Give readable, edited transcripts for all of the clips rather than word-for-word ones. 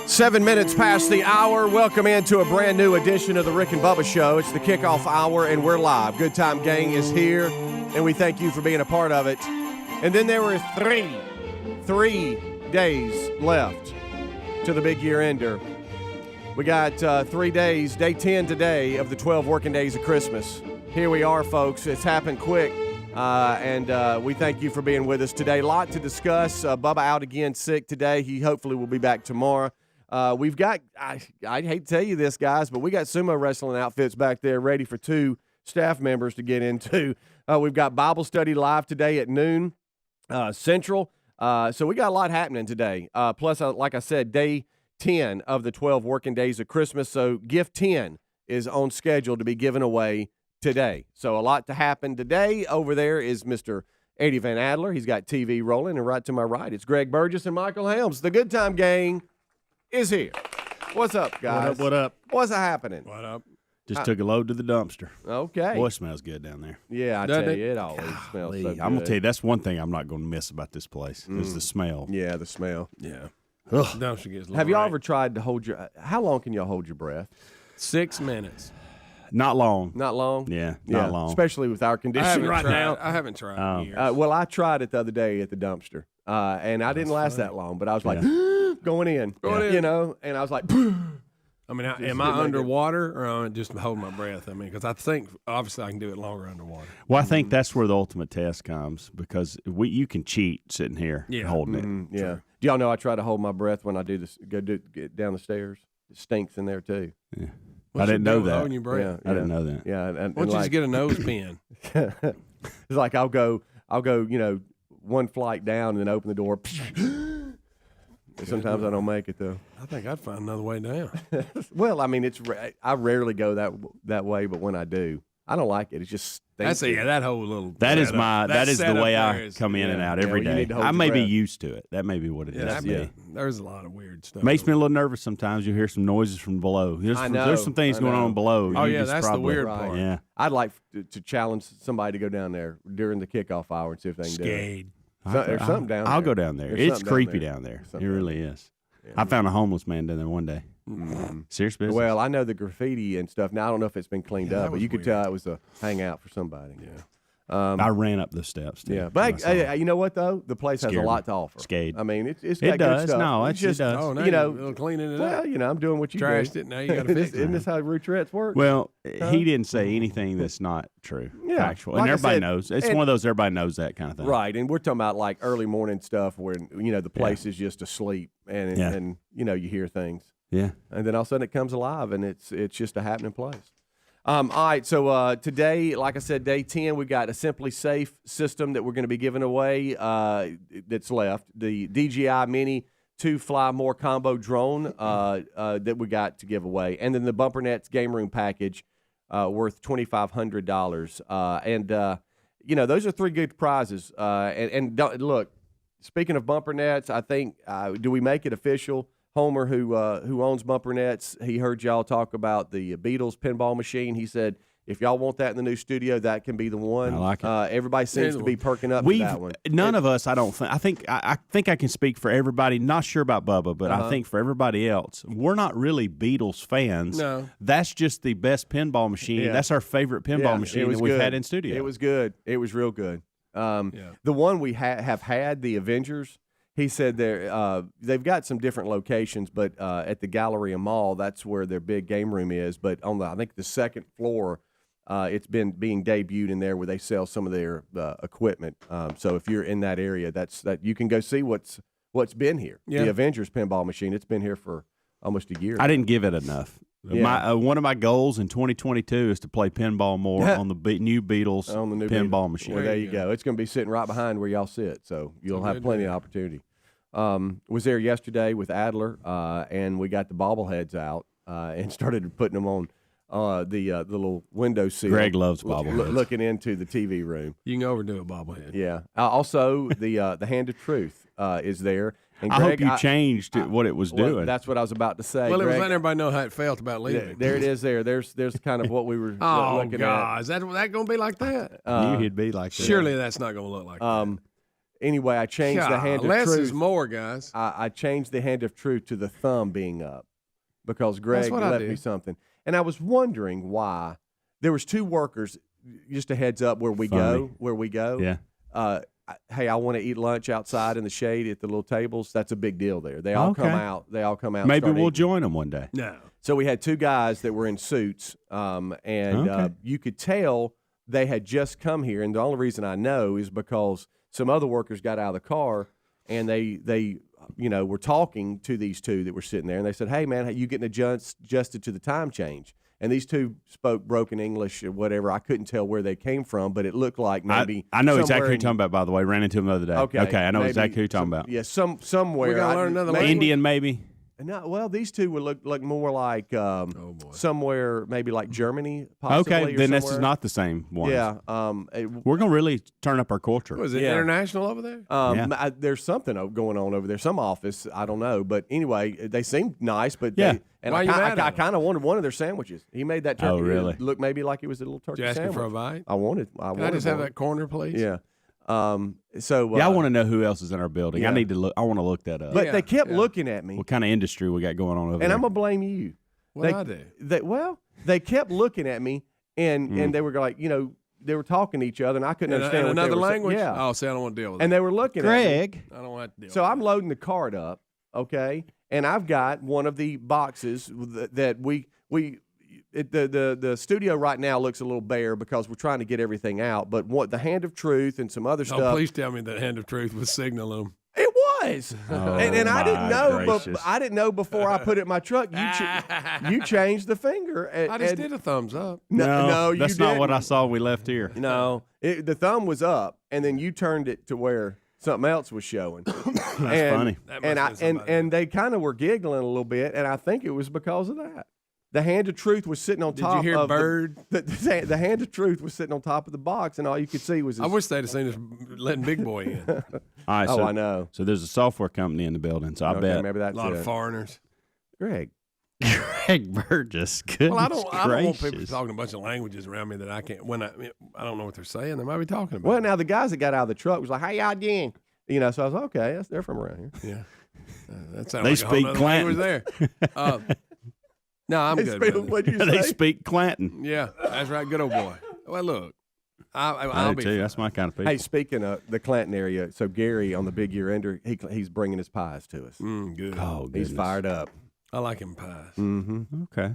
Seven minutes past the hour. Welcome into a brand new edition of the Rick and Bubba Show. It's the Kickoff Hour, and we're live. Good Time Gang is here, and we thank you for being a part of it. And then there were three days left to the big year ender. We got 3 days, day 10 today of the 12 working days of Christmas. Here we are, folks. It's happened quick, and we thank you for being with us today. A lot to discuss. Bubba out again sick today. He hopefully will be back tomorrow. We've got, I hate to tell you this, guys, but we got sumo wrestling outfits back there ready for 2 staff members to get into. We've got Bible study live today at noon Central. So we got a lot happening today. Plus, like I said, day 10 of the 12 working days of Christmas. So gift 10 is on schedule to be given away today. So a lot to happen today. Over there is Mr. Eddie Van Adler. He's got TV rolling. And right to my right, it's Greg Burgess and Michael Helms. The Good Time Gang is here. What's up, guys? What up? What's happening? What up? Just took a load to the dumpster. Okay. Boy, it smells good down there. Yeah, I tell you, it always smells so good. I'm going to tell you, that's one thing I'm not going to miss about this place is the smell. Yeah, the smell. Yeah. Dumpster gets Have y'all ever tried to hold your – how long can y'all hold your breath? 6 minutes. Not long. Not long? Yeah, not long. Especially with our condition right now. I haven't tried in years. Well, I tried it the other day at the dumpster, and I didn't last that long, but I was like going in, you know, and I was like – I mean, am I underwater or am I just holding my breath? I mean, because I think obviously I can do it longer underwater. Well, I think that's where the ultimate test comes because you can cheat sitting here holding it. Yeah. Do y'all know I try to hold my breath when I do this? Get down the stairs. It stinks in there too. Yeah. I didn't know that. Holding your breath? Yeah, I didn't know that. Yeah. Why don't you just get a nose pin? It's like I'll go, you know, one flight down and then open the door. Sometimes I don't make it though. I think I'd find another way down. Well, I mean, I rarely go that way, but when I do, I don't like it. It just stinks. That whole little. That is the way I come in and out every day. I may be used to it. That may be what it is. Yeah, there's a lot of weird stuff. Makes me a little nervous sometimes. You hear some noises from below. There's some things going on below. Oh yeah, that's the weird part. Yeah, I'd like to challenge somebody to go down there during the kickoff hour and see if they can do it. There's something down there. I'll go down there. It's creepy down there. It really is. Yeah. I found a homeless man down there one day. Mm-hmm. Serious business. Well, I know the graffiti and stuff. Now, I don't know if it's been cleaned up, but you could tell it was a hangout for somebody. Yeah. I ran up the steps. Too, yeah, but hey, you know what though? The place has a lot to offer. Scared. I mean, it's got good stuff. No, it does. Oh, now you know, cleaning it up. Well, you know, I'm doing what you trashed it. Now you got to fix it. Isn't this how retreats work? Well, he didn't say anything that's not true. Yeah, factual, and everybody knows. It's one of those everybody knows that kind of thing. Right, and we're talking about like early morning stuff where the place is just asleep, and you hear things. Yeah, and then all of a sudden it comes alive, and it's just a happening place. All right, so today, like I said, day 10, we've got a Simply Safe system that we're going to be giving away that's left. The DJI Mini 2 Fly More Combo Drone that we got to give away. And then the Bumper Nets Game Room Package worth $2,500. And those are 3 good prizes. And look, speaking of Bumper Nets, I think, do we make it official? Homer, who owns Bumper Nets, he heard y'all talk about the Beatles pinball machine. He said, if y'all want that in the new studio, that can be the one. I like it. Everybody seems to be perking up to that one. None of us, I don't think. I think I can speak for everybody. Not sure about Bubba, but I think for everybody else, we're not really Beatles fans. No, that's just the best pinball machine. Yeah. That's our favorite pinball machine that we've had in studio. It was good. It was real good. The one we have had, the Avengers. He said they've got some different locations, but at the Galleria Mall, that's where their big game room is. But on I think the second floor, it's been being debuted in there where they sell some of their equipment. So if you're in that area, that you can go see what's been here. Yeah. The Avengers pinball machine. It's been here for almost a year. I didn't give it enough. Yeah. One of my goals in 2022 is to play pinball more on the new Beatles pinball machine. Well, there you go. It's going to be sitting right behind where y'all sit, so you'll have plenty of opportunity. Was there yesterday with Adler, and we got the bobbleheads out and started putting them on the little window sill. Greg loves bobbleheads. Looking into the TV room. You can overdo a bobblehead. Yeah. Also, the Hand of Truth is there. And I Greg, hope you changed what it was doing. That's what I was about to say. Well, it Greg, was letting everybody know how it felt about leaving. There it is. There's kind of what we were looking at. Is that going to be like that? You'd be like that. Surely that's not going to look like that. Anyway, I changed the hand of less truth. is more, guys. I changed the hand of truth to the thumb being up because Greg left me something. And I was wondering why. There was 2 workers, just a heads up where we go. Yeah. Hey, I want to eat lunch outside in the shade at the little tables. That's a big deal there. They all come out. Maybe we'll join them one day. No. So we had 2 guys that were in suits, and you could tell they had just come here. And the only reason I know is because some other workers got out of the car, and they were talking to these 2 that were sitting there, and they said, "Hey, man, you getting adjusted to the time change?" And these 2 spoke broken English or whatever. I couldn't tell where they came from, but it looked like maybe I know exactly who you're talking about. By the way, ran into him the other day. Okay, I know exactly who you're talking about. Yeah, somewhere. We gotta learn another language. Indian, maybe. No, well, these 2 would look more like somewhere, maybe like Germany, possibly. Okay, then this is not the same one. Yeah, we're gonna really turn up our culture. Was it international over there? There's something going on over there, some office, I don't know, but anyway, they seemed nice, but yeah. I kind of wanted one of their sandwiches. He made that turkey. Oh, really? Look maybe like it was a little turkey Did you ask sandwich. him for a bite? I wanted. Can I just have that corner, please? Yeah. I want to know who else is in our building. Yeah. I need to look. I want to look that up. But they kept looking at me. What kind of industry we got going on over there? And I'm gonna blame you. What did I do? They kept looking at me, and they were like, they were talking to each other, and I couldn't understand what they another were language. saying. Yeah. Oh, see, I don't want to deal with And that. they were looking Greg. at me. I don't want to deal. So with I'm loading the cart up, okay, and I've got one of the boxes that the studio right now looks a little bare because we're trying to get everything out. But what the hand of truth and some other that. stuff. No, please tell me that hand of truth was signaling them. It was, and I didn't know. But I didn't know before I put it in my truck. You changed the finger. I just did a thumbs up. No, you that's not what I saw when we left here. No, the thumb was up, and then you turned it to where something else was showing. That's funny. And they kind of were giggling a little bit, and I think it was because of that. The hand of truth was sitting on top. Did you hear bird? The hand of truth was sitting on top of the box, and all you could see was. I wish they'd have seen us letting Big Boy in. All right, I know. So there's a software company in the building, so I bet maybe that's A lot of foreigners. Greg. Greg Burgess. Goodness Well, I don't want people gracious. talking a bunch of languages around me that I can't. I don't know what they're saying. They might be talking about. Well, now the guys that got out of the truck was like, "How y'all doing?" So I was like, "Okay, they're from around here." Yeah, that sounds They like speak a whole Clanton. nother language there. No, I'm good. Brother. What'd you say? They speak Clanton. Yeah, that's right. Good old boy. Well, look, I I'll do be. too. That's my kind of people. Hey, speaking of the Clanton area, so Gary on the big year ender, he's bringing his pies to us. Good. Oh, He's fired up. I like him pies. Mm-hmm. Okay.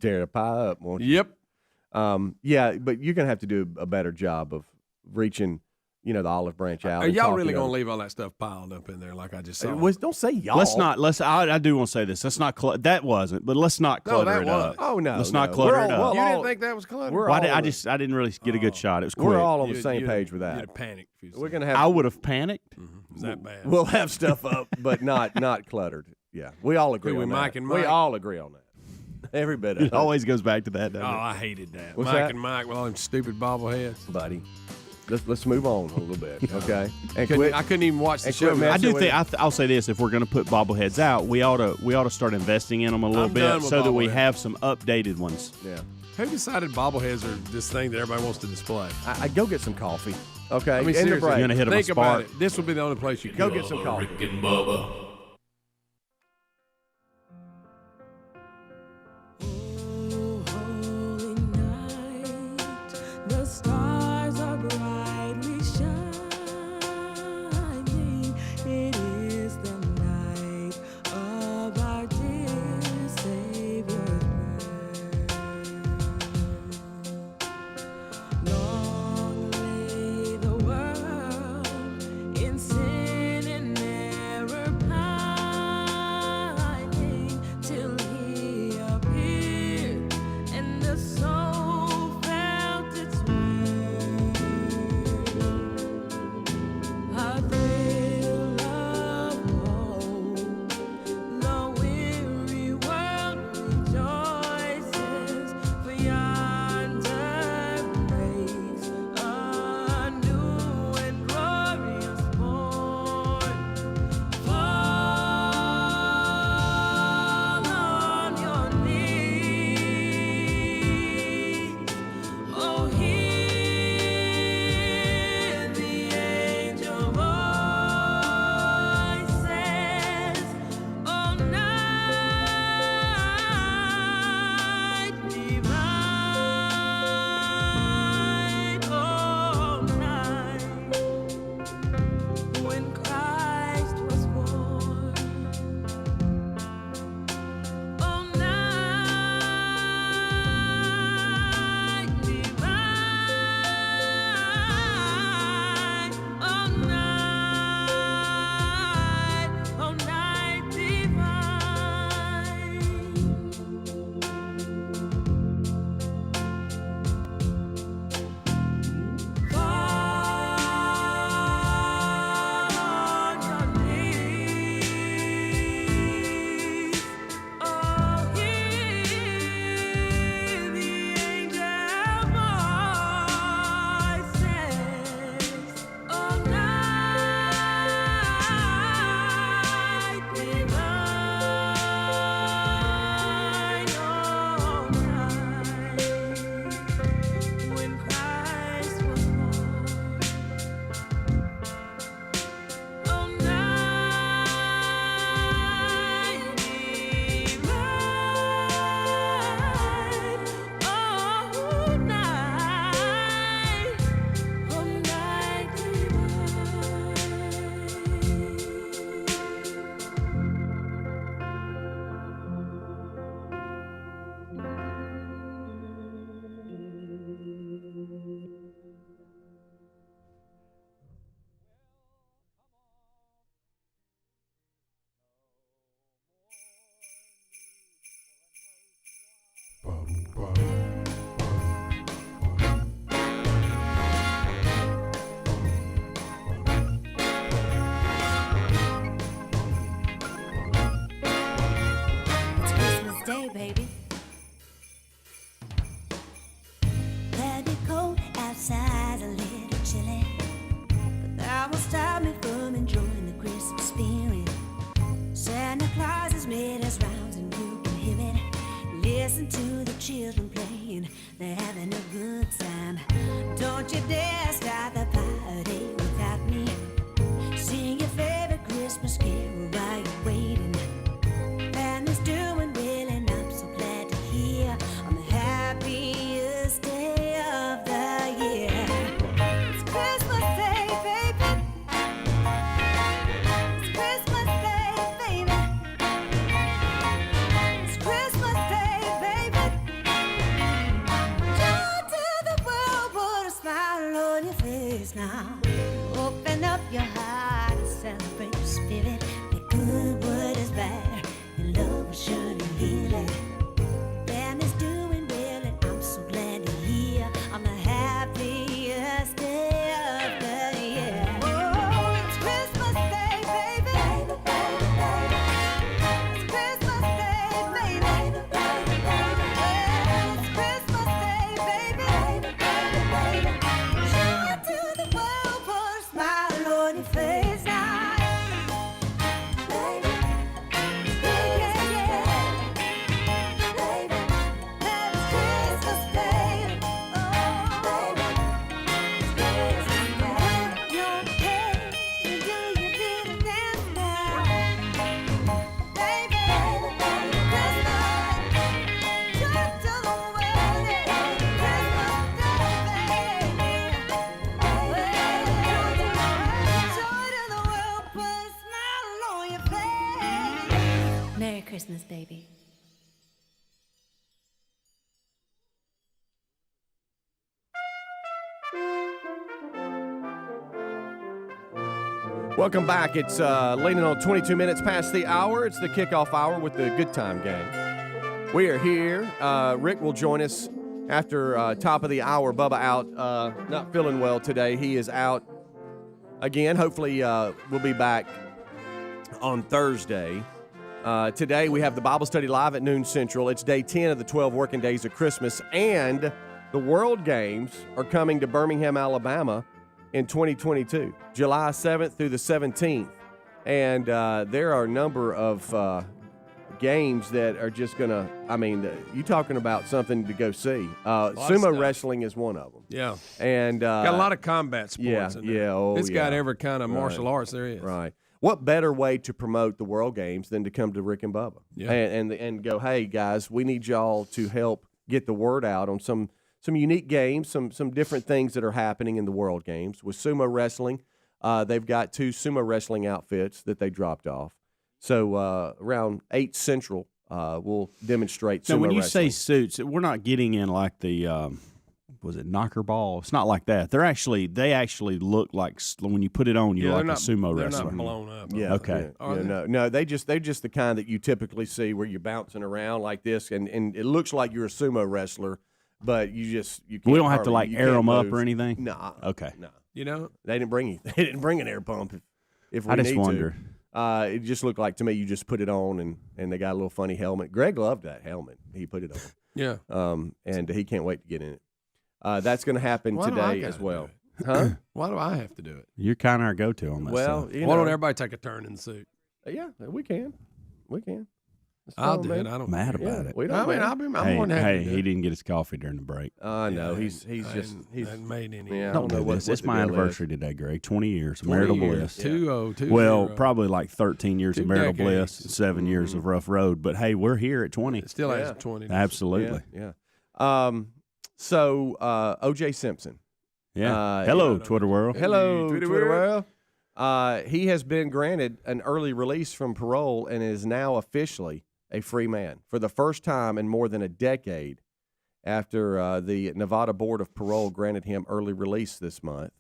Tear a pie up, won't you? Yep. Yeah, but you're gonna have to do a better job of reaching, the olive branch out. Are and y'all talking really to gonna them. leave all that stuff piled up in there like I just saw? Don't say y'all. I do want to say this. Let's not. That wasn't. But let's not No, clutter that it was. up. Oh no, Let's not no. clutter We're it all- up. You all- didn't think that was clutter? We're Well, all I didn't really get a good shot. It was quick. We're all on the You'd- same you'd- page with You'd that. have panicked. If you We're said gonna I have. would have panicked. it was that bad. We'll have stuff up, but not cluttered. Yeah, we all agree Who, on Mike that. and We Mike? all agree on that. Every bit of It it, always goes back to that, doesn't Oh, it? I hated that. What's Mike that? and Mike with all them stupid bobbleheads. buddy. Let's move on a little bit, okay? And I couldn't even watch the and show. quit I messing do with think it. I'll say this: if we're going to put bobbleheads out, we ought to start investing in them a little I'm done bit with so that we bobbleheads. have some updated ones. Yeah, Who decided bobbleheads are this thing that everybody wants to display? I go get some coffee, okay? I mean, In the seriously, break. You're gonna hit 'em a think about spark. it. This will be the only place you can Go get some coffee. Rick and Bubba. Holy night, the stars are brightly shining. It is the night of our dear Savior's birth. Long lay the world in sin and error. best at the party without me. Sing your favorite Christmas carol while you're waiting. Family's doing well and I'm so glad to hear on the happiest day of the year. It's Christmas Day, baby. It's Christmas Day, baby. It's Christmas Day, baby. Joy to the world, put a smile on your face now. Open up your heart and celebrate your spirit. The good word is bad, and love will surely heal it. Family's doing well, and I'm so glad to hear on the happiest day of the year. Oh, it's Christmas Day, baby. It's Christmas Day, baby. It's Christmas Day, baby. Joy to the world, put a smile on your face now. Baby, yeah, yeah. Baby, it's Christmas Day. Oh, baby, it's Christmas Day. Your head, you do your little dance now. Baby, Christmas, joy to the world, yeah. Christmas Day, baby. Joy to the world, put a smile on your face. Merry Christmas, baby. Welcome back. It's leaning on 22 minutes past the hour. It's the kickoff hour with the Good Time Gang. We are here. Rick will join us after top of the hour. Bubba out, not feeling well today. He is out again. Hopefully we'll be back on Thursday. Today we have the Bible study live at noon Central. It's day 10 of the 12 working days of Christmas, and the World Games are coming to Birmingham, Alabama in 2022, July 7th through the 17th. And there are a number of games that are just going to, I mean, you talking about something to go see. Sumo wrestling is one of them. Yeah. And got a lot of combat sports in there. yeah. Oh, It's got every kind of Right. martial arts there is. Right. What better way to promote the World Games than to come to Rick and Bubba and go, hey, guys, we need y'all to help get the word out on some unique games, some different things that are happening in the World Games. With sumo wrestling, they've got 2 sumo wrestling outfits that they dropped off. So around 8 Central, we'll demonstrate sumo Now, when you wrestling. say suits, we're not getting in like the was it knocker ball? It's not like that. They actually look like when you put it on, you're like a sumo they're wrestler. not blown up. Yeah. Okay. No. They're just the kind that you typically see where you're bouncing around like this, and it looks like you're a sumo wrestler, but you can't. We don't have to hardly- like you air can't them up move. or anything. Nah. Okay. No. You know? They didn't bring an air pump. If we I just need wonder. to. It just looked like to me you just put it on and they got a little funny helmet. Greg loved that helmet. He put it on. Yeah. And he can't wait to get in it. That's going to happen Why do I today gotta as do well. it? Huh? Why do I have to do it? You're kind of our go-to on that Well, stuff. you Why know, don't everybody take a turn in the suit? yeah, we can. It's I'll fine, do man. it. I don't Mad care. about it. We don't I mean, mind. I'm more than happy to do he it. didn't get his coffee during the break. No, Yeah, he's I just hadn't made any. yeah. I Don't don't know do what this. what It's the my deal is. anniversary today, Greg. 20 years of 20 marital years. bliss. 202. Well, probably like 13 years of 2 marital decades. bliss, 7 years of rough road. But hey, we're here at 20. It still has Yeah. 20. Absolutely. Yeah. So O.J. Simpson. Yeah. Hello, Twitter world. Hello, Twitter Twitter world. world. He has been granted an early release from parole and is now officially a free man for the first time in more than a decade after the Nevada Board of Parole granted him early release this month.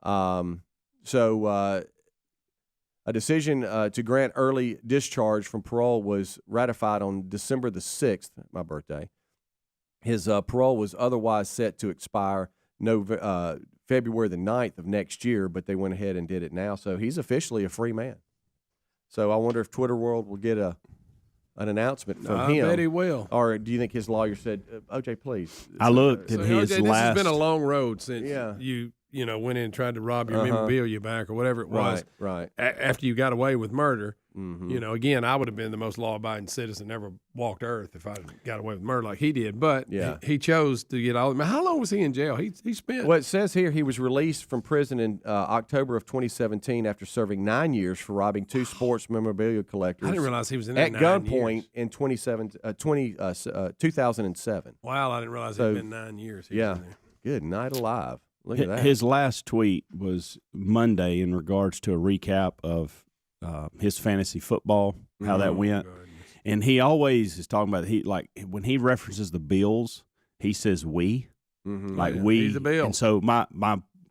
So a decision to grant early discharge from parole was ratified on December the 6th, my birthday. His parole was otherwise set to expire February the 9th of next year, but they went ahead and did it now. So he's officially a free man. So I wonder if Twitter world will get an announcement from him. I bet he will. Or do you think his lawyer said, OJ, please? I looked at So, his OJ, last. This has been a long road since Yeah. you went in and tried to rob your memorabilia back or whatever it was. Right. After you got away with murder, You know, again, I would have been the most law-abiding citizen ever walked Earth if I got away with murder like he did. But he chose to get all. How long was he in jail? He spent. Well, it says here he was released from prison in October of 2017 after serving 9 years for robbing 2 sports memorabilia collectors. I didn't realize he was in there at gunpoint in 2007. Wow, I didn't realize it had been 9 years. Good night alive. Look at that. His last tweet was Monday in regards to a recap of his fantasy football, how that went. And he always is talking about when he references the Bills, he says we. We. He's a Bill. And so my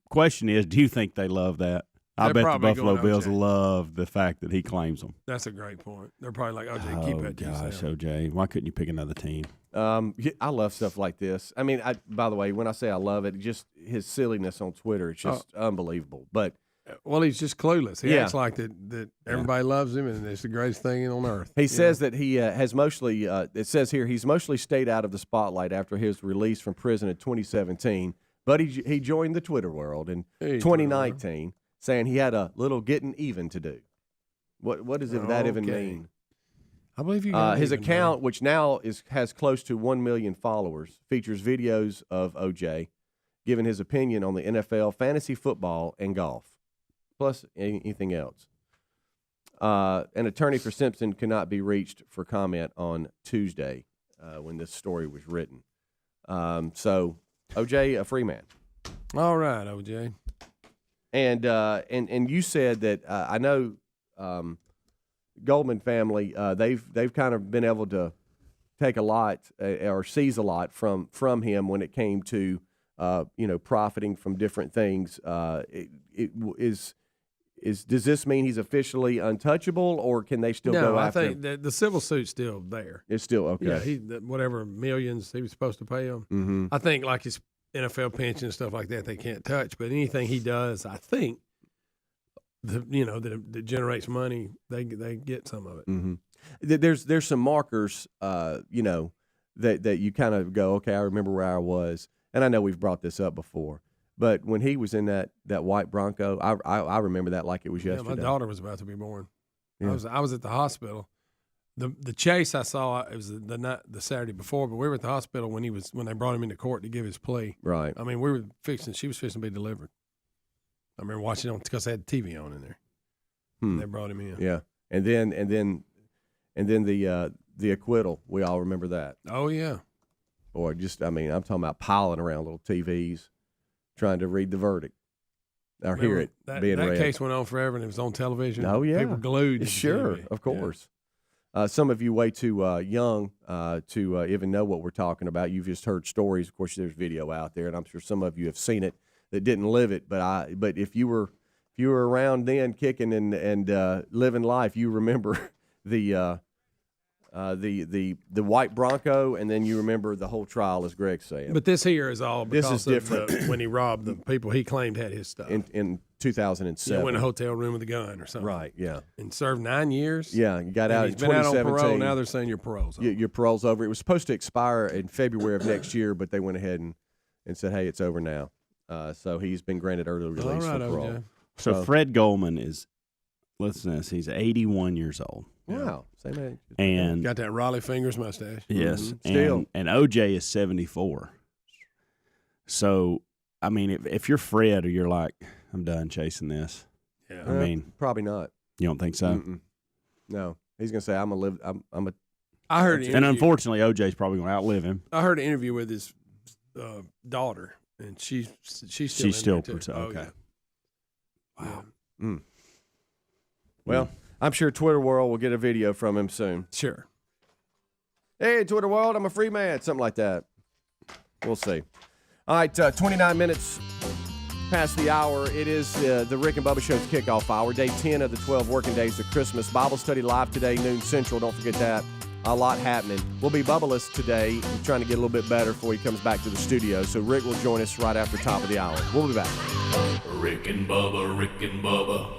question is, do you think they love that? I bet the Buffalo Bills love the fact that he claims them. That's a great point. They're probably like, OJ, keep that to yourself. OJ, why couldn't you pick another team? I love stuff like this. I mean, by the way, when I say I love it, just his silliness on Twitter, it's just unbelievable. But well, he's just clueless. He acts like that everybody loves him and it's the greatest thing on earth. He says that he has mostly, it says here, he's mostly stayed out of the spotlight after his release from prison in 2017. But he joined the Twitter world in 2019, saying he had a little getting even to do. What does that even mean? I believe you. His account, which now has close to 1 million followers, features videos of OJ giving his opinion on the NFL, fantasy football, and golf, plus anything else. An attorney for Simpson could not be reached for comment on Tuesday when this story was written. So OJ, a free man. All right, OJ. And you said that I know Goldman family, they've kind of been able to take a lot or seize a lot from him when it came to profiting from different things. Does this mean he's officially untouchable, or can they still go after him? I think the civil suit's still there. It's still okay. Yeah, whatever millions he was supposed to pay him. Mm-hmm. I think like his NFL pension and stuff like that they can't touch, but anything he does, I think, that generates money, they get some of it. Mm-hmm. There's some markers, that you kind of go, okay, I remember where I was, and I know we've brought this up before, but when he was in that white Bronco, I remember that like it was yesterday. Yeah, my daughter was about to be born. Yeah. I was at the hospital. The chase I saw, it was the Saturday before, but we were at the hospital when they brought him into court to give his plea. Right. I mean, she was fixing to be delivered. I remember watching it because they had the TV on in there. They brought him in. Yeah, and then the acquittal. We all remember that. Oh yeah. Boy, I'm talking about piling around little TVs, trying to read the verdict or hear it being read. That case went on forever, and it was on television. Oh yeah, people glued. Sure, TV. Of course. Yeah. Some of you way too young to even know what we're talking about. You've just heard stories. Of course, there's video out there, and I'm sure some of you have seen it that didn't live it. But if you were around then, kicking and living life, you remember the white Bronco, and then you remember the whole trial, as Greg's saying. But this here is all because this is different. When he robbed the people he claimed had his stuff in 2007. He went in a hotel room with a gun or something. Right. Yeah. And served 9 years. Yeah, you got out in 2017. He's been out on parole. Now they're saying your parole's over. Your parole's over. It was supposed to expire in February of next year, but they went ahead and said, "Hey, it's over now." So he's been granted early release for parole. OJ. So Fred Goldman is, listen to this, he's 81 years old. Wow, same age. And got that Raleigh Fingers mustache. Yes. Mm-hmm. Still. And OJ is 74. So, I mean, if you're Fred or you're like, I'm done chasing this. Yeah. I mean, probably not. You don't think so? Mm-mm. No. He's going to say, I heard and unfortunately, OJ's probably going to outlive him. I heard an interview with his daughter, and she's still in there too. Okay. Yeah. Wow. Mm. Well, I'm sure Twitter world will get a video from him soon. Sure. Hey, Twitter world, I'm a free man. Something like that. We'll see. All right, 29 minutes past the hour. It is the Rick and Bubba Show's kickoff hour, day 10 of the 12 working days of Christmas. Bible study live today, noon Central. Don't forget that. A lot happening. We'll be Bubbaless today. We're trying to get a little bit better before he comes back to the studio. So Rick will join us right after top of the hour. We'll be back. Rick and Bubba, Rick and Bubba.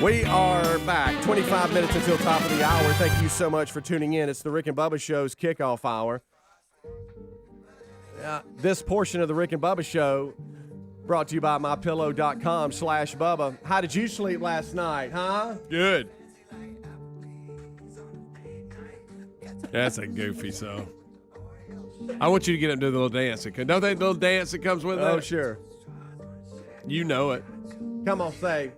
We are back. 25 minutes until top of the hour. Thank you so much for tuning in. It's the Rick and Bubba Show's kickoff hour. This portion of the Rick and Bubba Show brought to you by mypillow.com/Bubba. How did you sleep last night, huh? Good. That's a goofy song. I want you to get up and do the little dance. Don't they little dance that comes with it? Oh, sure. You know it. Come on, say.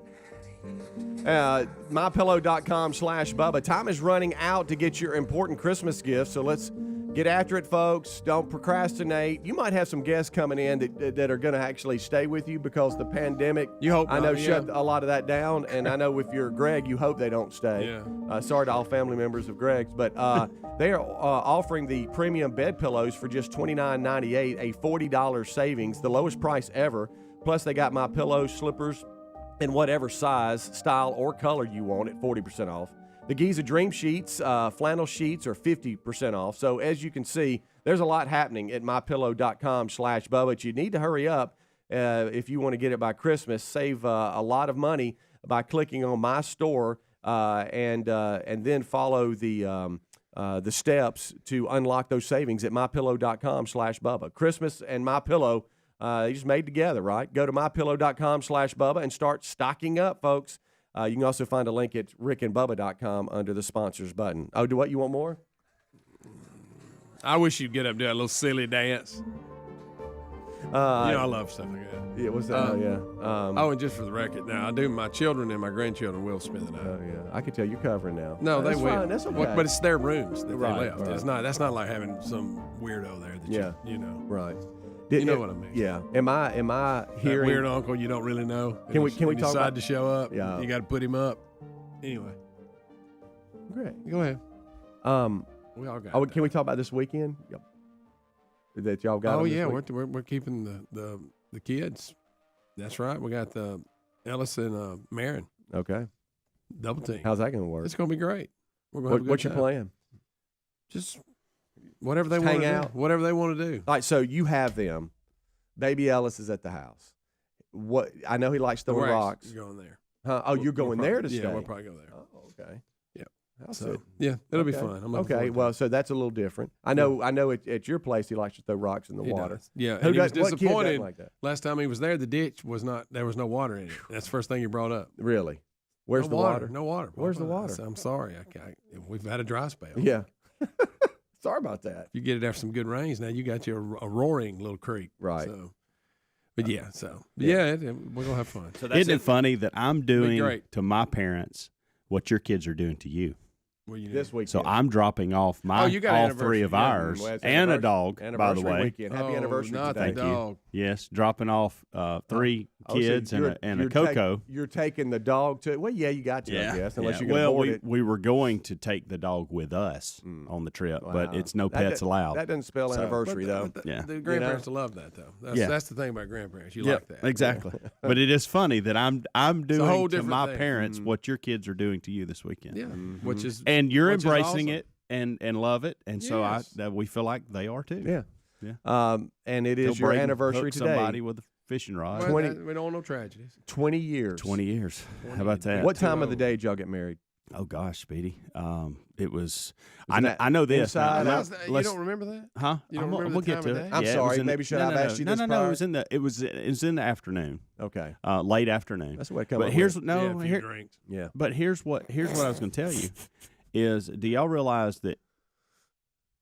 mypillow.com/Bubba. Time is running out to get your important Christmas gifts, so let's get after it, folks. Don't procrastinate. You might have some guests coming in that are going to actually stay with you because the pandemic, You hope I know, not, shut yeah. a lot of that down, and I know if you're Greg, you hope they don't stay. Yeah. Sorry to all family members of Greg's, but they are offering the premium bed pillows for just $29.98, a $40 savings, the lowest price ever. Plus, they got my pillows, slippers, in whatever size, style, or color you want at 40% off. The Giza Dream Sheets, flannel sheets are 50% off. So as you can see, there's a lot happening at mypillow.com/Bubba. But you need to hurry up if you want to get it by Christmas. Save a lot of money by clicking on My Store and then follow the steps to unlock those savings at mypillow.com/Bubba. Christmas and MyPillow, they just made together, right? Go to mypillow.com/Bubba and start stocking up, folks. You can also find a link at rickandbubba.com under the sponsors button. Oh, do what? You want more? I wish you'd get up and do that little silly dance. I love stuff like that. Yeah, what's that? And just for the record, now I do. My children and my grandchildren will spend the night. Oh, yeah. I can tell you're covering now. No, they That's will. fine. That's okay. But it's their rooms that Right, they left. right. It's not. That's not like having some weirdo there that you know. Right. You know what I mean? Yeah. Am I That hearing? weird uncle you don't really know. Can we When you talk decide about- to show up? Yeah. You got to put him up. Anyway, Great. go ahead. We all got. Oh, that. can we talk about this weekend? Yep. That y'all got? Oh on this yeah, week? we're keeping the kids. That's right. We got the Ellis and Marin Okay. double team. How's that going to work? It's gonna be great. We're gonna have a good What's your time. plan? Just whatever they Just want to hang do. out. Whatever they want to do. All right. So you have them. Baby Ellis is at the house. What? I know he likes throwing We're rocks. actually going there. Huh? Oh, you're going there to stay. Yeah, we'll probably go there. Oh, okay. Yep. How's So it? yeah, it'll be Okay. fun. I'm looking Okay, forward to well, it. so that's a little different. I know at your place he likes to throw rocks in the He water. does. Yeah, Who and he was does- what kid doesn't disappointed like that? last time he was there. The ditch was not. There was no water in it. That's the first thing he brought up. Really? Where's no the water? No water. Where's the Papa. I water? said, I'm sorry. We've had a dry spell. Yeah. Sorry about that. If you get it after some good rains, now you got you a roaring little creek. Right. So, but yeah, we're gonna have fun. So isn't it funny that I'm doing great. to my parents what your kids are doing to you? What you This do? weekend. So I'm dropping off my you got all anniversary, three of yeah. ours Well, it's and a anniversary- dog, by the anniversary way. weekend. Happy anniversary not today. the dog. Yes, dropping off three Oh, so kids and a Coco. You're taking the dog to. Well, yeah, you got to. I guess, unless yeah. you're going to Well, board it. we were going to take the dog with us on the trip, but Wow. it's no That pets doesn't- allowed. That doesn't spell So- anniversary though. Yeah. The grandparents will love that though. That's the thing about grandparents. You Yeah, like that. exactly. But it is funny that I'm a doing whole to different my thing. parents what your kids are doing to you this weekend. Yeah, which is And you're which is embracing awesome. it and love it, and so Yes. we feel like they are too. Yeah. Yeah. And it is Till your Braden anniversary hooked today. Somebody with a fishing rod. Well, 20 we don't want no tragedies. 20 years. 20 years. How about that? What time of the day did y'all get married? Oh gosh, Speedy. It was. Isn't that I know this. inside? Now, You let's- don't remember that? Huh? You don't we'll remember the get time to of it. day? I'm Yeah, it sorry, was in maybe should I have asked you this No, it prior? was in the. It was in the afternoon. Okay. Late afternoon. That's the way to come But up here's with Yeah, no a few here. drinks. Yeah. But here's what I was going to tell you is, do y'all realize that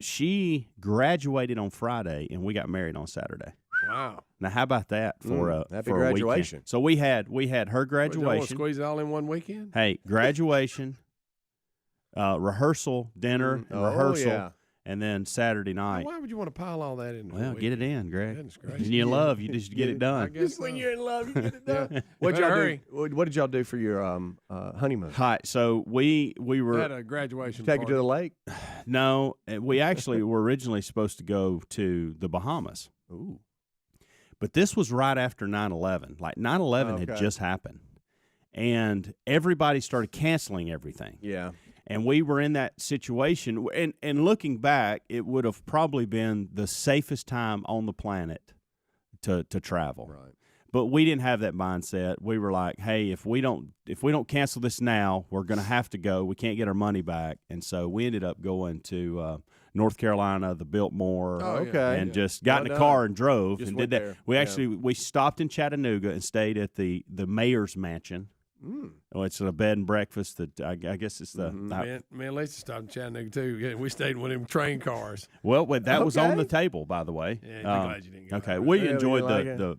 she graduated on Friday and we got married on Saturday? Wow. Now, how about that for a happy for a weekend? graduation. So we had her What, you don't wanna graduation. squeeze it all in one weekend? Hey, graduation, rehearsal, dinner, and Oh, rehearsal, yeah. and then Saturday night. Why would you want to pile all that in? Well, get it in, Greg. Goodness gracious. When you love, you just get it I done. guess When so. you're in love, you get it done. Yeah. What'd Better y'all hurry. do? What did y'all do for your honeymoon? Hi. So we Had were a graduation Take it party. to the lake? no, we actually were originally supposed to go to the Bahamas. Ooh. But this was right after 9/11. Like 9/11 had Okay. just happened. And everybody started canceling everything. Yeah. And we were in that situation. And looking back, it would have probably been the safest time on the planet to travel. Right. But we didn't have that mindset. We were like, hey, if we don't cancel this now, we're going to have to go. We can't get our money back. And so we ended up going to North Carolina, the Biltmore, and just got in the car and drove and did that. There. We stopped in Chattanooga and stayed at the mayor's mansion. Oh, it's a bed and breakfast that I guess it's the Me and Lisa stopped in Chattanooga too. Yeah, we stayed in one of them train cars. Well, that was on the table, by the way. Yeah, I'm glad you didn't go. Okay, we enjoyed like the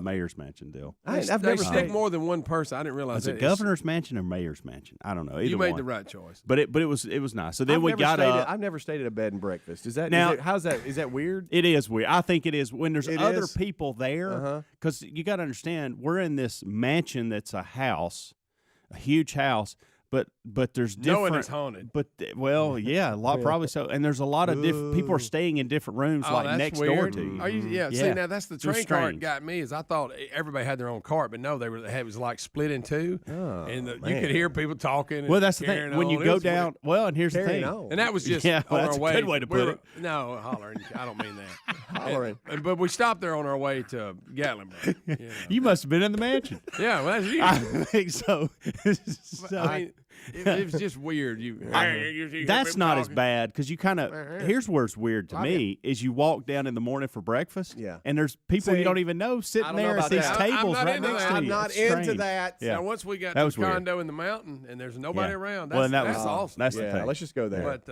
mayor's mansion deal. I've They never stick stayed. more than one person. I didn't realize Was that. it governor's mansion or mayor's mansion? I don't know. Either You made one. the right choice. But it was nice. So then we got I've never stayed at a bed and breakfast. Is that Now- how's that? Is that weird? It is weird. I think it is when there's It other is? people there, because you got to understand we're in this mansion that's a house, a huge house. But there's different. Knowing it's haunted. But yeah, a lot probably so. And there's a lot of different people are staying in different rooms, like that's next weird. door to you. Are you? Yeah. See, Yeah. now that's the It was train car that strange. got me. Is I thought everybody had their own cart, but no, it was like split in two, and you could hear people talking. And Well, that's the carrying thing. When on. you It go was weird. down, well, and here's the Carrying thing. on. And that was just Yeah, on that's our a way. good way to put it. No, hollering. I don't mean that. Hollering. But we stopped there on our way to Gatlinburg. You know. You must have been in the mansion. Yeah, well, that's you. I think so. I mean, it was just weird. That's not as bad because you kind of. Here's where it's weird to me is you walk down in the morning for breakfast, and there's people See, you don't even know I sitting don't know there at about these that. tables I'm not right into next that. to you. I'm not It's into strange. that. Yeah. Now, once we got That to was the weird. condo in the mountain and there's nobody around, Well, and that that's was awesome. That's the thing. Let's just go there. But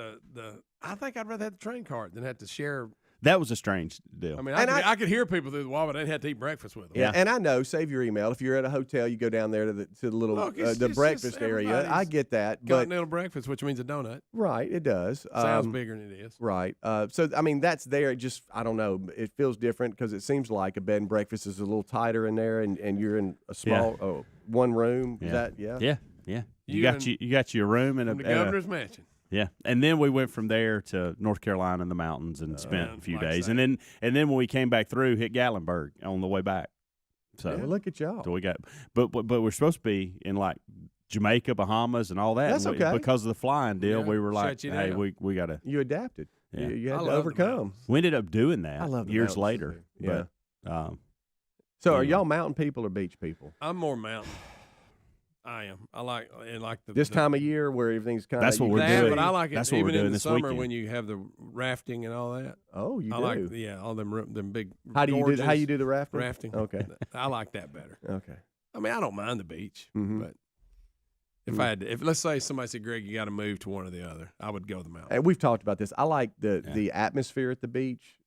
I think I'd rather have the train cart than have to share. That was a strange deal. I mean, And I could hear people through the wall, but I didn't have to eat breakfast with them. Yeah, and I know. Save your email. If you're at a hotel, you go down there to the little Look, it's the just breakfast area. I everybody's get that, but Continental breakfast, which means a donut. right, it does. Sounds bigger than it is. Right. So I mean, that's there. It just I don't know. It feels different because it seems like a bed and breakfast is a little tighter in there, and you're in a small one room. Is that Yeah. You You got your room and From the governor's mansion. Yeah, and then we went from there to North Carolina in the mountains and spent a few like days, that. and then when we came back through, hit Gatlinburg on the way back. So Well, look at y'all. so we got, but we're supposed to be in like Jamaica, Bahamas, and all that. That's and we, okay. because of the flying deal. Yeah, We were like, shut you hey, down. we got to. You adapted. Yeah. You I had to love the overcome. mountains. We ended up doing that I love the years mountains, later. too. Yeah. But, So are Anyway. y'all mountain people or beach people? I'm more mountain. I am. I like the This time of year where everything's kind of That's what we're that, doing. but I like it That's what we're even doing in the this summer weekend. when you have the rafting and all that. Oh, you I do. like all them big. How do you do? How gorges, you do the rafting? rafting? Okay. I like that better. Okay. I mean, I don't mind the beach, Mhm. but if I had if let's say somebody said, Greg, you got to move to one or the other, I would go the mountain. And we've talked about this. I like the atmosphere at the beach.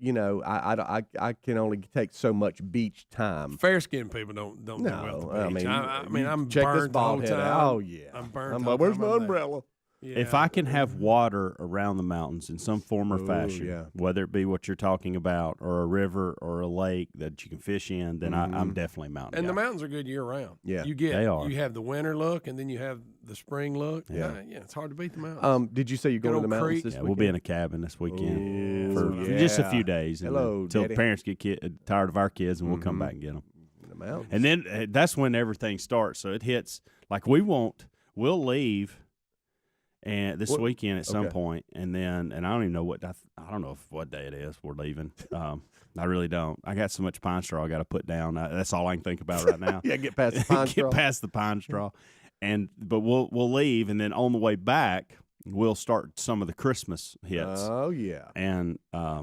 You know, I can only take so much beach time. Fair skinned people don't do well at the No, beach. I mean, you I'm check this burned the whole Bobblehead time. out. Oh yeah, I'm burned. I'm the like, whole where's time my I'm there. umbrella? If Yeah. I can have water around the mountains in some form or Ooh, fashion, yeah. whether it be what you're talking about or a river or a lake that you can fish in, then I'm definitely a mountain And the guy. mountains are good year round. Yeah. you get They are. you have the winter look, and then you have the spring look. Yeah. Yeah, it's hard to beat the mountains. Did you say you're Good going to the old mountains creek. this Yeah, weekend? we'll be in a cabin this weekend for Ooh, just a yeah. few days. Hello, until Daddy. parents get tired of our kids, and we'll come back and get them. The mountains. And then that's when everything starts. So it hits like we'll leave, and this weekend at some point, and I don't even know what I don't know what day it is we're leaving. I really don't. I got so much pine straw I got to put down. That's all I can think about right now. Yeah, get past the pine straw. Get past the pine straw, but we'll leave, and then on the way back we'll start some of the Christmas hits. Oh yeah. And I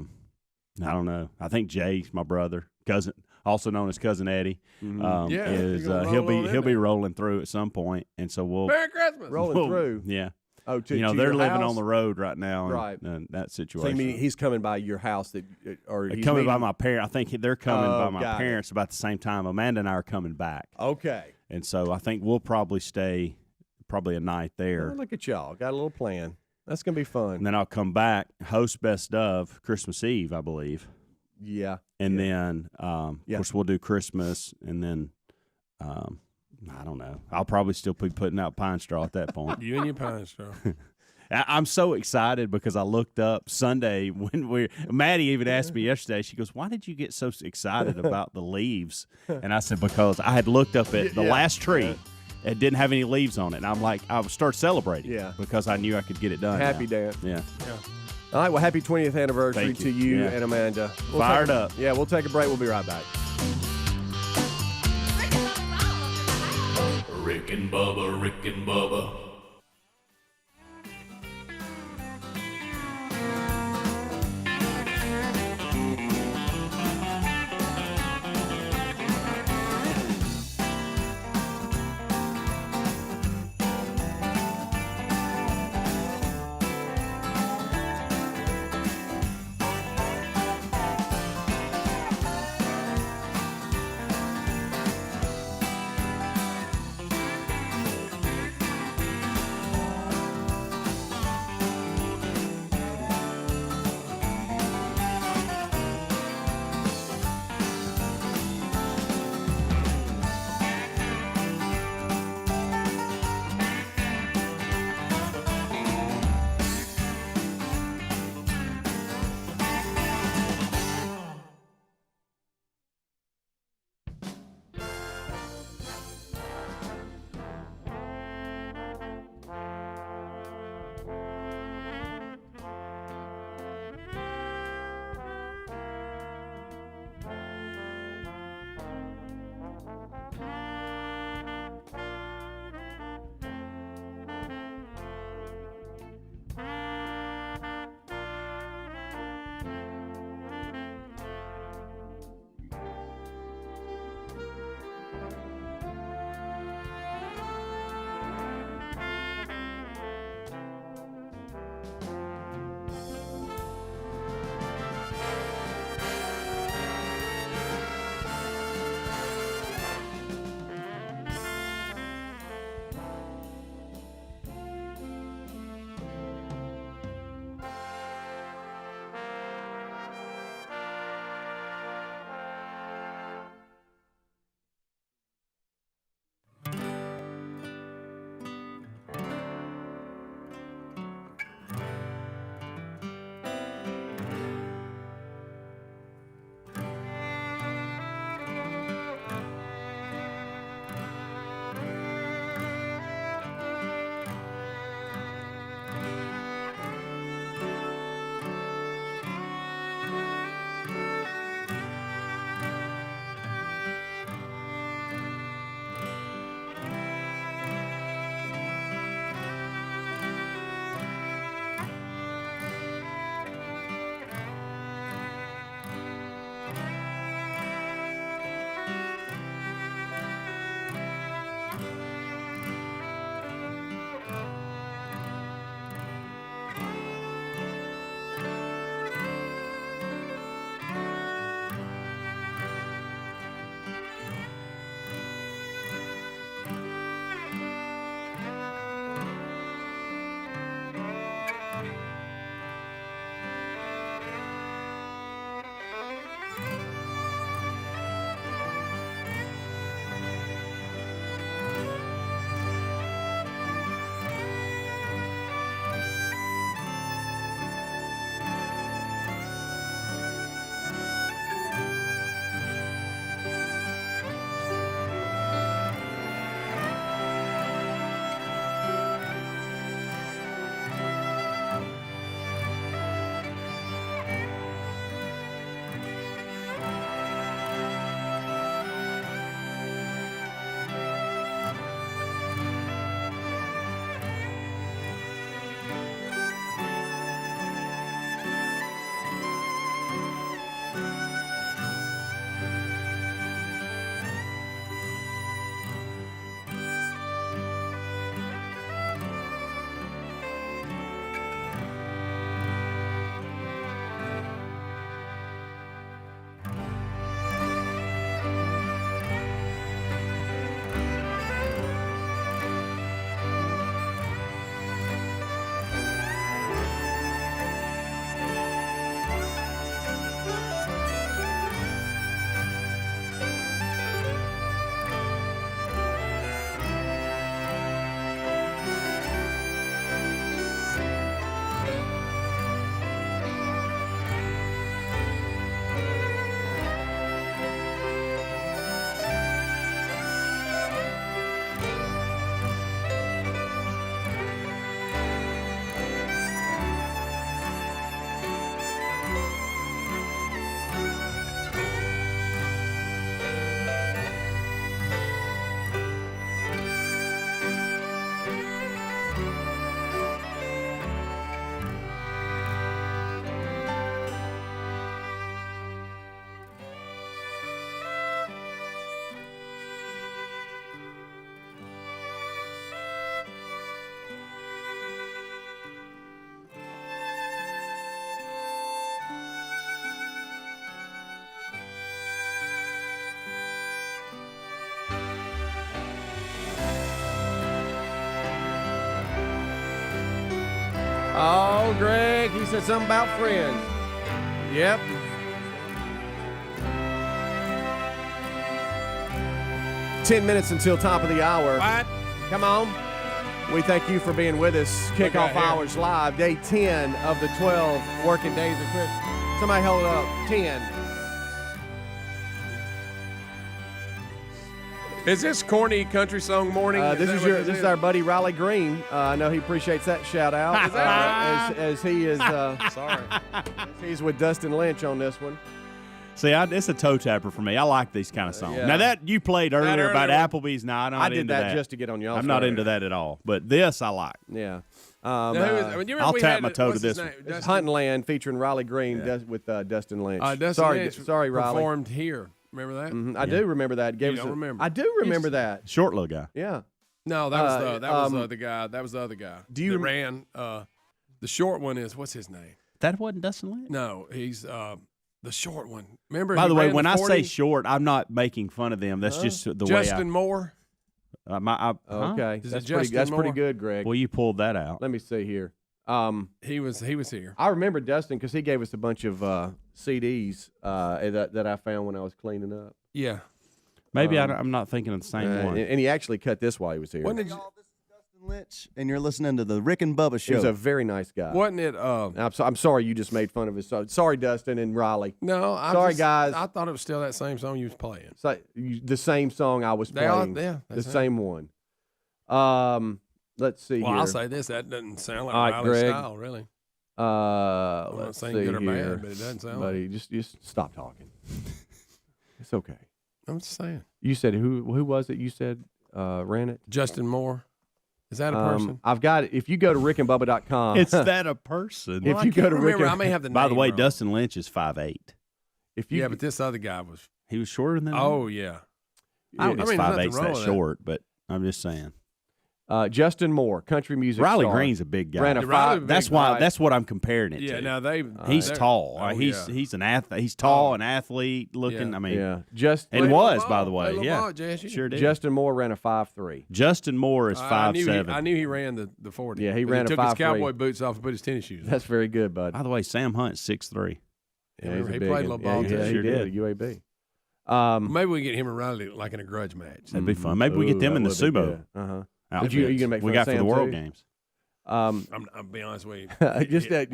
don't know. I think Jay, my brother, cousin, also known as Cousin Eddie, Yeah, is you're gonna he'll roll on be in there. rolling through at some point, and so we'll Merry Christmas. Rolling through. Yeah, Oh, to they're your living house? on the road right now, and, Right. and that So situation. you mean he's coming by your house or They're he's coming by meeting- my parents. I think they're coming Oh, by my got it. parents about the same time. Amanda and I are coming back, Okay. and so I think we'll probably stay a night there. Oh, look at y'all. Got a little plan. That's gonna be fun. And then I'll come back, host Best of Christmas Eve, I believe. Yeah. And then, of Yeah. course, we'll do Christmas. And then, I don't know. I'll probably still be putting out pine straw at that point. You and your pine straw. I'm so excited because I looked up Sunday when Maddie even asked me yesterday, she goes, why did you get so excited about the leaves? And I said, because I had looked up at the last tree. It didn't have any leaves on it. And I'm like, I would start celebrating because I knew I could get it done. Happy now. dance. Yeah. All right. Well, happy 20th anniversary Thank to you. you Yeah. and Amanda. Fired up. Yeah, we'll take a break. We'll be right back. Rick and Bubba, Rick and Bubba. Oh, Greg, he said something about friends. Yep. "10 minutes until top of the hour. What? Come on. We thank you for being with us. Kickoff here. Hours Live, day 10 of the 12 working days of Christmas. Somebody hold it up. 10. Is this corny country song morning? This is our buddy Riley Green. I know he appreciates that shout out. Is that right? As he is Sorry. he's with Dustin Lynch on this one. See, it's a toe tapper for me. I like these kind of songs. Yeah. Now that you played earlier about earlier Applebee's, I'm not I into did that just to get on y'all's I'm not nerves. into that at all. But this I like. Yeah. Now, who is- you remember I'll we tap had- my toe to what's his this name? one. It's Dustin- Huntland featuring Riley Green with Dustin Lynch. Dustin sorry, Lynch sorry, Riley. performed here. Remember that? I do remember that. Gave You us don't remember. I do remember that. Short little guy. Yeah. No, that was the um, other guy. That was the other guy. do you that rem- ran? The short one is what's his name? That wasn't Dustin Lynch? No, he's the short one. Remember? By he the way, ran when I say 40? short, I'm not making fun of them. That's just the Justin Moore. way Okay. Is it That's Justin pretty Moore? good, Greg. Well, you pulled that out. Let me see here. He was here. I remember Dustin because he gave us a bunch of CDs that I found when I was cleaning up. Yeah. Maybe I'm not thinking of the same one. And he actually cut this while he was here. Wasn't it? Y'all, this is Dustin Lynch, and you're listening to the Rick and Bubba He was Show. a very nice guy. Wasn't it? I'm sorry you just made fun of his. Sorry, Dustin and Riley. No. Sorry, guys. I thought it was still that same song you was playing. So, the same song I was They all- playing. yeah, the that's it. same one. Let's see Well, here. I'll say this: that doesn't sound like All right, Riley's Greg. style, really. I'm not Let's saying see good or here. bad, but it doesn't sound. Buddy, just stop talking. It's okay. I'm just saying. You said who was it? You said ran it. Justin Moore. Is that a person? I've got it. If you go to rickandbubba.com, It's that a person. If Well, you I can't go to remember. Rick I may have the By the name way, wrong. Dustin Lynch is 5'8". if you Yeah, but this other guy was. He was shorter than Oh yeah. I don't I guess mean, there's 5'8's nothing wrong that with that. short, but I'm just saying. Justin Moore, country music Riley star, Green's a big guy. ran a Yeah, five. Riley- That's big why. guy. That's what I'm comparing it Yeah. to. Now they. He's they're- tall. Oh, He's an athlete. He's tall, Oh. an athlete looking. Yeah. I mean, Yeah, and Play was ball, by the play way. little Yeah, ball, Jesse. sure did. Justin Moore ran a 5'3". Justin Moore is I knew 5'7". I knew he ran the 40. Yeah, he But ran a took his 5'3". cowboy boots off and put his tennis shoes on. That's very good, bud. By the way, Sam Hunt's 6'3". Yeah, remember he's a he big played a one. little ball, Yeah, too. he Sure did did. at UAB. Maybe we get him and Riley like in a grudge match. That'd be fun. Maybe we get them in the sumo. Uh-huh. outfits you gonna make we fun got of for the Sam, World too? Games. I'll be honest with you. Just that.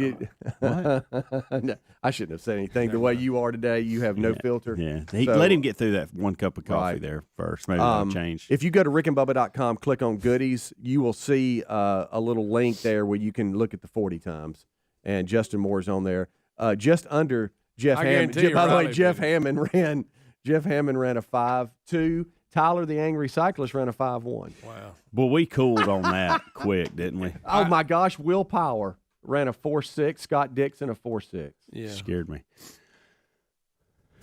No, I shouldn't have said anything. The way you are today, you have no filter. Yeah, So- let him get through that one cup of coffee Right. there first. Maybe that'll change. If you go to rickandbubba.com, click on goodies, you will see a little link there where you can look at the 40 times. And Justin Moore's on there. Just under Jeff I Hammond. guarantee you By the way, Riley Jeff did. Hammond ran a 5'2". Tyler the Angry Cyclist ran a 5'1". Wow. Well, we cooled on that quick, didn't we? Oh my gosh, Will Power ran a 4'6". Scott Dixon a 4'6". Yeah. Scared me.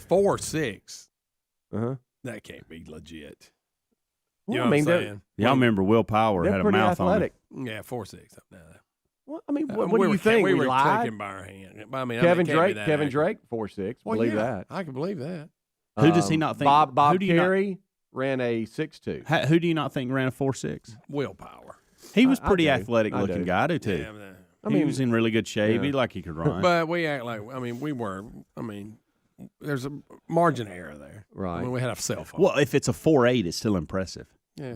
4'6". Uh-huh. That can't be legit. Well, You know I mean, what I'm they're, saying? Y'all remember Will Power they're had a pretty mouth athletic. Yeah, 4'6". No. Well, I mean, what we do were you think? We were lied? taken by our hand. I mean, Kevin it can't be Drake, that Kevin accurate. Drake, 4'6". Well, Believe yeah, that. I can believe that. Who does he not think? Bob who do you not- Carey ran a 6'2". Who do you not think ran a 4'6"? Willpower. He was I pretty do. athletic I looking do. guy, I do too. Yeah, but, I He mean, was in really good shape. yeah. He like he could run. but we act like, I mean, we were. I mean, there's a margin of error there. Right. I mean, we had a cell phone. well, if it's a 4'8", it's still impressive. Yeah.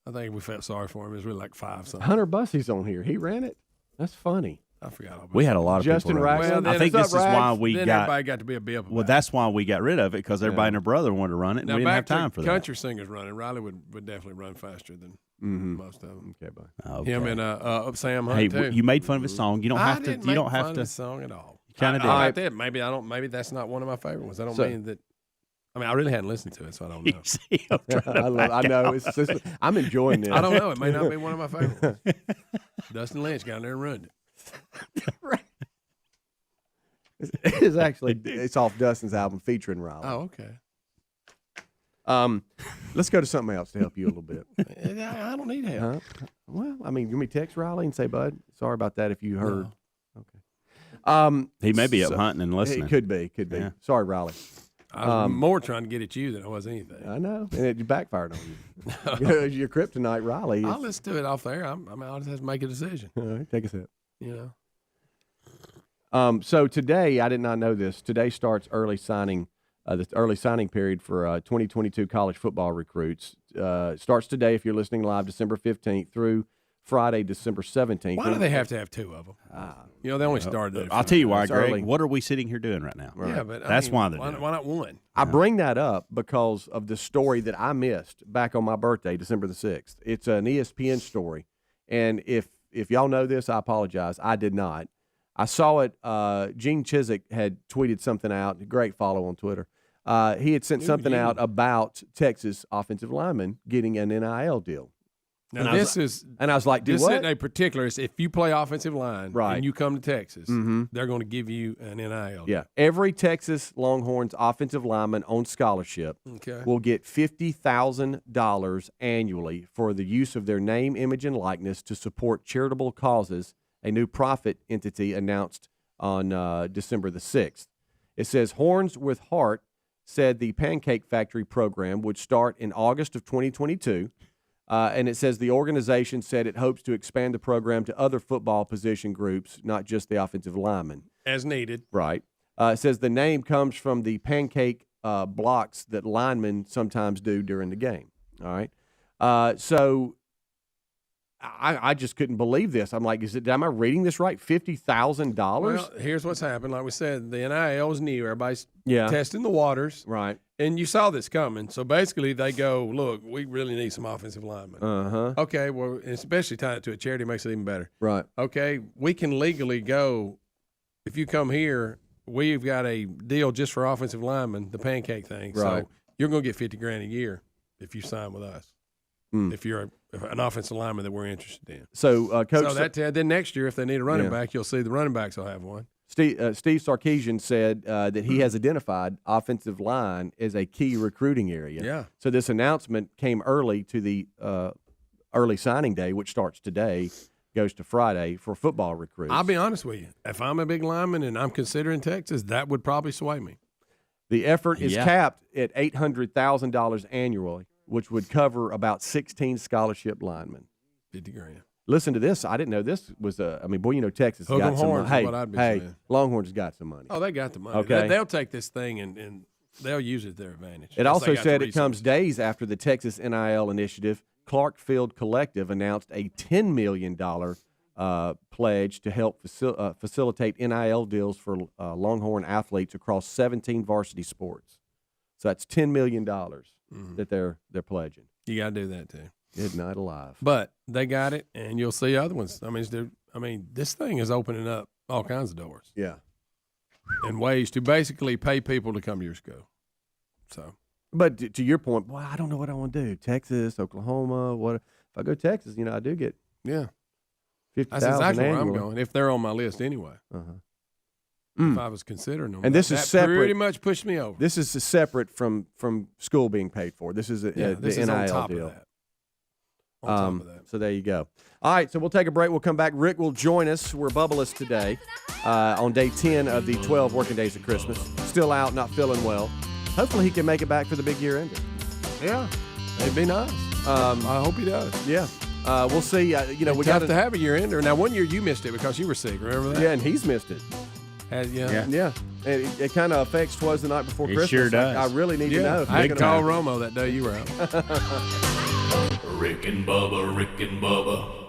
I think we felt sorry for him. It was really like 5 something. Hunter Bussey's on here. He ran it. That's funny. I forgot all about We had a lot of Justin people. run. Raxon. Well, I then think what's this up, is why Rax? we Then got. everybody got to be a bib about Well, it. that's why we got rid of it because everybody and their brother wanted to run it, and Now we didn't have back time to for that. country singers running. Riley would definitely run faster than most of them. Okay, bye. Okay. Him and Sam Hunt Hey, too. you made fun of his song. You don't I have to. didn't You make don't fun have of to. this song at all. Kinda did. I did. Maybe I don't. Maybe that's not one of my favorite ones. I don't So- mean that. I mean, I really hadn't listened to it, so I don't know. See, I'm trying to I know. I'm enjoying this. I don't know. It may not be one of my favorite ones. Dustin Lynch got in there and ruined it. It's actually it's off Dustin's album featuring Riley. Oh, okay. Let's go to something else to help you a little bit. I don't need help. Huh? Well, I mean, you want me to text Riley and say, "Bud, sorry about that if you heard." No. Okay. He may be up so- hunting and listening. It could be. Yeah. Sorry, Riley. I was more trying to get at you than I was anything. I know, and it backfired on you. Your kryptonite, Riley. I'll listen to it off there. I'll just have to make a decision. All right, take a sip. You know. So today, I did not know this. Today starts early signing. The early signing period for 2022 college football recruits starts today. If you're listening live, December 15th through Friday, December 17th. Why do they have to have two of them? You know, they only started. I'll tell you why, Greg. Early. What are we sitting here doing right now? Right. Yeah, but that's why. Why not one? I bring that up because of the story that I missed back on my birthday, December the 6th. It's an ESPN story, and if y'all know this, I apologize. I did not. I saw it. Gene Chizik had tweeted something out. Great follow on Twitter. He had sent something out about Texas offensive linemen getting an NIL deal. Now, and I was like, this isn't a particular. If you play offensive line right. and you come to Texas, they're going to give you an NIL. Yeah. Every Texas Longhorns offensive lineman on scholarship will get $50,000 annually for the use of their name, image, and likeness to support charitable causes, a new profit entity announced on December the 6th. It says, Horns with Heart said the Pancake Factory program would start in August of 2022. And it says the organization said it hopes to expand the program to other football position groups, not just the offensive linemen. As needed. Right. It says the name comes from the pancake blocks that linemen sometimes do during the game. All right. So I just couldn't believe this. I'm like, am I reading this right? $50,000? Well, here's what's happened. Like we said, the NIL is new. Everybody's testing the waters. Right. And you saw this coming. So basically they go, look, we really need some offensive linemen. Okay, well, especially tying it to a charity makes it even better. Right. Okay, we can legally go, if you come here, we've got a deal just for offensive linemen, the pancake thing. Right. So you're going to get $50,000 a year if you sign with us. If you're an offensive lineman that we're interested in. So, Coach. So then next year, if they need a running back, you'll see the running backs will have one. Steve Sarkisian said that he has identified offensive line as a key recruiting area. Yeah. So this announcement came early to the early signing day, which starts today, goes to Friday for football recruits. I'll be honest with you. If I'm a big lineman and I'm considering Texas, that would probably sway me. The effort is capped at $800,000 annually, which would cover about 16 scholarship linemen. $50,000. Listen to this. I didn't know this was Texas has got some money. Hey, Longhorns has got some money. Oh, they got the money. Okay. They'll take this thing and they'll use it to their advantage. It also said it comes days after the Texas NIL initiative. Clarkfield Collective announced a $10 million pledge to help facilitate NIL deals for Longhorn athletes across 17 varsity sports. So that's $10 million that they're pledging. You got to do that too. Good night alive. But they got it, and you'll see other ones. I mean, this thing is opening up all kinds of doors. Yeah. And ways to basically pay people to come to your school. So. But to your point, well, I don't know what I want to do. Texas, Oklahoma, what if I go to Texas? I do get $50,000 That's exactly annually. where I'm going. If they're on my list anyway. If I was considering them, and this is separate. Pretty much pushed me over. This is separate from school being paid for. This is the NIL on top deal. Of that. On top of that. So there you go. All right, so we'll take a break. We'll come back. Rick will join us. We're bubbleless today on day 10 of the 12 working days of Christmas. Still out, not feeling well. Hopefully he can make it back for the big year ender. Yeah, it'd be nice. I hope he does. Yeah. We'll see. We got to have a year ender. Now, 1 year you missed it because you were sick. Remember that? Yeah, and he's missed it. Yeah. And it kind of affects Twas the Night Before Christmas. Sure does. I really need to know. If I had to call Romo that day you were out. Rick and Bubba, Rick and Bubba.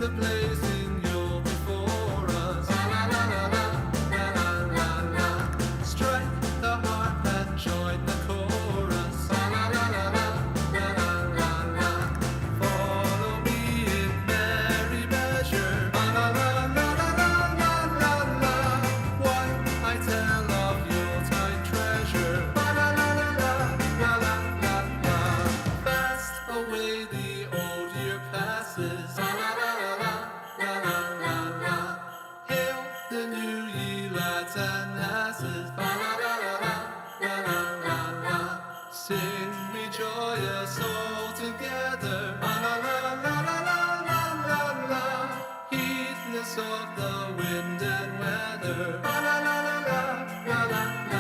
the blazing yore before us. La la la la la la la la. Strike the harp and join the chorus. La la la la la la la la. Follow me in merry measure. La la la la la la la la. What I tell of Yuletide treasure. La la la la la la la la la. Fast away the old year passes. La la la la la la la la. Hail the new ye lads and lasses. La la la la la la la la. Sing me joyous all together. La la la la la la la la. Heedless of the wind and weather. La la la la la la la la.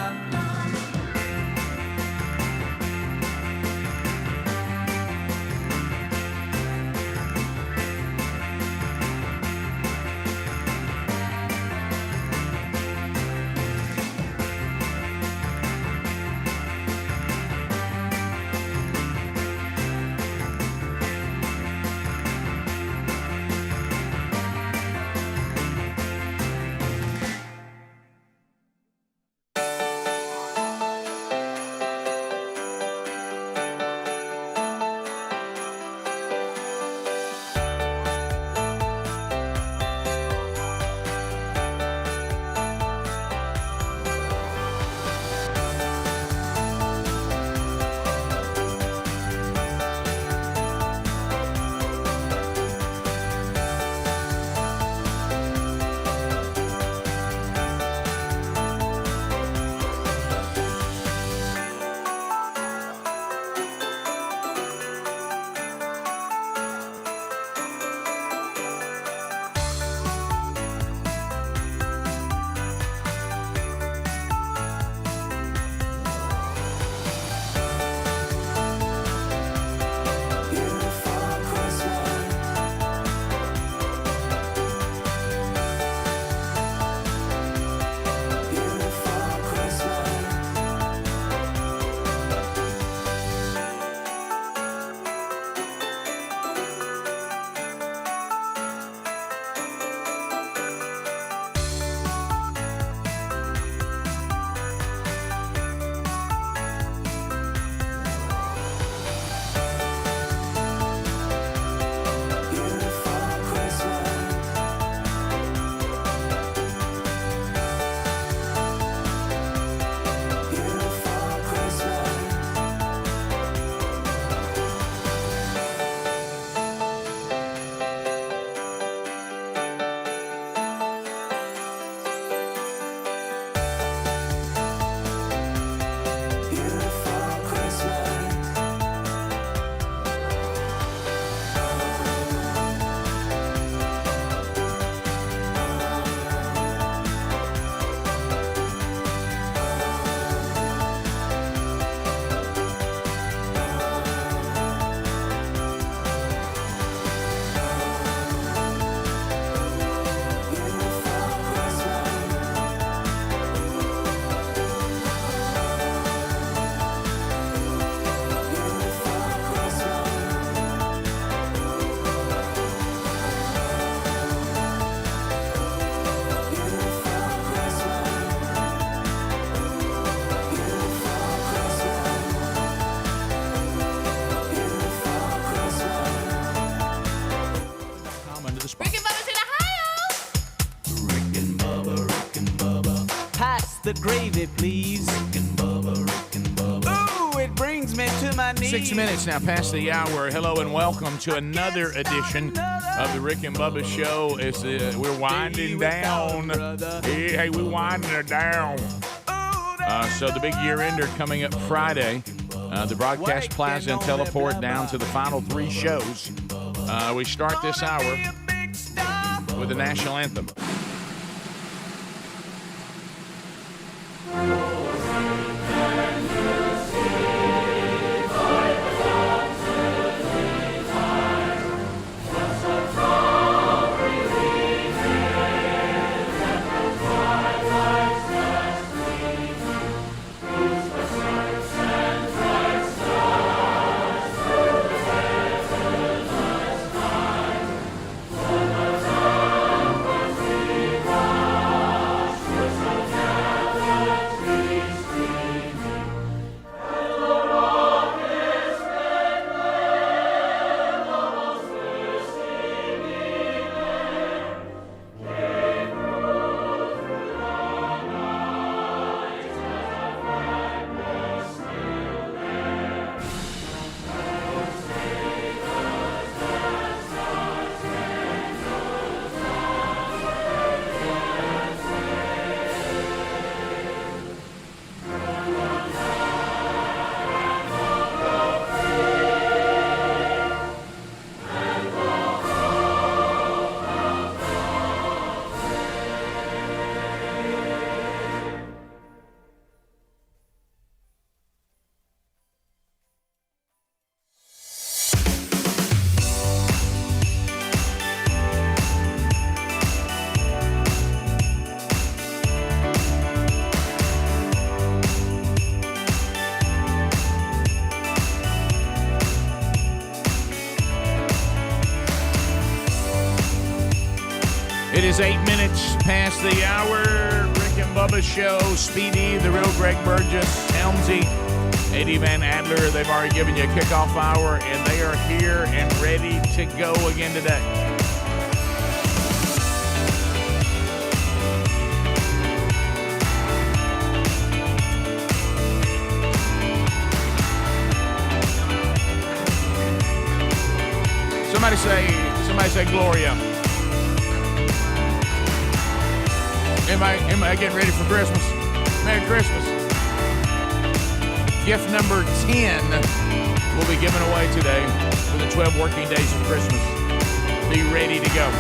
the gravy, please. Rick and Bubba. Ooh, it brings me to my knees. 6 minutes now past the hour. Hello and welcome to another edition of the Rick and Bubba Show. As we're winding down. Hey, we're winding it down. So the big year-ender coming up Friday. The Broadcast Plaza and Teleport down to the final three shows. We start this hour with the national anthem. It is 8 minutes past the hour. Rick and Bubba Show. Speedy, the real Greg Burgess, Helmsy, Eddie Van Adler. They've already given you a kickoff hour, and they are here and ready to go again today. Somebody say Gloria. Am I getting ready for Christmas? Merry Christmas. Gift number 10 will be given away today for the 12 working days of Christmas. Be ready to go.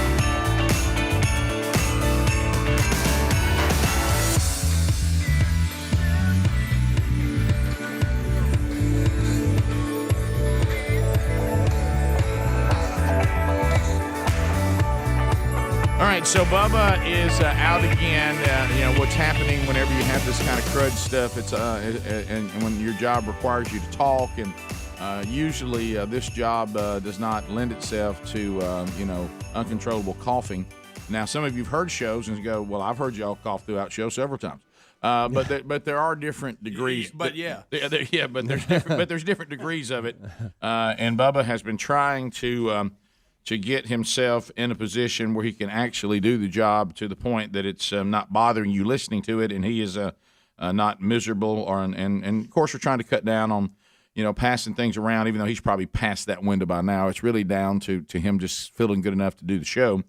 All right, so Bubba is out again. What's happening whenever you have this kind of crud stuff, it's and when your job requires you to talk, and usually this job does not lend itself to, uncontrollable coughing. Now, some of you have heard shows and go, well, I've heard y'all cough throughout shows several times. But there are different degrees. But there's different degrees of it. And Bubba has been trying to get himself in a position where he can actually do the job to the point that it's not bothering you listening to it, and he is not miserable. And of course, we're trying to cut down on passing things around, even though he's probably past that window by now. It's really down to him just feeling good enough to do the show.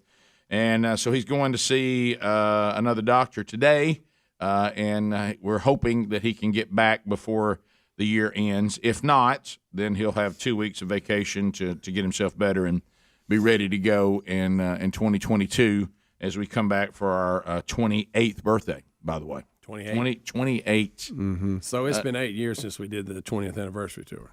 And so he's going to see another doctor today, and we're hoping that he can get back before the year ends. If not, then he'll have 2 weeks of vacation to get himself better and be ready to go in 2022 as we come back for our 28th birthday, by the way. 28? 28. Mm-hmm. So it's been 8 years since we did the 20th anniversary tour.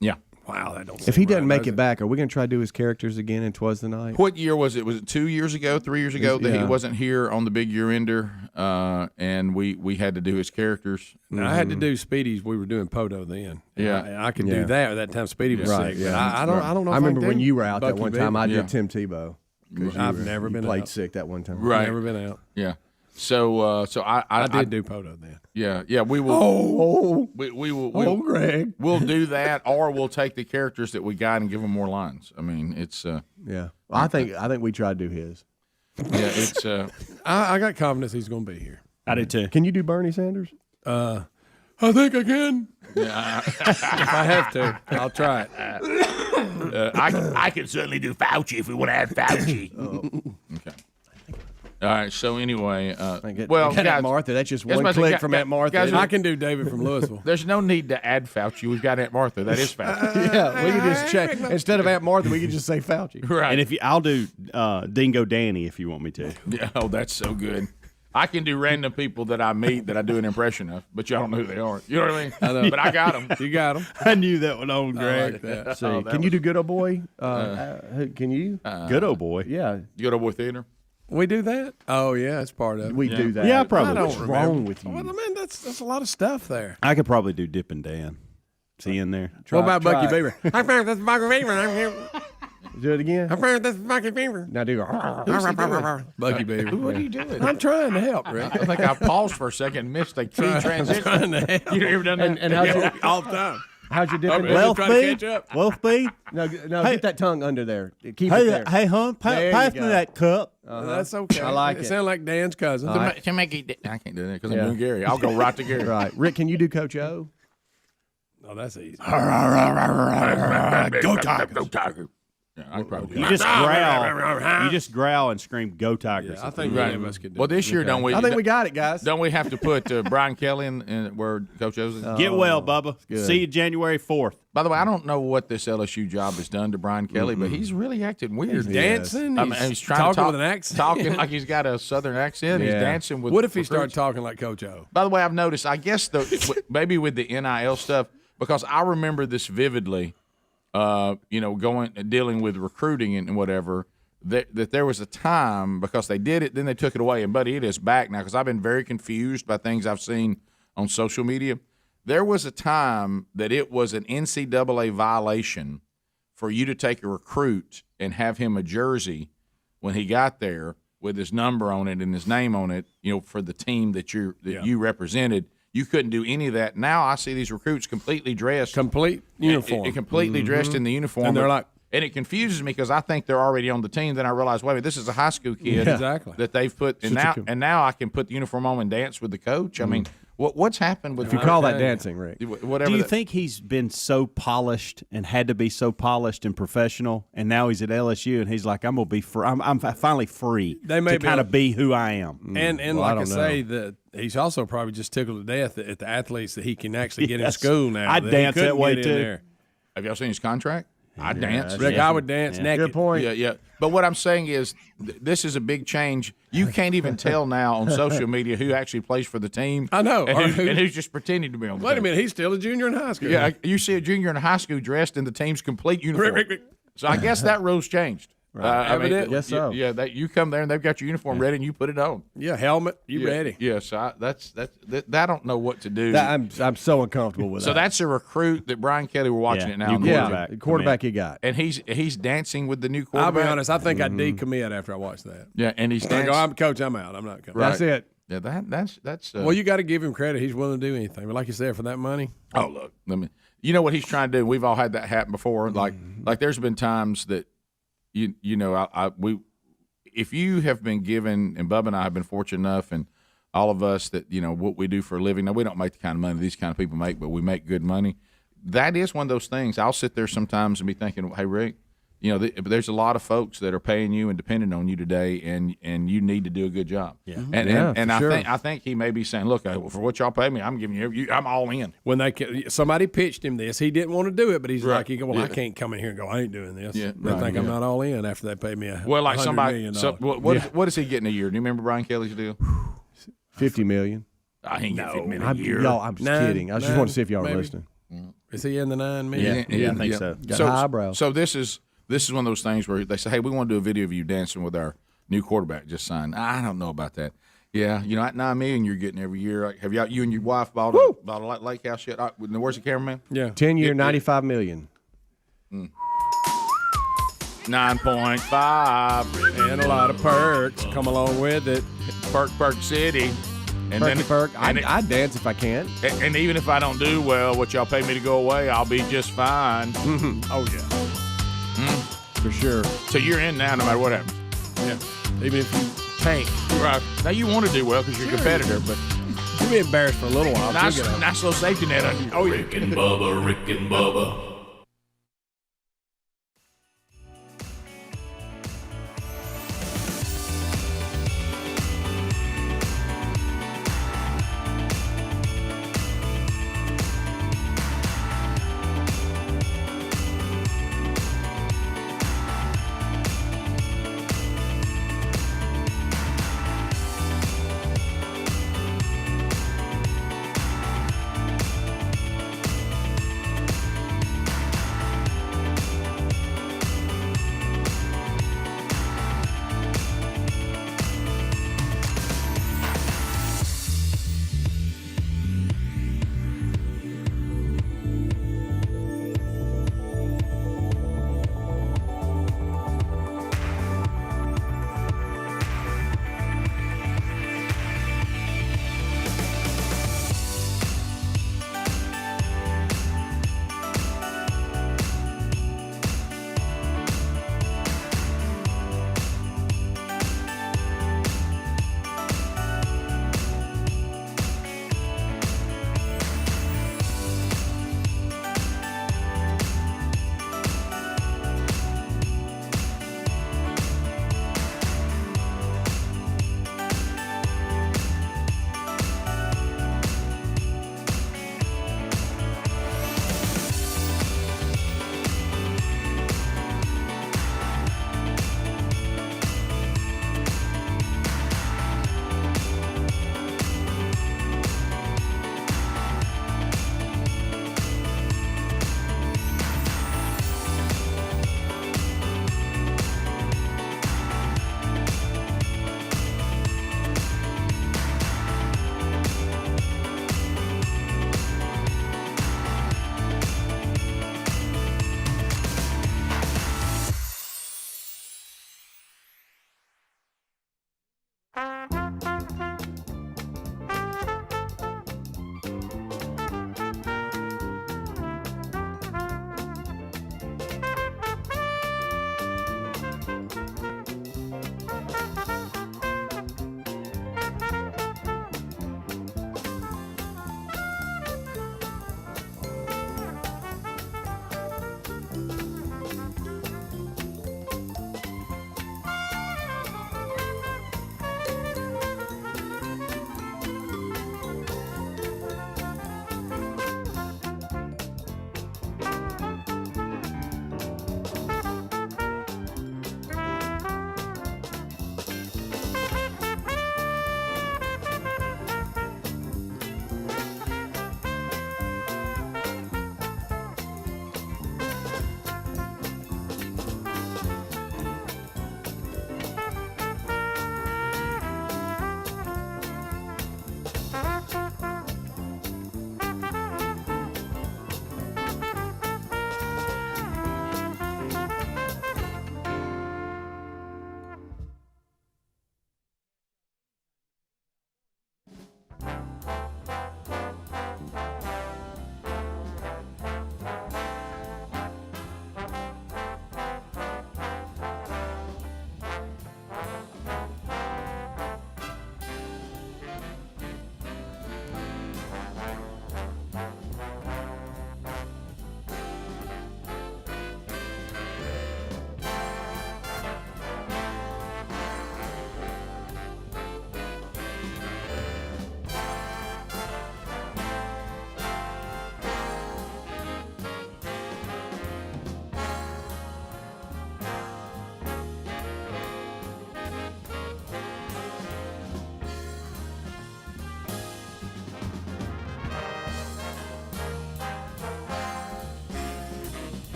Yeah. Wow, that don't. If he doesn't make it back, are we going to try to do his characters again in 'Twas the Night? What year was it? Was it 2 years ago, 3 years ago that he wasn't here on the big year ender, and we had to do his characters? Now, I had to do Speedy's. We were doing Poto then. Yeah, and I could do that. That time Speedy was sick. Yeah. I don't know. I if remember can when do you were out that Bucky one time. Beaver. I did Tim Tebow. I've never been played out. sick that one time. Right. Never been out. Yeah. So I did do Poto then. Yeah. We will. We will. Greg. We'll do that, or we'll take the characters that we got and give them more lines. I mean, it's. Yeah. Well, I think we tried to do his. Yeah. It's. I got confidence he's going to be here. I did too. Can you do Bernie Sanders? I think I can. Yeah. If I have to, I'll try it. I can certainly do Fauci if we want to add Fauci. Okay. All right. So anyway, guys, Aunt Martha. That's just one click from Aunt Martha. Guys, I can do David from Louisville. There's no need to add Fauci. We've got Aunt Martha. That is Fauci. Yeah, we can just check instead of Aunt Martha. We can just say Fauci. Right. And I'll do Dingo Danny if you want me to. Yeah. Oh, that's so good. I can do random people that I meet that I do an impression of, but y'all don't know who they are. You know what I mean? I know. But I got them. You got them. I knew that one on Greg. like that. See, can you do Good Old Boy? Can you? Good old boy. Yeah, Good Old Boy Theater. We do that? Oh, yeah, it's part of it. we do that. Yeah, I probably I don't What's remember. wrong with you? Well, man, that's a lot of stuff there. I could probably do Dip and Dan. See in there? What about try Bucky it. Beaver? I found this Bucky Beaver. I'm here. Do it again. I found this Bucky Beaver. Now do. Bucky Beaver. What are you doing? I'm trying to help, Rick. I think I paused for a second and missed a key transition. Trying to help. You ever done that? And how's your All the time. how's your dipping? Well, trying to catch up. Wolfie? No, Hey. get that tongue under there. Keep it there. Hey, hon, There you pass me go. that cup. That's okay. I like it. It sounds like Dan's cousin. To make it, I can't do that because Yeah. I'm doing Gary. I'll go right to Gary. Right, Rick. Can you do Coach O? Oh, that's easy. Go Tigers. Go Tigers. Yeah, I can probably do You that. just growl. You just growl and scream, "Go Tigers!" I think Right. any of us could do Well, it. this year, don't we? I think we got it, guys. Don't we have to put Brian Kelly in where Coach O's? Get well, Bubba. good. See you January 4th. By the way, I don't know what this LSU job has done to Brian Kelly, but he's really acting weird. Dancing. I mean, he's trying talking to talk with an accent. talking like he's got a southern accent. He's Yeah. dancing with. What if he recruits. started talking like Coach O? By the way, I've noticed. I guess maybe with the NIL stuff, because I remember this vividly. Dealing with recruiting and whatever. That there was a time because they did it, then they took it away, and buddy, it is back now because I've been very confused by things I've seen on social media. There was a time that it was an NCAA violation for you to take a recruit and have him a jersey when he got there with his number on it and his name on it, for the team that you represented. You couldn't do any of that. Now I see these recruits completely dressed. Complete uniform. Completely dressed in the uniform. And they're like, and it confuses me because I think they're already on the team. Then I realize, wait a minute, this is a high school kid that they've put. And now I can put the uniform on and dance with the coach. I mean, what's happened with? If you call that dancing, Rick. Whatever. Do you think he's been so polished and had to be so polished and professional, and now he's at LSU and he's like, I'm gonna be free. I'm finally free to kind of be who I am. And like I say, that he's also probably just tickled to death at the athletes that he can actually get in school now. I dance that way too. Have y'all seen his contract? I dance. Rick, I would dance naked. Good point. Yeah. But what I'm saying is, this is a big change. You can't even tell now on social media who actually plays for the team. I know. And who's just pretending to be on the team. Wait a minute, he's still a junior in high school. Yeah, you see a junior in high school dressed in the team's complete uniform. Rick. So I guess that rule's changed. Evidently. Yes, so. Yeah, you come there and they've got your uniform ready and you put it on. Yeah, helmet, you ready. Yeah, so I don't know what to do. I'm so uncomfortable with that. So that's a recruit that Brian Kelly, we're watching it now. the quarterback he got. And he's dancing with the new I'll quarterback. be honest, I think I'd decommit after I watch that. Yeah, and he's I dancing. go, Coach, I'm out. I'm not coming. Right. That's it. Yeah, that's. Well, you got to give him credit. He's willing to do anything. But like you said, for that money. Oh, look, you know what he's trying to do. We've all had that happen before. Like there's been times that if you have been given, and Bubba and I have been fortunate enough, and all of us that what we do for a living. Now we don't make the kind of money these kind of people make, but we make good money. That is one of those things. I'll sit there sometimes and be thinking, hey Rick, there's a lot of folks that are paying you and depending on you today, and you need to do a good job. Yeah. And I think he may be saying, look, for what y'all pay me, I'm giving you, I'm all in. When somebody pitched him this, he didn't want to do it, but he's like, I can't come in here and go, I ain't doing this. Yeah, They think I'm not all in after they pay me $100 million. What is he getting a year? Do you remember Brian Kelly's deal? $50 million. I ain't getting $50 million a year. I'm just kidding. I just want to see if y'all were listening. Is he in the $9 million? Yeah, I think so. Got high eyebrows. So this is one of those things where they say, hey, we want to do a video of you dancing with our new quarterback just signed. I don't know about that. Yeah, at $9 million you're getting every year. Like, have you and your wife bought a lake house yet? Where's the cameraman? Yeah. 10-year, $95 million. 9.5. And a lot of perks come along with it. Perk City. And Perk. I'd dance if I can. And even if I don't do well, what y'all pay me to go away, I'll be just fine. Oh, yeah. For sure. So you're in now no matter what happens. Yeah. Even if you tank. Right. Now you want to do well because you're a competitor, but you'll be embarrassed for a little while. Nice little safety net on you. Oh, yeah. Rick and Bubba.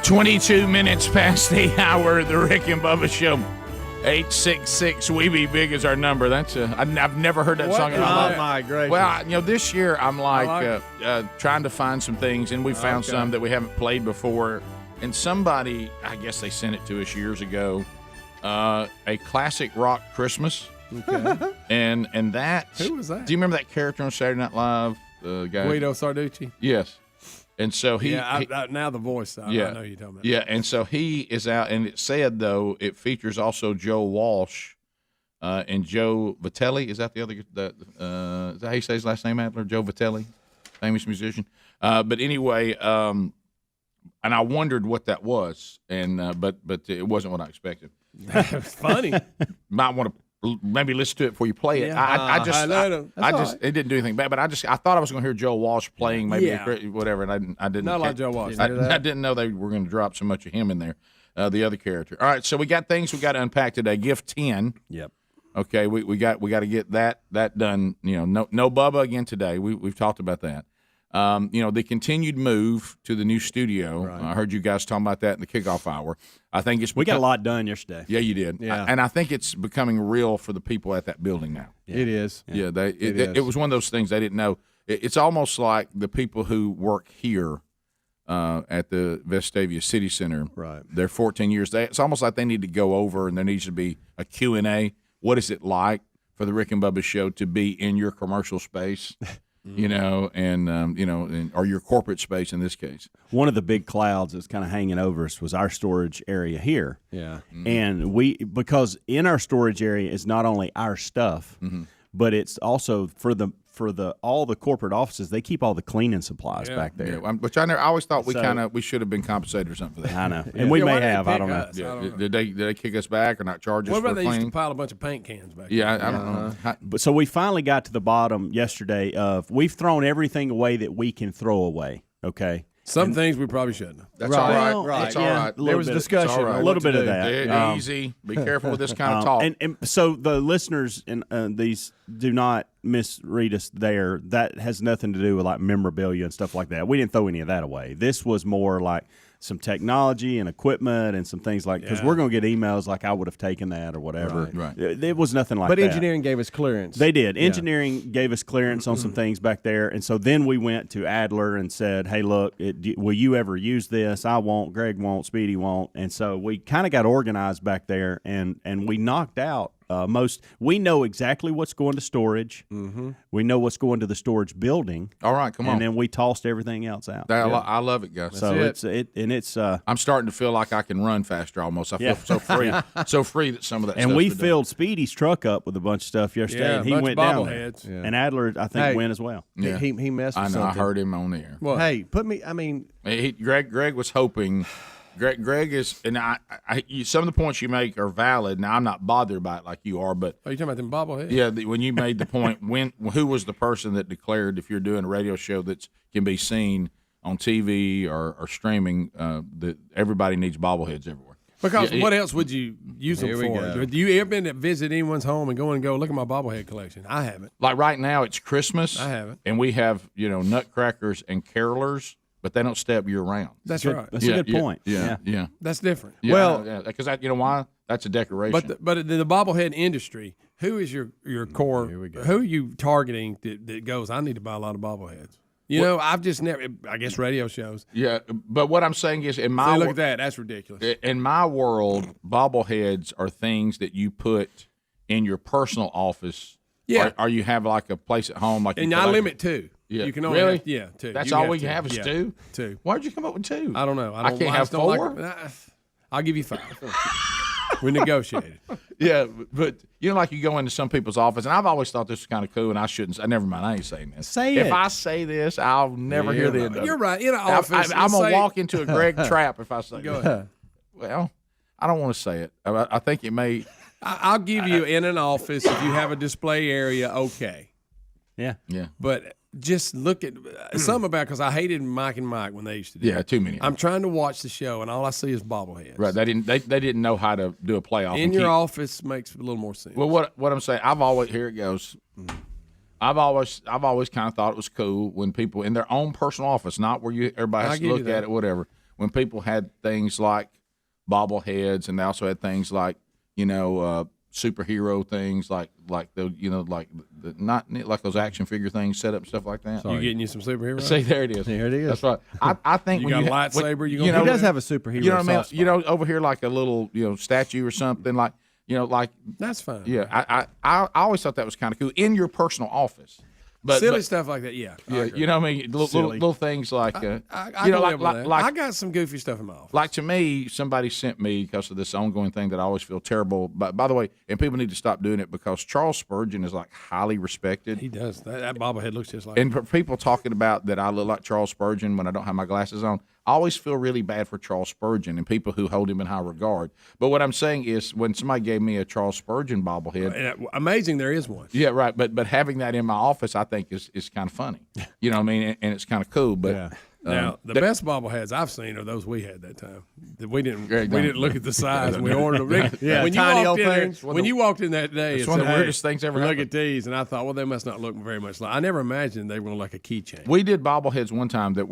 22 minutes past the hour of the Rick and Bubba Show. 866 We Be Big is our number. That's I've never heard that song in my life. Oh, my gracious. Well, this year I'm trying to find some things, and we found some that we haven't played before. And somebody, I guess they sent it to us years ago, a classic rock Christmas. Okay. and that. Who was that? Do you remember that character on Saturday Night Live? The guy. Guido Sarducci? Yes. And so now the voice. I know you're talking about. Yeah, and so he is out, and it said, though, it features also Joe Walsh and Joe Vitelli. Is that the other? Is that how you say his last name, Adler? Joe Vitelli, famous musician. But anyway, and I wondered what that was, and but it wasn't what I expected. It's funny. Might want to maybe listen to it before you play it. Yeah. It didn't do anything bad, but I thought I was going to hear Joe Walsh playing whatever, and I didn't. Not like Joe Walsh. I didn't know they were going to drop so much of him in there, the other character. All right, so we got things we got to unpack today. Gift 10. Yep. Okay, we got to get that done. No Bubba again today. We've talked about that. The continued move to the new studio. Right. I heard you guys talking about that in the kickoff hour. I think we got a lot done yesterday. Yeah, you did. Yeah. And I think it's becoming real for the people at that building now. Yeah. It is. Yeah, it was one of those things they didn't know. It's almost like the people who work here at the Vestavia City Center. Right. They're 14 years. It's almost like they need to go over, and there needs to be a Q&A. What is it like for the Rick and Bubba Show to be in your commercial space? Or your corporate space in this case. One of the big clouds that's kind of hanging over us was our storage area here. Yeah. And because in our storage area is not only our stuff, but it's also for all the corporate offices. They keep all the cleaning supplies back there. Yeah, which I always thought we should have been compensated or something for that. I know, and we may have. I don't know. Yeah. Did they kick us back or not charge us? What about for they cleaning? used to pile a bunch of paint cans back? Yeah, I don't know. But so we finally got to the bottom yesterday of we've thrown everything away that we can throw away. Okay. Some things we probably shouldn't have. That's all right. Well, That's all right. There was discussion. Right. A little bit of that. Easy. Be careful with this kind of talk. And so the listeners and these do not misread us there. That has nothing to do with like memorabilia and stuff like that. We didn't throw any of that away. This was more like some technology and equipment and some things like because we're going to get emails like I would have taken that or whatever. Right. It was nothing like but that. But engineering gave us clearance. They did. Engineering gave us clearance on some things back there, and so then we went to Adler and said, "Hey, look, will you ever use this? I won't. Greg won't. Speedy won't." And so we kind of got organized back there, and we knocked out. We know exactly what's going to storage. Mm-hmm. We know what's going to the storage building. All right, come on. And then we tossed everything else out. I love it, guys. So it's. I'm starting to feel like I can run faster almost. I feel so free, so free that some of that. And we filled Speedy's truck up with a bunch of stuff yesterday, and he went down there. Yeah. And Adler, I think, went as well. Yeah. He messed with I know. something. I heard him on there. What? Hey, Greg was hoping. Greg is, and some of the points you make are valid. Now I'm not bothered by it like you are, but are you talking about them bobbleheads? Yeah, when you made the point, who was the person that declared if you're doing a radio show that can be seen on TV or streaming, that everybody needs bobbleheads everywhere? Because what else would you use them for? Have you ever been to visit anyone's home and go look at my bobblehead collection? I haven't. Like right now, it's Christmas. I haven't, and we have nutcrackers and carolers. But they don't stay up year round. That's right. That's a good point. Yeah. That's different. Yeah, well, because you know why? That's a decoration. But the bobblehead industry, who is your core? Who are you targeting that goes? I need to buy a lot of bobbleheads. I've just never. I guess radio shows. Yeah, but what I'm saying is, in my look at that. That's ridiculous. In my world, bobbleheads are things that you put in your personal office. Yeah. Or you have like a place at home, like. And I limit two. Yeah. You can only really? Have 2. That's all we can have is 2? 2. Why'd you come up with 2? I don't know. I can't have 4? I'll give you 5. We negotiated. Yeah, but like you go into some people's office, and I've always thought this was kind of cool, and I shouldn't. Never mind, I ain't saying this. Say it. If I say this, I'll never hear the end of it. You're right. In an office, I'm gonna walk into a Greg trap if I say. Go ahead. Well, I don't want to say it. I think it may. I'll give you in an office if you have a display area. Okay. Yeah. But just look at something about because I hated Mike and Mike when they used to do. Yeah, too many. I'm trying to watch the show and all I see is bobbleheads. They didn't know how to do a playoff. In your office makes a little more sense. Well, what I'm saying, here it goes. I've always kind of thought it was cool when people in their own personal office, not where everybody has to look at it, whatever. when people had things like bobbleheads, and they also had things like superhero things like the not like those action figure things set up and stuff like that. You getting you some superheroes? See, there it is. There it is. That's right. I think You when got a lightsaber. He does have a superhero. You know what I mean? soft spot. Over here like a little statue or something like That's fine. yeah. I always thought that was kind of cool in your personal office. But Silly stuff like that, yeah. you know what I mean? Little things like I got some goofy stuff in my office. like to me, somebody sent me because of this ongoing thing that I always feel terrible. But by the way, and people need to stop doing it because Charles Spurgeon is like highly respected. He does. That bobblehead looks just like. And for people talking about that I look like Charles Spurgeon when I don't have my glasses on, I always feel really bad for Charles Spurgeon and people who hold him in high regard. But what I'm saying is when somebody gave me a Charles Spurgeon bobblehead. Amazing, there is one. Yeah, right. But having that in my office, I think is kind of funny. You know what I mean? And it's kind of cool. But Now the best bobbleheads I've seen are those we had that time. We didn't look at the size. We ordered them. Yeah, when tiny you old walked in things. there, when you walked in that day, It's one of the weirdest things ever Look happened. at these, and I thought, well, they must not look very much like. I never imagined they were like a keychain. we did bobbleheads one time that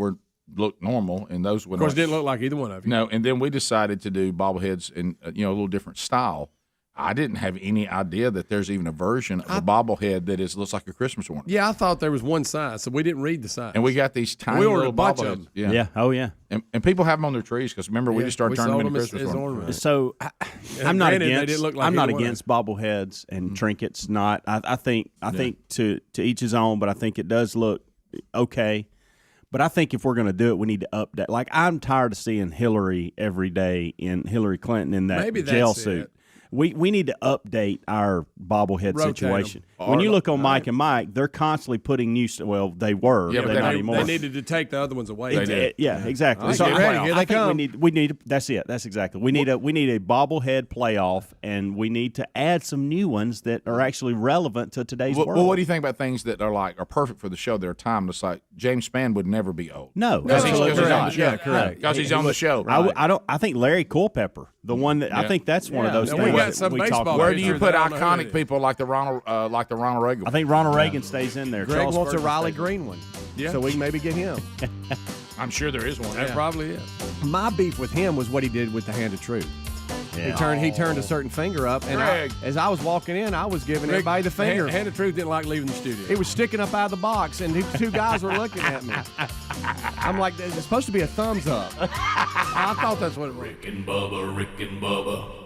looked normal, and those were Of course, it didn't look like either one of you. No, and then we decided to do bobbleheads in a little different style. I didn't have any idea that there's even a version of a bobblehead that looks like a Christmas ornament. Yeah, I thought there was one size, so we didn't read the size. And we got these tiny We ordered little a bunch bobbleheads. of them. Yeah. Oh yeah. And people have them on their trees because remember we just started turning them into Christmas as ornaments. So I'm not granted, they against. didn't look like I'm not either one. against bobbleheads and trinkets. Not. I think to each his own. But I think it does look okay. But I think if we're going to do it, we need to update. Like I'm tired of seeing Hillary every day in Hillary Clinton in that Maybe jail that's suit. it. We need to update our bobblehead Rotate situation. them. When you look on Mike and Mike, they're constantly putting new. Well, they were. Yeah, but but they're not They anymore. needed to take the other ones away. They did. Yeah, exactly. All right, get ready. Here they I think come. we need. That's it. That's exactly. We need a bobblehead playoff, and we need to add some new ones that are actually relevant to today's world. Well, what do you think about things that are perfect for the show? They're timeless. Like James Spann would never be old. No, because he's on absolutely the not. show. Yeah, correct. Because he's on the show. I don't. I think Larry Culpepper, the one that I think that's one of those Now, things we got that some we talk baseball about. Where do you pictures put that I don't know who it iconic is. people like the Ronald Reagan? I think Ronald Reagan stays in there. Greg Charles wants a Spurgeon Riley stays in Green one. Yeah. So we can maybe get him. I'm sure there is one. That yeah. probably is. My beef with him was what he did with the Hand of Truth. there. He turned a certain finger up, and Greg. as I was walking in, I was giving everybody the finger. Hand of Truth didn't like leaving the studio. He was sticking up out of the box, and these two guys were looking at me. I'm like, it's supposed to be a thumbs up. I thought that's what it was. Rick and Bubba.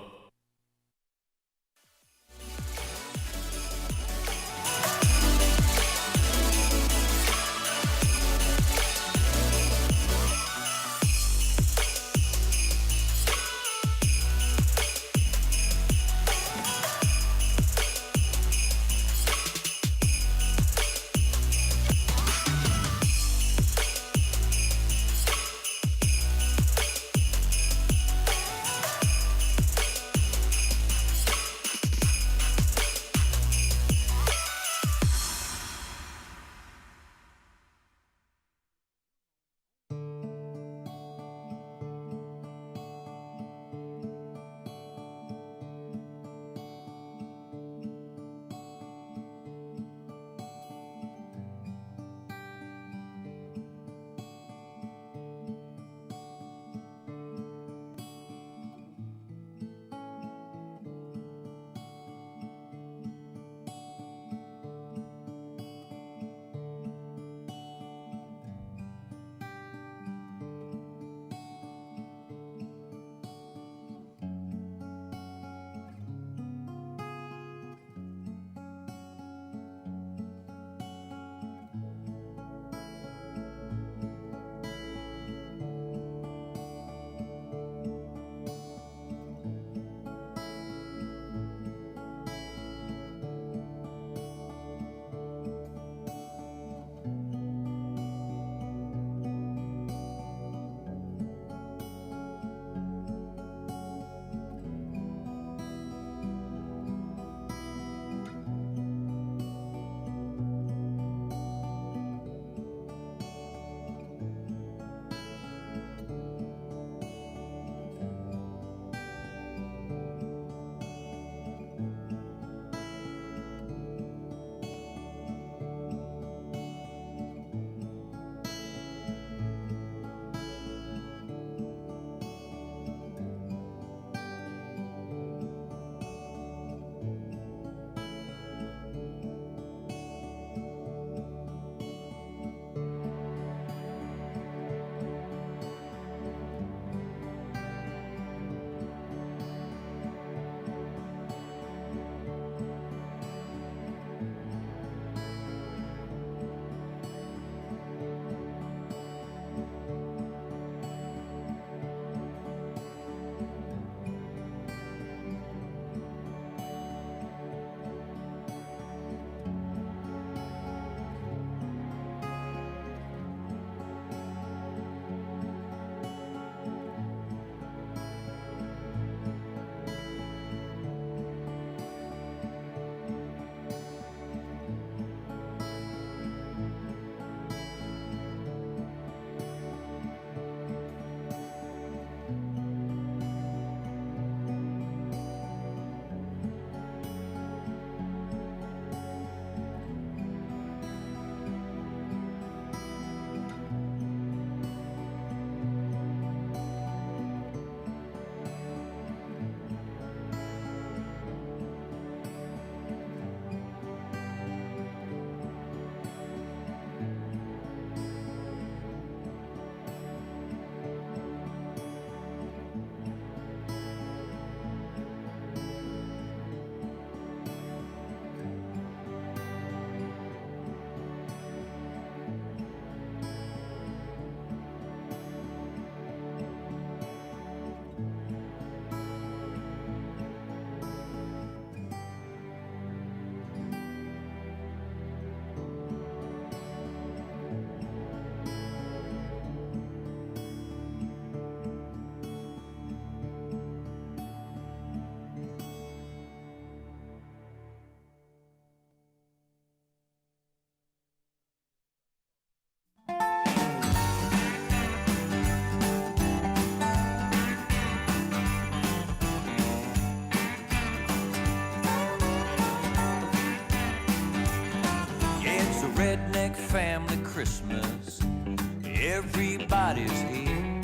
everybody's here.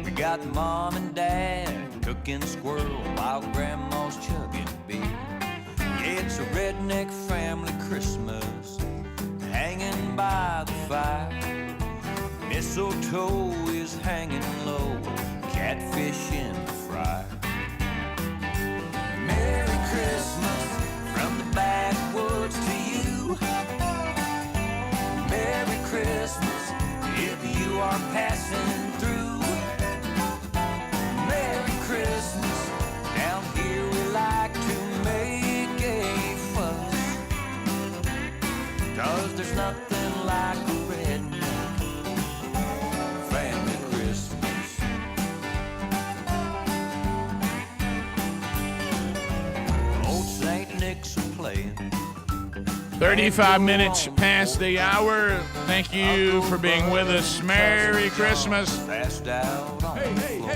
We got mom and dad cooking squirrel while grandma's chugging beer. Yeah, it's a redneck family Christmas hanging by the fire. Mistletoe is hanging low, catfish in the fryer. Merry Christmas from the backwoods to you. Merry Christmas if you are passing through. Merry Christmas, down here we like to make a fuss, 'cause there's nothing like a redneck family Christmas. Old St. Nick's playing. 35 minutes past the hour. Thank you for being with us. Merry Christmas. Passed out on the floor.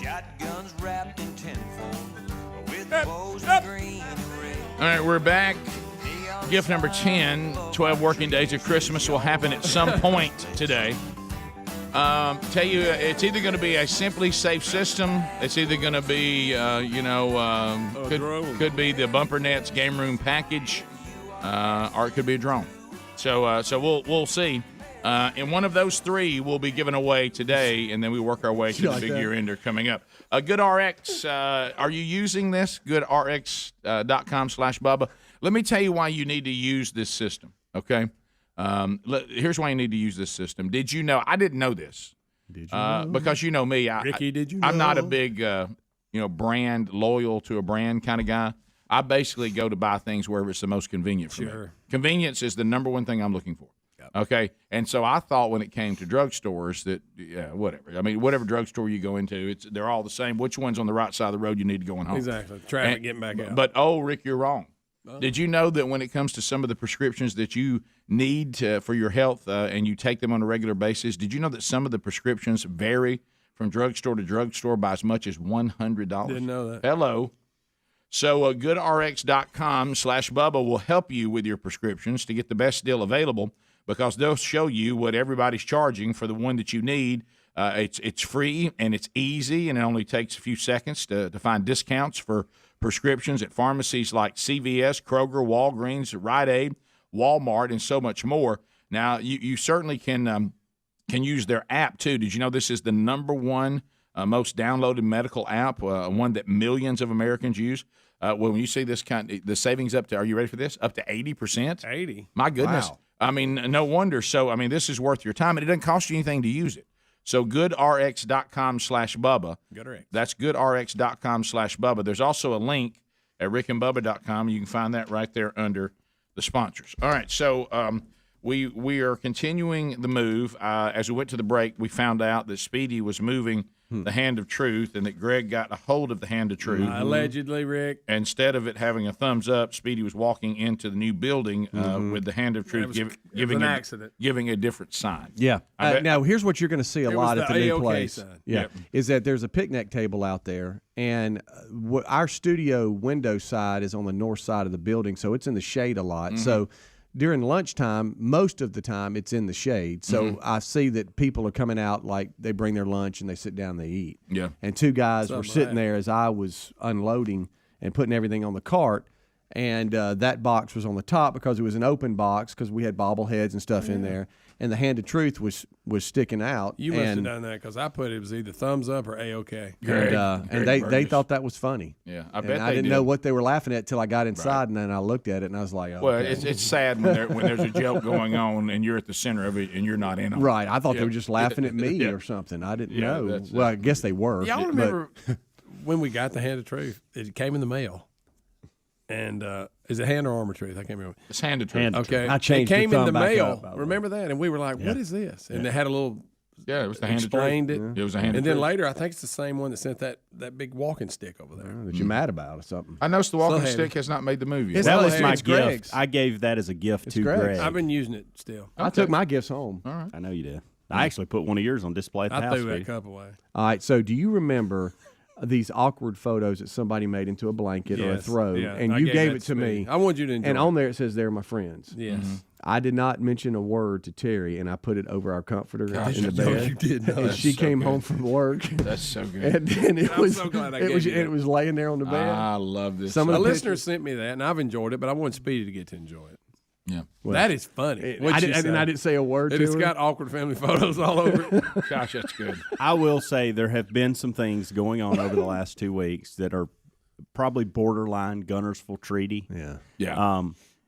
Shotguns wrapped in tinfoil with bows of green and red. All right, we're back. Gift number 10, 12 working days of Christmas will happen at some point today. Tell you, it's either going to be a Simply Safe system. It's either going to be, could be the Bumper Nets Game Room package, or it could be a drone. So we'll see. And one of those three will be given away today, and then we work our way to the big year ender coming up. GoodRx, are you using this? GoodRx.com/Bubba. Let me tell you why you need to use this system, okay? Here's why you need to use this system. Did you know? I didn't know this. Did you know? Because you know me. Ricky, did you know? I'm not a big, brand, loyal to a brand kind of guy. I basically go to buy things wherever it's the most convenient for me. Convenience is the number one thing I'm looking for. Yep. Okay? And so I thought when it came to drugstores that, whatever. I mean, whatever drugstore you go into, they're all the same. Which one's on the right side of the road you need to go home? Exactly. Traffic getting back out. But, Rick, you're wrong. Did you know that when it comes to some of the prescriptions that you need for your health and you take them on a regular basis, did you know that some of the prescriptions vary from drugstore to drugstore by as much as $100? Didn't know that. Hello. So GoodRx.com/Bubba will help you with your prescriptions to get the best deal available, because they'll show you what everybody's charging for the one that you need. It's free and it's easy, and it only takes a few seconds to find discounts for prescriptions at pharmacies like CVS, Kroger, Walgreens, Rite Aid, Walmart, and so much more. Now, you certainly can use their app, too. Did you know this is the number one most downloaded medical app, one that millions of Americans use? When you see this the savings up to, are you ready for this? Up to 80%? 80. My goodness. Wow. I mean, no wonder. So, I mean, this is worth your time, and it doesn't cost you anything to use it. So GoodRx.com/Bubba. GoodRx. That's GoodRx.com/Bubba. There's also a link at rickandbubba.com. You can find that right there under the sponsors. All right, so we are continuing the move. As we went to the break, we found out that Speedy was moving the hand of truth, and that Greg got a hold of the hand of truth. Allegedly, Rick. Instead of it having a thumbs up, Speedy was walking into the new building with the hand of truth giving a different sign. Yeah. Now, here's what you're going to see a lot at the new place. Sign. Yeah, is that there's a picnic table out there, and our studio window side is on the north side of the building, so it's in the shade a lot. Mm-hmm. So during lunchtime, most of the time, it's in the shade. So I see that people are coming out, like they bring their lunch and they sit down and they eat. Yeah. And two guys were sitting there as I was unloading and putting everything on the cart. And that box was on the top because it was an open box, because we had bobbleheads and stuff in there. And the hand of truth was sticking out. You must have done that, because I put it was either thumbs up or A-OK. And they thought that was funny. Yeah, I didn't know what they were laughing at till I got inside, and then I looked at it and I was like, oh, well, okay. it's sad when there's a joke going on and you're at the center of it and you're not in on it. Right. I thought they were just laughing at me or something. I didn't know. Well, I guess they were. Y'all remember when we got the hand of truth? It came in the mail. And is it hand or arm of truth? I can't remember. It's hand of truth. Okay. I changed it came the in the mail. Remember that? And we were like, what is this? And they had a little Yeah, it was the hand explained of it. truth. It was a hand of And then truth. later, I think it's the same one that sent that big walking stick over there. that you're mad about or something. I noticed the walking Still stick has not made the movie. It's That not was my it's gift. Greg's. I gave that as a gift to Greg's. Greg. I've been using it still. I took my gifts home. All right. I know you did. I actually put one of yours on display at the I house. threw that Speedy. cup away. All right. So, do you remember these awkward photos that somebody made into a blanket or a Yes, throw, yeah. and I you gave gave that it to to me? I wanted you to enjoy And it. on there it says they're my friends. Yes. I did not mention a word to Terry, and I put it over our comforter Gosh, in the no, bed. you did not. And she so came good. home from work. That's so good. And then it I'm was so glad I it gave was you that. it was laying there on the bed. I love this. Some of A the listener pictures- sent me that, and I've enjoyed it, but I want Speedy to get to enjoy it. Yeah. That is funny. I didn't say a word And to it's her. got awkward family photos all over it. Gosh, that's good. I will say there have been some things going on over the last 2 weeks that are probably borderline Gunnersville treaty. Yeah. Yeah.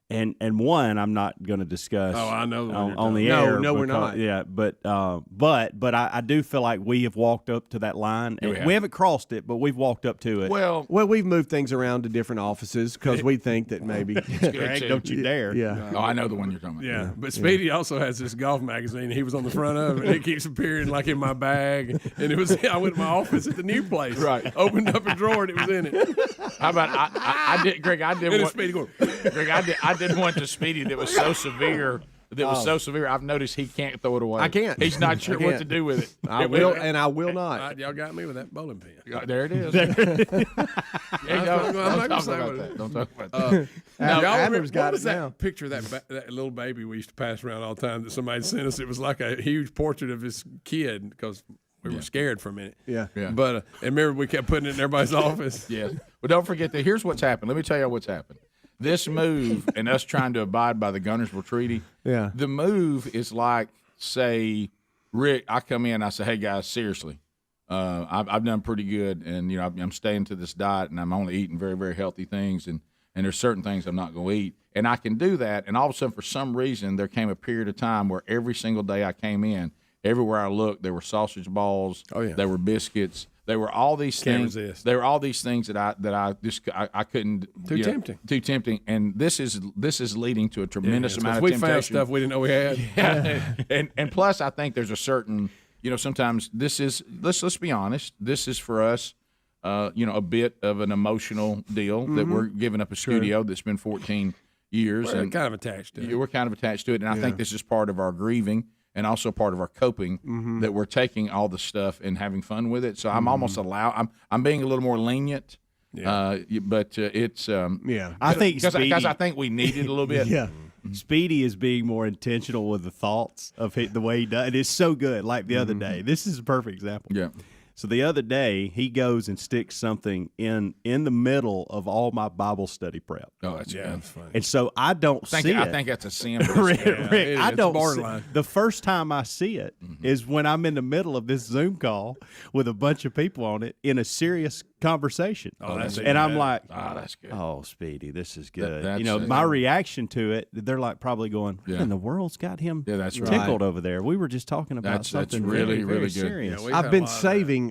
And one I'm not going to discuss. Oh, I know the one you're on the talking about. air. No, we're because- not. Yeah, but I do feel like we have walked up to that line. Yeah, we And have. we haven't crossed it, but we've walked up to it. Well, Well, we've moved things around to different offices because we think that maybe. Greg, too. don't you dare. Yeah. oh, I know the one you're talking about. Yeah, but Speedy also has this golf magazine. He was on the front of it. And it keeps appearing like in my bag. And it was I went to my office at the new place. Right. Opened up a drawer and it was in it. How about I did, Greg? I did And it's one. Speedy going. Greg, I did one to Speedy that was so severe. So severe. I've noticed he can't throw it away. I can't. He's not sure I what can't. to do with it. I will, and I will not. Y'all got me with that bowling pin. There it is. There it is. I'm not gonna Don't say talk what about it that. is. Don't talk about that. Y'all Adler's remember, got what was it that now. picture of that little baby we used to pass around all the time that somebody sent us? It was like a huge portrait of his kid because we were scared for a minute. Yeah. Yeah. But and remember, we kept putting it in everybody's office. Yes. But don't forget that here's what's happened. Let me tell you what's happened. This move and us trying to abide by the Gunnersville Treaty, Yeah. the move is like, say, Rick, I come in, I say, hey, guys, seriously, I've done pretty good, and, you know, I'm staying to this diet, and I'm only eating very, very healthy things, and there's certain things I'm not going to eat. And I can do that, and all of a sudden, for some reason, there came a period of time where every single day I came in, everywhere I looked, there were sausage balls, there were biscuits, there were all these Can't things. resist. There were all these things that I couldn't. Too tempting. Too tempting, and this is leading to a tremendous amount of we temptation. found stuff we didn't know we had. Yeah. and plus, I think there's a certain, you know, sometimes this is let's be honest, this is for us, you know, a bit of an emotional deal that we're giving up a studio that's been 14 years, We're and kind of attached to it. we're kind of attached to it, and I think this is part of our grieving and also part of our coping that we're taking all the stuff and having fun with it. So I'm almost I'm being a little more lenient. But it's I think because Speedy, I think we need it a little bit. Yeah. Speedy is being more intentional with the thoughts of the way he does. It is so good. Like the other day, this is a perfect example. Yeah. So the other day, he goes and sticks something in the middle of all my Bible study prep. Oh, that's good. That's funny. And so I don't see it. I think that's a sin. Rick, it I is. don't. Borderline. The first time I see it is when I'm in the middle of this Zoom call with a bunch of people on it in a serious conversation. Oh, that's and even I'm better. like, that's good. oh, Speedy, this is good. that's you know, it. my reaction to it, they're like probably going, "What in the world's got him that's right. tickled over there? We were just talking about That's something really, very, really very good. serious." Yeah, we've I've had been a lot of saving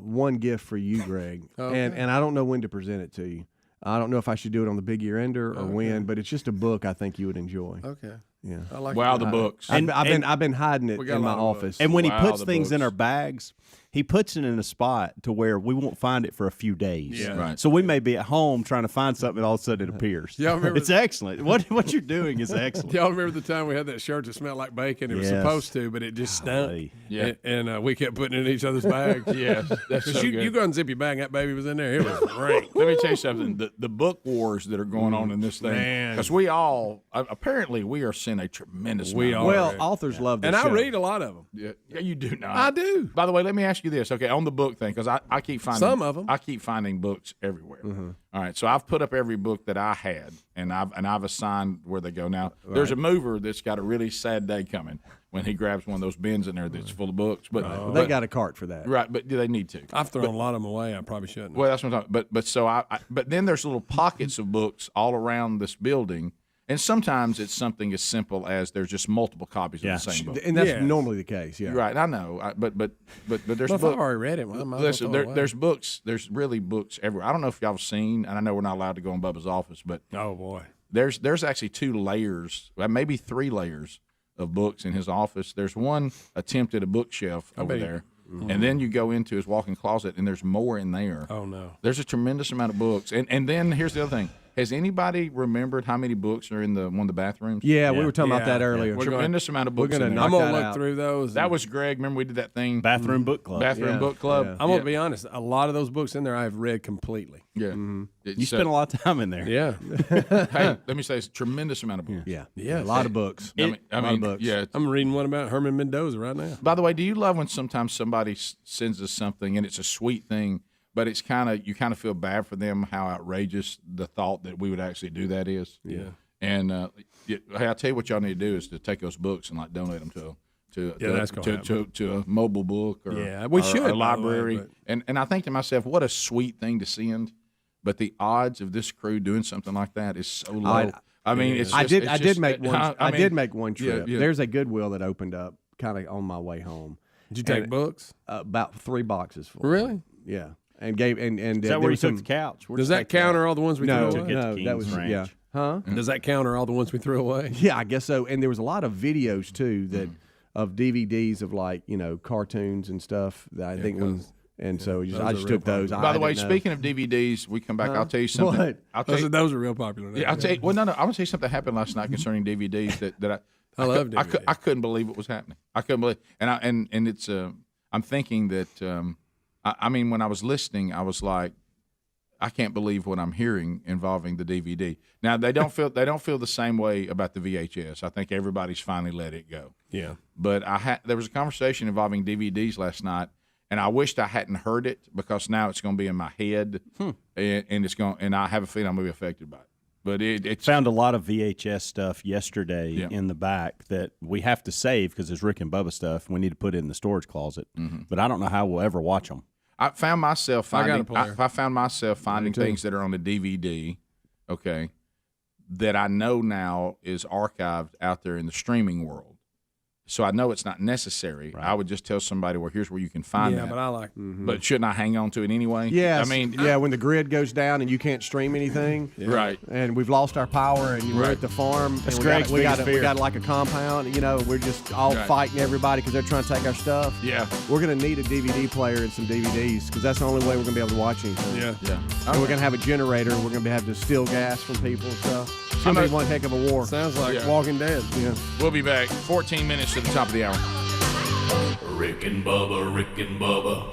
one gift for you, Greg, and I don't know when to present it to you. I don't know if I should do it on the big year ender or when, but it's just a book I think you would enjoy. Okay. Yeah. I like Wow, it. the books. I've been hiding it We got in a my lot of office. And when he Wow, puts the things in books. our bags, he puts it in a spot to where we won't find it for a few days. Yeah. Right. So we may be at home trying to find something, and all of a sudden it appears. Y'all remember it's excellent. What you're doing is excellent. Y'all remember the time we had that shirt that smelled like bacon? It was Yes. supposed to, but it just stunk. Golly. Yeah. And we kept putting it in each other's bags. Yes, that's so you, good. you go and zip your bag, and that baby was in there. It was great. Let me tell you something. The book wars that are going on in this thing, Man. because we all apparently we are seeing a tremendous. We amount are. of Well, Rick. authors love this And I show. read a lot of them. Yeah, you do not. I do. By the way, let me ask you this. Okay, on the book thing, because I keep finding Some of 'em. I keep finding books everywhere. All right, so I've put up every book that I had, and I've assigned where they go. Now, there's a mover that's got a really sad day coming when he grabs one of those bins in there that's full of books. But Well, they got a cart for that. right, but do they need to? I've thrown a lot of them away. I probably shouldn't. Well, that's what I'm talking. But so but then there's little pockets of books all around this building, and sometimes it's something as simple as there's just multiple copies of the same book. And that's Yeah. normally the case. Yeah. Right, I know, but there's But if I've books. already read it, well, I might as well Listen, throw it away. there's books. There's really books everywhere. I don't know if y'all have seen, and I know we're not allowed to go in Bubba's office, but Oh boy. there's actually 2 layers, maybe 3 layers of books in his office. There's one attempt at a bookshelf over bet you- there, and then you go into his walk-in closet, and there's more in there. Oh no. There's a tremendous amount of books, and then here's the other thing. Has anybody remembered how many books are in one of the bathrooms? Yeah, we were talking about that earlier. Tremendous amount of books. We're in gonna there. I'm gonna that look out. through those. That was Greg. Remember we did that thing? Bathroom book club. Bathroom book club. yeah. I'm gonna be honest. A lot of those books in there I've read completely. Yeah. You spent a lot of time in there. Yeah, Hey, let me say, it's a tremendous amount of books. Yeah, Yeah. a lot of books. I mean, a lot of books. yeah. I'm reading one about Herman Mendoza right now. By the way, do you love when sometimes somebody sends us something and it's a sweet thing, but it's you kind of feel bad for them how outrageous the thought that we would actually do that is? Yeah. And hey, I'll tell you what y'all need to do is to take those books and like donate them to a mobile book or Yeah, we or should, by a the way, library. but- And I think to myself, what a sweet thing to send. But the odds of this crew doing something like that is so low. I mean, it's just, I did make one. I did make one trip. yeah. There's a Goodwill that opened up kind of on my way home. Did you take And, books? About 3 boxes full. Really? Yeah, and gave and Is that there where you was took some, the couch? Where'd Does you that take counter all the ones we No, threw away? no, King's that was Ranch. yeah. Huh? Does that counter all the ones we threw away? Yeah, I guess so. And there was a lot of videos too that of DVDs of like cartoons and stuff that I think was. And so I just took those. By the way, didn't know. speaking of DVDs, we come back. I'll tell you something. What? I'll tell you, Those are real popular. Now. yeah, I'll tell you. Well, no. I'm gonna tell you something that happened last night concerning DVDs that I love I DVDs. couldn't believe what was happening. I couldn't believe, and it's. I'm thinking that. I mean, when I was listening, I was like, I can't believe what I'm hearing involving the DVD. Now they don't feel the same way about the VHS. I think everybody's finally let it go. Yeah. But there was a conversation involving DVDs last night, and I wished I hadn't heard it because now it's going to be in my head, and it's going. And I have a feeling I'm going to be affected by it. But it's Found a lot of VHS stuff yesterday Yeah. in the back that we have to save because it's Rick and Bubba stuff. We need to put it in the storage closet. But I don't know how we'll ever watch them. I found myself finding. player. I found myself finding things that are on the DVD, okay, that I know now is archived out there in the streaming world. So I know it's not necessary. I would just tell somebody, well, here's where you can find Yeah, that. but I like. But shouldn't I hang on to it anyway? Yes. I mean, yeah, when the grid goes down and you can't stream anything, right. and we've lost our power, and we're at the farm, That's and Greg's we biggest got fear. like a compound. We're just all Right. fighting everybody because they're trying to take our stuff. Yeah. We're gonna need a DVD player and some DVDs because that's the only way we're gonna be able to watch anything. Yeah. Yeah. And we're gonna have a generator. We're gonna have to steal gas from people and stuff. It's gonna be one heck of a war. Sounds like Yeah. Walking Dead. Yeah. We'll be back. 14 minutes to the top of the hour. Rick and Bubba, Rick and Bubba.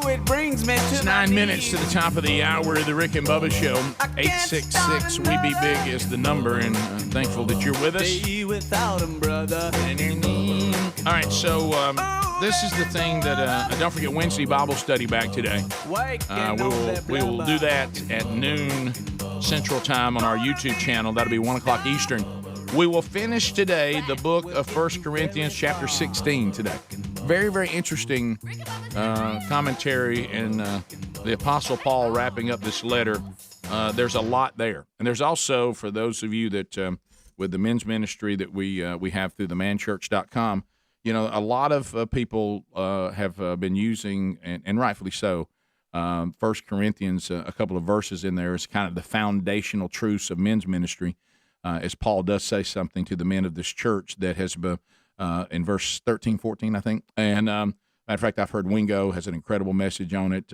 it brings me to It's 9 minutes to the top of the hour of the Rick and Bubba Show. 866 We Be Big is the number, and I'm thankful that you're with us. without him, brother. All right, so this is the thing that don't forget Wednesday Bible study back today. We will do that at noon Central Time on our YouTube channel. That'll be 1 o'clock Eastern. We will finish today the book of 1 Corinthians chapter 16 today. Very, very interesting commentary and the Apostle Paul wrapping up this letter. There's a lot there. And there's also, for those of you that with the men's ministry that we have through themanchurch.com, you know, a lot of people have been using, and rightfully so, 1 Corinthians, a couple of verses in there is kind of the foundational truths of men's ministry, as Paul does say something to the men of this church that has been in verse 13, 14, I think. And matter of fact, I've heard Wingo has an incredible message on it.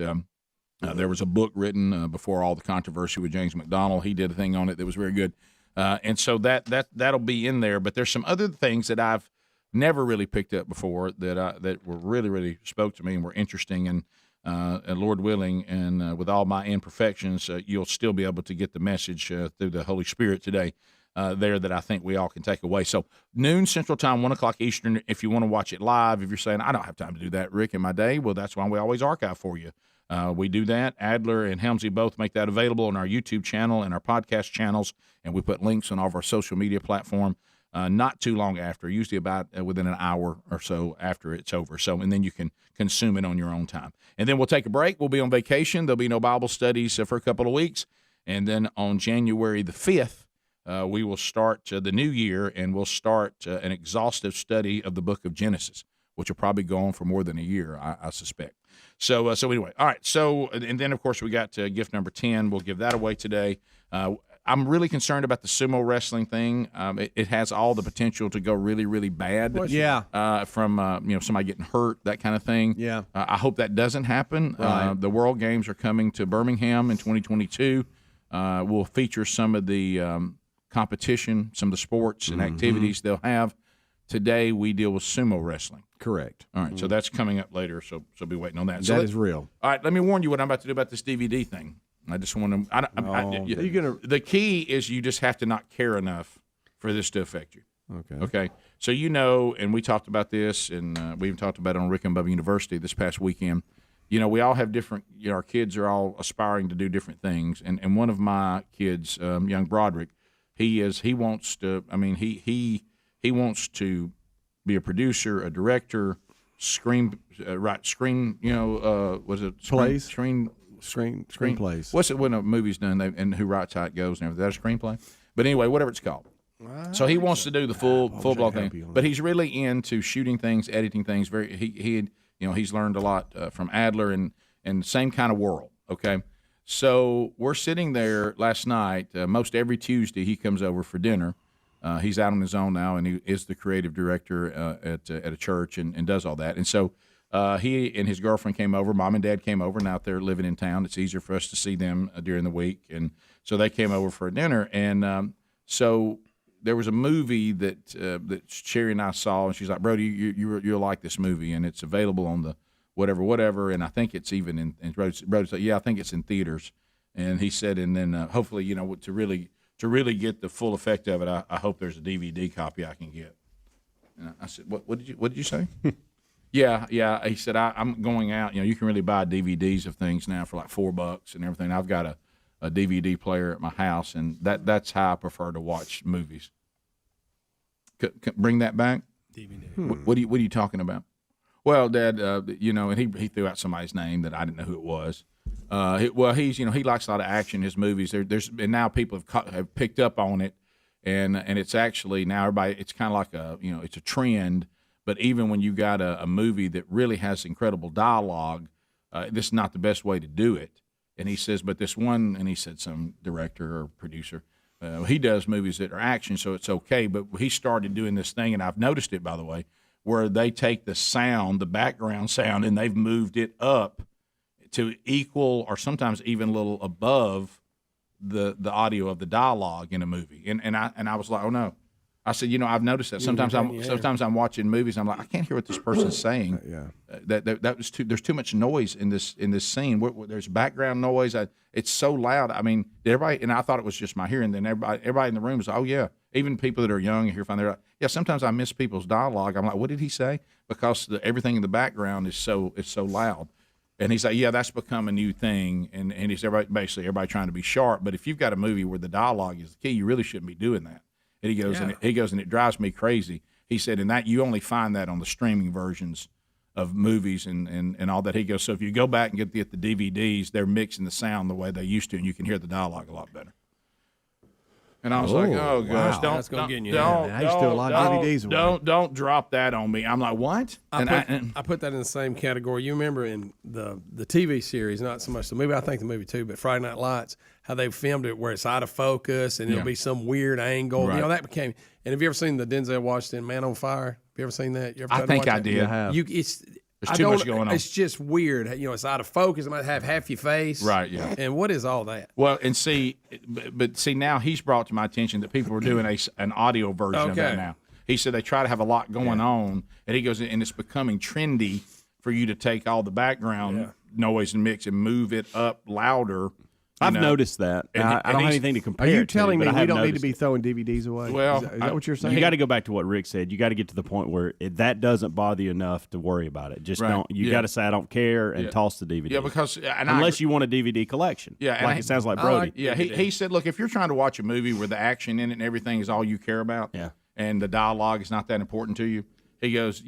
There was a book written before all the controversy with James McDonald. He did a thing on it that was very good. And so that'll be in there. But there's some other things that I've never really picked up before that were really, really spoke to me and were interesting. And Lord willing, and with all my imperfections, you'll still be able to get the message through the Holy Spirit today there that I think we all can take away. So noon Central Time, 1 o'clock Eastern, if you want to watch it live. If you're saying, I don't have time to do that, Rick, in my day, well, that's why we always archive for you. We do that. Adler and Helmsy both make that available on our YouTube channel and our podcast channels, and we put links on all of our social media platform not too long after, usually about within an hour or so after it's over. So, and then you can consume it on your own time. And then we'll take a break. We'll be on vacation. There'll be no Bible studies for a couple of weeks. And then on January the 5th, we will start the new year, and we'll start an exhaustive study of the book of Genesis, which will probably go on for more than a year, I suspect. So anyway, all right. So, and then, of course, we got gift number 10. We'll give that away today. I'm really concerned about the sumo wrestling thing. It has all the potential to go really, really bad. Yeah. From somebody getting hurt, that kind of thing. Yeah. I hope that doesn't happen. Right. The World Games are coming to Birmingham in 2022. We'll feature some of the competition, some of the sports and activities they'll have. Today we deal with sumo wrestling. Correct. All right, so that's coming up later. So be waiting on that. That So is real. All right, let me warn you what I'm about to do about this DVD thing. I just want to. The key is you just have to not care enough for this to affect you. Okay. Okay. So you know, and we talked about this, and we even talked about it on Rick and Bubba University this past weekend. You know, we all have different. You know, our kids are all aspiring to do different things, and one of my kids, young Broderick, he wants to. I mean, he wants to be a producer, a director, write screen. You know, was it Plays? Screenplays. What's it when a movie's done and who writes how it goes and everything? Is that a screenplay? But anyway, whatever it's called. So he wants to do the full blown thing, but he's really into shooting things, editing things. He's learned a lot from Adler and the same kind of world. Okay, so we're sitting there last night. Most every Tuesday he comes over for dinner. He's out on his own now, and he is the creative director at a church and does all that. And so he and his girlfriend came over. Mom and Dad came over, and out there living in town, it's easier for us to see them during the week. And so they came over for a dinner. And so there was a movie that Sherry and I saw, and she's like, Brody, you'll like this movie, and it's available on the whatever. And I think it's even in Brody said, yeah, I think it's in theaters. And he said, and then hopefully, you know, to really get the full effect of it, I hope there's a DVD copy I can get. And I said, what did you say? Yeah. He said, I'm going out. You know, you can really buy DVDs of things now for like $4 and everything. I've got a DVD player at my house, and that's how I prefer to watch movies. Bring that back? DVD. What are you talking about? Well, Dad, and he threw out somebody's name that I didn't know who it was. He likes a lot of action in his movies. And now people have picked up on it, and it's actually now everybody. It's kind of like it's a trend. But even when you got a movie that really has incredible dialogue, this is not the best way to do it. And he says, but this one, and he said some director or producer, he does movies that are action, so it's okay. But he started doing this thing, and I've noticed it, by the way, where they take the sound, the background sound, and they've moved it up to equal or sometimes even a little above the audio of the dialogue in a movie. And I was like, oh no. I said, I've noticed that sometimes I'm watching movies. I'm like, I can't hear what this person's saying. That was too. There's too much noise in this scene. There's background noise. It's so loud. I mean, everybody, and I thought it was just my hearing. Then everybody in the room was, oh yeah. Even people that are young and hear fine. They're like, yeah. Sometimes I miss people's dialogue. I'm like, what did he say? Because everything in the background is so loud. And he's like, yeah, that's become a new thing. And he's everybody trying to be sharp. But if you've got a movie where the dialogue is the key, you really shouldn't be doing that. And he goes, and it drives me crazy. He said, and that you only find that on the streaming versions of movies and all that. He goes, so if you go back and get the DVDs, they're mixing the sound the way they used to, and you can hear the dialogue a lot better. And I was like, oh gosh, wow. I used to do a lot of DVDs. Don't drop that on me. I'm like, what? I put that in the same category. You remember in the TV series, not so much the movie. I think the movie too, but Friday Night Lights, how they filmed it where it's out of focus and it'll be some weird angle. Right. That became. And have you ever seen the Denzel Washington Man on Fire? Have you ever seen that? You ever I think I did. There's too much going on. It's just weird. It's out of focus. It might have half your face. Right, yeah. And what is all that? Well, and see, now he's brought to my attention that people are doing an audio version of that now. He said they try to have a lot going on, and he goes, and it's becoming trendy for you to take all the background noise and mix and move it up louder. I've noticed that. I don't have anything to compare. Are you telling me we we don't need to be throwing DVDs away? Well, is that what you're saying? You got to go back to what Rick said. You got to get to the point where that doesn't bother you enough to worry about it. Just don't. You got to say I don't care and toss the DVD. Yeah, because unless you want a DVD collection. Yeah, like it sounds like Brody. He said, look, if you're trying to watch a movie where the action in it and everything is all you care about, and the dialogue is not that important to you, he goes,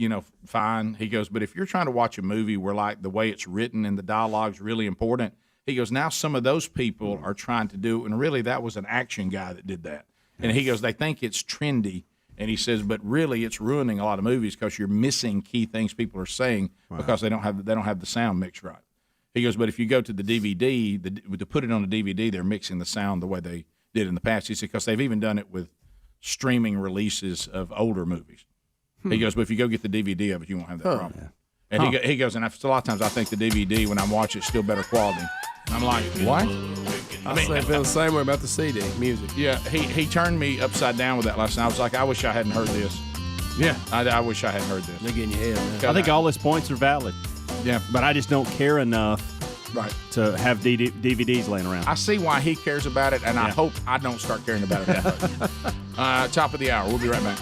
fine. He goes, but if you're trying to watch a movie where like the way it's written and the dialogue's really important. He goes, now some of those people are trying to do, and really that was an action guy that did that. And he goes, they think it's trendy. And he says, but really it's ruining a lot of movies because you're missing key things people are saying because they don't have the sound mixed right. He goes, but if you go to the DVD, to put it on the DVD, they're mixing the sound the way they did in the past. He said, because they've even done it with streaming releases of older movies. He goes, but if you go get the DVD of it, you won't have that problem. Yeah. And he goes, and a lot of times I think the DVD, when I watch it, is still better quality. And I'm like, what? I feel the same way about the CD music. Yeah, he turned me upside down with that last night. I was like, I wish I hadn't heard this. Yeah. I wish I hadn't heard this. They're getting your head, man. I think all his points are valid. Yeah. But I just don't care enough to have DVDs laying around. I see why he cares about it, and I hope I don't start caring about it that much. Top of the hour. We'll be right back.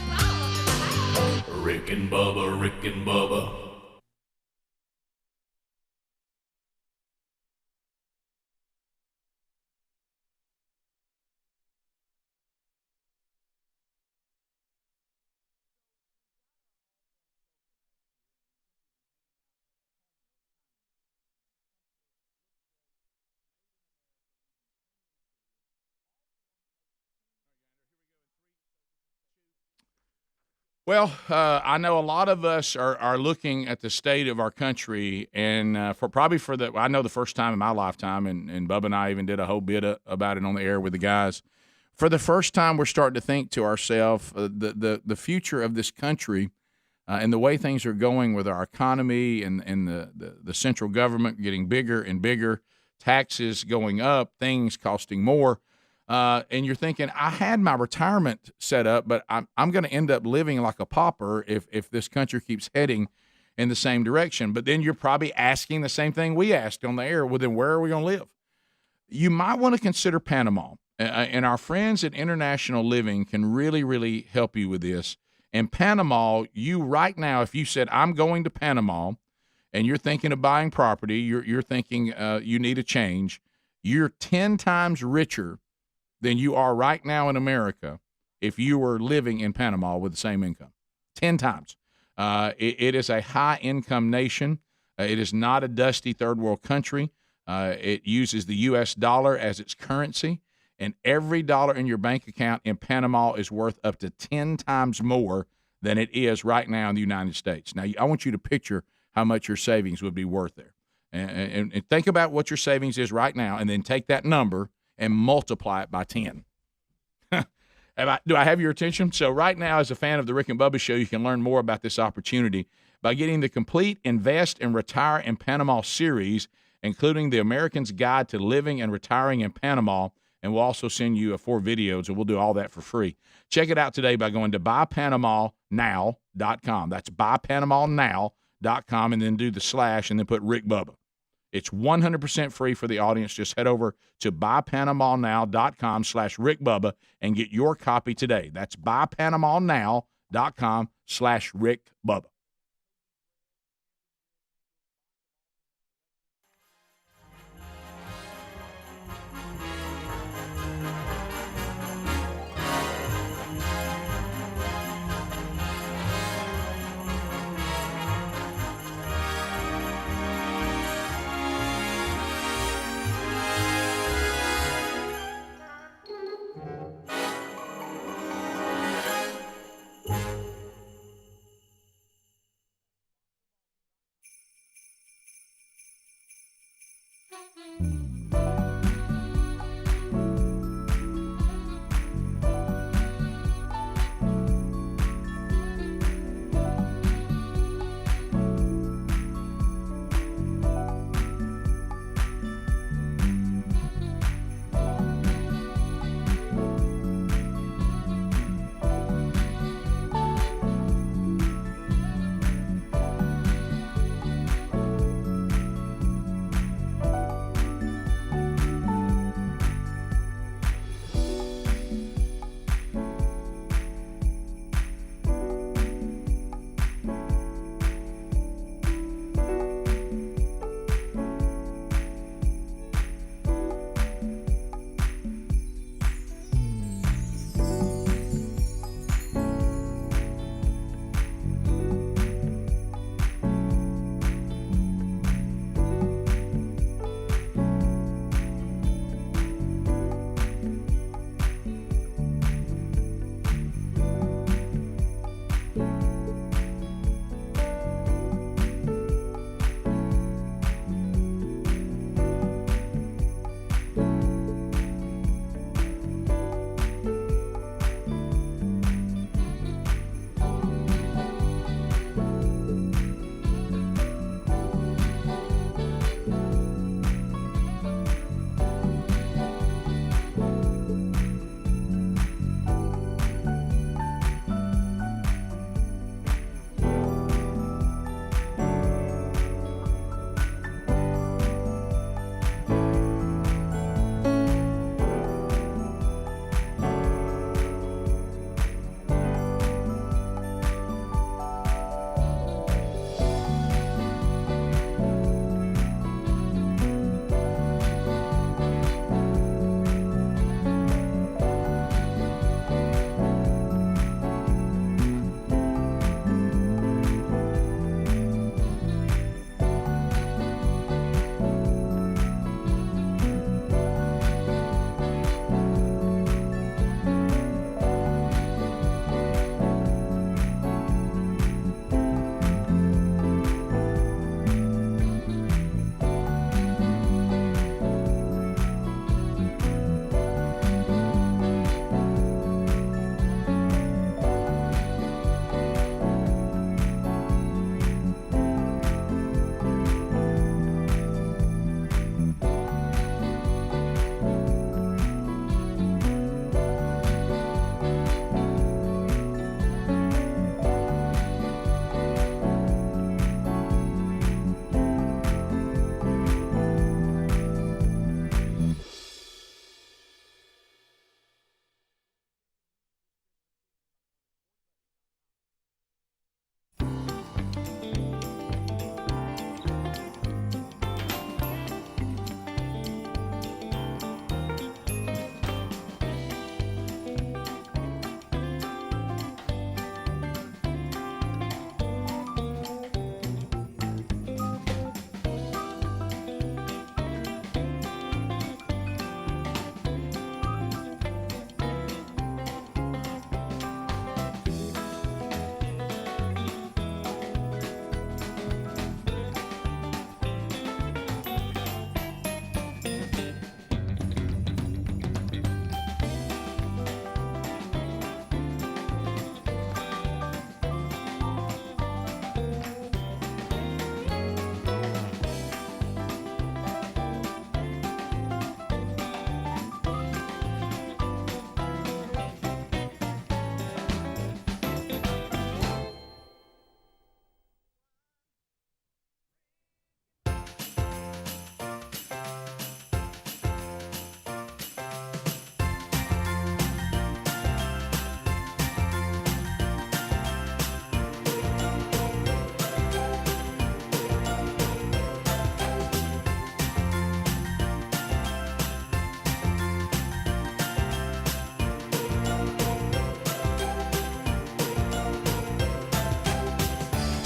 Rick and Bubba, Rick and Bubba. Well, I know a lot of us are looking at the state of our country, and I know the first time in my lifetime, and Bubba and I even did a whole bit about it on the air with the guys. For the first time, we're starting to think to ourselves the future of this country and the way things are going with our economy and the central government getting bigger and bigger, taxes going up, things costing more. And you're thinking, I had my retirement set up, but I'm going to end up living like a pauper if this country keeps heading in the same direction. But then you're probably asking the same thing we asked on the air. Well, then where are we going to live? You might want to consider Panama. And our friends at International Living can really, really help you with this. And Panama, you right now, if you said, I'm going to Panama, and you're thinking of buying property, you're thinking you need a change, you're 10 times richer than you are right now in America if you were living in Panama with the same income. 10 times. It is a high-income nation. It is not a dusty third-world country. It uses the U.S. dollar as its currency, and every dollar in your bank account in Panama is worth up to 10 times more than it is right now in the United States. Now, I want you to picture how much your savings would be worth there. And think about what your savings is right now, and then take that number and multiply it by 10. Do I have your attention? So right now, as a fan of the Rick and Bubba Show, you can learn more about this opportunity by getting the complete Invest and Retire in Panama series, including the American's Guide to Living and Retiring in Panama and we'll also send you 4 videos, and we'll do all that for free. Check it out today by going to buypanamanow.com. That's buypanamanow.com, and then do the / and then put Rick Bubba. It's 100% free for the audience. Just head over to buypanamanow.com/Rick Bubba and get your copy today. That's buypanamanow.com/Rick Bubba.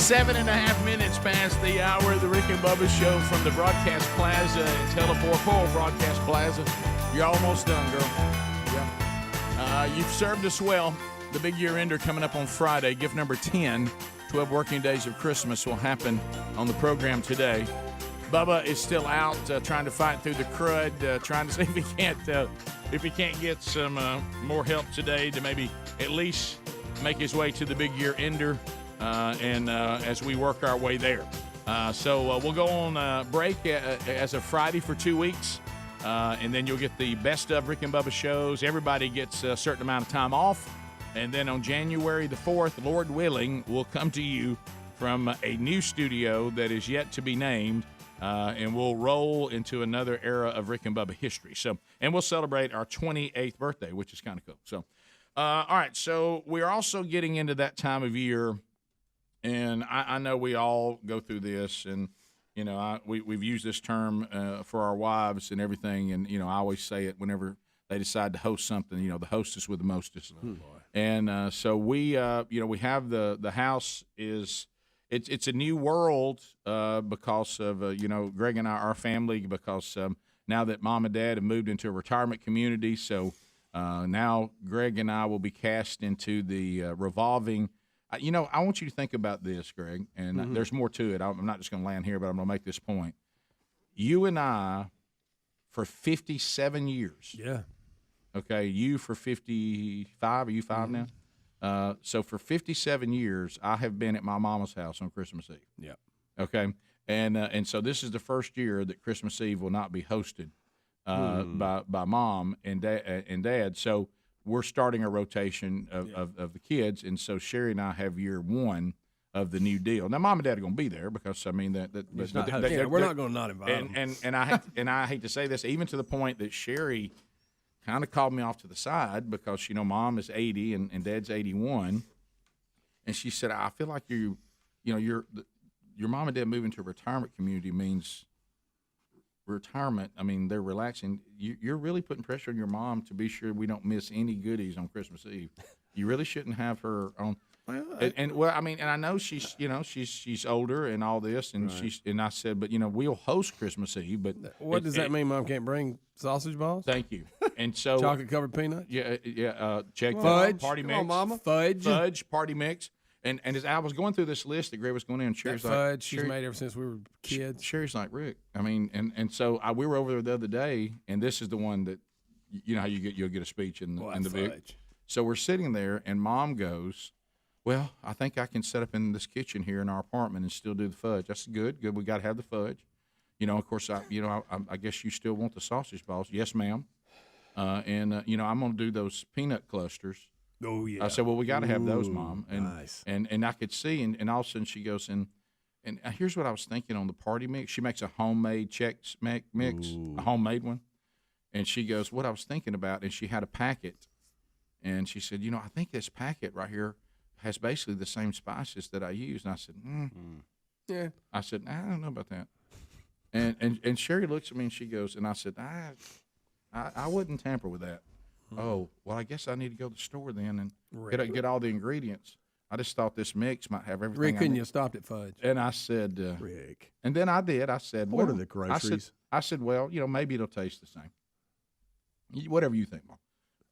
7.5 minutes past the hour of the Rick and Bubba Show from the Broadcast Plaza in Teleport Broadcast Plaza. You're almost done, girl. Yeah. You've served us well. The big year ender coming up on Friday. Gift number 10, 12 working days of Christmas will happen on the program today. Bubba is still out trying to fight through the crud, trying to see if he can't get some more help today to maybe at least make his way to the big year ender. And as we work our way there. So we'll go on break as of Friday for 2 weeks, and then you'll get the best of Rick and Bubba shows. Everybody gets a certain amount of time off, and then on January the 4th, Lord willing, we'll come to you from a new studio that is yet to be named, and we'll roll into another era of Rick and Bubba history. So, and we'll celebrate our 28th birthday, which is kind of cool. So, all right, so we're also getting into that time of year. And I know we all go through this, and, you know, we've used this term for our wives and everything, and, you know, I always say it whenever they decide to host something, you know, the hostess with the mostest. And so we have the house is – it's a new world because of, you know, Greg and our family, because now that Mom and Dad have moved into a retirement community, so now Greg and I will be cast into the revolving – you know, I want you to think about this, Greg, and there's more to it. I'm not just going to land here, but I'm going to make this point. You and I, for 57 years. Yeah. Okay, you for 55. Are you 5 now? So for 57 years, I have been at my mama's house on Christmas Eve. Yeah. Okay, and so this is the first year that Christmas Eve will not be hosted by Mom and Dad. So we're starting a rotation of the kids, and so Sherry and I have year 1 of the new deal. Now, Mom and Dad are going to be there because, I mean, we're not going to not invite them. And I hate to say this, even to the point that Sherry kind of called me off to the side because, you know, Mom is 80 and Dad's 81, and she said, I feel like your mom and dad moving to a retirement community means retirement. I mean, they're relaxing. You're really putting pressure on your mom to be sure we don't miss any goodies on Christmas Eve. You really shouldn't have her on. Well, I mean, and I know she's older and all this, and and I said, but, you know, we'll host Christmas Eve. But what does that mean? Mom can't bring sausage balls? Thank you. And so chocolate covered peanuts. Yeah. Check fudge. Party mix. Come on, Mama. Fudge. Party mix. And as I was going through this list that Greg was going in, Sherry's that like, fudge she's made ever since we were kids. Sherry's like, Rick, I mean, and so we were over there the other day, and this is the one that, you know how you'll get a speech in the Vic. So we're sitting there, and Mom goes, well, I think I can set up in this kitchen here in our apartment and still do the fudge. I said, good. We got to have the fudge. You know, of course, I guess you still want the sausage balls. Yes, ma'am. You know, I'm going to do those peanut clusters. Oh, yeah. I said, well, we got to have those, Mom. And, nice. And I could see, and all of a sudden she goes, and here's what I was thinking on the party mix. She makes a homemade Chex mix, a homemade one. And she goes, what I was thinking about, and she had a packet. And she said, you know, I think this packet right here has basically the same spices that I use. And I said, yeah. I said, I don't know about that. And Sherry looks at me and she goes, and I said, I wouldn't tamper with that. Oh, well, I guess I need to go to the store then and get all the ingredients. I just thought this mix might have everything. Rick, couldn't you stopped at fudge? And I said, Rick. And then I did. I said, Order the groceries. I said, well, you know, maybe it'll taste the same. Whatever you think, Mom.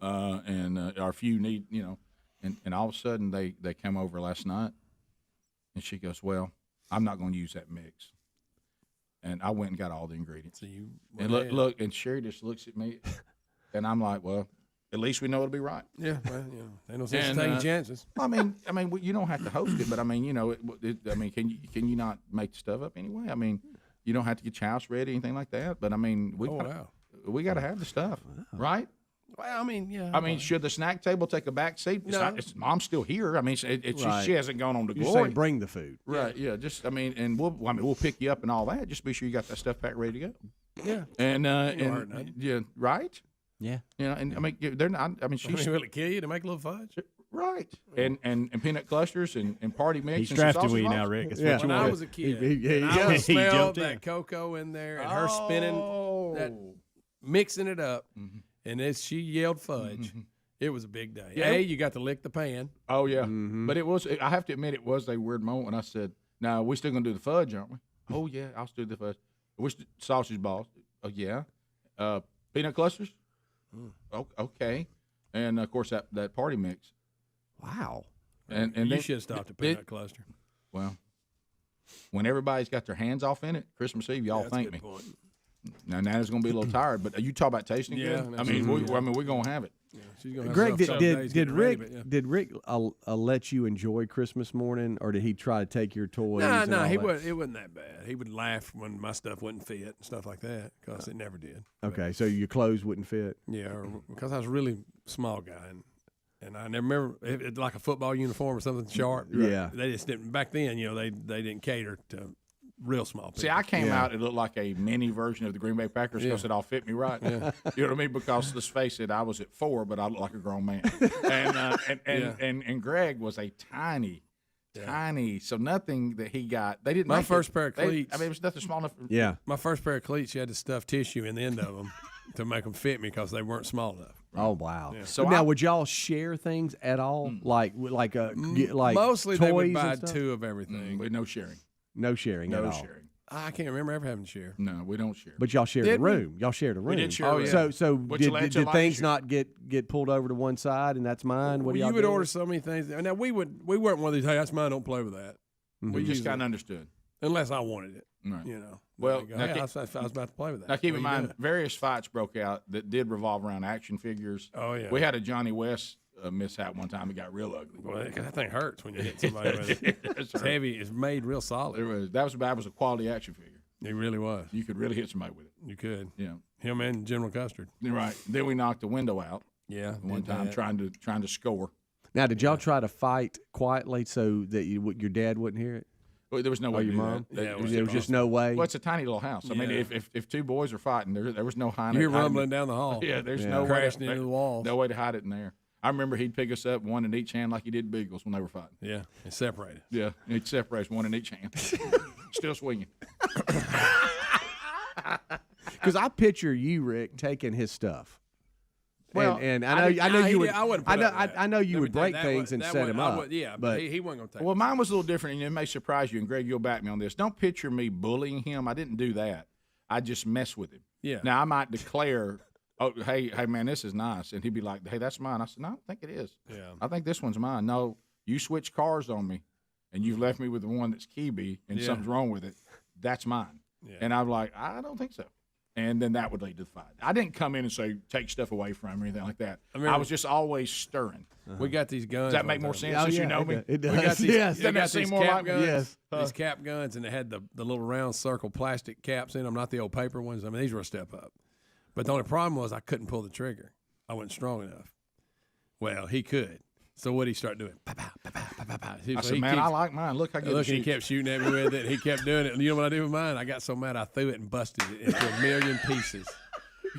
Or if you need, you know, and all of a sudden they come over last night, and she goes, well, I'm not going to use that mix. And I went and got all the ingredients. So you and look, and Sherry just looks at me, and I'm like, well, at least we know it'll be right. Yeah, well, you know, ain't no sense in taking chances. I mean, you don't have to host it, but I mean, you know, can you not make the stuff up anyway? I mean, you don't have to get your house ready, anything like that. But I mean, we got to have the stuff, right? Well, I mean, yeah. I mean, should the snack table take a back seat? No. Mom's still here. I mean, she hasn't gone on to You glory. say bring the food, right? Yeah. Just and we'll pick you up and all that. Just be sure you got that stuff packed ready to go. Yeah. And yeah, right. Yeah. You know, and I mean, they're not. I mean, she's will it kill you to make a little fudge? Right. And peanut clusters and party mix. He's and drafted we now, Rick. That's what you When I want. was a kid, He I would smell jumped that in. cocoa in there and her spinning that, mixing it up. And as she yelled fudge, it was a big day. Yeah. You got to lick the pan. Oh yeah. But it was. I have to admit, it was a weird moment when I said, Now, we're still going to do the fudge, aren't we? Oh, yeah, I'll still do the fudge. Sausage balls. Oh, yeah. Peanut clusters? Oh, okay. And, of course, that party mix. Wow. And you should have stopped at peanut cluster. Well, when everybody's got their hands off in it, Christmas Eve, y'all That's thank a me. good point. Now, Nana's going to be a little tired, but you talk about tasting good? I mean, we're going to have it. Yeah, she's gonna have Greg, rough some days did getting Rick ready, but yeah. did Rick let you enjoy Christmas morning, or did he try to take your toys? No, and all he that? wasn't. It wasn't that bad. He would laugh when my stuff wouldn't fit and stuff like that because it never did. Okay, so your clothes wouldn't fit. Yeah, because I was a really small guy and I never remember it like a football uniform or something sharp. Yeah, they just didn't back then. You know, they didn't cater to real small people. See, I came out, it looked like a mini version of the Green Bay Packers because it all fit me right. Yeah. You know what I mean? Because let's face it, I was at 4, but I looked like a grown man. And Greg was a tiny, so nothing that he got, they didn't My make first it. pair of cleats. I mean, it was nothing small enough. Yeah. My first pair of cleats, you had to stuff tissue in the end of them to make them fit me because they weren't small enough. Oh wow! Yeah. So now, would y'all share things at all? Like Mostly toys they would and buy stuff? 2 of everything. But no sharing. No sharing at all. sharing. I can't remember ever having to share. No, we don't share. But y'all shared a Did we? room. Y'all shared a room. We did share a room. So Which did led to a lot of things share. not get pulled over to one side, and that's mine? What do y'all You would do? order so many things. Now we weren't one of these. Hey, that's mine. Don't play with that. We just kind of understood. Unless I wanted it. Right. You know. Well, Go, now hey, keep- I was about to play with that. Now, keep What in are you mind, doing? various fights broke out that did revolve around action figures. Oh, yeah. We had a Johnny West mishap one time. It got real ugly. Well, that thing hurts when you hit somebody with it. It's heavy. It's made real solid. That was a quality action figure. It really was. You could really hit somebody with it. You could. Yeah. Him and General Custard. Right. Then we knocked the window out. Yeah. One time trying to score. Now, did y'all try to fight quietly so that your dad wouldn't hear it? Well, there was no way to your do mom? that. Yeah, There was just no way. Well, it's a tiny little house. I mean, Yeah. if 2 boys are fighting, there was no hiding. You hear rumbling down the hall. Yeah, there's Yeah. no way Crashing into the walls. No way to hide it in there. I remember he'd pick us up, one in each hand, like he did Beagles when they were fighting. Yeah. It's separated. Yeah, he'd separate one in each hand. Still swinging. Because I picture you, Rick, taking his stuff. Well, and I I know you would. I wouldn't. I put know. up with that. I know you Let would me tell break things and set him up. Yeah, but he wasn't going to take Well, it. mine was a little different, and it may surprise you. And Greg, you'll back me on this. Don't picture me bullying him. I didn't do that. I just mess with him. Yeah. Now I might declare, "Oh, hey, man, this is nice," and he'd be like, "Hey, that's mine." I said, "No, I don't think it is. Yeah. I think this one's mine." No, you switch cars on me, and you've left me with the one that's Kiwi, and Yeah. something's wrong with it. That's mine. Yeah. And I'm like, I don't think so. And then that would lead to the fight. I didn't come in and say take stuff away from him or anything like that. I was just always stirring. We got these guns. Does that one make more time. sense since you know me? It We got does. these, Yes. we Doesn't got that seem these more cap like me? guns. Yes. These cap guns, and they had the little round circle plastic caps in them, not the old paper ones. I mean, these were a step up. But the only problem was I couldn't pull the trigger. I wasn't strong enough. Well, he could. So what did he start doing? Pow, pow, pow, pow, pow, pow. I said, man, I like mine. Look, I get Look, to and he shoot. kept shooting at me with it. He kept doing it. And you know what I did with mine? I got so mad I threw it and busted it into a million pieces.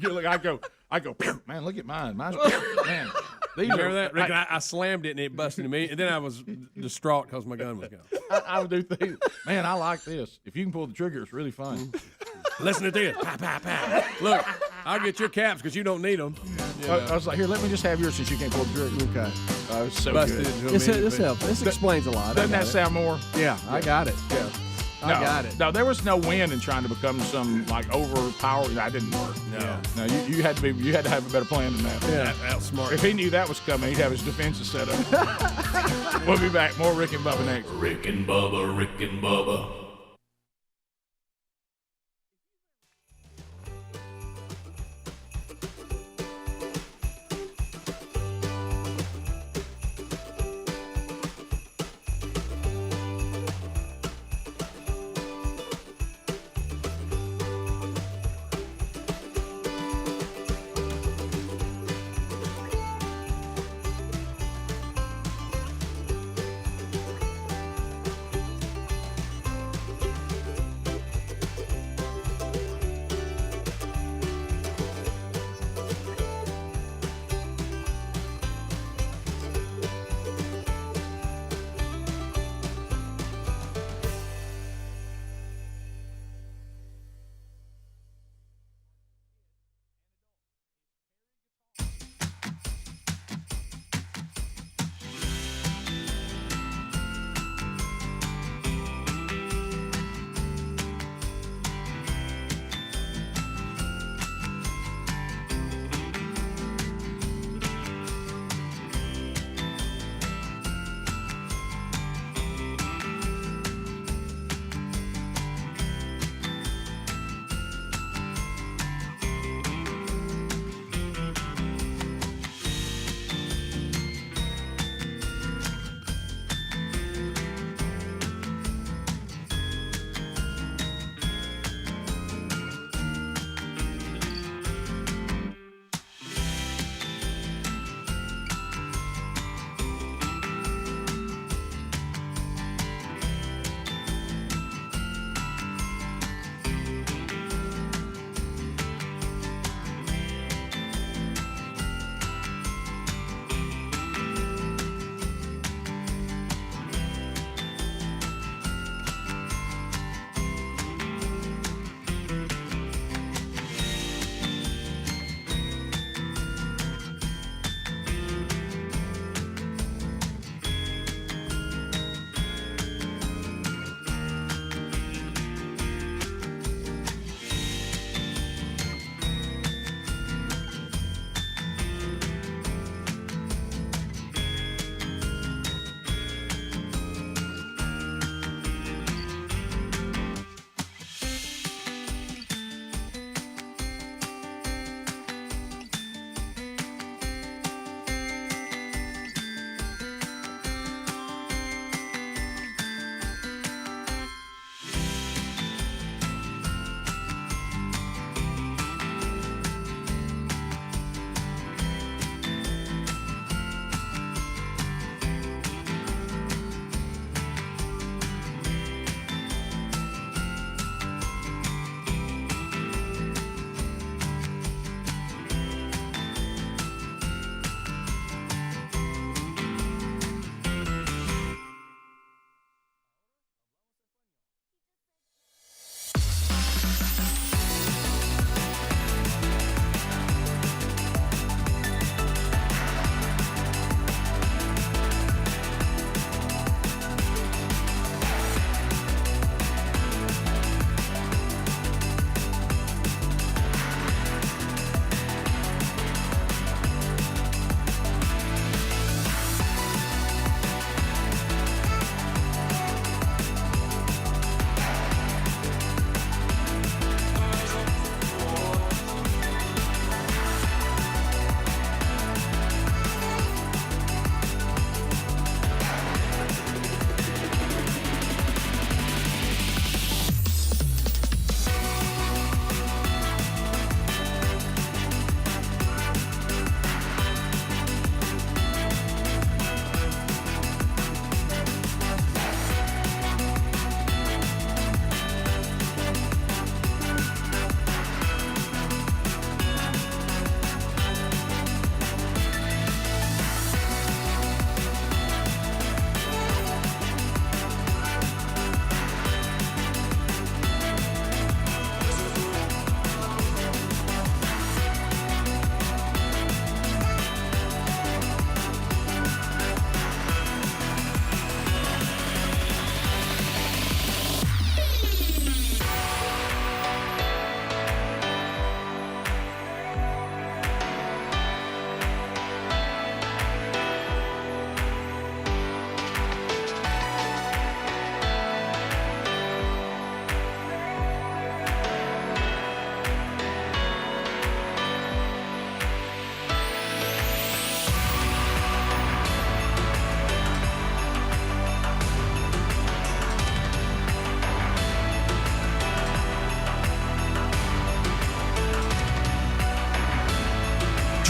You look, I go, "Pew, man, look at mine. Mine's man. These Remember are that? Rick, I slammed it and it busted me. And then I was distraught because my gun was gone. I would do things. Man, I like this. If you can pull the trigger, it's really fun. Listen to this. Pow, pow, pow. Look, I'll get your caps because you don't need them. I was like, here, let me just have yours since you can't pull the trigger. Okay. I was so Busted good. it into a This million this pieces. helps. This explains a lot. Doesn't that sound more? Yeah, I got it. Yeah. I got it. No, there was no win in trying to become some like overpowering. That didn't work. No. No, you had to have a better plan than that. Yeah. Outsmart. If he knew that was coming, he'd have his defenses set up. We'll be back. More Rick and Bubba next. Rick and Bubba, Rick and Bubba.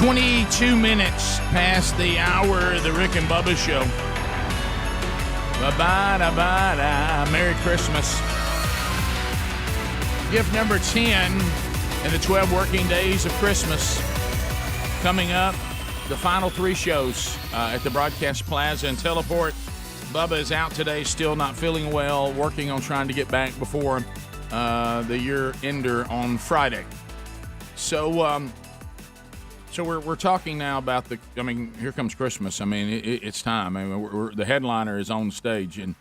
22 minutes past the hour of the Rick and Bubba Show. Bye-bye-da-bye-da. Merry Christmas. Gift number 10 in the 12 working days of Christmas. Coming up, the final 3 shows at the Broadcast Plaza and Teleport. Bubba is out today, still not feeling well, working on trying to get back before the year ender on Friday. So we're talking now about here comes Christmas. I mean, it's time. I mean, the headliner is on stage, and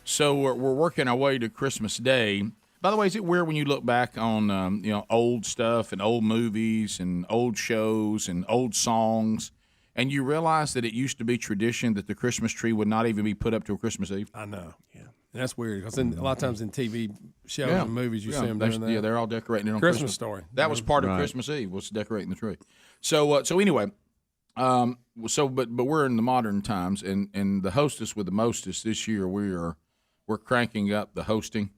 so we're working our way to Christmas Day. By the way, is it weird when you look back on old stuff and old movies and old shows and old songs, and you realize that it used to be tradition that the Christmas tree would not even be put up till Christmas Eve? I know. Yeah. And that's weird because a lot of times in TV shows and movies you see them doing that. Yeah, they're all decorating it on Christmas Story. That was part of Christmas Eve, was decorating the tree. So anyway, but we're in the modern times, and the hostess with the mostest this year, we're cranking up the hosting.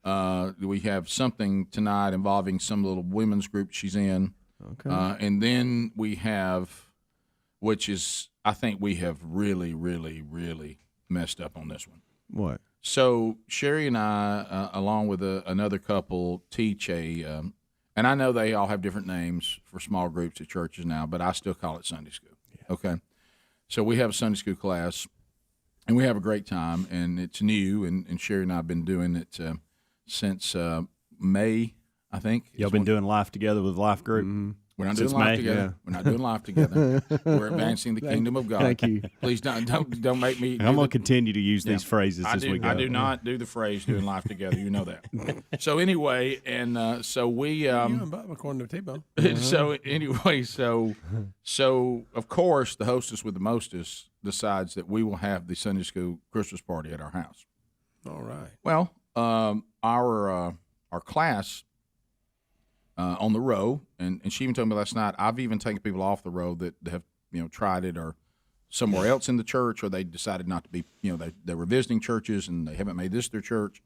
We have something tonight involving some little women's group she's in. Okay. And then we have, which is, I think we have really, really, really messed up on this one. What? So Sherry and I, along with another couple, teach and I know they all have different names for small groups at churches now, but I still call it Sunday school. Yeah. Okay. So we have a Sunday school class, and we have a great time, and it's new, and Sherry and I have been doing it since May, I think. Y'all been doing life together with Life Group? Mm-hmm. We're not doing life together. Yeah. We're not doing life together. We're advancing the kingdom of God. Thank you. Please don't make me. I'm going to continue to use these phrases as we go. I do not do the phrase "doing life together." You know that. So anyway, and so we. You and Bob, according to T-Bone. So anyway, so of course the hostess with the mostest decides that we will have the Sunday school Christmas party at our house. All right. Well, our class. On the row, and she even told me last night, I've even taken people off the row that have tried it or somewhere else in the church, or they decided not to be, they were visiting churches and they haven't made this their church,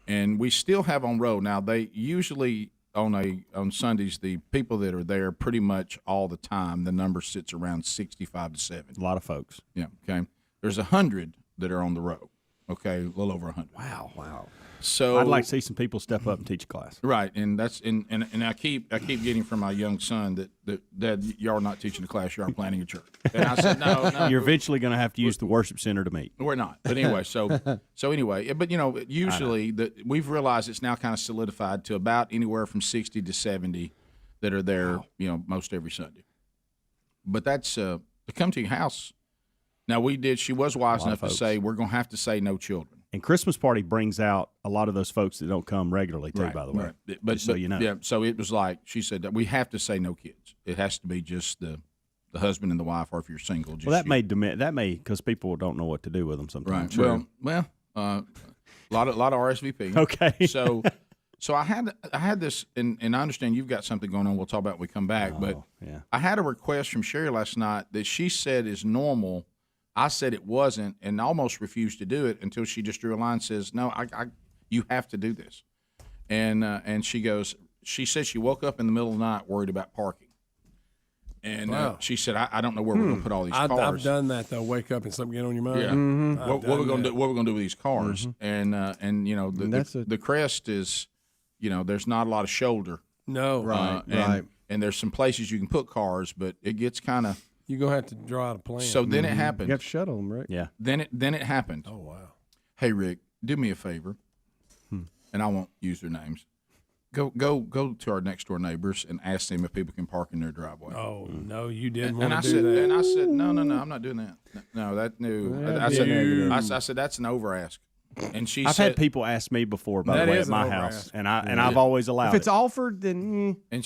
and we still have on row. Now they usually on Sundays, the people that are there pretty much all the time, the number sits around 65 to 70. A lot of folks. Yeah. Okay. There's 100 that are on the row. Okay, a little over 100. Wow. So I'd like to see some people step up and teach a class. Right, and that's and I keep getting from my young son that Dad, y'all are not teaching a class, you are planning a church. And I said, no. You're eventually going to have to use the worship center to meet. We're not. But anyway, so anyway, but usually we've realized it's now kind of solidified to about anywhere from 60 to 70 that are there, most every Sunday. But that's to come to your house. Now she was wise enough to say we're going to have to say no children. And Christmas party brings out a lot of those folks that don't come regularly, too, by the way. Right. But so you know. Yeah, so it was like she said that we have to say no kids. It has to be just the husband and the wife, or if you're single. Just that may because people don't know what to do with them sometimes. Right. Well, a lot of RSVP. Okay. So I had this, and I understand you've got something going on. We'll talk about it when we come back. But yeah. I had a request from Sherry last night that she said is normal. I said it wasn't, and almost refused to do it until she just drew a line and says, no, you have to do this. And she goes, she said she woke up in the middle of the night worried about parking. And she said, I don't know where we're going to put all these cars. I've done that, though, wake up and something get on your mind. Yeah. Mm-hmm. What we're going to do? What we're going to do with these cars? Mm-hmm. And the crest is, there's not a lot of shoulder. No. Right. And there's some places you can put cars, but it gets kind of. You're going to have to draw out a plan. So then it happened. You have to shuttle them, right? Yeah. Then it happened. Oh, wow. Hey, Rick, do me a favor, and I won't use their names. Go to our next door neighbors and ask them if people can park in their driveway. Oh, no, you didn't and want to do that. And I said, no, I'm not doing that. I said that's an over ask. And I've had people ask me before, by the way, at my house, and I've always allowed it. If it's offered, then then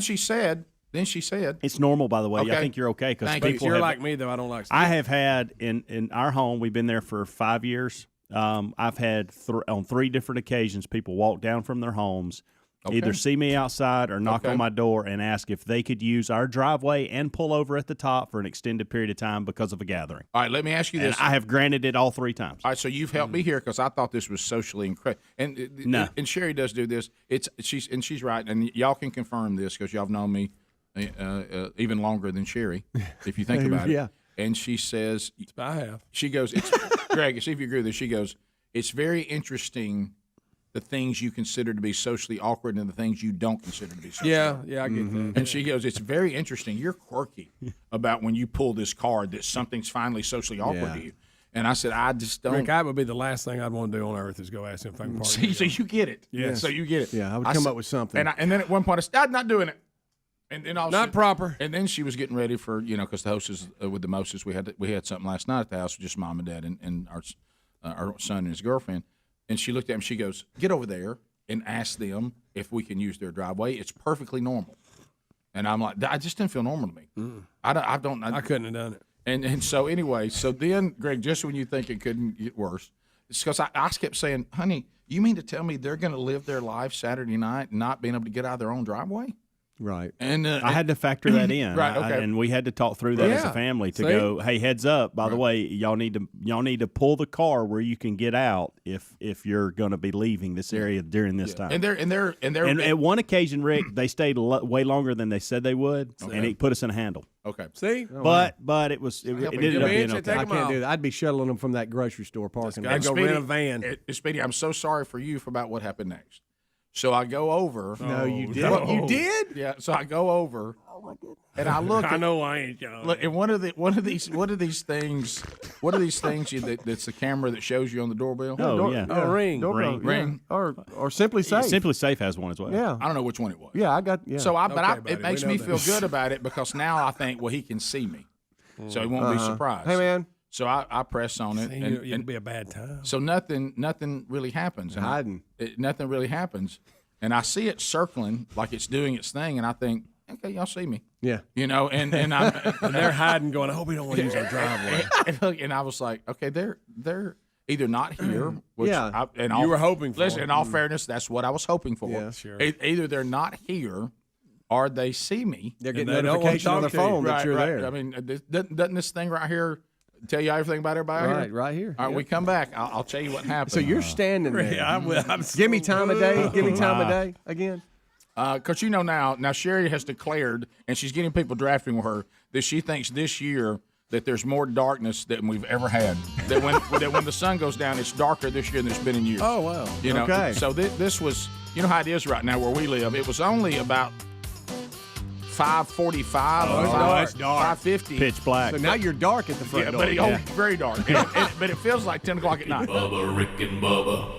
she said. It's normal, by the way. Okay. I think you're okay because if you're like me, though, I don't like. I have had in our home. We've been there for 5 years. I've had on 3 different occasions people walk down from their homes, either see me outside or knock on my door and ask if they could use our driveway and pull over at the top for an extended period of time because of a gathering. All right, let me ask you this. I have granted it all 3 times. All right, so you've helped me here because I thought this was socially incredible. And Sherry does do this. She's right, and y'all can confirm this because y'all have known me even longer than Sherry, if you think about it. Yeah. And she says, I have. she goes, it's, Greg, see if you agree with this. She goes, it's very interesting the things you consider to be socially awkward and the things you don't consider to be socially awkward. Yeah, I get that. And she goes, it's very interesting. You're quirky about when you pull this card that something's finally socially awkward to you. And I said, I just don't. Rick, that would be the last thing I'd want to do on earth is go ask him if I can party. See, so you get it. Yes. So you get it. Yeah, I would come up with something. And then at one point I said, I'm not doing it. And then Not proper. And then she was getting ready for, because the hostess with the mostest, we had something last night at the house with just mom and dad and our son and his girlfriend. And she looked at him. She goes, "Get over there and ask them if we can use their driveway. It's perfectly normal." And I'm like, I just didn't feel normal to me. I couldn't have done it. And so anyway, so then Greg, just when you think it couldn't get worse, it's because I kept saying, "Honey, you mean to tell me they're going to live their life Saturday night not being able to get out of their own driveway?" Right. And I had to factor that in. Right, okay. And we had to talk through that as a Yeah. family to See? go, hey, heads up, by the way, y'all need to pull the car where you can get out if you're going to be leaving this area during this time. And they're And at one occasion, Rick, they stayed way longer than they said they would, and it put us in a handle. okay. See? But it ended up being Take okay. them I can't out. do that. I'd be shuttling them from that grocery store parking lot. I'd go rent a van. Speedy, I'm so sorry for you about what happened next. So I go over. No, you did. no. You did? Yeah. So I go over. Oh my goodness. And I look. I know I ain't young. Look, and what are these things? What are these things that's the camera that shows you on the doorbell? Oh, yeah. Oh, ring. Doorbell, Ring. yeah. Or Simply Safe. Simply Safe has one as well. Yeah. I don't know which one it was. Yeah, I got. Yeah. So Okay, buddy, it makes we me know feel that. good about it because now I think, well, he can see me, so he won't be surprised. Hey, man. So I press on it, It'd be a bad time. so nothing really happens. And Hiding. nothing really happens, and I see it circling like it's doing its thing, and I think, okay, y'all see me, Yeah. and I'm. And they're hiding, going, I hope we don't want to use our driveway. and I was like, okay, they're either not here, which Yeah. You were hoping for. Listen, in all fairness, that's what I was hoping for. Yeah. Sure. Either they're not here, or they see me. They're And getting they don't want to notification on their talk to you. phone that you're right. there. I mean, doesn't this thing right here tell you everything about everybody Right, here? right here. All right, we come back. I'll tell you what happened. So you're standing there. Yeah, I'm Give me time of day. Give me time of day again. Because now Sherry has declared, and she's getting people drafting with her, that she thinks this year that there's more darkness than we've ever had. that when the sun goes down, it's darker this year than it's been in years. Oh, wow. You know? Okay. So this was, you know how it is right now where we live. It was only about 5:45, no, it's dark. 5:50. Pitch black. So now you're dark at the front Yeah, door. but very dark. But it feels like 10 o'clock at night. Bubba, Rick and Bubba.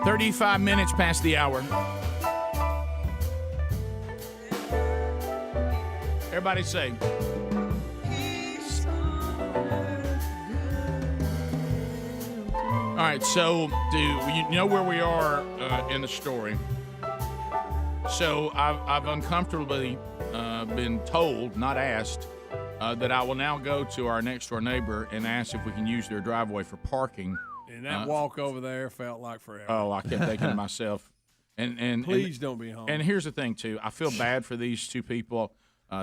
35 minutes past the hour. Everybody say. All right, so do you know where we are in the story? So I've uncomfortably been told, not asked, that I will now go to our next door neighbor and ask if we can use their driveway for parking. And that walk over there felt like forever. Oh, I kept thinking to myself, and please don't be home. And here's the thing too, I feel bad for these two people.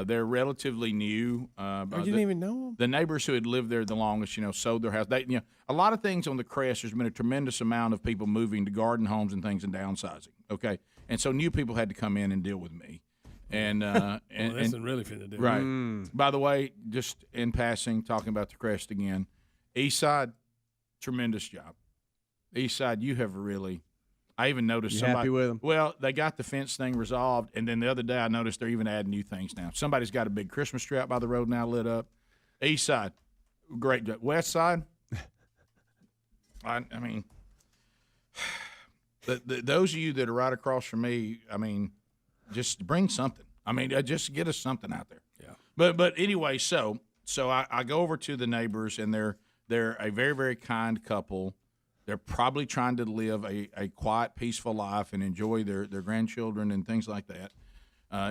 They're relatively new. You didn't even know them? The neighbors who had lived there the longest, sold their house. They, a lot of things on the crest. There's been a tremendous amount of people moving to garden homes and things and downsizing. Okay, and so new people had to come in and deal with me. And well, this isn't really fit to do. Right. By the way, just in passing, talking about the crest again, Eastside, tremendous job. Eastside, you have really. I even noticed You somebody. happy with them? Well, they got the fence thing resolved, and then the other day I noticed they're even adding new things now. Somebody's got a big Christmas tree out by the road now lit up. East side, great job. West side, I mean, those of you that are right across from me, I mean, just bring something. I mean, just get us something out there. Yeah. But anyway, so I go over to the neighbors, and they're a very, very kind couple. They're probably trying to live a quiet, peaceful life and enjoy their grandchildren and things like that.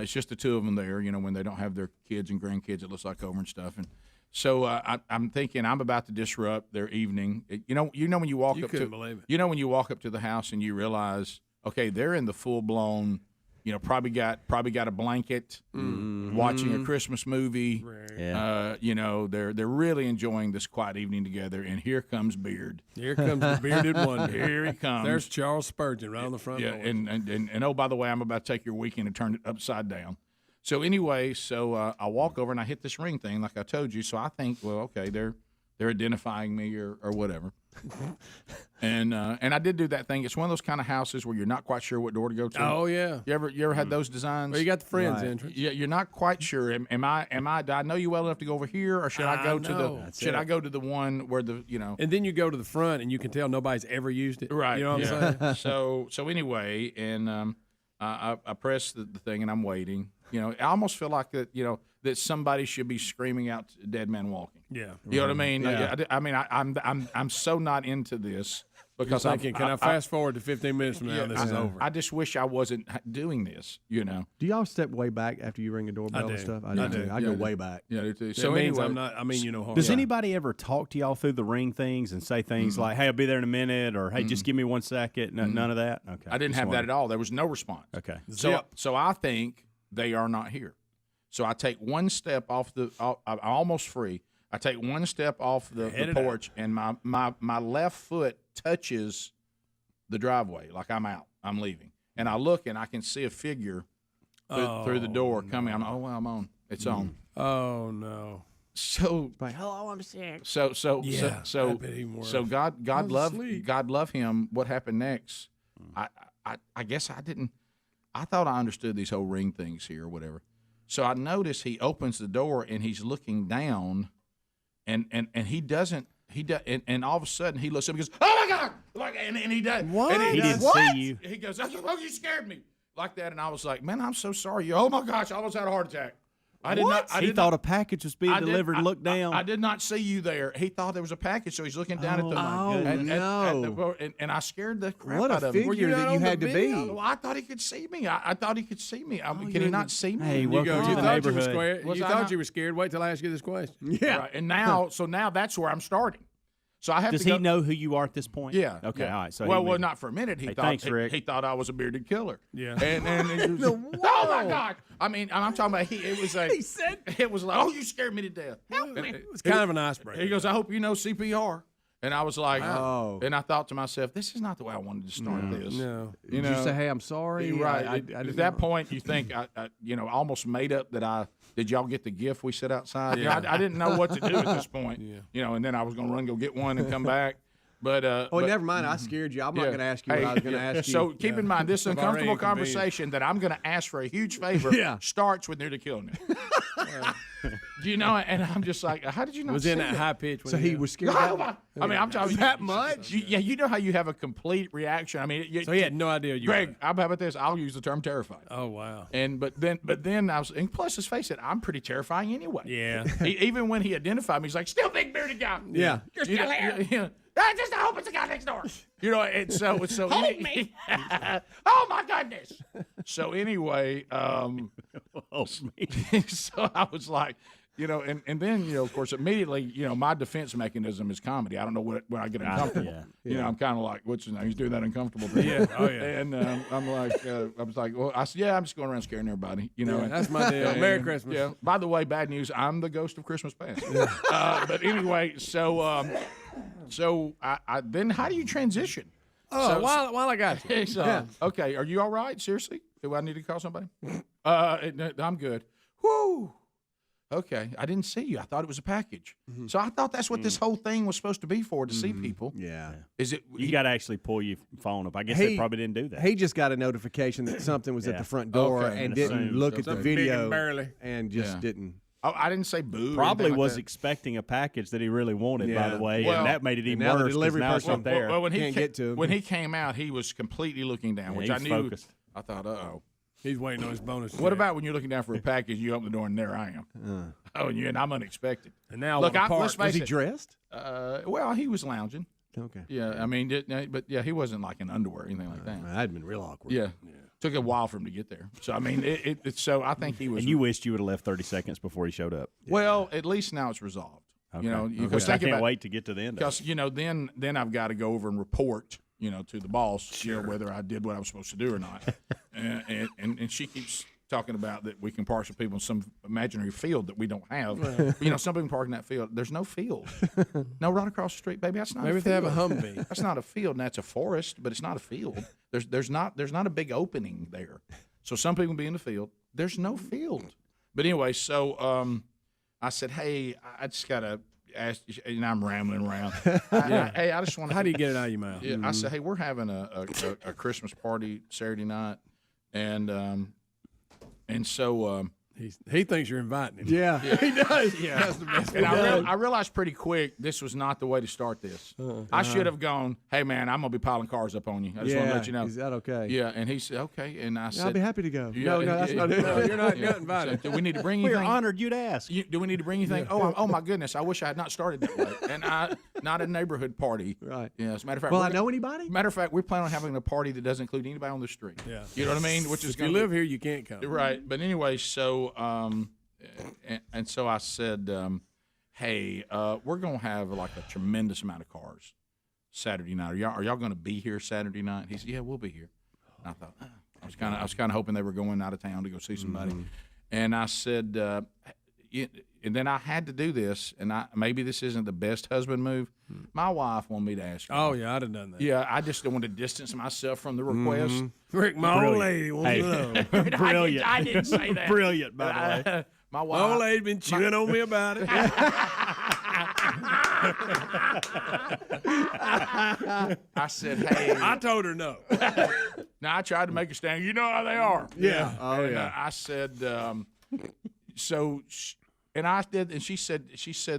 It's just the two of them there, when they don't have their kids and grandkids, it looks like over and stuff. And so I'm thinking I'm about to disrupt their evening. When you walk You up couldn't to believe it. when you walk up to the house and you realize, okay, they're in the full blown. Probably got a blanket, watching a Christmas movie. Yeah. They're really enjoying this quiet evening together. And here comes Beard. Here comes the bearded one. Here he comes. There's Charles Spurgeon right on the front Yeah, door. and oh, by the way, I'm about to take your weekend and turn it upside down. So anyway, I walk over and I hit this ring thing like I told you. So I think, well, okay, they're identifying me or whatever. And I did do that thing. It's one of those kind of houses where you're not quite sure what door to go to. Oh yeah. You ever had those designs? Well, you got the friends entrance. Yeah, you're not quite sure. Am I? Do I know you well enough to go over here, or should I go to know. the? I go to the one where the And then you go to the front, and you can tell nobody's ever used it. Right. You know what I'm saying? So anyway, and I press the thing, and I'm waiting. I almost feel like that. That somebody should be screaming out "Dead Man Walking." Yeah. You know what I mean? Yeah. I'm so not into this because You're thinking, can I fast forward to 15 minutes from now? This is over. I just wish I wasn't doing this. Do y'all step way back after you ring a doorbell I and do. stuff? I do do. too. I go way back. Yeah, I do too. So means I'm not. I mean, you know harm. Does anybody ever talk to y'all through the ring things and say things like, "Hey, I'll be there in a minute," or "Hey, just give me 1 second"? None of that. Okay, I didn't have that at all. There was no response. Okay, So I think they are not here. So I take one step off I'm almost free. I take one step off the porch, and my left foot touches the driveway, like I'm out. I'm leaving. And I look, and I can see a figure through the door coming. I'm on. It's on. Oh no. So Like, hello, I'm sick. So Yeah, that'd be even worse. God love asleep. God love him. What happened next? I guess I didn't. I thought I understood these whole ring things here or whatever. So I notice he opens the door and he's looking down, and he doesn't. And all of a sudden he looks up and goes, "Oh my God!" And he does. What? And he didn't see you. He goes, "Oh, you scared me!" Like that, and I was like, "Man, I'm so sorry." Oh my gosh, I almost had a heart attack. I did not. He thought a package was being delivered. Look down. I did not see you there. He thought there was a package, so he's looking down at the. And I scared the crap What out a of him. figure that you had to be. Well, I thought he could see me. I thought he could see me. Can he not see me? Hey, You welcome to the thought you were neighborhood. scared. Was You I thought not? you were scared. Wait till I ask you this question. Yeah. Right. And now that's where I'm starting. So I have Does to go. he know who you are at this point? Yeah. Okay. yeah. All right. So well, not for a minute. He Hey, thought. thanks, Rick. He thought I was a bearded killer. Yeah. And he was, oh my God! I mean, I'm talking about. It was a. He said it was like, oh, you scared me to death. Help me. It's kind of an icebreaker. He goes, I hope you know CPR. And I was like, Oh. And I thought to myself, this is not the way I wanted to start this. No. You Did know, you say, hey, I'm sorry? You're right. I At didn't that know. point, you think, I almost made up that did y'all get the gift we set outside? Yeah. I didn't know what to do at this point. And then I was going to run, go get one and come back. But Oh, never mind. I scared you. I'm not going to ask you what I was going to ask you. So keep in mind, this Of our uncomfortable inconvenience. conversation that I'm going to ask for a huge favor starts with nearly killing me. Do you know? And I'm just like, how did you not? Was see in that high pitch. So he was scared. I mean, I'm talking that much. Yeah, you know how you have a complete reaction. I mean, So he had no idea you. Greg, were. how about this? I'll use the term terrified. Oh wow. And but then I was, and plus, let's face it, I'm pretty terrifying anyway. Yeah. Even when he identified me, he's like, "Still big bearded guy." Yeah. You're still here. Yeah. I just hope it's the guy next door. You know, and so hold me. Oh my goodness. So anyway, so I was like, you know, and then, you know, of course, immediately, you know, my defense mechanism is comedy. I don't know when I get uncomfortable. You know, I'm kind of like, what's his name? He's doing that uncomfortable thing. Yeah. Oh yeah. And I'm like, I was like, well, I said, yeah, I'm just going around scaring everybody. You know, Yeah, and, that's my deal. and- Merry Christmas. Yeah. By the way, bad news. I'm the ghost of Christmas past. But anyway, so I then how do you transition? Oh, while I got you. So, okay, are you all right? Seriously? Do I need to call somebody? I'm good. Whoo. Okay, I didn't see you. I thought it was a package. So I thought that's what this whole thing was supposed to be for, to see people. Yeah. Is it? You got to actually pull your phone up. I guess they probably didn't do that. He just got a notification that something was at the front door Okay. and didn't Assumed. look at the Something big and video barely. and just Yeah. didn't. Oh, I didn't say boo. or Probably anything like was that. expecting a package that he really wanted, by Yeah. the way, Well, and that made it even now the worse. 'cause delivery now it's person- not there. Well, when he Can't get to him. when he came out, he was completely looking down, which he I was knew. focused. I thought, uh-oh. He's waiting on his bonus. What check. about when you're looking down for a package, you open the door, and there I am. And I'm unexpected. And now Look, let's let's Was face he it. dressed? Well, he was lounging. Okay. Yeah, I mean, but yeah, he wasn't like in underwear or anything like that. That'd been real awkward. Yeah. Took a while for him to get there. So I mean, so I think he was. And you wished you would have left 30 seconds before he showed up. well, at least now it's resolved. Okay. You know, Which because I think can't about wait to get to the end of it. because you know then I've got to go over and report to the boss whether I did what I was supposed to do or not. and she keeps talking about that we can park some people in some imaginary field that we don't have. Some people park in that field. There's no field. No, right across the street, baby. That's not. Maybe a if they have a field. Humvee. That's not a field, and that's a forest, but it's not a field. There's not a big opening there. So some people can be in the field. There's no field. But anyway, so I said, hey, I just gotta ask, and I'm rambling around. Hey, I just want. How do you get it out of your mouth? Yeah, I said, hey, we're having a Christmas party Saturday night, and so. He thinks you're inviting him. Yeah. He does. Yeah. That's the best. And I realized pretty quick this was not the way to start this. I should have gone, hey, man, I'm going to be piling cars up on you. I just want to let you know. Is that okay? Yeah, and he said, okay. And I said, I'll be happy to go. Yeah, no, that's not it. No, you're not invited. So, do we need to bring We're anything? honored you'd ask. Do we need to bring anything? Oh, my goodness. I wish I had not started that way. And not a neighborhood party. Right. Yeah, as a matter of fact. Well, we're I know anybody? Matter of fact, we're planning on having a party that doesn't include anybody on the street. Yeah. You know what I mean? Which is If you gonna be- live here, you can't come. Right. But anyway, so and so I said, hey, we're gonna have like a tremendous amount of cars Saturday night. Are y'all gonna be here Saturday night? He said, yeah, we'll be here. And I thought I was kind of hoping they were going out of town to go see somebody. And I said, and then I had to do this, and maybe this isn't the best husband move. My wife wanted me to ask her. Oh yeah, I'd have done that. Yeah, I just don't want to distance myself from the request. Rick, my old lady wants to know. Brilliant. I didn't say that. Brilliant, by the way. My My wife. old lady's been chewing on me about it. I said, hey. I told her no. Now I tried to make a stand. You know how they are. Yeah. Oh, And, yeah. I said, and I did, and she said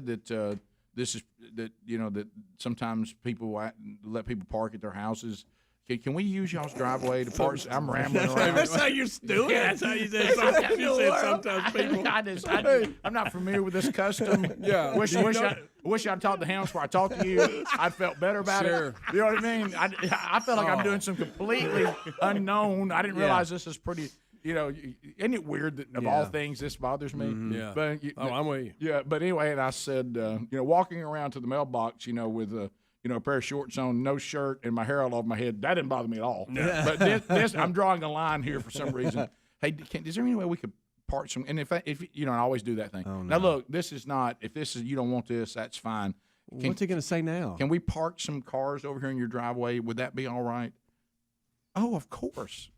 that this is that that sometimes people let people park at their houses. Can we use y'all's driveway to park? I'm rambling around. That's how you're doing it. That's how you said sometimes. You said sometimes people. I'm not familiar with this custom. Yeah. Wish I'd talked to him before I talked to you. I felt better about Sure. it. You know what I mean? I felt like I'm doing some completely unknown. I didn't realize this is pretty. Isn't it weird that of all things this bothers me? Yeah. But I'm with you. yeah. But anyway, and I said, walking around to the mailbox, with a pair of shorts on, no shirt, and my hair all over my head, that didn't bother me at all. But this, I'm drawing a line here for some reason. Hey, is there any way we could park some? And if I always do that thing. Oh, no. Now look, this is not. If this is you don't want this, that's fine. What's he going to say now? Can we park some cars over here in your driveway? Would that be all right? Oh, of course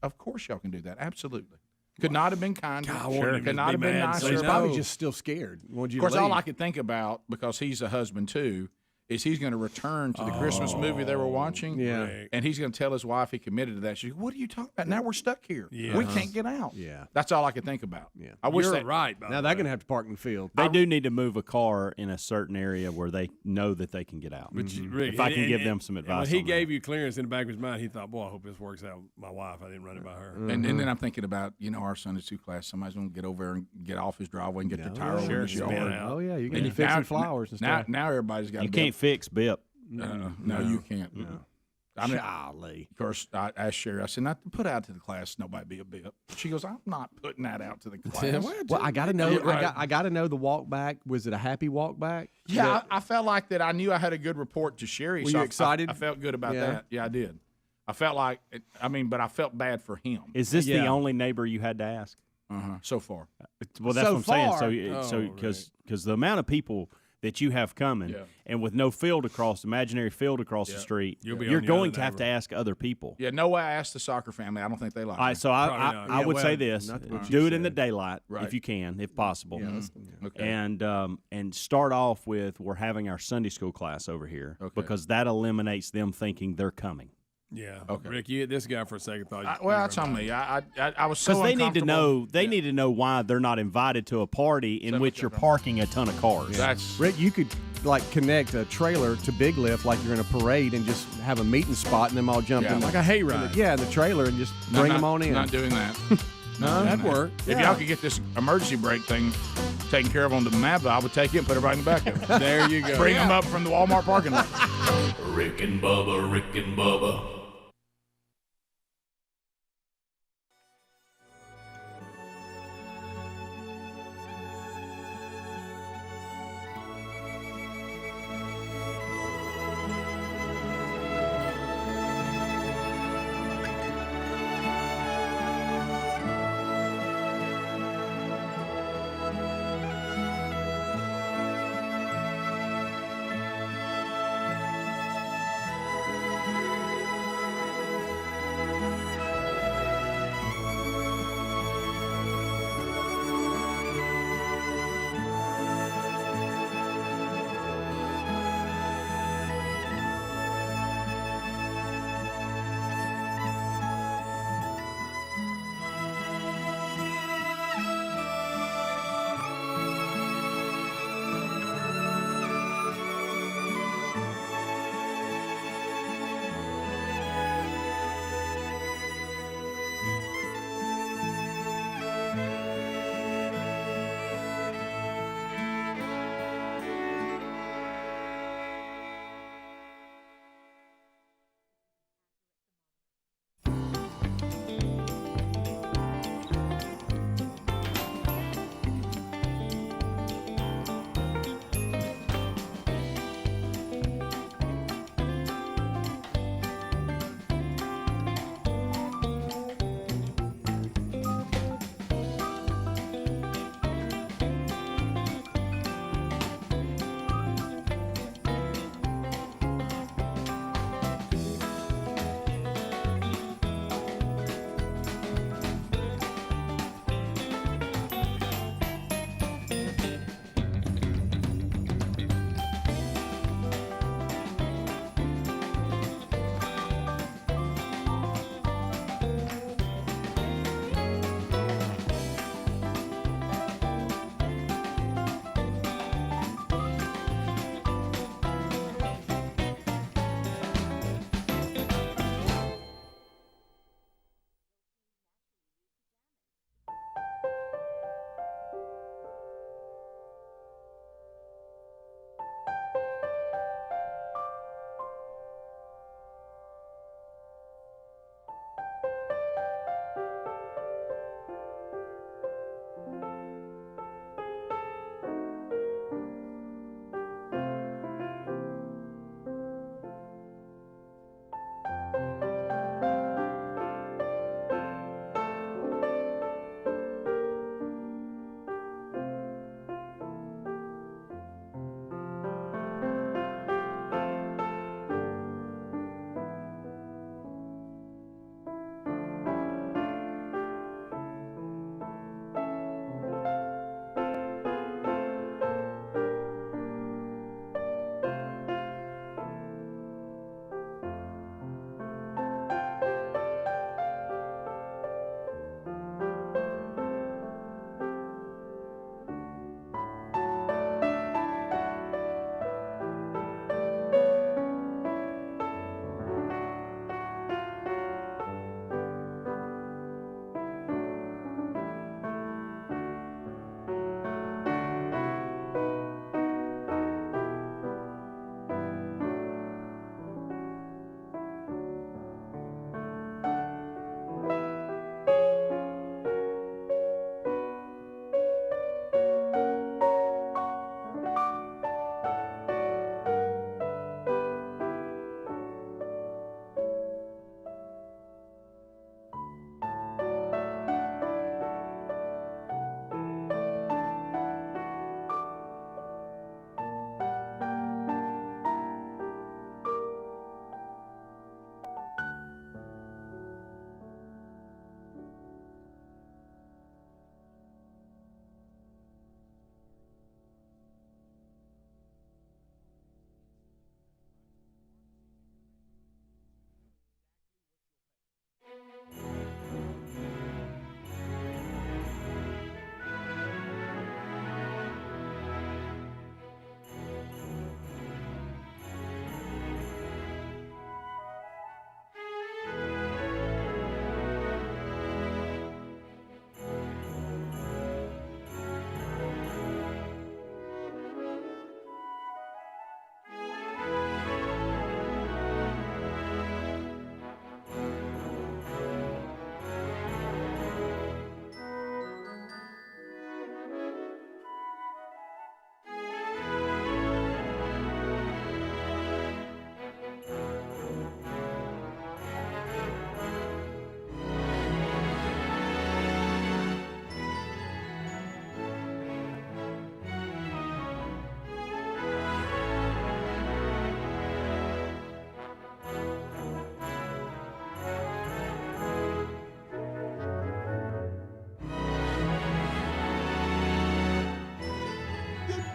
y'all can do that. Absolutely. Could not have been kinder. God, I wanted him to Could not be have been mad and So say he's nicer. no. probably just still scared. Wanted you Of course, to leave. all I could think about, because he's a husband too, is he's going to return to the Christmas movie they were watching. Yeah. And he's going to tell his wife he committed to that. She's like, what are you talking about? Now we're stuck here. Yeah. We can't get out. Yeah. That's all I could think about. Yeah. I wish You're that. right. By Now the they're way. going to have to park in the field. They do need to move a car in a certain area where they know that they can get out. But Rick, If I can and- give them some and advice. When he on gave you clearance in the back of his mind, he thought, boy, I hope this works out with my wife. I didn't run it by her. And then I'm thinking about, our Sunday school class. Somebody's going to get over there and get off his driveway and get their tire over his spin yard. out. Oh, yeah. You can And be fixing now- flowers and Now, stuff. now everybody's got that. You to can't fix BIP. No, you can't. I mean, Golly. of course, I asked Sherry, I said, not to put out to the class, nobody be a bit. She goes, I'm not putting that out to the class. Well, I got to know. Yeah, right. I got to know the walk back. Was it a happy walk back? Yeah, I felt like that. I knew I had a good report to Sherry. Were so you excited? I felt good about Yeah. that. Yeah, I did. I felt like, but I felt bad for him Is this the Yeah. only neighbor you had to ask? so far. Well, that's So what I'm saying. far- So because the amount of people that you have coming, Yeah. and with no field across, imaginary field across the street, You'll be you're on the going other to have to neighbor. ask other people. Yeah, no way I asked the soccer family. I don't think they like All right, me. so Probably I not. I Yeah, would well, say this: not what do you it in the said. daylight Right. if you can, if possible. Okay. And start off with we're having our Sunday school class over here Okay. because that eliminates them thinking they're coming. Yeah. Okay. Rick, you hit this guy for a second. Thought Well, that's on me. I was so Because they need to uncomfortable. know need to know why they're not invited to a party in which you're parking a ton of cars. That's Rick, you could connect a trailer to Big Lift like you're in a parade and just have a meeting spot and them all jump Yeah. in like a hayride. Yeah, in the trailer and just No, bring not- them on in. Not doing that. That'd work. If y'all could get this emergency brake thing taken care of on the map, I would take it and put everybody in the back of it. There you go. Bring them up from the Walmart parking lot. Rick and Bubba, Rick and Bubba.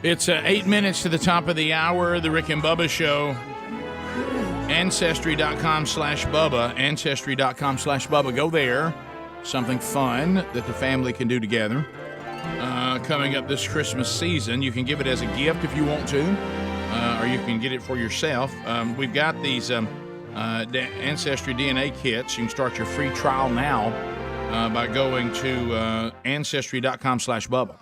It's 8 minutes to the top of the hour, the Rick and Bubba Show. Ancestry.com/Bubba. Ancestry.com/Bubba. Go there. Something fun that the family can do together. Coming up this Christmas season, you can give it as a gift if you want to, or you can get it for yourself. We've got these Ancestry DNA kits. You can start your free trial now by going to Ancestry.com/Bubba.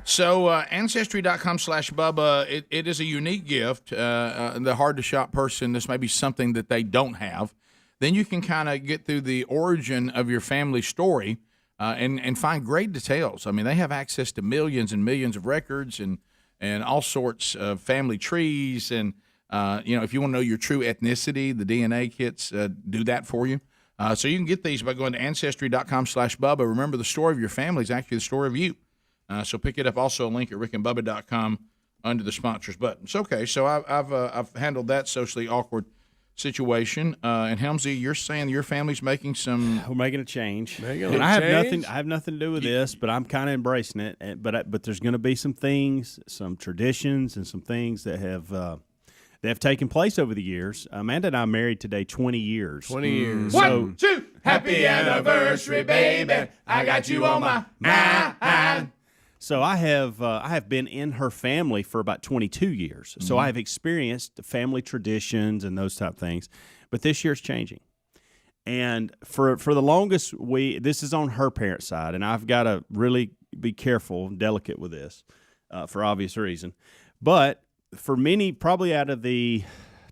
So Ancestry.com/Bubba, it is a unique gift. The hard-to-shop person, this may be something that they don't have. Then you can kind of get through the origin of your family story and find great details. I mean, they have access to millions and millions of records and all sorts of family trees. And, if you want to know your true ethnicity, the DNA kits do that for you. So you can get these by going to Ancestry.com/Bubba. Remember, the story of your family is actually the story of you. So pick it up. Also, a link at rickandbubba.com under the sponsors button. So, okay, so I've handled that socially awkward situation. And Helmsy, you're saying your family's making some. We're making a change. And I have nothing to do with this, but I'm kind of embracing it. But there's going to be some things, some traditions, and some things that have taken place over the years. Amanda and I married today 20 years. 20 years. 1, 2, happy anniversary, baby. I got you on my mind. So I have been in her family for about 22 years. So I have experienced family traditions and those type of things. But this year's changing. And for the longest, this is on her parents' side, and I've got to really be careful and delicate with this for obvious reason. But for many, probably out of the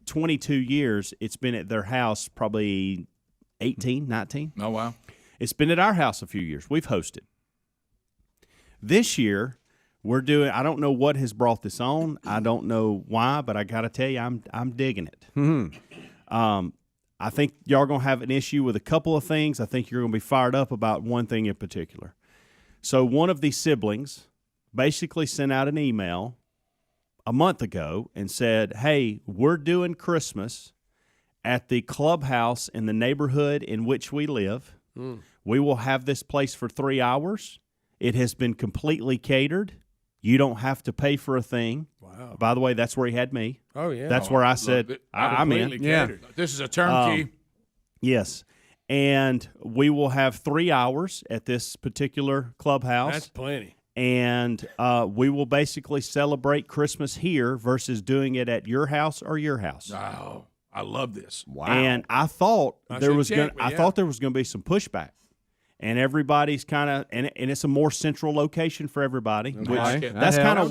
22 years, it's been at their house probably 18, 19. Oh, wow. It's been at our house a few years. We've hosted. This year, we're doing. I don't know what has brought this on. I don't know why, but I got to tell you, I'm digging it. I think y'all gonna have an issue with a couple of things. I think you're gonna be fired up about one thing in particular. So one of these siblings basically sent out an email a month ago and said, "Hey, we're doing Christmas at the clubhouse in the neighborhood in which we live. We will have this place for 3 hours. It has been completely catered. You don't have to pay for a thing." Wow. By the way, that's where he had me. Oh, yeah. That's where I said, I'm in. Yeah. This is a turnkey. Yes. And we will have 3 hours at this particular clubhouse. That's plenty. And we will basically celebrate Christmas here versus doing it at your house or your house. Oh, I love this. Wow. And I thought there was going yeah. to be some pushback. And everybody's kind of, and it's a more central location for everybody. Which that's kind of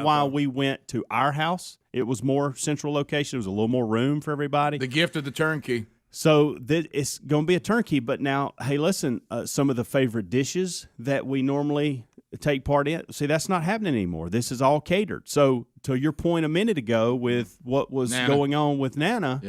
why we went to our house. It was more central location. It was a little more room for everybody. The gift of the turnkey. So it's going to be a turnkey. But now, hey, listen, some of the favorite dishes that we normally take part in, see, that's not happening anymore. This is all catered. So to your point a minute ago with what was going on with Nana,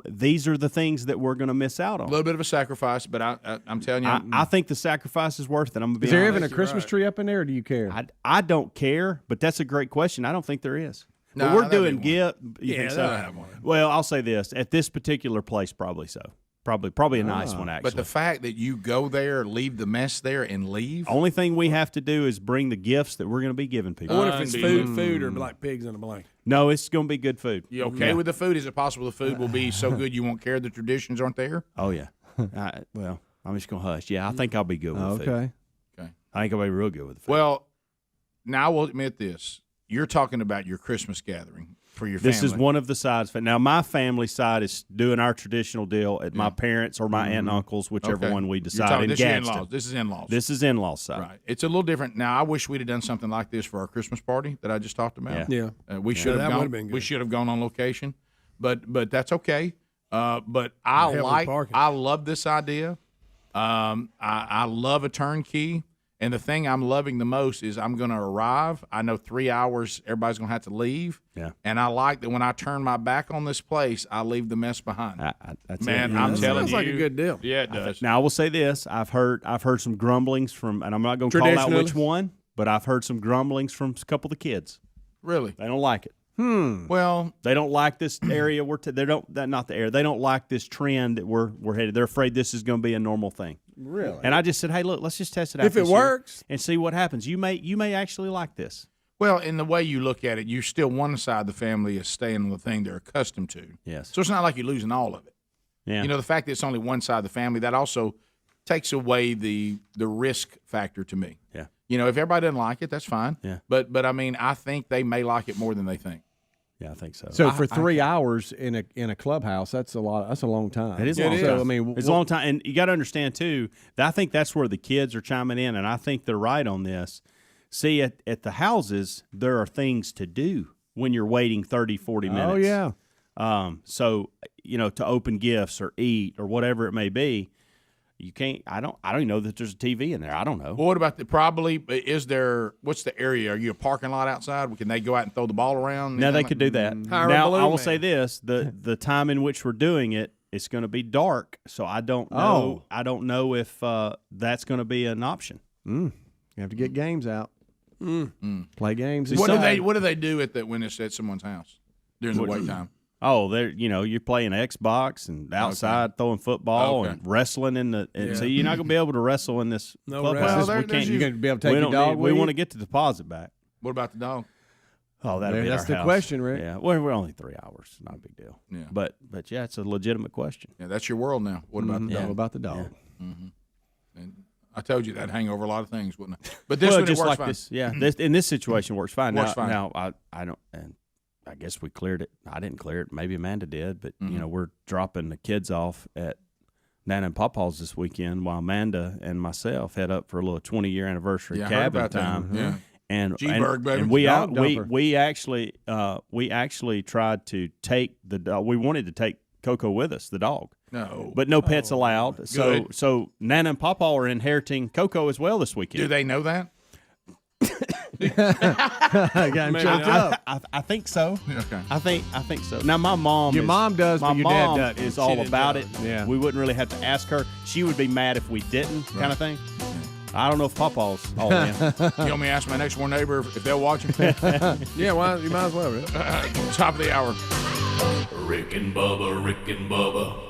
these are the things that we're going to miss out on. A little bit of a sacrifice, but I'm telling you. I think the sacrifice is worth it. I'm going to be honest. Is there honest. even a Christmas tree up in there, or do you care? I don't care, but that's a great question. I don't think there is. No, but we're doing gift. You think so? have one. Well, I'll say this. At this particular place, probably so. Probably a nice one, actually. But the fact that you go there, leave the mess there, and leave. Only thing we have to do is bring the gifts that we're going to be giving people. What if it's food or like pigs in a blanket? No, it's going to be good food. You okay with the food? Is it possible the food will be so good you won't care the traditions aren't there? Oh, yeah. Well, I'm just going to hush. Yeah, I think I'll be good with the food. Okay. I think I'll be real good with the food. Well, now I will admit this. You're talking about your Christmas gathering for your family. This is one of the sides. Now, my family side is doing our traditional deal at my parents or my aunt and uncles, whichever one we decide. This is in-laws. This is in-laws. This is in-laws side. Right. It's a little different. Now, I wish we'd have done something like this for our Christmas party that I just talked about. Yeah. We should have gone. We should have gone on location, but that's okay. But I love this idea. I love a turnkey. And the thing I'm loving the most is I'm going to arrive. I know 3 hours, everybody's going to have to leave. Yeah. And I like that when I turn my back on this place, I leave the mess behind. That's Man, it. I'm telling you. Sounds like a good deal. Yeah, it does. Now, I will say this. I've heard some grumblings from, and I'm not going to call out which one, but I've heard some grumblings from a couple of the kids. Really? They don't like it. Well, They don't like this area. They don't like this trend that we're headed. They're afraid this is going to be a normal thing. Really? And I just said, hey, look, let's just test it out. If it this year works. and see what happens. You may actually like this. well, in the way you look at it, you still one side of the family is staying on the thing they're accustomed to. Yes. So it's not like you're losing all of it. Yeah. You know, the fact that it's only one side of the family, that also takes away the risk factor to me. Yeah. You know, if everybody doesn't like it, that's fine. Yeah. But I mean, I think they may like it more than they think. Yeah, I think so. So for 3 hours in a clubhouse, that's a lot. That's a long time. It is a long time. So I mean, it's a long time, and you got to understand too. That I think that's where the kids are chiming in, and I think they're right on this. See, at the houses, there are things to do when you're waiting 30, 40 minutes. Oh yeah. So to open gifts or eat or whatever it may be, you can't. I don't even know that there's a TV in there. I don't know. Well, what about what's the area? Are you a parking lot outside? Can they go out and throw the ball around? Now they could do that. Hire a Now balloon I will man. say this: the time in which we're doing it, it's going to be dark, so I don't know. I don't know if that's going to be an option. You have to get games out. Play games. What inside. do they do when it's at someone's house during the wait time? Oh, you're playing Xbox and outside throwing football Okay. and wrestling so you're not going to be able to wrestle in this No clubhouse. wrestling. We can't. You're going to be able to take we your don't dog need- with We you? want to get the deposit back. What about the dog? Oh, that'll be That's our the house. question, Rick. Yeah, we're only 3 hours. Not a big deal. Yeah. But yeah, it's a legitimate question. Yeah, that's your world now. What about the All dog? about the dog. And I told you that'd hang over a lot of things, wouldn't it? But this Well, one it just works like fine. this, yeah. In this situation, works fine. Works fine. Now, I don't, and I guess we cleared it. I didn't clear it. Maybe Amanda did, but we're dropping the kids off at Nana and Pawpaw's this weekend, while Amanda and myself head up for a little 20-year anniversary Yeah, I heard cabin about that. time. Yeah. And G-Berg, baby. and we Dog dumper. we actually tried to take the dog. We wanted to take Coco with us, the dog. No. But no pets allowed. Good. So Nana and Pawpaw are inheriting Coco as well this weekend. Do they know that? Got him choked up. I think so. Okay. I think so. Now my mom, Your mom does, My but your dad mom doesn't. is all about it. Yeah. We wouldn't really have to ask her. She would be mad if we didn't, kind of thing. I don't know if Pawpaw's all in. You want me to ask my next door neighbor if they're watching? Yeah, well, you might as well. Rick. Top of the hour. Rick and Bubba, Rick and Bubba.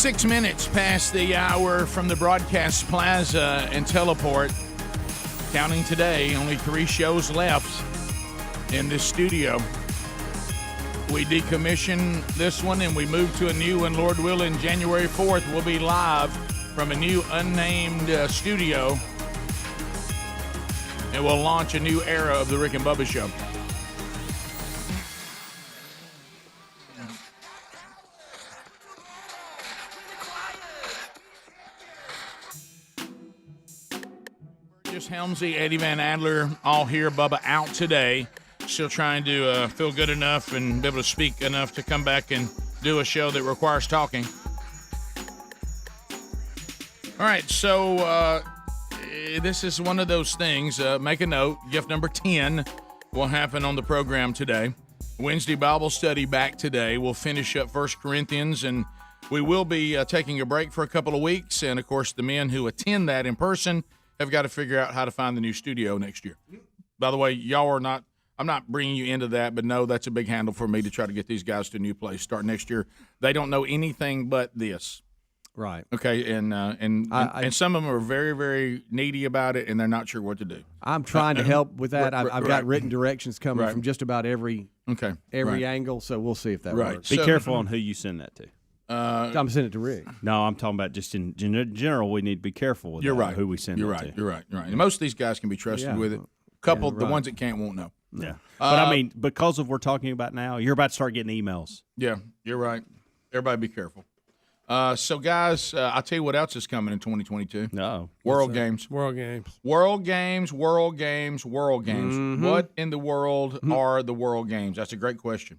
6 minutes past the hour from the broadcast plaza and teleport. Counting today, only 3 shows left in this studio. We decommission this one and we move to a new one. Lord willing, January 4th, we'll be live from a new unnamed studio. And we'll launch a new era of the Rick and Bubba Show. Just Helmsy, Eddie Van Adler, all here. Bubba out today. Still trying to feel good enough and be able to speak enough to come back and do a show that requires talking. All right, so this is one of those things. Make a note. Gift number 10 will happen on the program today. Wednesday Bible study back today. We'll finish up 1 Corinthians, and we will be taking a break for a couple of weeks. And, of course, the men who attend that in person have got to figure out how to find the new studio next year. By the way, y'all are not – I'm not bringing you into that, but no, that's a big handle for me to try to get these guys to a new place start next year. They don't know anything but this. Right. Okay, and some of them are very, very needy about it, and they're not sure what to do. I'm trying to help with that. I've got right. written directions coming Right. from just about every right. angle, so we'll see if that Right. works. Be careful on who you send that to. I'm sending it to Rick. No, I'm talking about just in general. We need to be careful with You're that, right. who we send You're it right. to. You're right. You're right. And most of these guys can be trusted Yeah. with it. Couple, Yeah, the right. ones that can't won't know. Yeah. But I mean, because of what we're talking about now, you're about to start getting emails. Yeah, you're right. Everybody be careful. So, guys, I'll tell you what else is coming in 2022. No. World Games. World Games. World Games, World Games, World Games. Mm-hmm. What in the world are the World Games? That's a great question.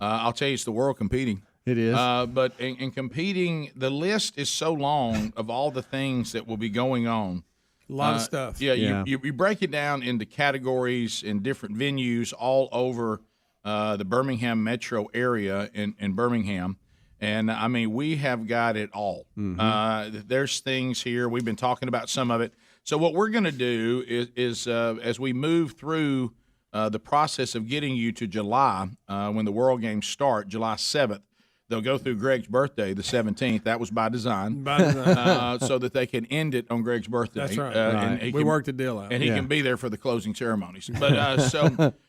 I'll tell you, it's the world competing. It is. But in competing, the list is so long of all the things that will be going on. A lot of stuff. Yeah, Yeah. You break it down into categories in different venues all over the Birmingham metro area in Birmingham. And, I mean, we have got it all. There's things here. We've been talking about some of it. So what we're going to do is as we move through the process of getting you to July, when the World Games start, July 7th, they'll go through Greg's birthday, the 17th. That was by design. So that they can end it on Greg's birthday. That's right. And he We can- worked the deal out. and he Yeah. can be there for the closing ceremonies. But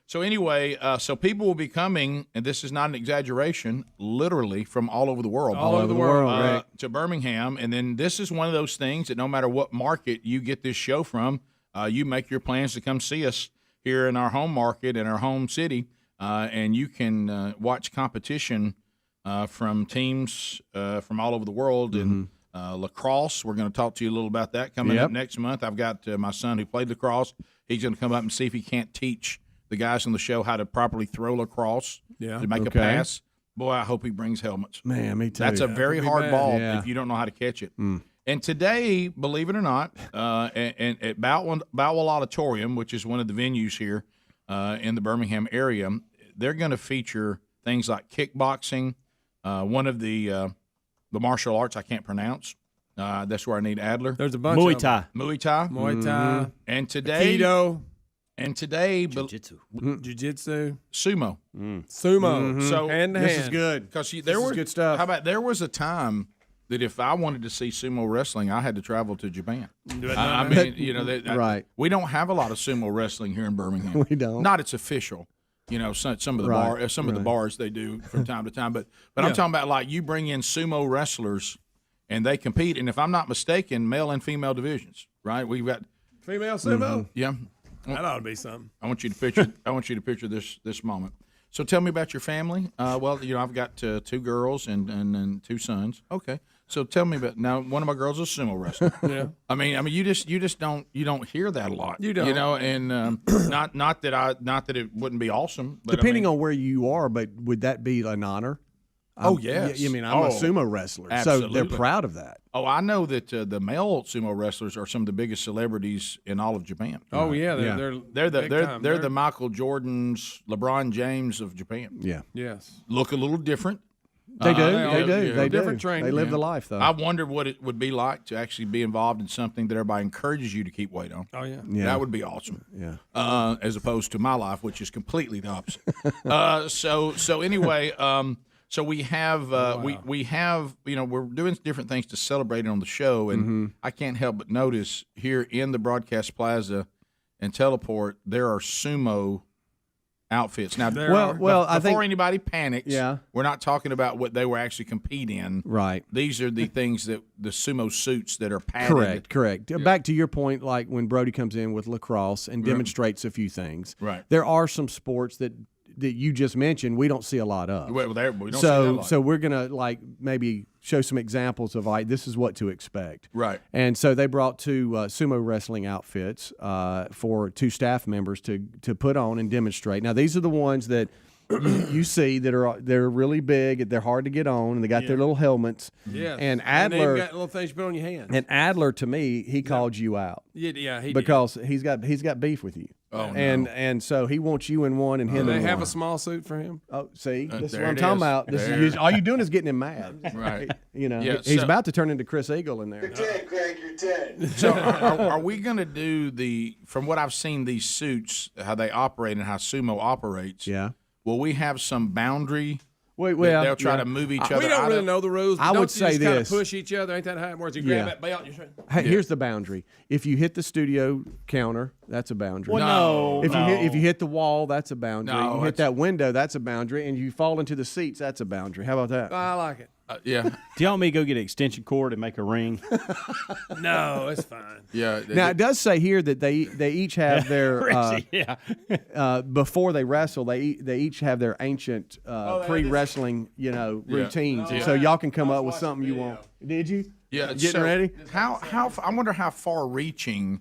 so anyway, so people will be coming, and this is not an exaggeration, literally from all over the world, All over the world, Rick. to Birmingham. And then this is one of those things that no matter what market you get this show from, you make your plans to come see us here in our home market in our home city, and you can watch competition from teams from all over the world. And lacrosse, we're going to talk to you a little about that coming up next month. I've got my son who played lacrosse. He's going to come up and see if he can't teach the guys on the show how to properly throw lacrosse to make a pass. Boy, I hope he brings helmets. Man, me too. That's a very could be hard bad. ball Yeah. if you don't know how to catch it. And today, believe it or not, and at Boutwell Auditorium, which is one of the venues here in the Birmingham area, they're going to feature things like kickboxing, one of the martial arts I can't pronounce. That's where I need Adler. There's a bunch Muay of Thai. Muay Thai. Muay Thai, And today, Aikido, Jiu-jitsu. Jiu-Jitsu, sumo. Sumo. So hand to This hand. is good. Because This there is was good stuff. How about there was a time that if I wanted to see sumo wrestling, I had to travel to Japan. I mean, you know, Right. We don't have a lot of sumo wrestling here in Birmingham. We don't. Not it's official. You know, some of the Right, some of the bars they do from time to time. But I'm talking about like you bring in sumo wrestlers and they compete. And if I'm not mistaken, male and female divisions. Right? We've got Female sumo. yeah. That ought to be something. I want you to picture. I want you to picture this moment. So tell me about your family. Well, you know, I've got 2 girls and 2 sons. Okay. So tell me about now. One of my girls is a sumo wrestler. Yeah. I mean, you just don't hear that a lot. You don't. You know, and not that it wouldn't be awesome. But Depending on where you are, but would that be an honor? Oh, yes. I mean, I'm a Oh, sumo wrestler, so they're absolutely. proud of that. Oh, I know that the male sumo wrestlers are some of the biggest celebrities in all of Japan. Oh yeah, Yeah. they're They're time. the Michael Jordans, LeBron James of Japan. Yeah, yes. Look a little different. they do. they They are- do. yeah. They do. Different training, They live yeah. the life, though. I wonder what it would be like to actually be involved in something that everybody encourages you to keep weight on. Oh yeah. Yeah. That would be awesome. Yeah. As opposed to my life, which is completely the opposite. So anyway, So we have we have we're doing different things to celebrate it on the show, and I can't help but notice here in the broadcast plaza and teleport there are sumo outfits. Now, I think before anybody panics, Yeah. we're not talking about what they were actually compete in. right. These are the things that the sumo suits that are padded. Correct. Back to your point, like when Brody comes in with lacrosse and demonstrates a few things. Right. There are some sports that you just mentioned we don't see a lot of. Well, we don't see that a lot. So we're gonna like maybe show some examples of like this is what to expect. Right. And so they brought two sumo wrestling outfits for two staff members to put on and demonstrate. Now these are the ones that you see they're really big, they're hard to get on, and they got their little helmets. Yeah. And Adler they've got little things you put on your hands. and Adler to me he called you out Yeah, he because he's got beef with you. Oh, no. And so he wants you in one and him did. in They have one. a small suit for him. Oh, see, this is there what I'm it talking is. about. This There. is all you're doing is getting him mad. Right. He's so- about to turn into Chris Eagle in there. 10, Greg, you're 10. So are we going to do from what I've seen, these suits, how they operate and how sumo operates? Yeah. Will we have some boundary? Wait, that they'll try to move each other. We don't out really of? know the rules. But I don't would you say just kinda this. push each other. Ain't that how it works? You grab that belt. And Hey, here's the boundary. If you hit the studio counter, that's a boundary. No. If you hit the wall, that's a boundary. No, you hit that window, that's a boundary. And you fall into the seats, that's a boundary. How about that? I like it. Yeah. Do y'all want me to go get an extension cord and make a ring? No, it's fine. Yeah. Now it does say here that they each have their Yeah. before they wrestle they each have their ancient pre-wrestling routines, so y'all can come up with something you want. Did you? Yeah, Getting ready? I wonder how far-reaching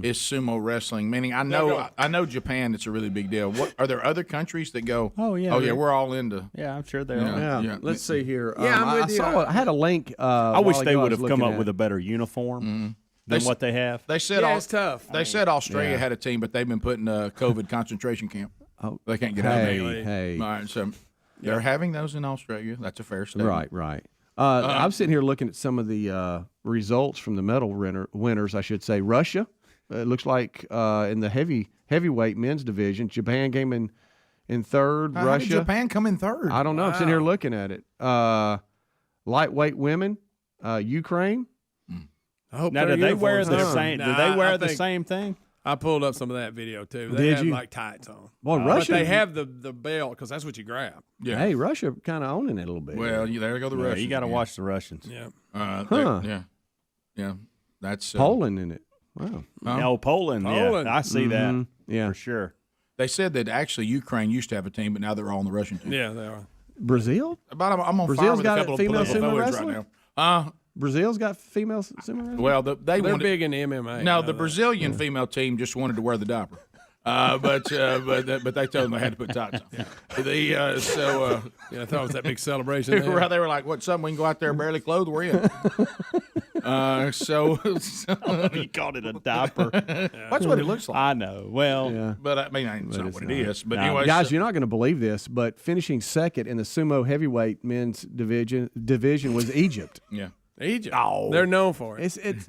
is sumo wrestling. Meaning, I know Japan. It's a really big deal. What are there other countries that go? Oh, yeah. Oh yeah, we're all into. Yeah, I'm sure they are. Yeah. Yeah. Let's see here. Yeah, I'm I with you. saw it. I had a link. I wish they would have come up with a better uniform than They- what they have. They said Yeah, it's tough. They said Australia had a team, but they've been put in a COVID concentration camp. Oh, They can't get out of hey, it. hey. All right, so they're having those in Australia. That's a fair statement. Right. I'm sitting here looking at some of the results from the medal winners, I should say. Russia, it looks like in the heavyweight men's division, Japan came in third. How Russia, did Japan come in third? I don't know. I'm sitting here looking at it. Lightweight women, Ukraine. I hope Now, their do they wear uniforms the are- same? Nah, Do they wear I the think- same thing? I pulled up some of that video too. They Did have you? like tights on. Boy, But Russia. they have the belt because that's what you grab. Yeah. Hey, Russia kind of owning it a little bit. Well, there go the Yeah, Russians. you got to again. watch the Russians. Yeah. Huh. Yeah. That's Poland in it. Wow. Oh, Poland. Poland. Yeah, I see that Yeah. for sure. They said that actually Ukraine used to have a team, but now they're all on the Russian team. Yeah, they are. Brazil. I'm on fire Brazil's with got a a couple of female political sumo poets wrestler? right now. Brazil's got female sumo wrestling? Well, they They're wanted, big in MMA. No, I know the that. Brazilian female team just wanted to wear the diaper, but they told them they had to put tights on. Yeah, I thought it was that big celebration. They were like, "What? Something we can go out there barely clothed? We're in." So You called it a diaper. that's what it looks like. I know. Well, Yeah. But I mean, it's not it's what not. it is. But No. anyway, Guys, so- you're not going to believe this, but finishing second in the sumo heavyweight men's division was Egypt. yeah, Egypt. They're known for it. It's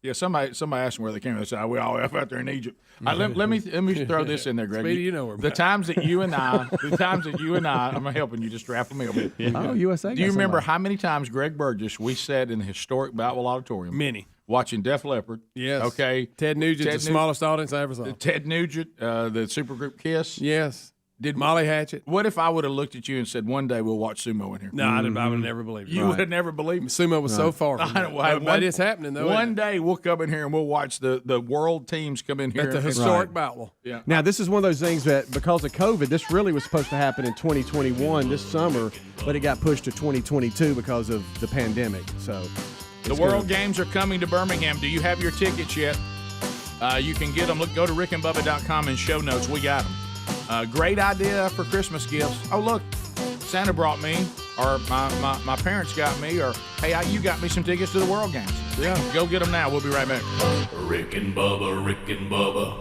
yeah. Somebody asked them where they came from. They said, "We all have out there in Egypt." Let me throw this in there, Greg. Speedy, you know where the times that you and I, I'm helping you just strap them in. oh USA. Do you remember how many times Greg Burgess we sat in the historic Boutwell Auditorium Many. watching Def Leppard? Yes. Okay. Ted Nugent's Ted the smallest audience I ever saw. Ted Nugent, the supergroup Kiss. Yes. Did Molly Hatchet? What if I would have looked at you and said, "One day we'll watch sumo in here"? No, I would have never believed it. You would have never believed me. Sumo was so far from that. But it's happening, though. One day we'll come in here and we'll watch the world teams come in here. At the and- historic Boutwell. Yeah. Now, this is one of those things that because of COVID, this really was supposed to happen in 2021 this summer, but it got pushed to 2022 because of the pandemic. So The World Games are coming to Birmingham. Do you have your tickets yet? You can get them. Go to rickandbubba.com and show notes. We got them. Great idea for Christmas gifts. Oh, look, Santa brought me, or my parents got me, or hey, you got me some tickets to the World Games. Yeah. Go get them now. We'll be right back. Rick and Bubba, Rick and Bubba.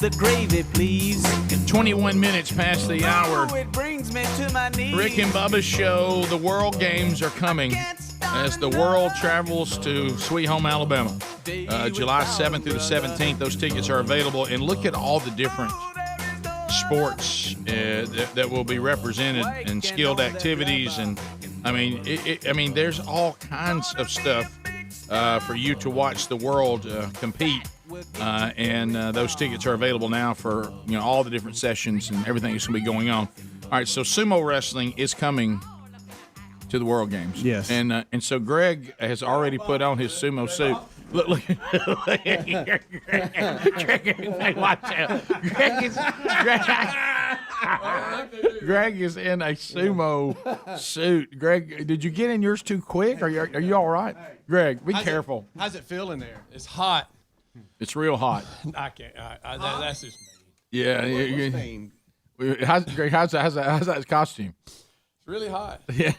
the gravy, please. 21 minutes past the hour. Oh, it brings me to my knees. Rick and Bubba's show. The World Games are coming as the world travels to Sweet Home, Alabama. July 7th through the 17th. Those tickets are available. And look at all the different sports that will be represented and skilled activities. And I mean, there's all kinds of stuff for you to watch the world compete. And those tickets are available now for all the different sessions and everything that's going to be going on. All right, so sumo wrestling is coming to the World Games. Yes. And so Greg has already put on his sumo suit. Look Greg, watch out. Greg is in a sumo suit. Greg, did you get in yours too quick? Are you all right? Greg, be careful. How's it feel in there? It's hot. It's real hot. I can't. That's just me. Yeah. How's that costume? It's really hot. Yeah.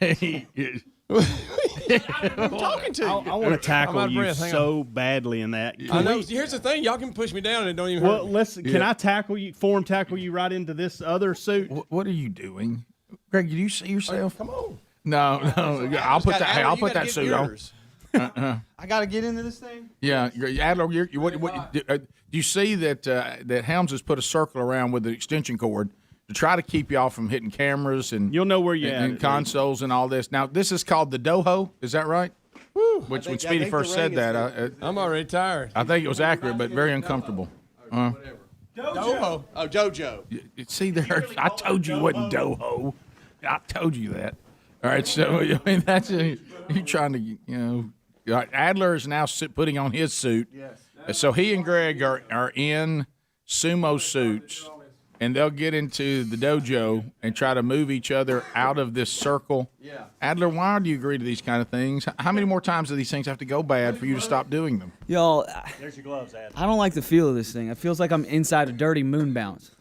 I'm talking to you. I want to tackle I'm out of you breath. Hang so badly in that. I know. Here's the thing. Y'all can push me down and it don't even hurt. Well, listen. Can I tackle you? Form tackle you right into this other suit? What are you doing, Greg? Do you see yourself? Come on. No. I'll put that. Hey, I'll put that suit on. I got to get into this thing? Yeah, Adler. Do you see that that Helms has put a circle around with the extension cord to try to keep y'all from hitting cameras and You'll know where you're and at. consoles and all this. Now this is called the doho. Is that right? Which when Speedy first said that, I'm already tired. I think it was accurate, but very uncomfortable. Doho. Oh, Dojo. See there, I told you it wasn't doho. I told you that. All right, so I mean that's you're trying to Adler is now putting on his suit. Yes. So he and Greg are in sumo suits, and they'll get into the dojo and try to move each other out of this circle. Yeah. Adler, why do you agree to these kind of things? How many more times do these things have to go bad for you to stop doing them? Y'all, There's your gloves, Ad. I don't like the feel of this thing. It feels like I'm inside a dirty moon bounce.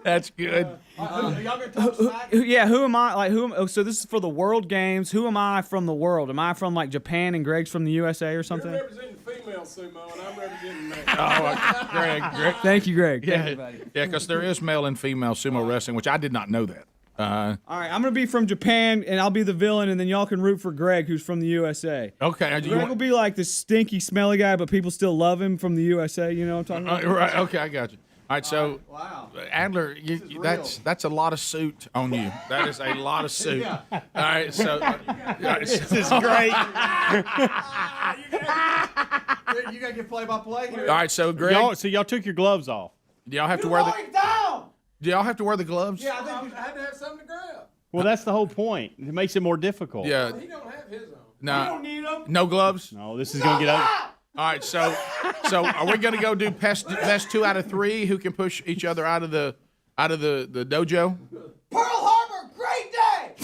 That's good. Yeah, who am I? So this is for the World Games. Who am I from the world? Am I from like Japan and Greg's from the USA or something? You're representing female sumo, and I'm representing male. Greg. Thank you, Greg. Yeah, Thank you, buddy. yeah, because there is male and female sumo wrestling, which I did not know that. All right, I'm gonna be from Japan, and I'll be the villain, and then y'all can root for Greg, who's from the USA. Okay. Greg will be like the stinky, smelly guy, but people still love him from the USA. You know what I'm talking about? Right. Okay, I got you. All right, so Adler, that's a lot of suit on you. That is a lot of suit. All right, so This is great. You got to get play-by-play here. all right, so Greg, Y'all took your gloves off. do y'all have to wear the? down! Do y'all have to wear the gloves? Yeah, I think I had to have something to grab. Well, that's the whole point. It makes it more difficult. Yeah. He don't have his on. No. Need them. No gloves. No, this is gonna get ugly. All right, so are we going to go do best 2 out of 3? Who can push each other out of the dojo? Pearl Harbor, great day!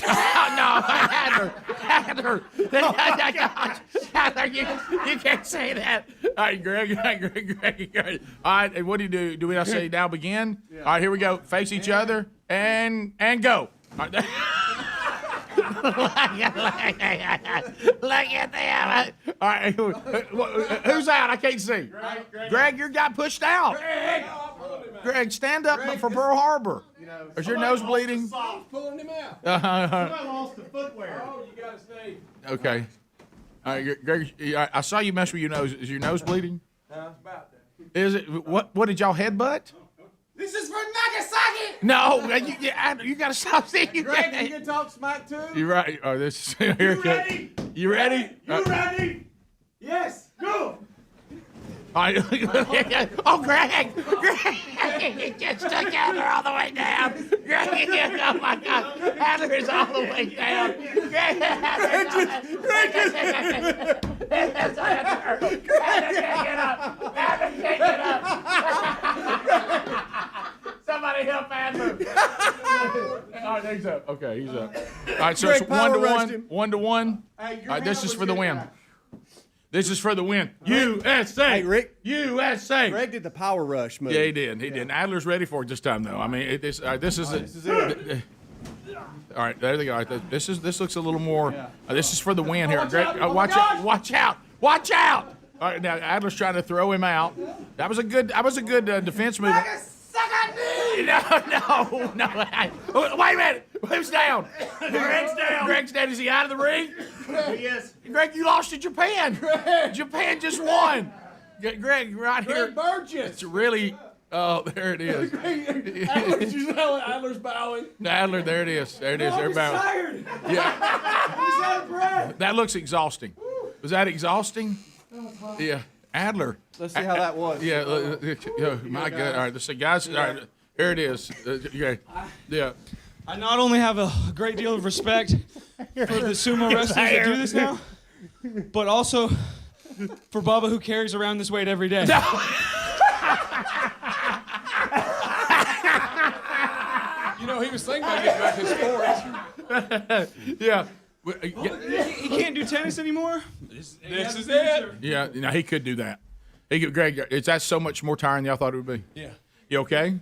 Adler, you can't say that. All right, Greg. All right, and what do you do? Do we not say now begin? Yeah. All right, here we go. Face each other and go. All right. Look at them. All right, who's out? I can't see. Greg, you got pushed out. Greg, stand up for Pearl Harbor. Is your nose bleeding? Pulling him out. I lost the footwear. Oh, you gotta stay. Okay. All right, Greg, I saw you mess with your nose. Is your nose bleeding? It's about that. Is it? What did y'all headbutt? This is for Nagasaki. No, you got to stop saying you Greg, can't. you can talk smack too. You're right. Oh, this is here. ready? You ready? You ready? Yes. Go. All right. Oh, Greg! You just took Adler all the way down. Greg, oh my God, Adler is all the way down. Greg, Greg can't get up. Adler can't get up. Somebody help Adler. All right, he's up. Okay, he's up. All right, so it's 1-1. 1-1. All right, this is for the win. This is for the win. USA. Hey, Rick. USA. Greg did the power rush move. Yeah, he did. He did. Adler's ready for it this time, though. I mean, this is it. All right, there they go. All right, this looks a little more. This is for the win here. Greg, watch out! Watch out! Watch out! All right, now Adler's trying to throw him out. That was a good defense move. No. Wait a minute. Who's down? Greg's down. Greg's down. Is he out of the ring? Yes. Greg, you lost to Japan. Japan just won. Greg, right here. Greg Burgess. It's really. Oh, there it is. Adler's bowing. Adler, there it is. There it is. They're bowing. Tired. Yeah. He's out of breath. That looks exhausting. Was that exhausting? Yeah. Adler. Let's see how that was. Yeah. My God. All right. Let's see, guys. All right. Here it is. Yeah. I not only have a great deal of respect for the sumo wrestlers that do this now, but also for Bubba, who carries around this weight every day. You know, he was thinking about getting back in sports. Yeah. He can't do tennis anymore. This is it. Yeah. No, he could do that. He could. Greg, that's so much more tiring than y'all thought it would be. Yeah. You okay?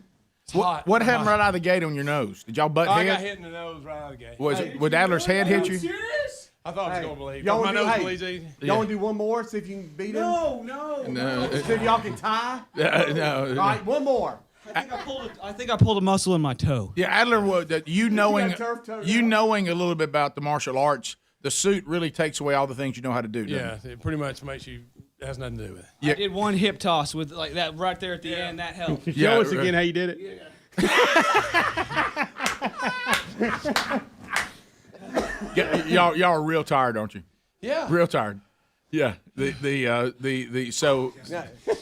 It's hot. What happened right out of the gate on your nose? Did y'all butt I got heads? hit in the nose right out of the gate. Would Adler's head hit you? Serious? I thought I was going to believe. Y'all My wanna do- nose hey, bleeds easy. Y'all want to do one more, see if you can beat him? No. See if y'all can tie? No. All right, one more. I think I pulled a muscle in my toe. Yeah, Adler would. You knowing turf toe you now? knowing a little bit about the martial arts, the suit really takes away all the things you know how to do. doesn't Yeah, it? it pretty much makes you. It has nothing to do with it. Yeah. I did one hip toss with like that right there at the end. That helped. Yeah, Show us again how you did it. Y'all are real tired, aren't you? Yeah. Real tired. Yeah. So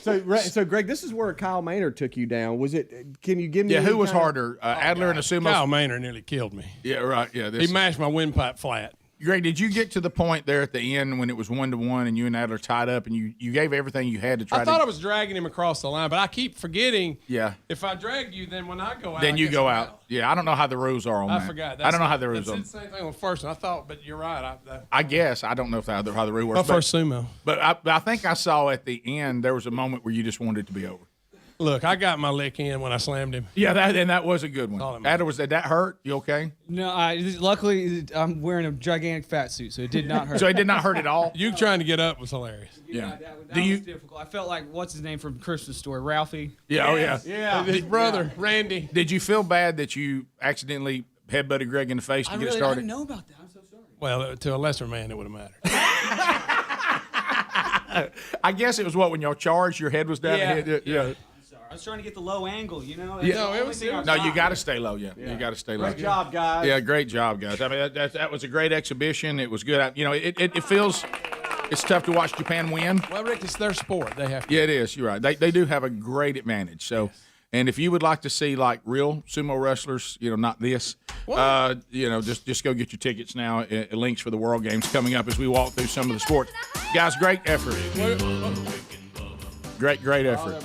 So Greg, this is where Kyle Maynard took you down. Was it? Can you give me? yeah, any who was kind of- harder, Adler and the sumo? Kyle Maynard nearly killed me. Yeah, right. Yeah, He mashed my windpipe flat. Greg, did you get to the point there at the end when it was 1-1 and you and Adler tied up and you gave everything you had to try I thought I was dragging him across the line, but I keep forgetting. Yeah. If I drag you, then when I go out, Then I you guess go I'm out. Yeah, I don't know how the rules are on I that. forgot. I don't know how the rules That's are. the same thing on the first one. I thought, but you're right. I guess I don't know if how the rule works. My first sumo. But I think I saw at the end there was a moment where you just wanted it to be over. Look, I got my lick in when I slammed him. Yeah, that was a good All one. it Adler, did that hurt? You okay? No, luckily I'm wearing a gigantic fat suit, so it did not hurt. So it did not hurt at all? You trying to get up was hilarious. Yeah. That was difficult. I felt like what's his name from Christmas Story, Ralphie. Yeah, oh yeah. Yeah. His brother, Randy. Did you feel bad that you accidentally headbutted Greg in the face to I get really started? didn't know about that. I'm so sorry. Well, to a lesser man, it would have mattered. I guess it was when y'all charged, your head was down. Yeah. Yeah. Sorry. I was trying to get the low angle, you know. Yeah. No, it was- No, you got to stay low. Yeah, you got to stay low. Great job, guys. Yeah, great job, guys. I mean, that was a great exhibition. It was good. You know, it feels it's tough to watch Japan win. Well, Rick, it's their sport. They have to. Yeah, it is. You're right. They do have a great advantage. So, and if you would like to see like real sumo wrestlers, you know, not this, you know, just go get your tickets now. Links for the World Games coming up as we walk through some of the sports. Guys, great effort. Great effort.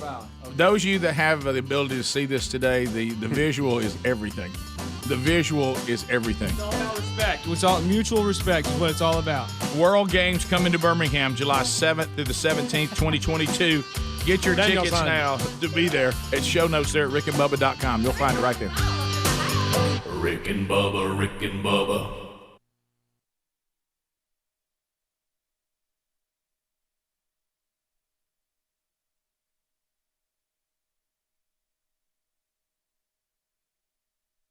Those of you that have the ability to see this today, the visual is everything. The visual is everything. It's all about respect. It's all mutual respect is what it's all about. World Games coming to Birmingham, July 7th through the 17th, 2022. Get your Daniel's tickets on. now to be there. It's show notes there at rickandbubba.com. You'll find it right there. Rick and Bubba, Rick and Bubba.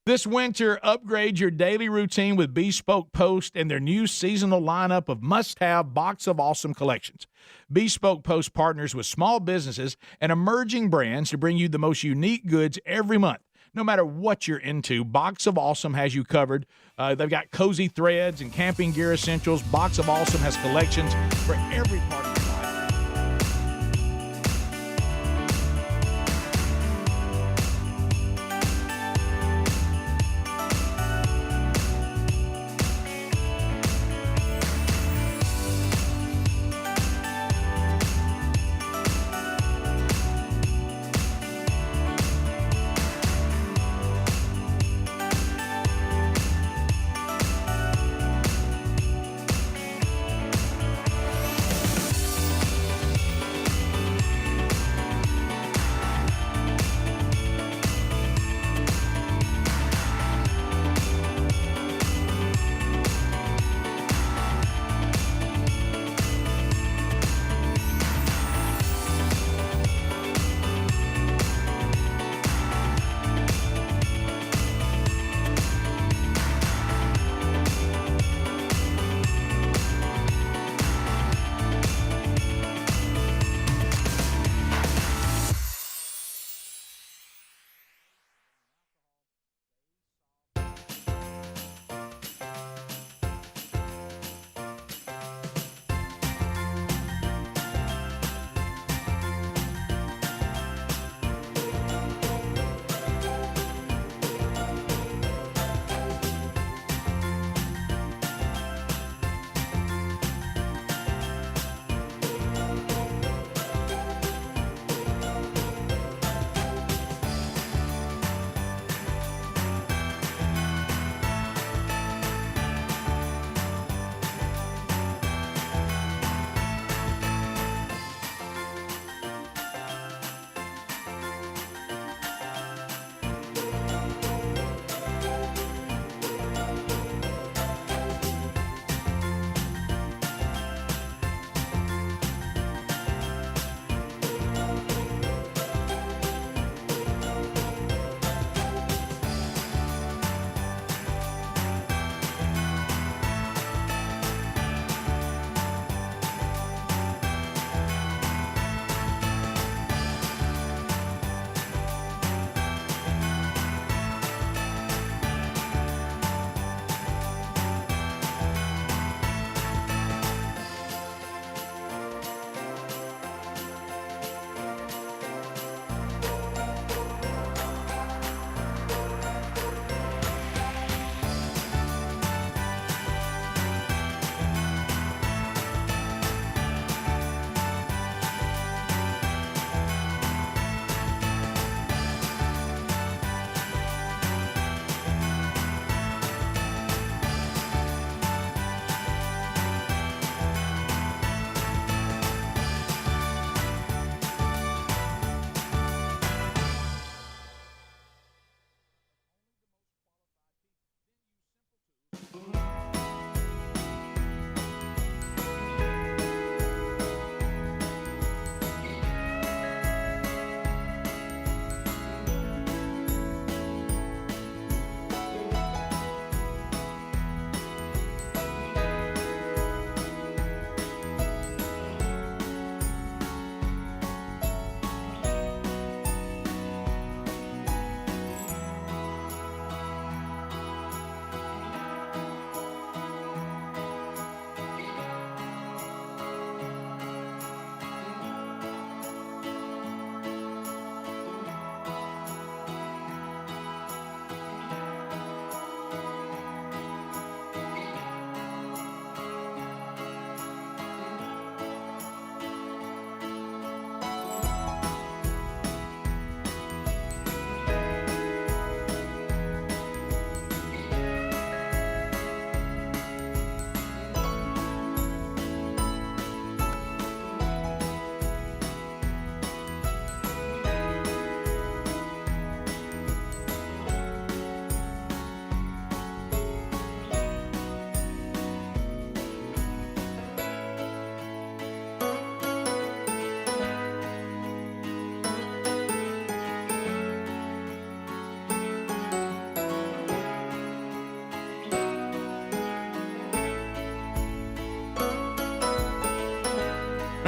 This winter, upgrade your daily routine with Bespoke Post and their new seasonal lineup of must-have Box of Awesome collections. Bespoke Post partners with small businesses and emerging brands to bring you the most unique goods every month. No matter what you're into, Box of Awesome has you covered. They've got cozy threads and camping gear essentials. Box of Awesome has collections for every part of your life.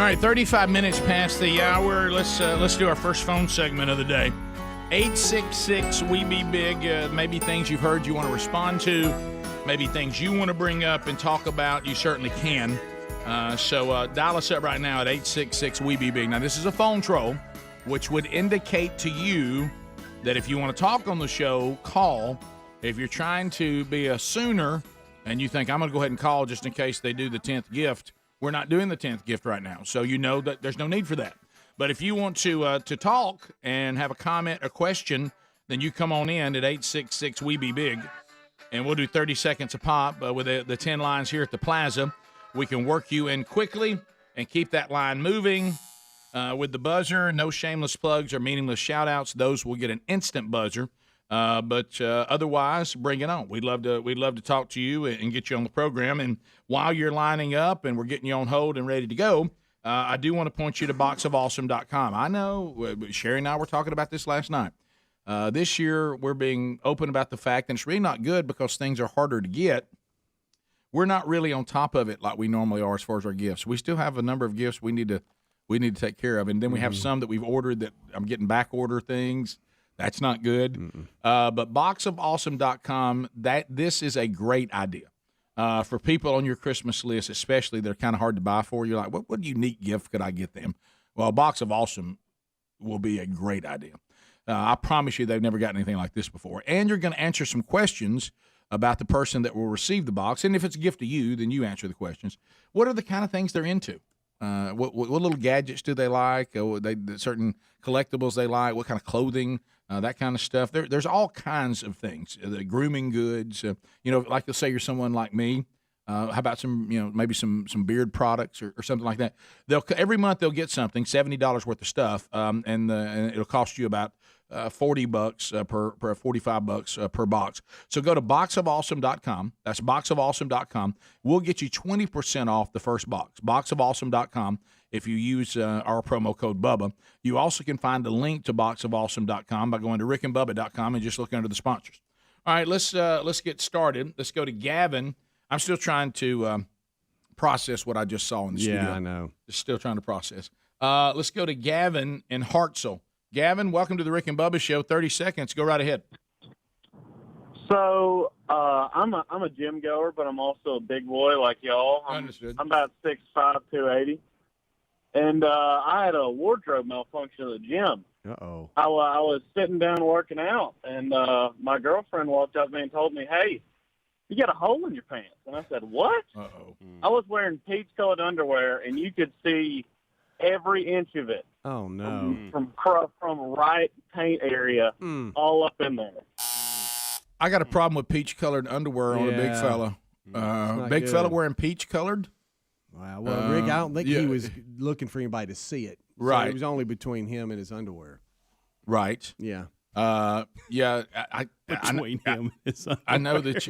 All right, 35 minutes past the hour. Let's do our first phone segment of the day. 866 We Be Big. Maybe things you've heard you want to respond to. Maybe things you want to bring up and talk about. You certainly can. So dial us up right now at 866 We Be Big. Now, this is a phone troll, which would indicate to you that if you want to talk on the show, call. If you're trying to be a Sooner and you think, I'm going to go ahead and call just in case they do the 10th gift, we're not doing the 10th gift right now. So you know that there's no need for that. But if you want to talk and have a comment or question, then you come on in at 866 We Be Big. And we'll do 30 seconds a pop with the 10 lines here at the plaza. We can work you in quickly and keep that line moving with the buzzer. No shameless plugs or meaningless shout-outs. Those will get an instant buzzer. But otherwise, bring it on. We'd love to talk to you and get you on the program. And while you're lining up and we're getting you on hold and ready to go, I do want to point you to boxofawesome.com. I know Sherry and I were talking about this last night. This year, we're being open about the fact, and it's really not good because things are harder to get. We're not really on top of it like we normally are as far as our gifts. We still have a number of gifts we need to take care of, and then we have some that we've ordered that I'm getting back order things. That's not good. But boxofawesome.com, this is a great idea for people on your Christmas list, especially that are kind of hard to buy for. You're like, what unique gift could I get them? Well, a box of awesome will be a great idea. I promise you they've never gotten anything like this before. And you're going to answer some questions about the person that will receive the box. And if it's a gift to you, then you answer the questions. What are the kind of things they're into? What little gadgets do they like? Certain collectibles they like? What kind of clothing? That kind of stuff. There's all kinds of things. The grooming goods. Like they'll say you're someone like me. How about some, maybe some beard products or something like that. Every month they'll get something, $70 worth of stuff, and it'll cost you about $40 per $45 per box. So go to boxofawesome.com. That's boxofawesome.com. We'll get you 20% off the first box. Boxofawesome.com. If you use our promo code Bubba. You also can find the link to boxofawesome.com by going to rickandbubba.com and just look under the sponsors. All right, let's get started. Let's go to Gavin. I'm still trying to process what I just saw in the studio. Yeah, I know. Just still trying to process. Let's go to Gavin in Hartselle. Gavin, welcome to the Rick and Bubba Show. 30 seconds. Go right ahead. So I'm a gym goer, but I'm also a big boy like y'all. Understood. I'm about 6'5", 280. And I had a wardrobe malfunction at the gym. Uh-oh. I was sitting down working out, and my girlfriend walked up to me and told me, "Hey, you got a hole in your pants." And I said, "What?" Uh-oh. I was wearing peach-colored underwear, and you could see every inch of it. Oh, no. From right paint area all up in there. I got a problem with peach-colored underwear on a big fella. Big fella wearing peach-colored? Wow. Well, Rick, I don't think he was looking for anybody to see it. So Right. it was only between him and his underwear. Right. Yeah. Yeah. Between him and his I know that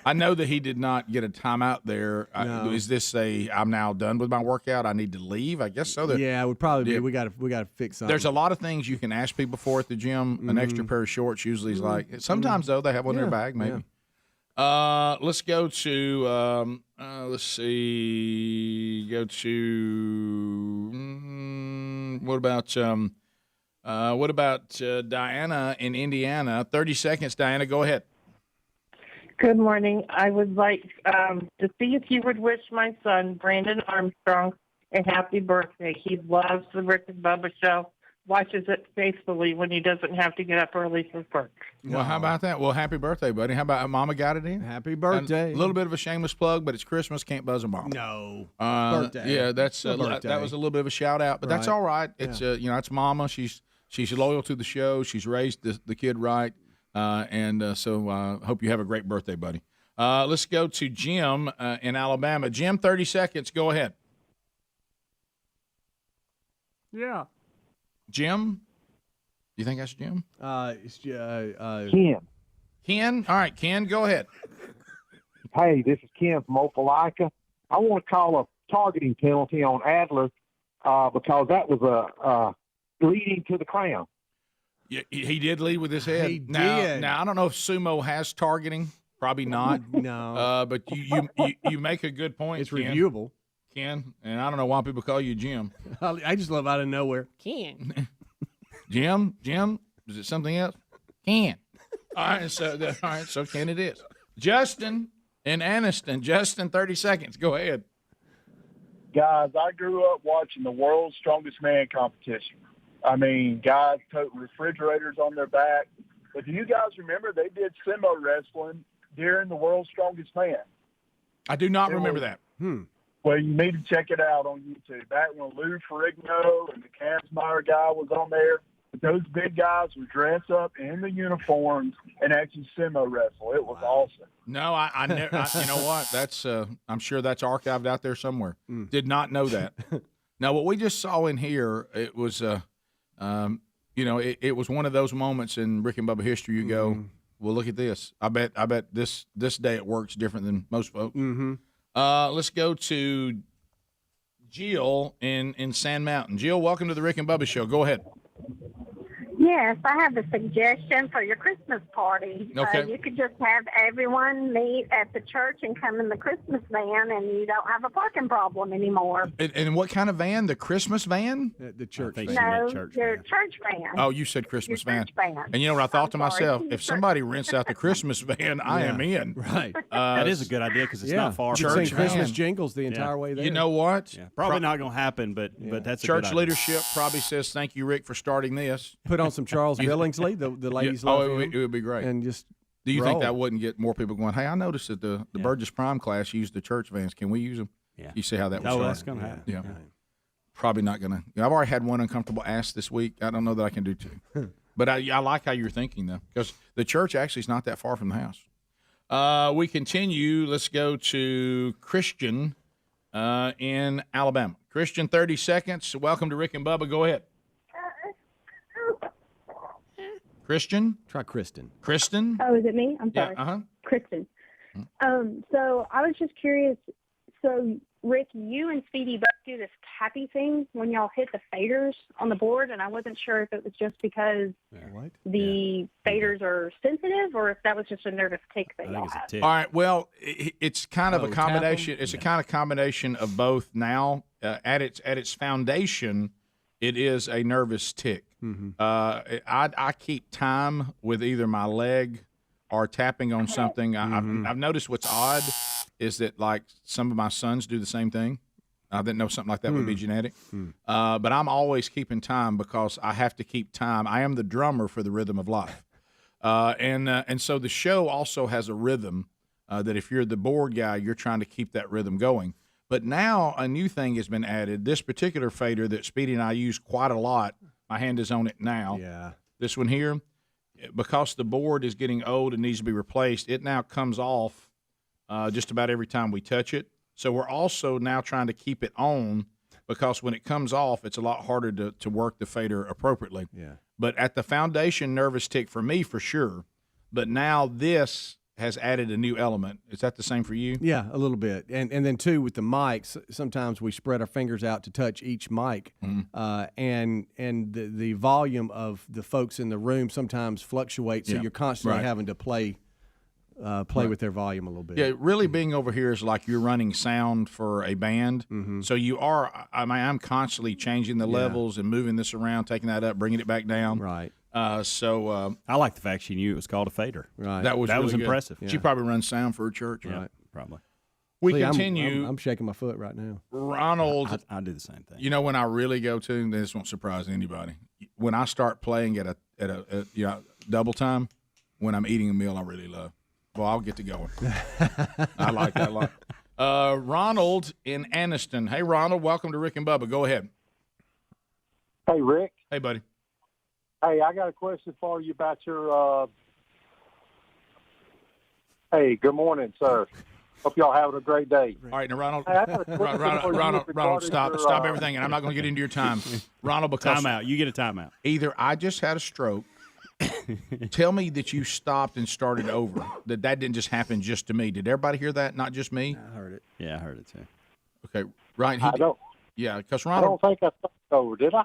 I know that he did not get a timeout there. No. Is this I'm now done with my workout? I need to leave? I guess so. Yeah, it would probably be. We got to fix something. There's a lot of things you can ask people for at the gym. An extra pair of shorts usually is like. Sometimes though they have one in their bag. Maybe. Yeah. Let's go to. Let's see. Go to. What about Diana in Indiana? 30 seconds, Diana. Go ahead. Good morning. I would like to see if you would wish my son, Brandon Armstrong, a happy birthday. He loves the Rick and Bubba Show, watches it faithfully when he doesn't have to get up early for work. Well, how about that? Well, happy birthday, buddy. How about Mama got it in? Happy birthday. A little bit of a shameless plug, but it's Christmas. Can't buzz a mom. No. Birthday. Yeah, that was a little bit of a shout out, but that's all right. It's it's Mama. She's loyal to the show. She's raised the kid right, so hope you have a great birthday, buddy. Let's go to Jim in Alabama. Jim, 30 seconds. Go ahead. Yeah. Jim? You think that's Jim? It's Ken. Ken? All right, Ken, go ahead. Hey, this is Ken from Opelika. I want to call a targeting penalty on Adler because that was leading to the crown. Yeah, he did lead with his head. He now, did. Now, I don't know if Sumo has targeting. Probably not. No. But you make a good point. It's Ken. reviewable. Ken, and I don't know why people call you Jim. I just love out of nowhere. Ken. Jim, is it something else? Ken. All right, so Ken it is. Justin and Aniston. Justin, 30 seconds. Go ahead. Guys, I grew up watching the World's Strongest Man competition. I mean, guys toting refrigerators on their back. But do you guys remember they did sumo wrestling during the World's Strongest Man? I do not remember that. Well, you need to check it out on YouTube. Back when Lou Ferrigno and the Kansmeyer guy was on there, those big guys would dress up in the uniforms and actually sumo wrestle. It was awesome. No, I never. You know what? That's I'm sure that's archived out there somewhere. Did not know that. Now, what we just saw in here, it was, it was one of those moments in Rick and Bubba history. You go, well, look at this. I bet this day at work's different than most folks. Let's go to Jill in Sand Mountain. Jill, welcome to the Rick and Bubba Show. Go ahead. Yes, I have a suggestion for your Christmas party. Okay. You could just have everyone meet at the church and come in the Christmas van, and you don't have a parking problem anymore. And what kind of van? The Christmas van? The church van. No, your church van. Oh, you said Christmas van. Church van. And you know what I thought to I'm sorry. myself? If somebody rents out the Christmas van, I am in. Right. That is a good idea because it's not far. You from sing church Christmas van. jingles the entire way there. You know what? Yeah, probably not going to happen, but that's a good church idea. leadership probably says thank you, Rick, for starting this. Put on some Charles Billingsley. The ladies love him. It would be great. And just do you roll. think that wouldn't get more people going? Hey, I noticed that the Burgess Prime class used the church vans. Can we use them? Yeah. You see how that was? Oh, that's going to happen. Yeah. Probably not going to. I've already had one uncomfortable ask this week. I don't know that I can do two. But I like how you're thinking though, because the church actually is not that far from the house. We continue. Let's go to Christian in Alabama. Christian, 30 seconds. Welcome to Rick and Bubba. Go ahead. Kristen? Try Kristen. Kristen? Oh, is it me? I'm sorry. Yeah, Kristen. So I was just curious. So, Rick, you and Speedy both do this tappy thing when y'all hit the faders on the board, and I wasn't sure if it was just because the faders are sensitive or if that was just a nervous tick that y'all have. All right. Well, it's kind of a combination. It's a kind of combination of both now. At its foundation, it is a nervous tick. I keep time with either my leg or tapping on something. I've noticed what's odd is that like some of my sons do the same thing. I didn't know something like that would be genetic. But I'm always keeping time because I have to keep time. I am the drummer for the Rhythm of Life. And so the show also has a rhythm that if you're the board guy, you're trying to keep that rhythm going. But now a new thing has been added. This particular fader that Speedy and I use quite a lot, my hand is on it now. Yeah. This one here, because the board is getting old and needs to be replaced, it now comes off just about every time we touch it. So we're also now trying to keep it on because when it comes off, it's a lot harder to work the fader appropriately. Yeah. But at the foundation, nervous tick for me for sure. But now this has added a new element. Is that the same for you? Yeah, a little bit. And then, too, with the mics, sometimes we spread our fingers out to touch each mic. And the volume of the folks in the room sometimes fluctuates, so you're constantly having to play with their volume a little bit. Yeah, really being over here is like you're running sound for a band. So you are, I'm constantly changing the levels and moving this around, taking that up, bringing it back down. Right. I like the fact she knew it was called a fader. Right. That was really good. impressive. She probably runs sound for her church. Right. Probably. We See, continue. I'm shaking my foot right now. Ronald. I do the same thing. You know when I really go to, this won't surprise anybody. When I start playing at a double time, when I'm eating a meal I really love. Well, I'll get to going. I like that a lot. Ronald in Anniston. Hey, Ronald, welcome to Rick and Bubba. Go ahead. Hey, Rick. Hey, buddy. Hey, I got a question for you about your. Hey, good morning, sir. Hope y'all having a great day. All right, now Ronald. Hey, I got a question for you Ronald, stop your, everything, and I'm not going to get into your time, Ronald. Because timeout. You get a timeout. Either I just had a stroke. Tell me that you stopped and started over. That didn't just happen just to me. Did everybody hear that? Not just me. I heard it. Yeah, I heard it too. Okay, right. I don't. Yeah, because I Ronald. don't think I stopped over, did I?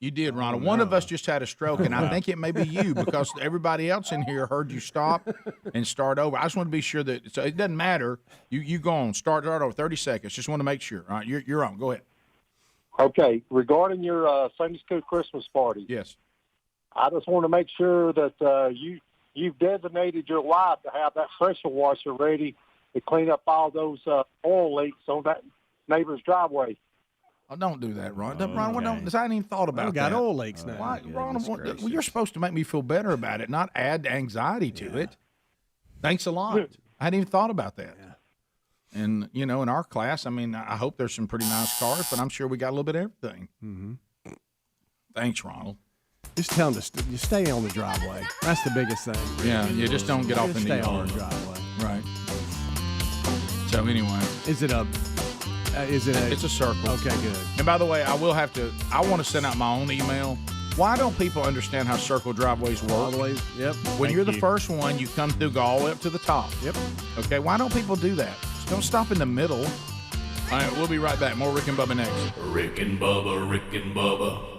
You did, Ronald. One of us just had a stroke, and I think it may be you because everybody else in here heard you stop and start over. I just want to be sure that so it doesn't matter. You go on, start over 30 seconds. Just want to make sure. All right, you're on. Go ahead. Okay, regarding your Sunday school Christmas party. Yes. I just want to make sure that you've designated your wife to have that pressure washer ready to clean up all those oil leaks on that neighbor's driveway. Oh, don't do that, Ron. Ron, I hadn't even thought about got that. oil leaks now. Why, Ron, you're supposed to make me feel better about it, not add anxiety to it. Thanks a lot. I hadn't even thought about that. Yeah. And, in our class, I mean, I hope there's some pretty nice cars, but I'm sure we got a little bit of everything. Mm-hmm. Thanks, Ronald. Just tell them to you stay on the driveway. That's the biggest thing. Yeah, you just don't get off in the stay yard. on the driveway. Right. So anyway, it's a circle. Okay, good. And by the way, I want to send out my own email. Why don't people understand how circle driveways work? All the way, yep. When you're the first one, you come through, go all the way up to the top. Yep. Okay, why don't people do that? Just don't stop in the middle. All right, we'll be right back. More Rick and Bubba next. Rick and Bubba, Rick and Bubba.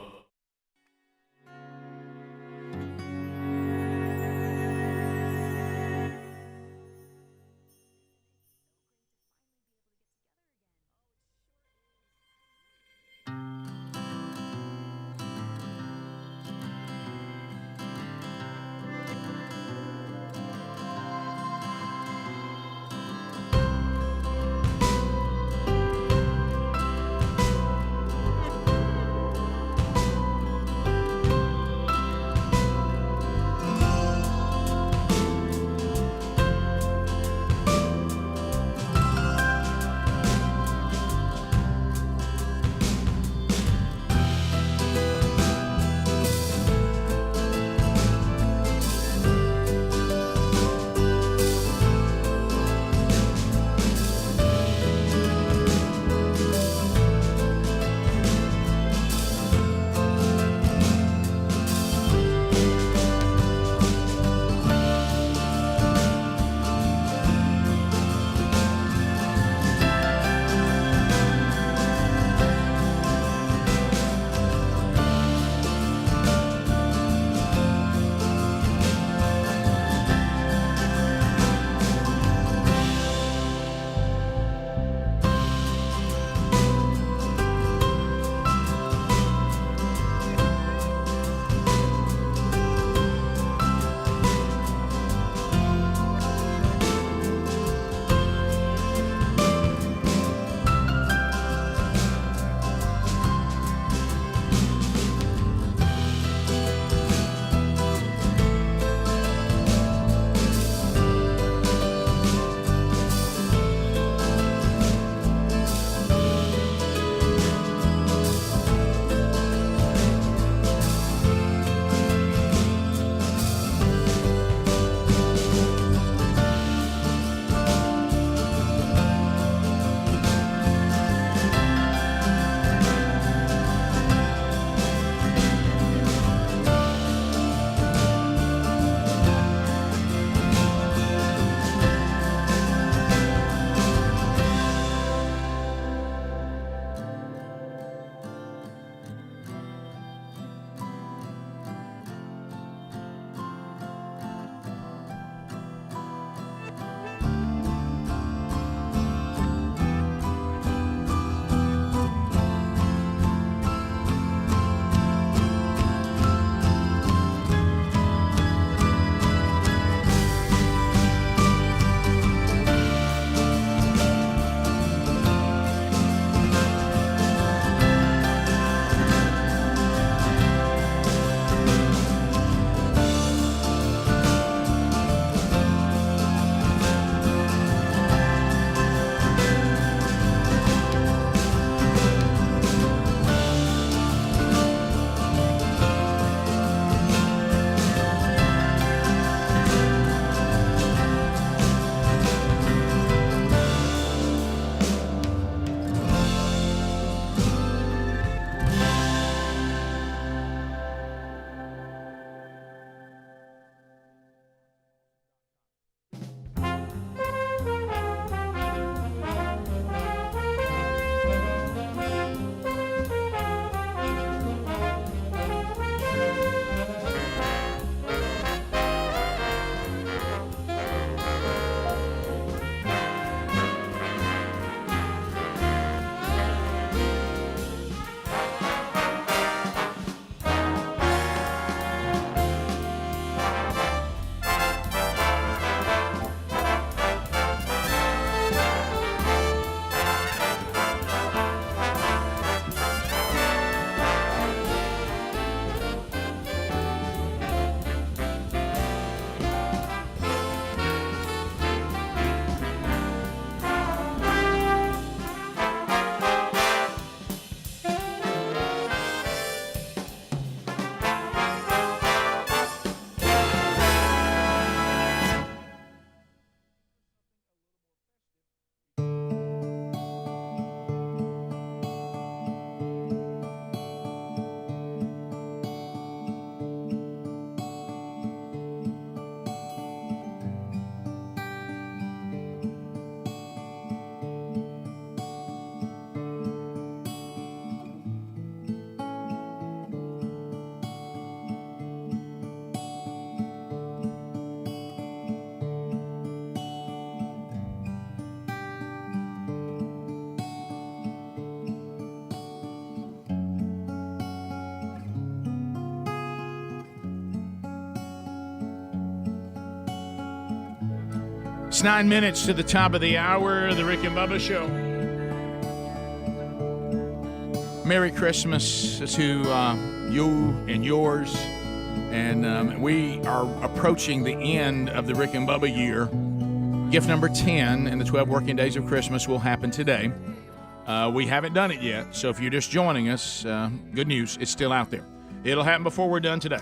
9 minutes to the top of the hour, the Rick and Bubba Show. Merry Christmas to you and yours. And we are approaching the end of the Rick and Bubba year. Gift number 10 in the 12 working days of Christmas will happen today. We haven't done it yet, so if you're just joining us, good news, it's still out there. It'll happen before we're done today.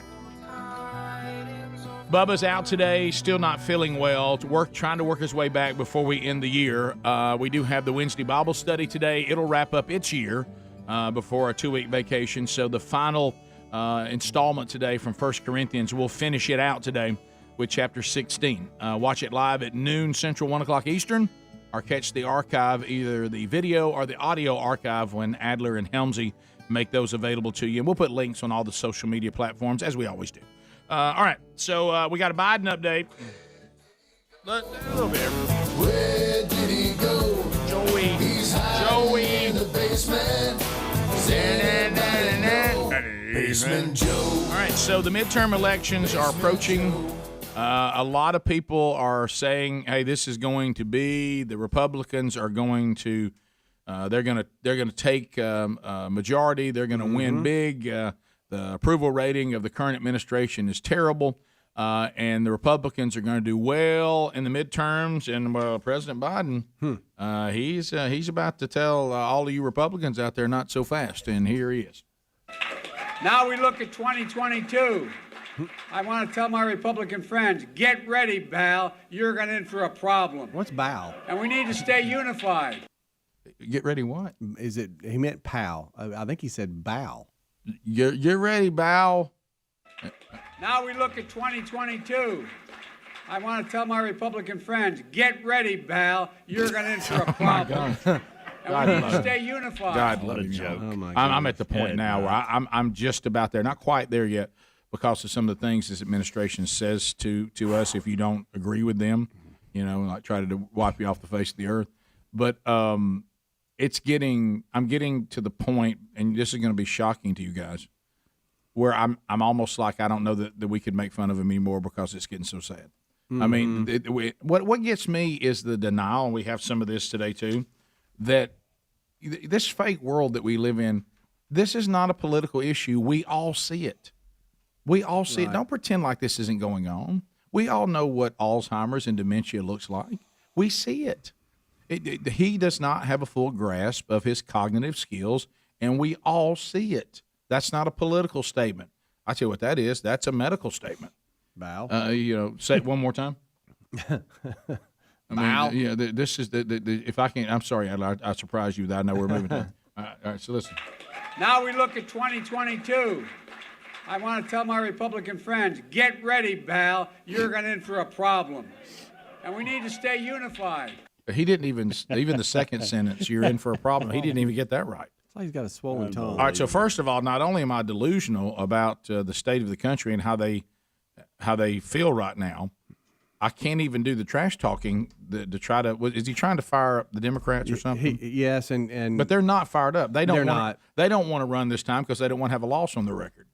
Bubba's out today, still not feeling well, trying to work his way back before we end the year. We do have the Wednesday Bible study today. It'll wrap up its year before a 2-week vacation. So the final installment today from 1 Corinthians, we'll finish it out today with chapter 16. Watch it live at noon Central, 1 o'clock Eastern, or catch the archive, either the video or the audio archive when Adler and Helmsy make those available to you. And we'll put links on all the social media platforms, as we always do. All right, so we got a Biden update. A little bit. Where did he go? Joey. Joey in the basement. Basement Joe. All right, so the midterm elections are approaching. A lot of people are saying, "Hey, this is going to be the Republicans are going to, they're going to take a majority. They're going to win big. The approval rating of the current administration is terrible, and the Republicans are going to do well in the midterms." And President Biden, he's about to tell all of you Republicans out there, not so fast. And here he is. Now we look at 2022. I want to tell my Republican friends, get ready, Bal. You're going in for a problem. What's Bal? And we need to stay unified. Get ready what? Is it? He meant pal. I think he said bow. You're ready, Bal. Now we look at 2022. I want to tell my Republican friends, get ready, Bal. You're going in for a problem. And we need to stay unified. God love you. I'm at the point now where I'm just about there. Not quite there yet because of some of the things this administration says to us if you don't agree with them, like try to wipe you off the face of the earth. But I'm getting to the point, and this is going to be shocking to you guys, where I'm almost like I don't know that we could make fun of him anymore because it's getting so sad. I mean, what gets me is the denial, and we have some of this today too, that this fake world that we live in, this is not a political issue. We all see it. We all see it. Don't pretend like this isn't going on. We all know what Alzheimer's and dementia looks like. We see it. He does not have a full grasp of his cognitive skills, and we all see it. That's not a political statement. I tell you what that is. That's a medical statement. Bow. Say it one more time. Bow. This is if I can. I'm sorry, Adler, I surprised you that I know we're moving on. All right, so listen. Now we look at 2022. I want to tell my Republican friends, get ready, Bal. You're going in for a problem. And we need to stay unified. He didn't even the second sentence, you're in for a problem. He didn't even get that right. It's like he's got a swollen tongue. All right, so first of all, not only am I delusional about the state of the country and how they feel right now, I can't even do the trash talking to try to. Is he trying to fire up the Democrats or something? Yes, and but they're not fired up. They don't. Not. They don't want to run this time because they don't want to have a loss on the record.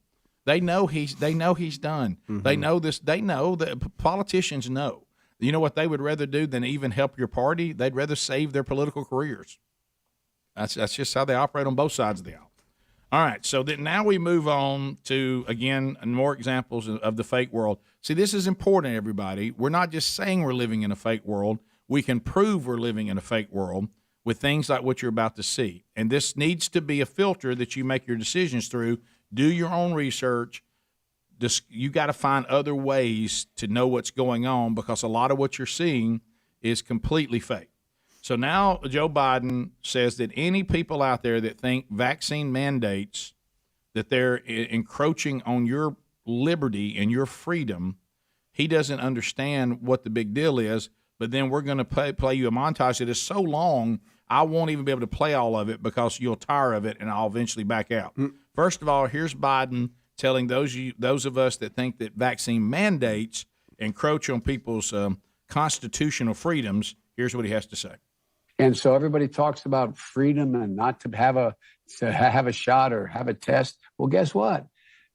They know he's done. Mm-hmm. They know this. They know that politicians know. You know what they would rather do than even help your party? They'd rather save their political careers. That's just how they operate on both sides of the aisle. All right, so then now we move on to, again, more examples of the fake world. See, this is important, everybody. We're not just saying we're living in a fake world. We can prove we're living in a fake world with things like what you're about to see. And this needs to be a filter that you make your decisions through. Do your own research. You got to find other ways to know what's going on because a lot of what you're seeing is completely fake. So now Joe Biden says that any people out there that think vaccine mandates, that they're encroaching on your liberty and your freedom, he doesn't understand what the big deal is. But then we're going to play you a montage that is so long, I won't even be able to play all of it because you'll tire of it and I'll eventually back out. First of all, here's Biden telling those of us that think that vaccine mandates encroach on people's constitutional freedoms. Here's what he has to say. And so everybody talks about freedom and not to have a shot or have a test. Well, guess what?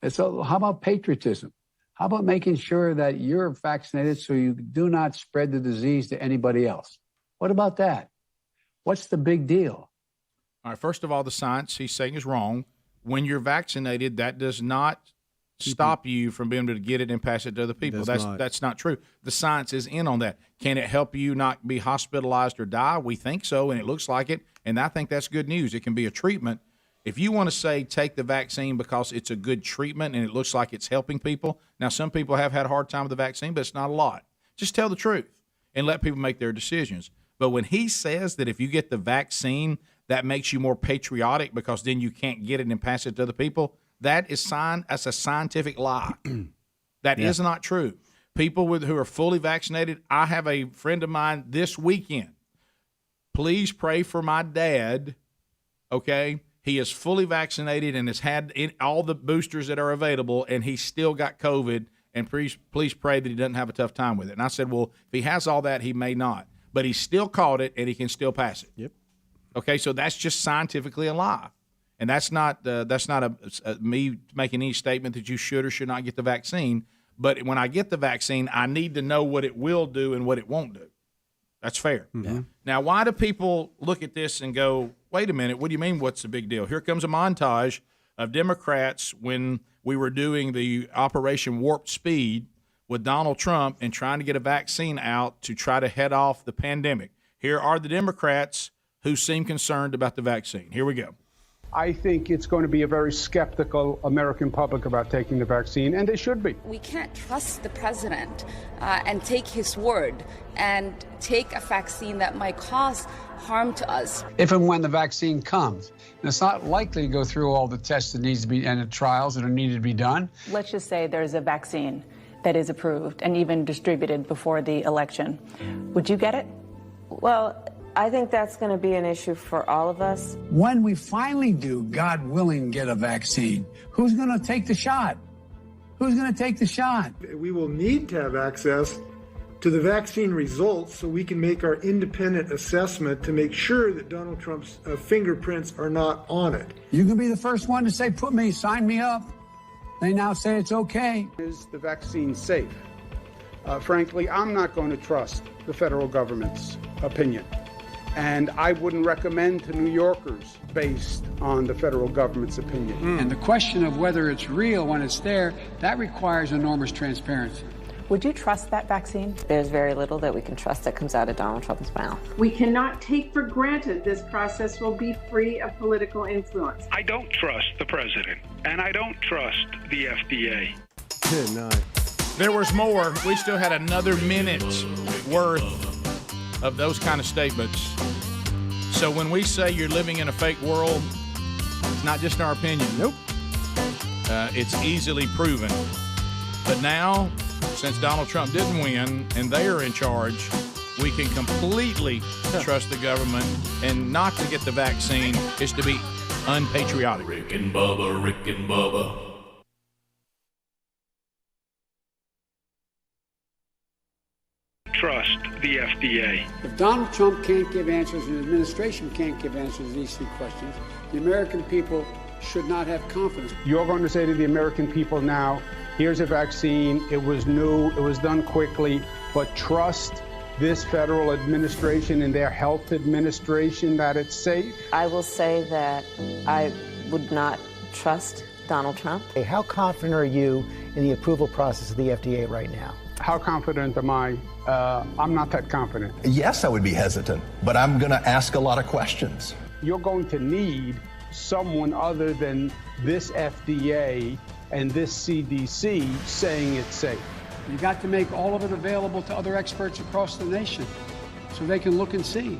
So how about patriotism? How about making sure that you're vaccinated so you do not spread the disease to anybody else? What about that? What's the big deal? All right, first of all, the science he's saying is wrong. When you're vaccinated, that does not stop you from being able to get it and pass it to other people. That's not true. The science is in on that. Can it help you not be hospitalized or die? We think so, and it looks like it, and I think that's good news. It can be a treatment. If you want to say take the vaccine because it's a good treatment and it looks like it's helping people, now some people have had a hard time with the vaccine, but it's not a lot. Just tell the truth and let people make their decisions. But when he says that if you get the vaccine, that makes you more patriotic because then you can't get it and pass it to other people, that's a scientific lie. That is not true. People who are fully vaccinated, I have a friend of mine this weekend. Please pray for my dad, okay? He is fully vaccinated and has had all the boosters that are available, and he's still got COVID, and please pray that he doesn't have a tough time with it. And I said, well, if he has all that, he may not. But he still caught it, and he can still pass it. Yep. Okay, so that's just scientifically a lie. And that's not me making any statement that you should or should not get the vaccine. But when I get the vaccine, I need to know what it will do and what it won't do. That's fair. Mm-hmm. Now, why do people look at this and go, wait a minute, what do you mean what's the big deal? Here comes a montage of Democrats when we were doing the Operation Warp Speed with Donald Trump and trying to get a vaccine out to try to head off the pandemic. Here are the Democrats who seem concerned about the vaccine. Here we go. I think it's going to be a very skeptical American public about taking the vaccine, and they should be. We can't trust the president and take his word and take a vaccine that might cause harm to us. If and when the vaccine comes, and it's not likely to go through all the tests that needs to be and the trials that are needed to be done. Let's just say there's a vaccine that is approved and even distributed before the election. Would you get it? Well, I think that's going to be an issue for all of us. When we finally do, God willing, get a vaccine, who's going to take the shot? Who's going to take the shot? We will need to have access to the vaccine results so we can make our independent assessment to make sure that Donald Trump's fingerprints are not on it. You can be the first one to say, sign me up. They now say it's okay. Is the vaccine safe? Frankly, I'm not going to trust the federal government's opinion. And I wouldn't recommend to New Yorkers based on the federal government's opinion. And the question of whether it's real when it's there, that requires enormous transparency. Would you trust that vaccine? There's very little that we can trust that comes out of Donald Trump's mouth. We cannot take for granted this process will be free of political influence. I don't trust the president, and I don't trust the FDA. Good night. There was more. We still had another minute's worth of those kind of statements. So when we say you're living in a fake world, it's not just our opinion. Nope. It's easily proven. But now, since Donald Trump didn't win and they are in charge, we can completely trust the government, and not to get the vaccine is to be unpatriotic. Rick and Bubba, Rick and Bubba. Trust the FDA. If Donald Trump can't give answers and the administration can't give answers to these three questions, the American people should not have confidence. You're going to say to the American people now, here's a vaccine, it was new, it was done quickly, but trust this federal administration and their health administration that it's safe? I will say that I would not trust Donald Trump. Hey, how confident are you in the approval process of the FDA right now? How confident am I? I'm not that confident. Yes, I would be hesitant, but I'm going to ask a lot of questions. You're going to need someone other than this FDA and this CDC saying it's safe. You got to make all of it available to other experts across the nation so they can look and see.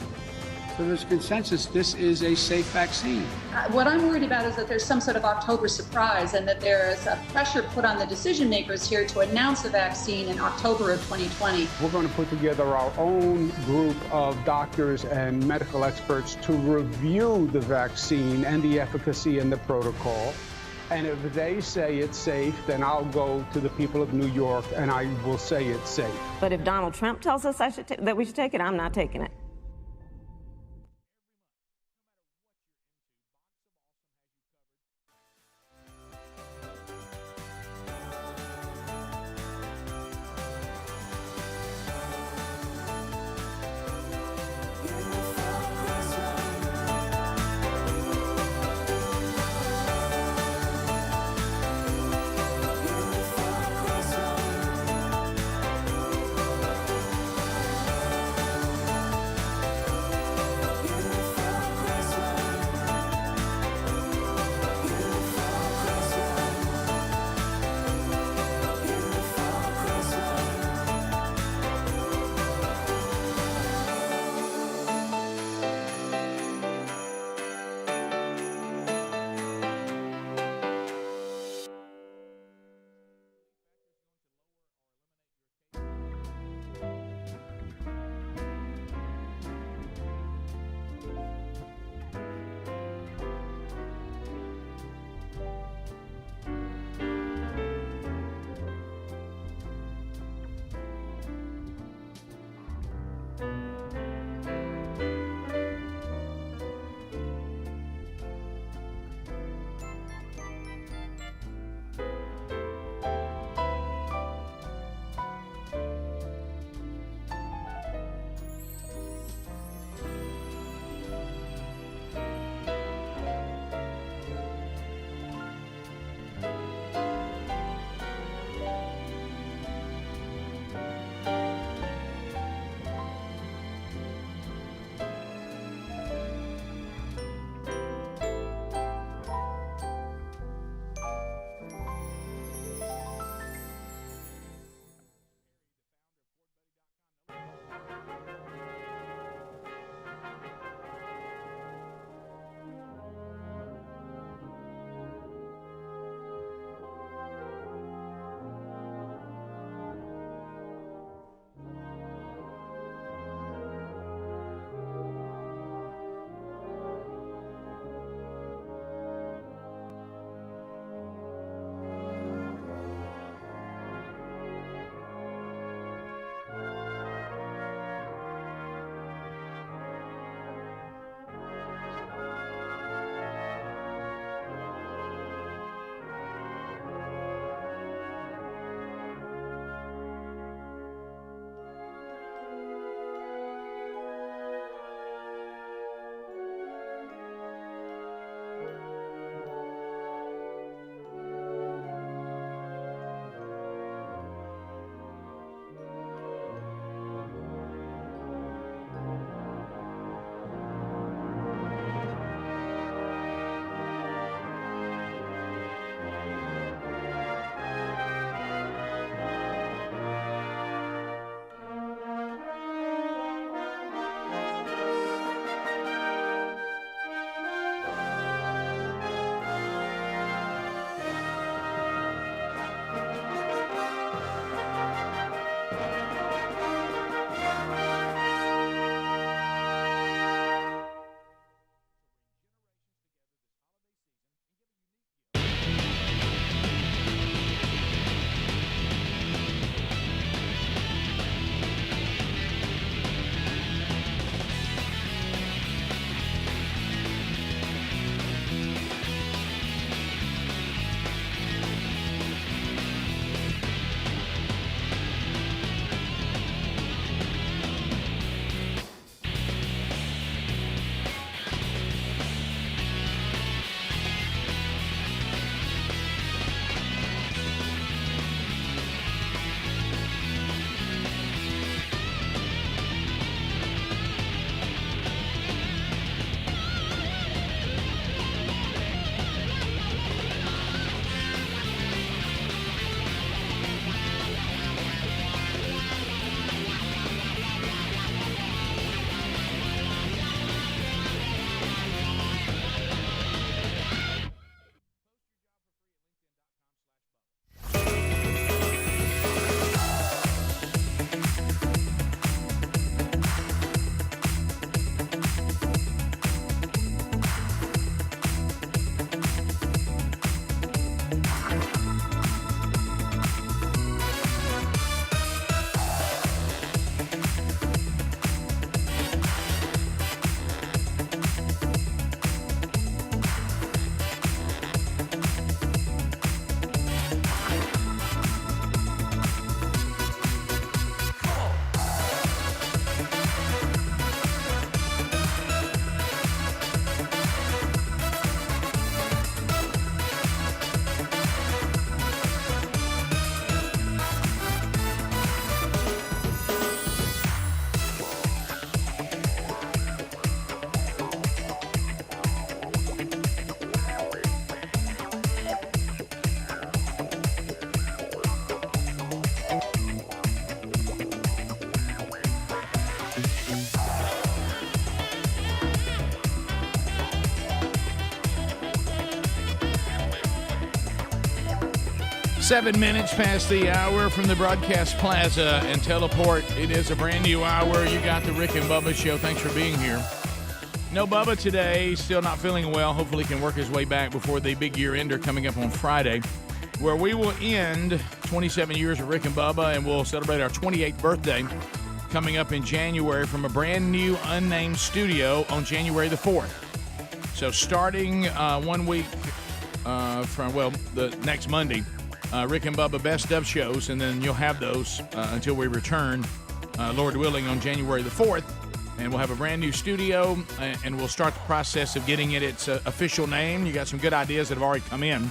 So there's consensus, this is a safe vaccine. What I'm worried about is that there's some sort of October surprise and that there is a pressure put on the decision makers here to announce a vaccine in October of 2020. We're going to put together our own group of doctors and medical experts to review the vaccine and the efficacy and the protocol. And if they say it's safe, then I'll go to the people of New York and I will say it's safe. But if Donald Trump tells us that we should take it, I'm not taking it. 7 minutes past the hour from the Broadcast Plaza and Teleport. It is a brand new hour. You got the Rick and Bubba Show. Thanks for being here. No Bubba today. Still not feeling well. Hopefully can work his way back before the big year-ender coming up on Friday, where we will end 27 years of Rick and Bubba, and we'll celebrate our 28th birthday coming up in January from a brand new unnamed studio on January the 4th. So starting 1 week from, the next Monday, Rick and Bubba best of shows, and then you'll have those until we return, Lord willing, on January the 4th. And we'll have a brand new studio, and we'll start the process of getting it its official name. You got some good ideas that have already come in.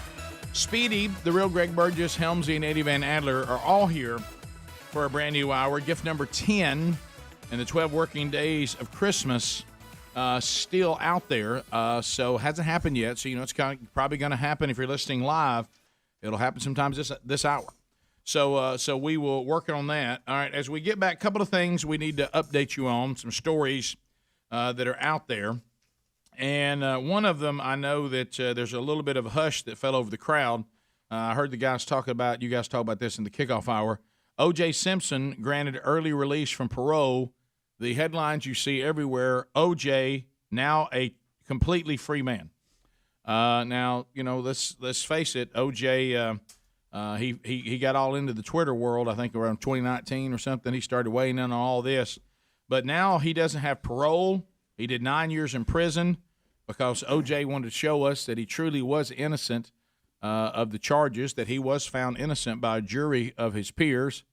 Speedy, the real Greg Burgess, Helmsy, and Eddie Van Adler are all here for a brand new hour. Gift number 10 and the 12 working days of Christmas still out there. So hasn't happened yet. So, it's probably going to happen if you're listening live. It'll happen sometimes this hour. So we will work on that. All right, as we get back, a couple of things we need to update you on, some stories that are out there. And one of them, I know that there's a little bit of a hush that fell over the crowd. I heard you guys talk about this in the kickoff hour. O.J. Simpson granted early release from parole. The headlines you see everywhere, O.J. now a completely free man. Now, let's face it, O.J., he got all into the Twitter world, I think around 2019 or something. He started weighing in on all this. But now he doesn't have parole. He did 9 years in prison because O.J. wanted to show us that he truly was innocent of the charges, that he was found innocent by a jury of his peers,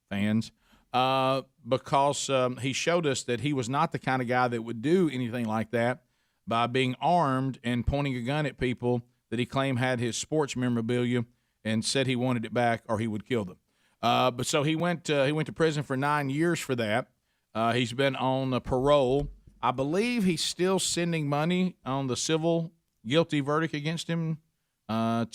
fans, because he showed us that he was not the kind of guy that would do anything like that by being armed and pointing a gun at people that he claimed had his sports memorabilia and said he wanted it back or he would kill them. But so he went to prison for 9 years for that. He's been on parole. I believe he's still sending money on the civil guilty verdict against him to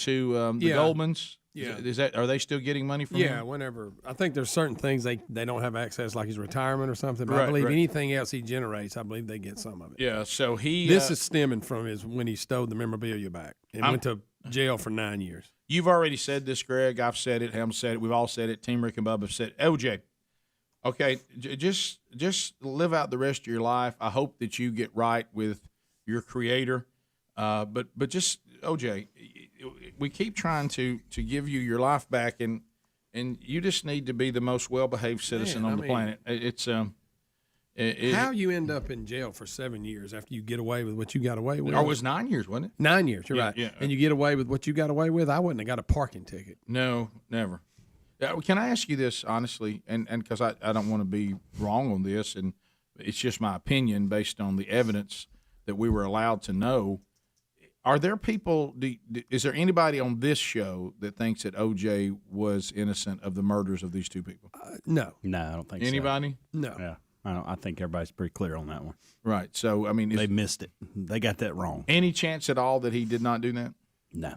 the Goldmans. Yeah. Are they still getting money from him? Yeah, whenever. I think there's certain things they don't have access, like his retirement or something. But I believe anything else he generates, I believe they get some of it. Yeah, so This is stemming from when he stole the memorabilia back and went to jail for 9 years. You've already said this, Greg. I've said it. Helm said it. We've all said it. Team Rick and Bubba have said it. OJ, okay, just live out the rest of your life. I hope that you get right with your creator. But just, OJ, we keep trying to give you your life back, and you just need to be the most well-behaved citizen on the planet. How you end up in jail for 7 years after you get away with what you got away with? Or it was 9 years, wasn't it? 9 years, you're right. Yeah. And you get away with what you got away with? I wouldn't have got a parking ticket. No, never. Can I ask you this honestly, and because I don't want to be wrong on this, and it's just my opinion based on the evidence that we were allowed to know. Are there people, is there anybody on this show that thinks that O.J. was innocent of the murders of these two people? No. No, I don't think Anybody? so. No. Yeah. I think everybody's pretty clear on that one. Right. So, I mean, they missed it. They got that wrong. Any chance at all that he did not do that? No.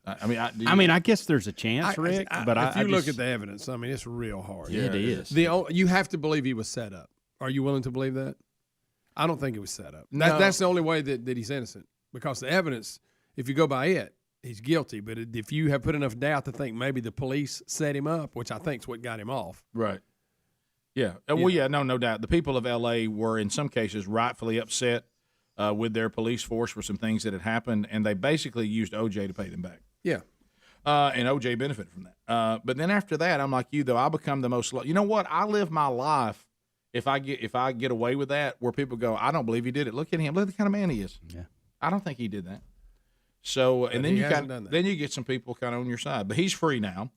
I guess there's a chance, Rick. But if you look at the evidence, I mean, it's real hard. Yeah, it is. You have to believe he was set up. Are you willing to believe that? I don't think it was set up. No. That's the only way that he's innocent, because the evidence, if you go by it, he's guilty. But if you have put enough doubt to think maybe the police set him up, which I think is what got him off. Right. Yeah. Well, yeah, no doubt. The people of L.A. were, in some cases, rightfully upset with their police force for some things that had happened, and they basically used O.J. to pay them back. Yeah. And O.J. benefited from that. But then after that, I'm like you, though. I become the most – you know what? I live my life, if I get away with that, where people go, I don't believe he did it. Look at him. Look at the kind of man he is. Yeah. I don't think he did that. So, and then you get some people kind of on your side. But he's free now.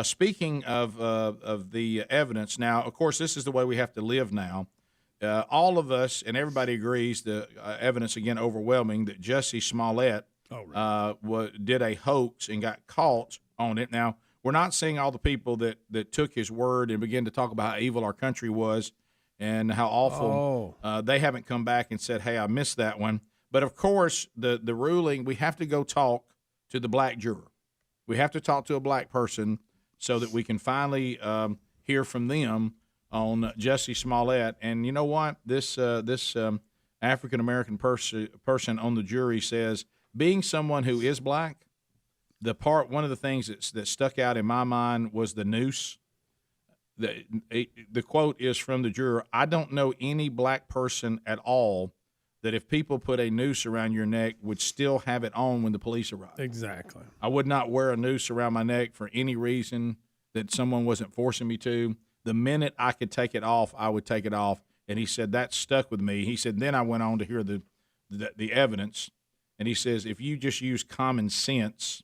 Speaking of the evidence, now, of course, this is the way we have to live now. All of us, and everybody agrees, the evidence, again, overwhelming, that Jussie Smollett did a hoax and got caught on it. Now, we're not seeing all the people that took his word and began to talk about how evil our country was and how awful. They haven't come back and said, hey, I missed that one. But, of course, the ruling, we have to go talk to the black juror. We have to talk to a black person so that we can finally hear from them on Jussie Smollett. And you know what? This African-American person on the jury says being someone who is black one of the things that stuck out in my mind was the noose. The quote is from the juror: "I don't know any black person at all that if people put a noose around your neck would still have it on when the police arrive." Exactly. I would not wear a noose around my neck for any reason that someone wasn't forcing me to. The minute I could take it off, I would take it off. And he said that stuck with me. He said then I went on to hear the evidence, and he says if you just use common sense,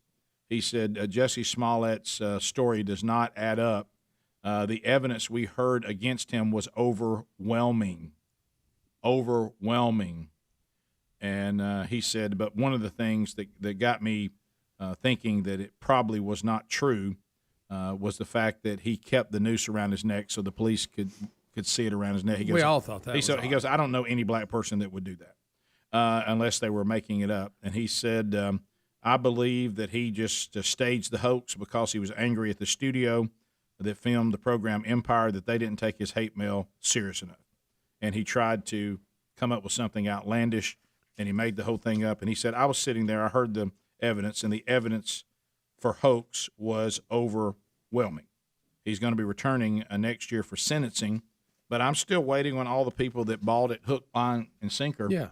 he said Jussie Smollett's story does not add up. The evidence we heard against him was overwhelming. And he said, but one of the things that got me thinking that it probably was not true was the fact that he kept the noose around his neck so the police could see it around his neck. He goes, we all thought that. He goes, I don't know any black person that would do that unless they were making it up. And he said, I believe that he just staged the hoax because he was angry at the studio that filmed the program Empire, that they didn't take his hate mail serious enough. And he tried to come up with something outlandish, and he made the whole thing up. And he said, I was sitting there, I heard the evidence, and the evidence for hoax was overwhelming. He's going to be returning next year for sentencing, but I'm still waiting on all the people that bought it hook, line, and sinker. Yeah.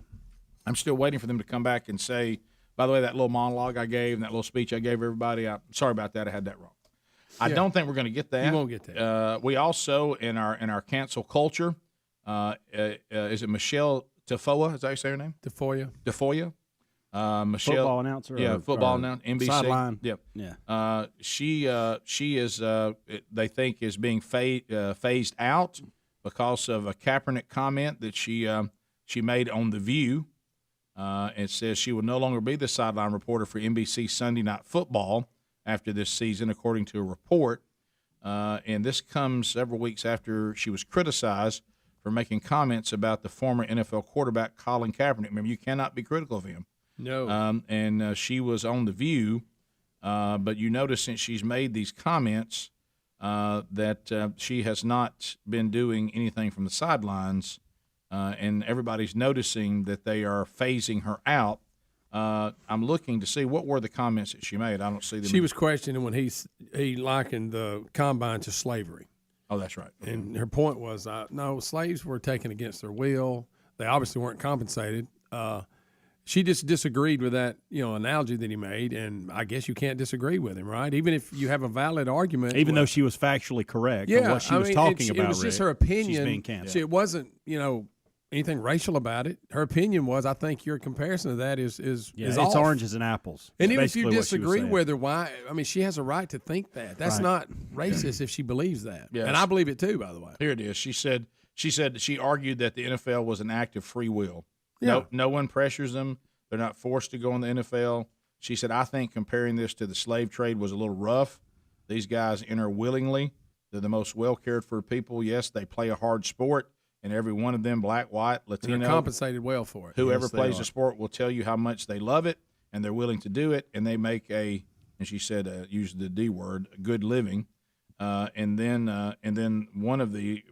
I'm still waiting for them to come back and say, by the way, that little monologue I gave and that little speech I gave everybody, I'm sorry about that, I had that wrong. I don't think we're going to get that. You won't get that. We also, in our cancel culture, is it Michele Tafoya? Is that how you say her name? Tafoya. Michelle, football announcer. Yeah, football announcer. NBC. Sideline. Yep. Yeah. She is. They think is being phased out because of a Kaepernick comment that she made on The View. It says she will no longer be the sideline reporter for NBC Sunday Night Football after this season, according to a report. And this comes several weeks after she was criticized for making comments about the former NFL quarterback Colin Kaepernick. Remember, you cannot be critical of him. No. And she was on The View, but you notice since she's made these comments that she has not been doing anything from the sidelines, and everybody's noticing that they are phasing her out. I'm looking to see what were the comments that she made. I don't see them. She was questioning when he likened the combine to slavery. Oh, that's right. And her point was, no, slaves were taken against their will. They obviously weren't compensated. She just disagreed with that, analogy that he made, and I guess you can't disagree with him, right? Even if you have a valid argument. Even though she was factually correct on what she was talking about, it was just her opinion. She's being canceled. It wasn't, anything racial about it. Her opinion was, I think your comparison to that is it's off. oranges and apples. And even if you disagree with her, why? I mean, she has a right to think that. That's not racist if she believes that. Yes. And I believe it too, by the way. Here it is. She said she argued that the NFL was an act of free will. Yeah. No one pressures them. They're not forced to go in the NFL. She said, I think comparing this to the slave trade was a little rough. These guys enter willingly. They're the most well-cared-for people. Yes, they play a hard sport. And every one of them, black, white, Latino, and they're compensated well for it. Whoever plays the sport will tell you how much they love it, and they're willing to do it, and they make and she said, use the D word, a good living. And then one of the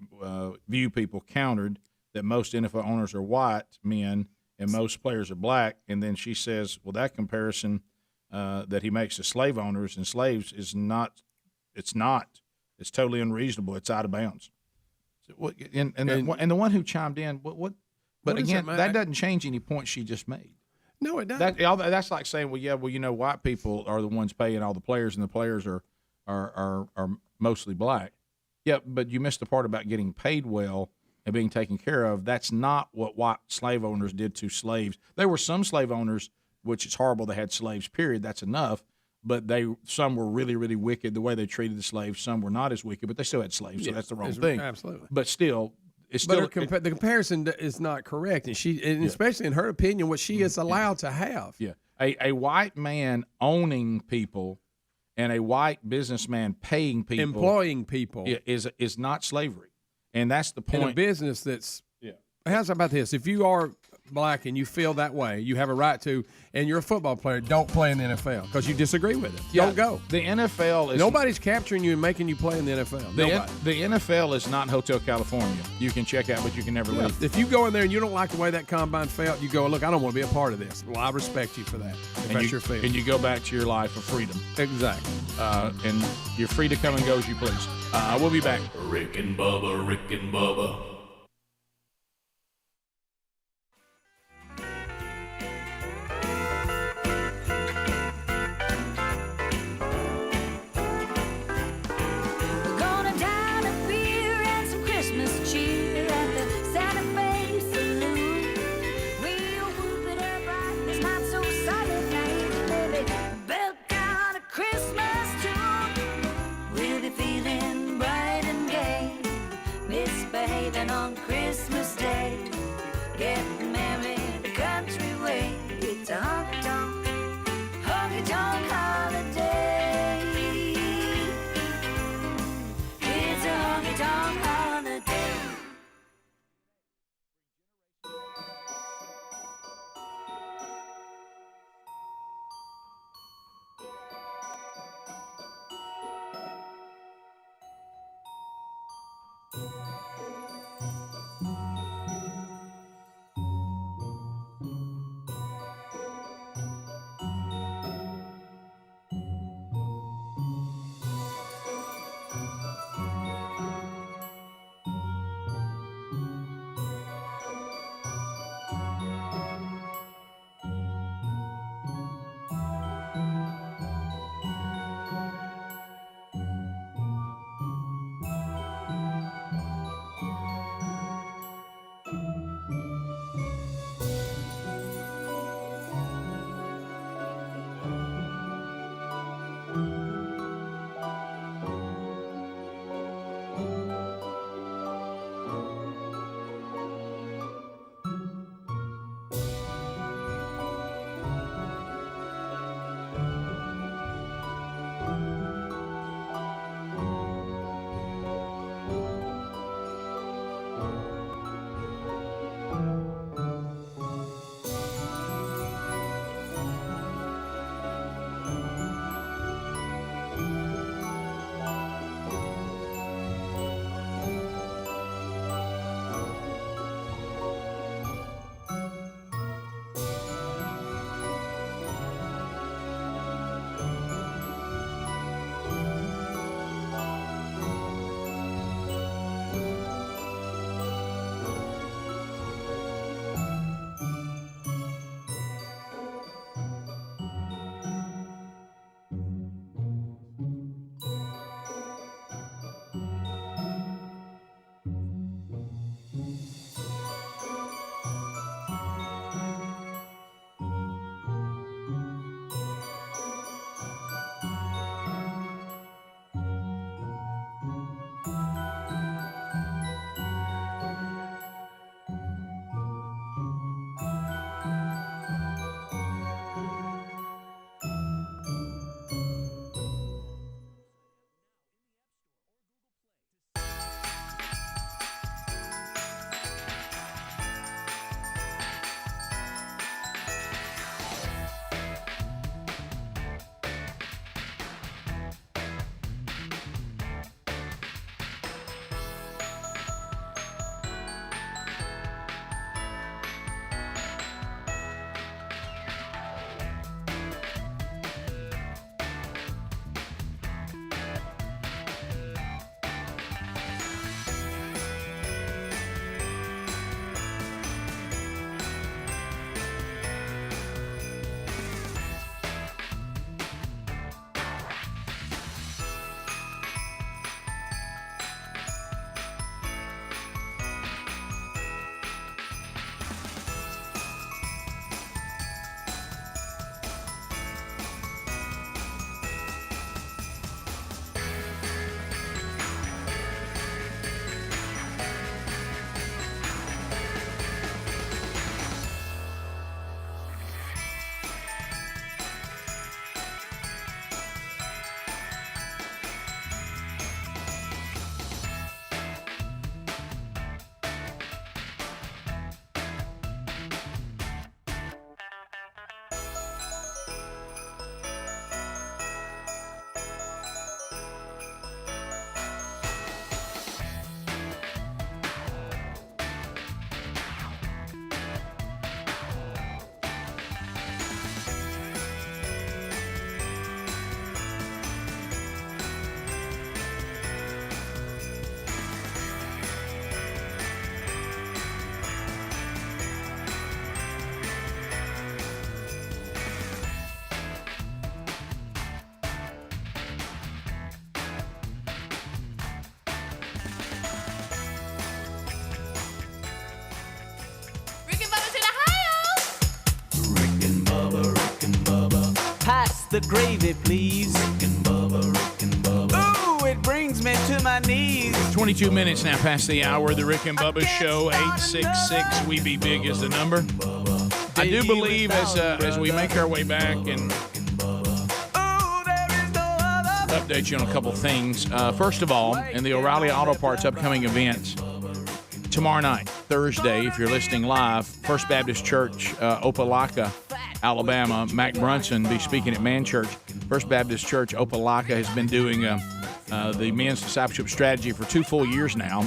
View people countered that most NFL owners are white men and most players are black. And then she says, well, that comparison that he makes to slave owners and slaves is not. It's totally unreasonable. It's out of bounds. And the one who chimed in, what? But again, that doesn't change any point she just made. No, it doesn't. That's like saying, white people are the ones paying all the players, and the players are mostly black. Yeah, but you missed the part about getting paid well and being taken care of. That's not what white slave owners did to slaves. There were some slave owners, which is horrible, they had slaves, period. That's enough. But some were really, really wicked the way they treated the slaves. Some were not as wicked, but they still had slaves, so that's the wrong thing. Absolutely. But still, the comparison is not correct, and especially in her opinion, what she is allowed to have. Yeah, a white man owning people and a white businessman paying people, employing people, is not slavery, and that's the point. In a business that's how's about this? If you are black and you feel that way, you have a right to, and you're a football player, don't play in the NFL because you disagree with it. Don't go. The NFL is... Nobody's capturing you and making you play in the NFL. The NFL is not Hotel California. You can check out, but you can never leave. If you go in there and you don't like the way that combine felt, you go, look, I don't want to be a part of this. Well, I respect you for that. If that's your feeling. And you go back to your life of freedom. Exactly. And you're free to come and go as you please. We'll be back. Rick and Bubba, Rick and Bubba. the gravy, please. Rick and Bubba. Ooh, it brings me to my knees. 22 minutes now past the hour of the Rick and Bubba Show. 866 We Be Big is the number. I do believe as we make our way back and update you on a couple things. First of all, in the O'Reilly Auto Parts upcoming events, tomorrow night, Thursday, if you're listening live, First Baptist Church, Opelika, Alabama. Mac Brunson be speaking at Man Church. First Baptist Church, Opelika, has been doing the men's discipleship strategy for 2 full years now,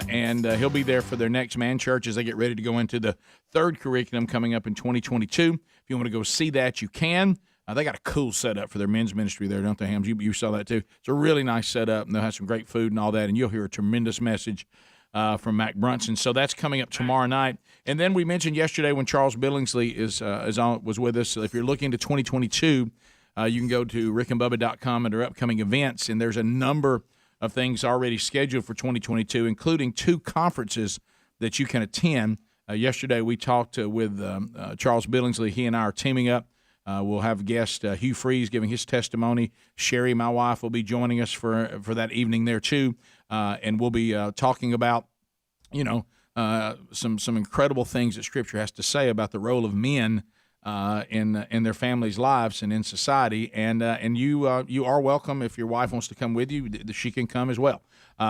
and he'll be there for their next Man Church as they get ready to go into the third curriculum coming up in 2022. If you want to go see that, you can. They got a cool setup for their men's ministry there, don't they, Hams? You saw that too. It's a really nice setup, and they'll have some great food and all that, and you'll hear a tremendous message from Mac Brunson. So that's coming up tomorrow night. And then we mentioned yesterday when Charles Billingsley was with us. If you're looking to 2022, you can go to rickandbubba.com under upcoming events, and there's a number of things already scheduled for 2022, including 2 conferences that you can attend. Yesterday we talked with Charles Billingsley. He and I are teaming up. We'll have guest Hugh Freeze giving his testimony. Sherry, my wife, will be joining us for that evening there too, and we'll be talking about, some incredible things that Scripture has to say about the role of men in their families' lives and in society. And you are welcome if your wife wants to come with you. She can come as well.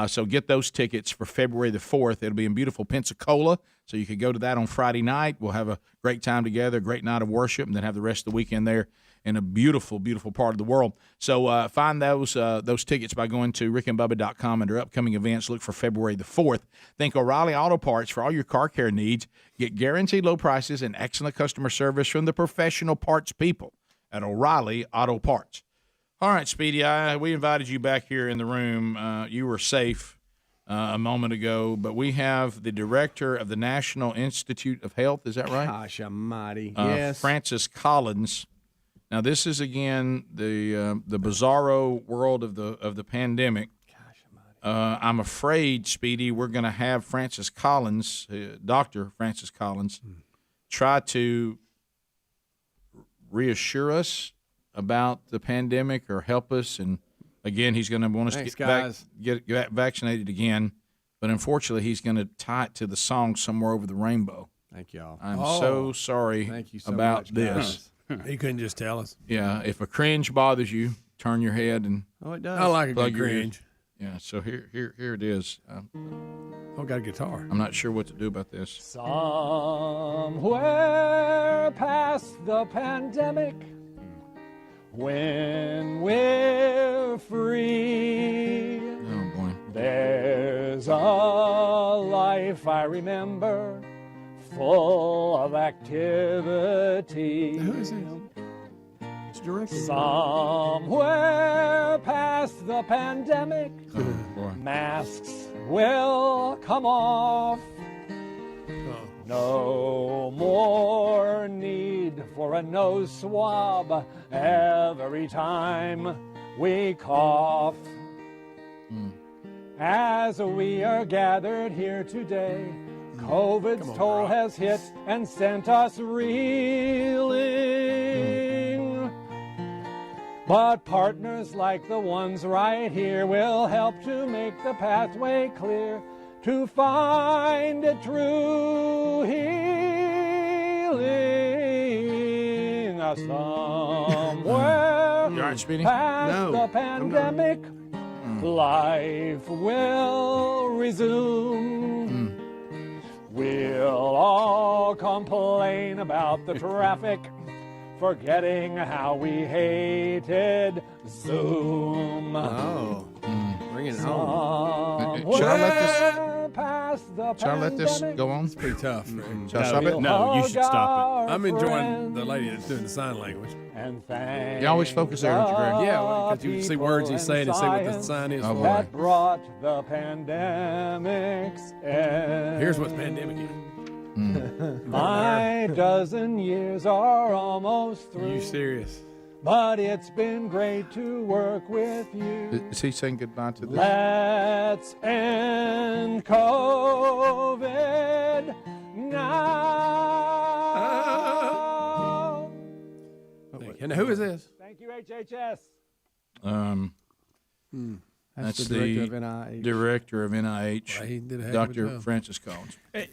So get those tickets for February the 4th. It'll be in beautiful Pensacola, so you can go to that on Friday night. We'll have a great time together, a great night of worship, and then have the rest of the weekend there in a beautiful, beautiful part of the world. So find those tickets by going to rickandbubba.com under upcoming events. Look for February the 4th. Think O'Reilly Auto Parts for all your car care needs. Get guaranteed low prices and excellent customer service from the professional parts people at O'Reilly Auto Parts. All right, Speedy, we invited you back here in the room. You were safe a moment ago, but we have the director of the National Institute of Health. Is that right? Gosh almighty. Yes. Francis Collins. Now, this is, again, the bizarro world of the pandemic. Gosh almighty. I'm afraid, Speedy, we're going to have Francis Collins, Dr. Francis Collins, try to reassure us about the pandemic or help us. And again, he's going to want us to get vaccinated again. But unfortunately, he's going to tie it to the song "Somewhere Over the Rainbow." Thank y'all. I'm so sorry about this. He couldn't just tell us. Yeah, if a cringe bothers you, turn your head and it does. I like a plug good your cringe. ears. Yeah, so here it is. Got a guitar. I'm not sure what to do about this. Somewhere past the pandemic, when we're free, oh boy, there's a life I remember, full of activity. Who is this? It's directed. Somewhere past the pandemic, masks will come off. No more need for a nose swab every time we cough. As we are gathered here today, COVID's toll has hit and sent us reeling. But partners like the ones right here will help to make the pathway clear to find a true healing. Somewhere past the pandemic, life will resume. We'll all complain about the traffic, forgetting how we hated Zoom. Oh, bring it home. Should I let this? Should I let this go on? It's pretty tough. Should I stop it? No, you should stop it. I'm enjoying the lady that's doing the sign language. You always focus there, don't you, Greg? Yeah, because you see words he's saying and see what the sign is. Oh, boy. That brought the pandemic's end. Here's what's pandemic is. My dozen years are almost through. Are you serious? But it's been great to work with you. Is he saying goodbye to this? Let's end COVID now. And who is this? Thank you, WHHS. That's the director of NIH. Director of NIH, Well, he did a heck of a Dr. job. Francis Collins. I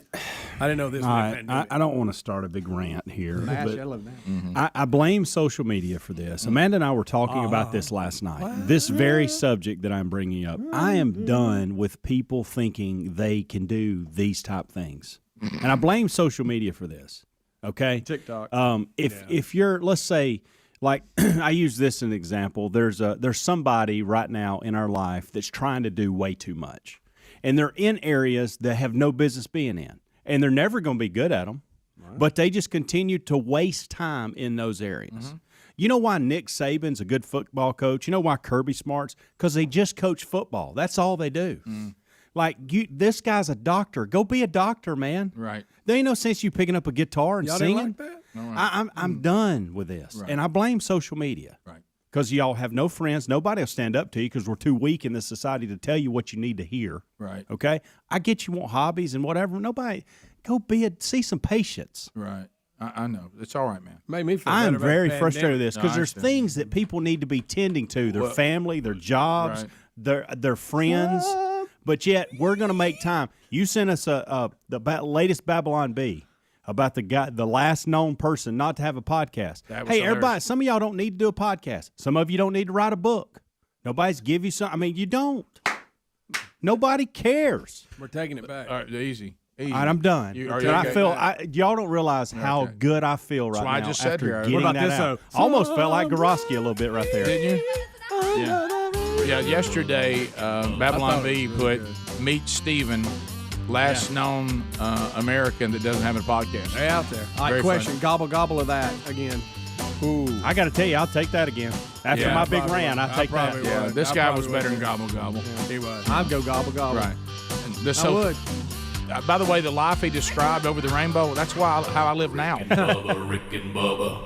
didn't know this. All right, I don't want to start a big rant here, but I blame social media for this. Amanda and I were talking about this last night. This very subject that I'm bringing up. I am done with people thinking they can do these type things, and I blame social media for this. Okay, TikTok. If you're, let's say, like I use this as an example. There's somebody right now in our life that's trying to do way too much, and they're in areas that have no business being in, and they're never going to be good at them, but they just continue to waste time in those areas. You know why Nick Saban's a good football coach? You know why Kirby Smart's? Because they just coach football. That's all they do. Like, this guy's a doctor. Go be a doctor, man. Right. There ain't no sense you picking up a guitar and Y'all didn't singing. like that? I'm done with this, Right. and I blame social media. Right. Because y'all have no friends. Nobody will stand up to you because we're too weak in this society to tell you what you need to hear. Right. Okay? I get you want hobbies and whatever. Nobody, see some patience. Right. I know. It's all right, man. Made me feel I am better about very the frustrated with this No, because I there's understand. things that people need to be tending to, their Well, family, their jobs, right. their friends, but yet we're going to make time. You sent us the latest Babylon Bee about the last known person not to have a podcast. That was Hey, hilarious. everybody, some of y'all don't need to do a podcast. Some of you don't need to write a book. Nobody's give you some. I mean, you don't. Nobody cares. We're taking it back. All right, easy. All right, I'm done. Are you But okay? y'all don't realize how Okay. good I feel right That's now why I just said after here. getting What about that this, out. though? Almost felt like Gorosky a little bit right there. Didn't you? Yeah, yesterday, Babylon B put Meet Steven, last known American that doesn't have a podcast. They out there. All right, Very question. funny. Gobble, gobble of that again. Ooh. I got to tell you, I'll take that again. After Yeah, my I big probably rant, would. I'll take I that. probably Yeah, would. this I guy probably was better would. than Gobble Gobble. He was. I'd go gobble, gobble. Right. And I would. By the way, the life he described over the rainbow, that's how I live now. Bubba, Rick and Bubba.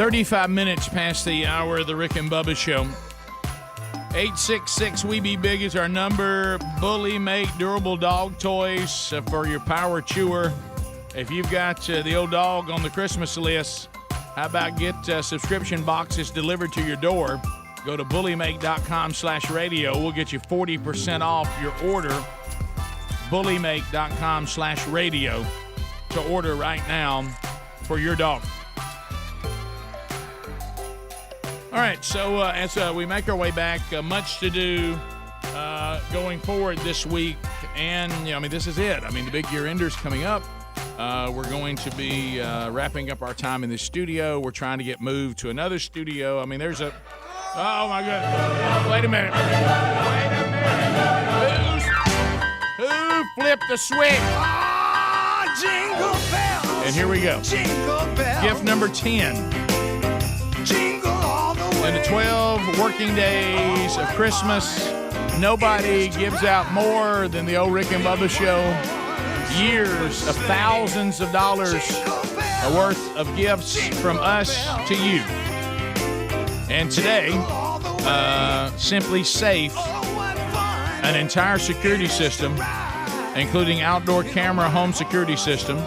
35 minutes past the hour of the Rick and Bubba Show. 866-WE-BE-BIG is our number. Bully Make durable dog toys for your power chewer. If you've got the old dog on the Christmas list, how about get subscription boxes delivered to your door? Go to bullymake.com/radio. We'll get you 40% off your order. bullymake.com/radio to order right now for your dog. All right, so as we make our way back, much to do going forward this week. And, this is it. the big year ender's coming up. We're going to be wrapping up our time in the studio. We're trying to get moved to another studio. There's a... Oh, my goodness. Wait a minute. Who flipped the switch? Ah, jingle bells. And here we go. Jingle bells. Gift number 10. Jingle all the way. In the 12 working days of Christmas, nobody gives out more than the old Rick and Bubba Show. Years of thousands of dollars worth of gifts from us to you. And today, Simply Safe, an entire security system, including outdoor camera home security system,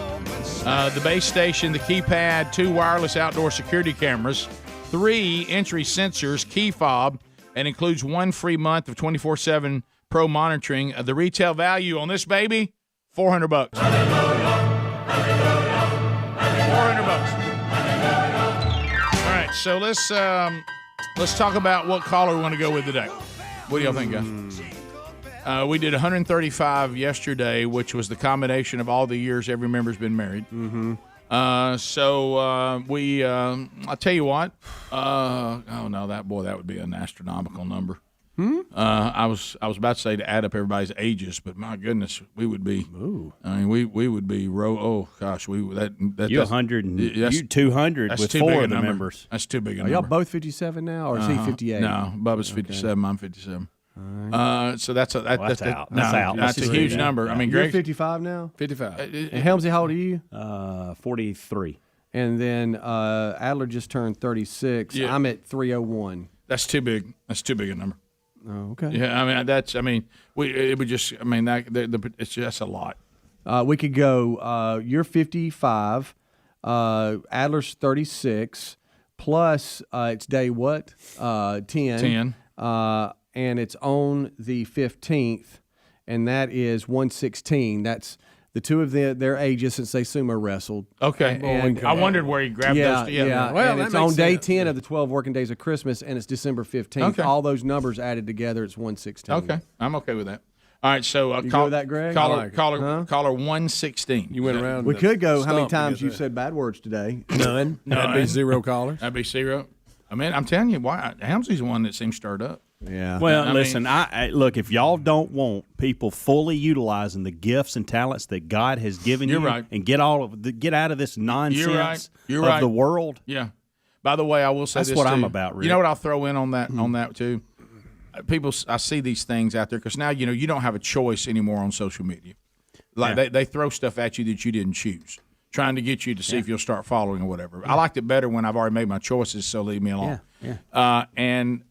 the base station, the keypad, 2 wireless outdoor security cameras, 3 entry sensors, key fob, and includes 1 free month of 24/7 pro monitoring. The retail value on this baby, $400. $400. All right, so let's talk about what caller we want to go with today. What do y'all think, guys? We did 135 yesterday, which was the combination of all the years every member's been married. Mm-hmm. I'll tell you what. That would be an astronomical number. I was about to say to add up everybody's ages, but my goodness, we would be. Ooh. We would be you're 100 and you 200 with 4 of the members. That's too big a Are number. y'all both 57 now, or is he 58? No, Bubba's 57. I'm 57. Right. So that's out. That's out. That's a huge number. You're Greg, 55 now. 55. And Helmsy, how old are you? 43. And then Adler just turned 36. Yeah. I'm at 301. That's too big. That's too big a number. Oh, okay. Yeah, that's a lot. We could go, you're 55, Adler's 36, plus it's day what? 10. 10. And it's on the 15th, and that is 116. That's the two of their ages since they sumo wrestled. Okay. And, I wondered where you grabbed those. Yeah. Well, and that it's makes on day sense. 10 of the 12 working days of Christmas, and it's December 15th. Okay. All those numbers added together, it's 116. Okay. I'm okay with that. All right, so You go with that, Greg? caller 116. You went around. We the could go how many stump to times get you've there. said bad words today. None. That'd be 0 callers. That'd be 0. I'm telling you, why Helmsley's the one that seems stirred up. Yeah. Well, listen, I look, if y'all don't want people fully utilizing the gifts and talents that God has given You're you right. and get out of this nonsense You're of right. the world. Yeah. By the way, I will say That's this what too. I'm about, Rick. You know what I'll throw in on that too? People, I see these things out there because now you don't have a choice anymore on social media. Like they throw stuff at you that you didn't choose, trying to get you to see if you'll start following or whatever. I liked it better when I've already made my choices, so leave me alone. Yeah. And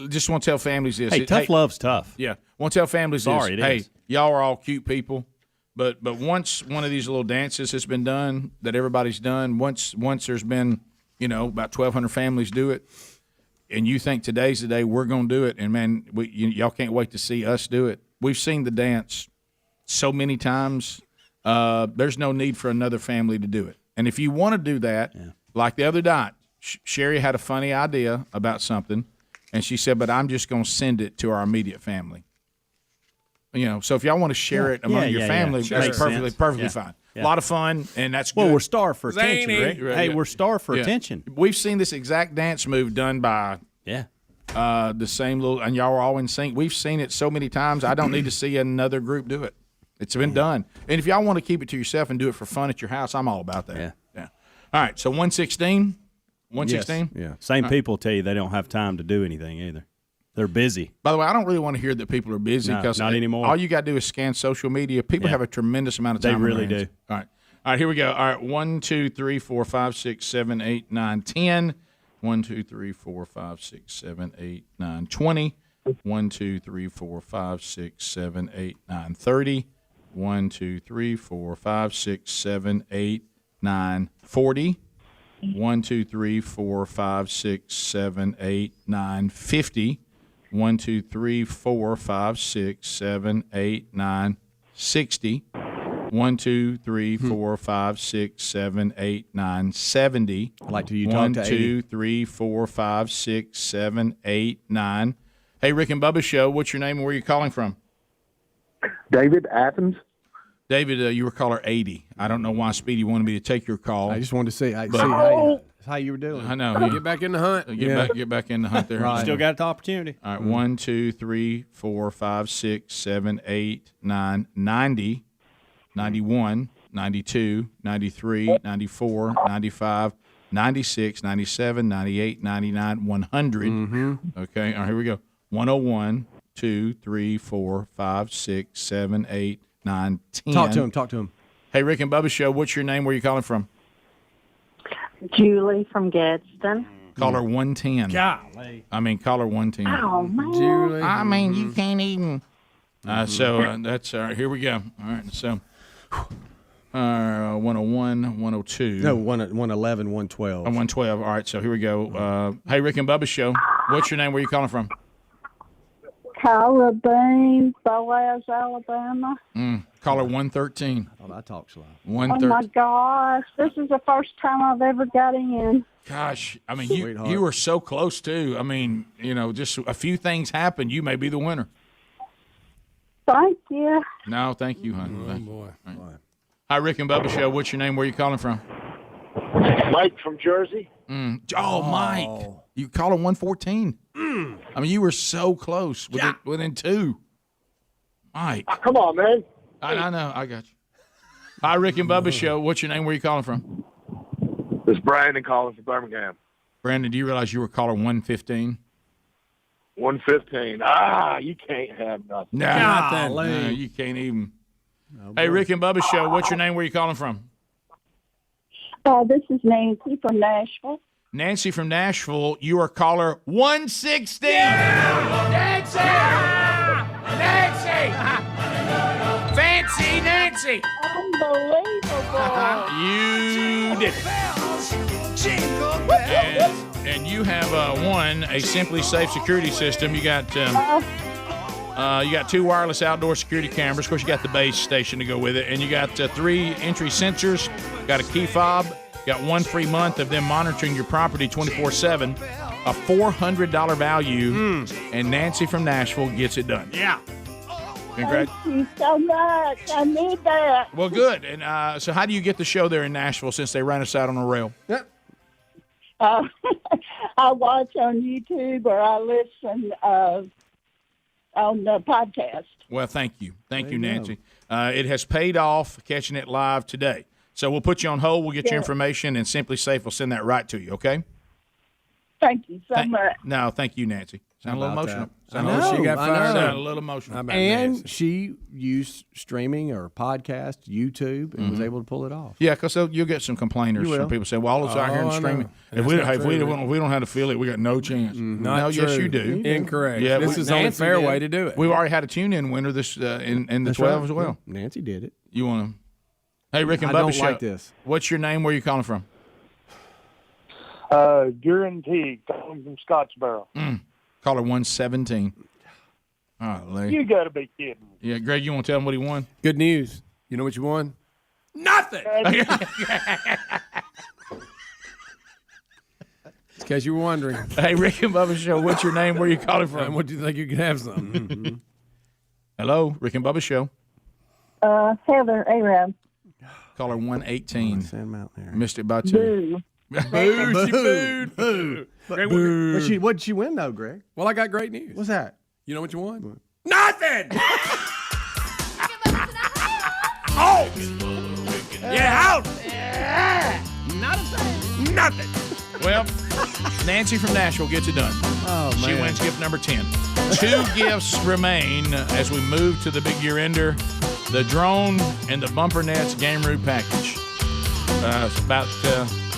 just want to tell families this. Hey, tough love's tough. Yeah. Want to tell families Sorry, this. it Hey, is. y'all are all cute people, but once one of these little dances has been done that everybody's done, once there's been, about 1,200 families do it, and you think today's the day we're going to do it, and man, y'all can't wait to see us do it. We've seen the dance so many times. There's no need for another family to do it. And if you want to do that, like the other night, Sherry had a funny idea about something, and she said, but I'm just going to send it to our immediate family. So if y'all want to share it among your family, that's perfectly fine. Yeah. A lot of fun, and that's good. Well, we're starved for attention, Zany. Rick. Hey, we're starved for attention. We've seen this exact dance move done by the same little, and y'all are all in sync. We've seen it so many times. I don't need to see another group do it. It's been done. And if y'all want to keep it to yourself and do it for fun at your house, I'm all about that. Yeah. All right, so 116? 116? Yes. Yeah. Same people tell you they don't have time to do anything either. They're busy. By the way, I don't really want to hear that people are busy because not anymore. All you got to do is scan social media. People have a tremendous amount of time. They really on their hands. do. All right, here we go. All right, 1, 2, 3, 4, 5, 6, 7, 8, 9, 10. 1, 2, 3, 4, 5, 6, 7, 8, 9, 20. 1, 2, 3, 4, 5, 6, 7, 8, 9, 30. 1, 2, 3, 4, 5, 6, 7, 8, 9, 40. 1, 2, 3, 4, 5, 6, 7, 8, 9, 50. 1, 2, 3, 4, 5, 6, 7, 8, 9, 60. 1, 2, 3, 4, 5, 6, 7, 8, 9, 70. I like to you 1, talk to 2, 3, 4, 5, 6, 7, 8, 9. Hey, Rick and Bubba Show. What's your name and where are you calling from? David Athens. David, you were caller 80. I don't know why Speedy wanted me to take your call. I just wanted to see how you were doing. I know. Get back in the hunt. Get back in the hunt there. Right. Still got the opportunity. All right, 1, 2, 3, 4, 5, 6, 7, 8, 9, 90, 91, 92, 93, 94, 95, 96, 97, 98, 99, 100. Okay, all right, here we go. 101, 2, 3, 4, 5, 6, 7, 8, 9, 10. Talk to him. Hey, Rick and Bubba Show, what's your name? Where are you calling from? Julie from Gadsden. Caller 110. Golly. I mean, caller 110. Oh, man. Julie. I mean, you can't even. So that's all right. Here we go. All right. So 101, 102. No, 111, 112. 112. All right. So here we go. Hey, Rick and Bubba Show. What's your name? Where are you calling from? Kyla Bean, Boaz, Alabama. Caller 113. Oh, I talk slow. Oh, my gosh. This is the first time I've ever got in. Gosh, I mean, you were so close, too. I mean, just a few things happened. You may be the winner. Thank you. No, thank you, honey. Oh, boy. Right. Hi, Rick and Bubba Show. What's your name? Where are you calling from? Mike from Jersey. Oh, Mike. You call him 114. I mean, you were so close within two. Mike. Come on, man. I know. I got you. Hi, Rick and Bubba Show. What's your name? Where are you calling from? This is Brandon calling from Birmingham. Brandon, do you realize you were caller 115? 115. You can't have nothing. No, you can't even. Hey, Rick and Bubba Show. What's your name? Where are you calling from? This is Nancy from Nashville. Nancy from Nashville. You are caller 116. Nancy! Nancy! Fancy Nancy! Unbelievable. You did it. And you have won a Simply Safe security system. You got 2 wireless outdoor security cameras. Of course, you got the base station to go with it. And you got 3 entry sensors, got a key fob, got 1 free month of them monitoring your property 24/7, a $400 value, and Nancy from Nashville gets it done. Yeah. Thank you so much. I need that. Well, good. And so how do you get the show there in Nashville since they ran us out on a rail? I watch on YouTube or I listen on the podcast. Well, thank you. Thank you, Nancy. It has paid off catching it live today. So we'll put you on hold. We'll get your information, and Simply Safe will send that right to you, okay? Thank you so much. No, thank you, Nancy. Sound a little emotional. She got fired Sound up. a little emotional. And she used streaming or podcast, YouTube, and was able to pull it off. Yeah, because you'll get some complainers. Some people say, well, all of us out here in streaming. If we don't know how to feel it, we got no chance. Not true. Yes, you do. Incorrect. Yeah, this is the only fair way to do it. We've already had a tune-in winner this in the 12 as well. Nancy did it. You want to? Hey, Rick and Bubba I don't Show. like this. What's your name? Where are you calling from? Guaranteed, calling from Scottsboro. Caller 117. Golly. You got to be kidding. Yeah, Greg, you want to tell him what he won? Good news. You know what you won? Nothing. In case you were wondering. Hey, Rick and Bubba Show. What's your name? Where are you calling from? What do you think you can have something? Hello, Rick and Bubba Show. Heather Arab. Caller 118. Send him out there. Missed it by 2. Boo. Boo. She booed. Boo. Greg, what did she win, though, Greg? Well, I got great news. What's that? You know what you won? Nothing. Oh. Yeah, out. Not a thing. Nothing. Well, Nancy from Nashville gets it done. Oh, man. She wins gift number 10. 2 gifts remain as we move to the big year ender. The drone and the Bumper Nets Game Root package. It's about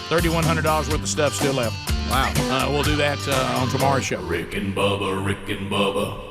$3,100 worth of stuff still left. Wow. We'll do that on tomorrow's show. Rick and Bubba, Rick and Bubba.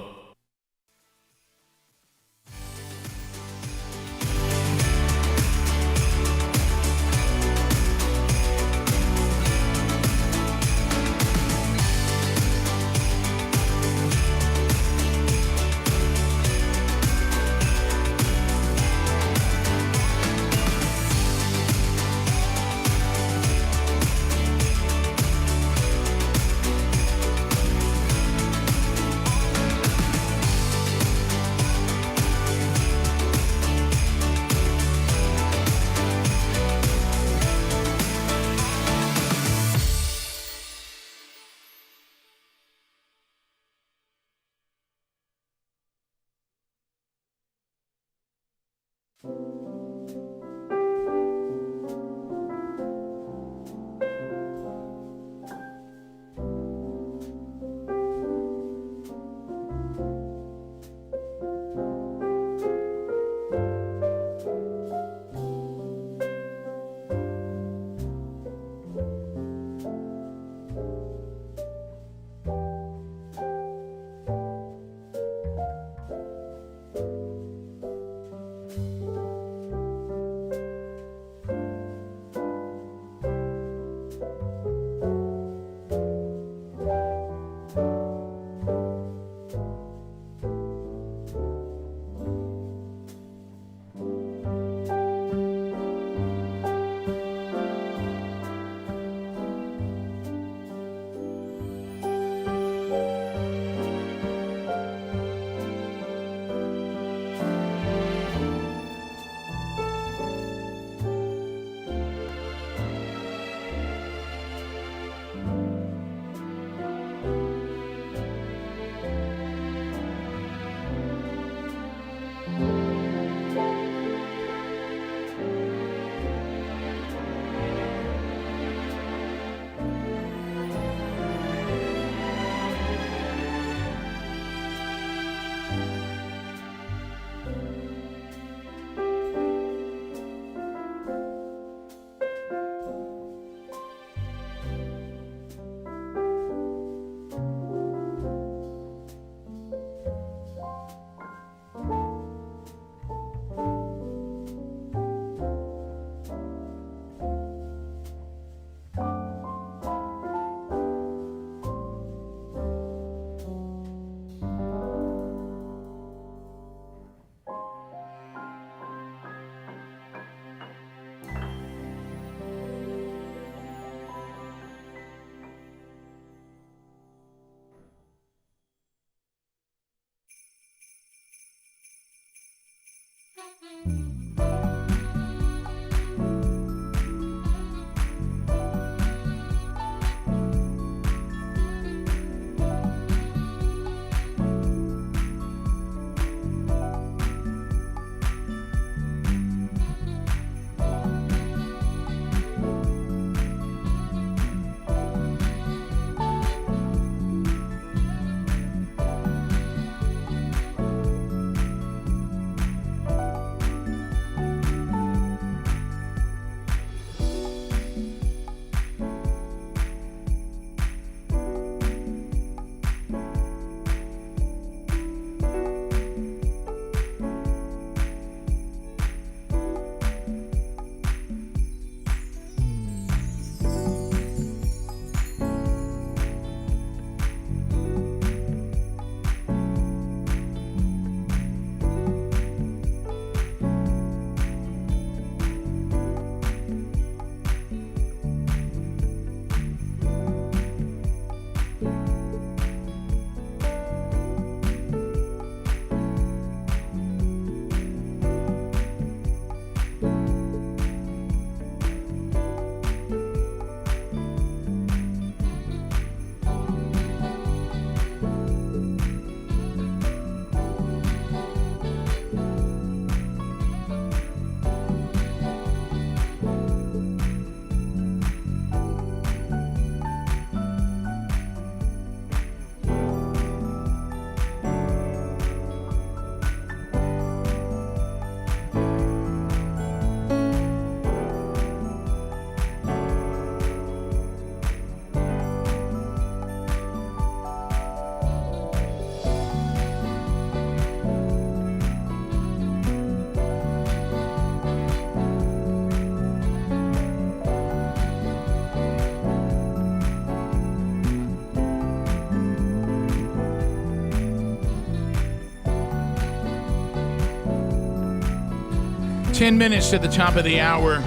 10 minutes to the top of the hour.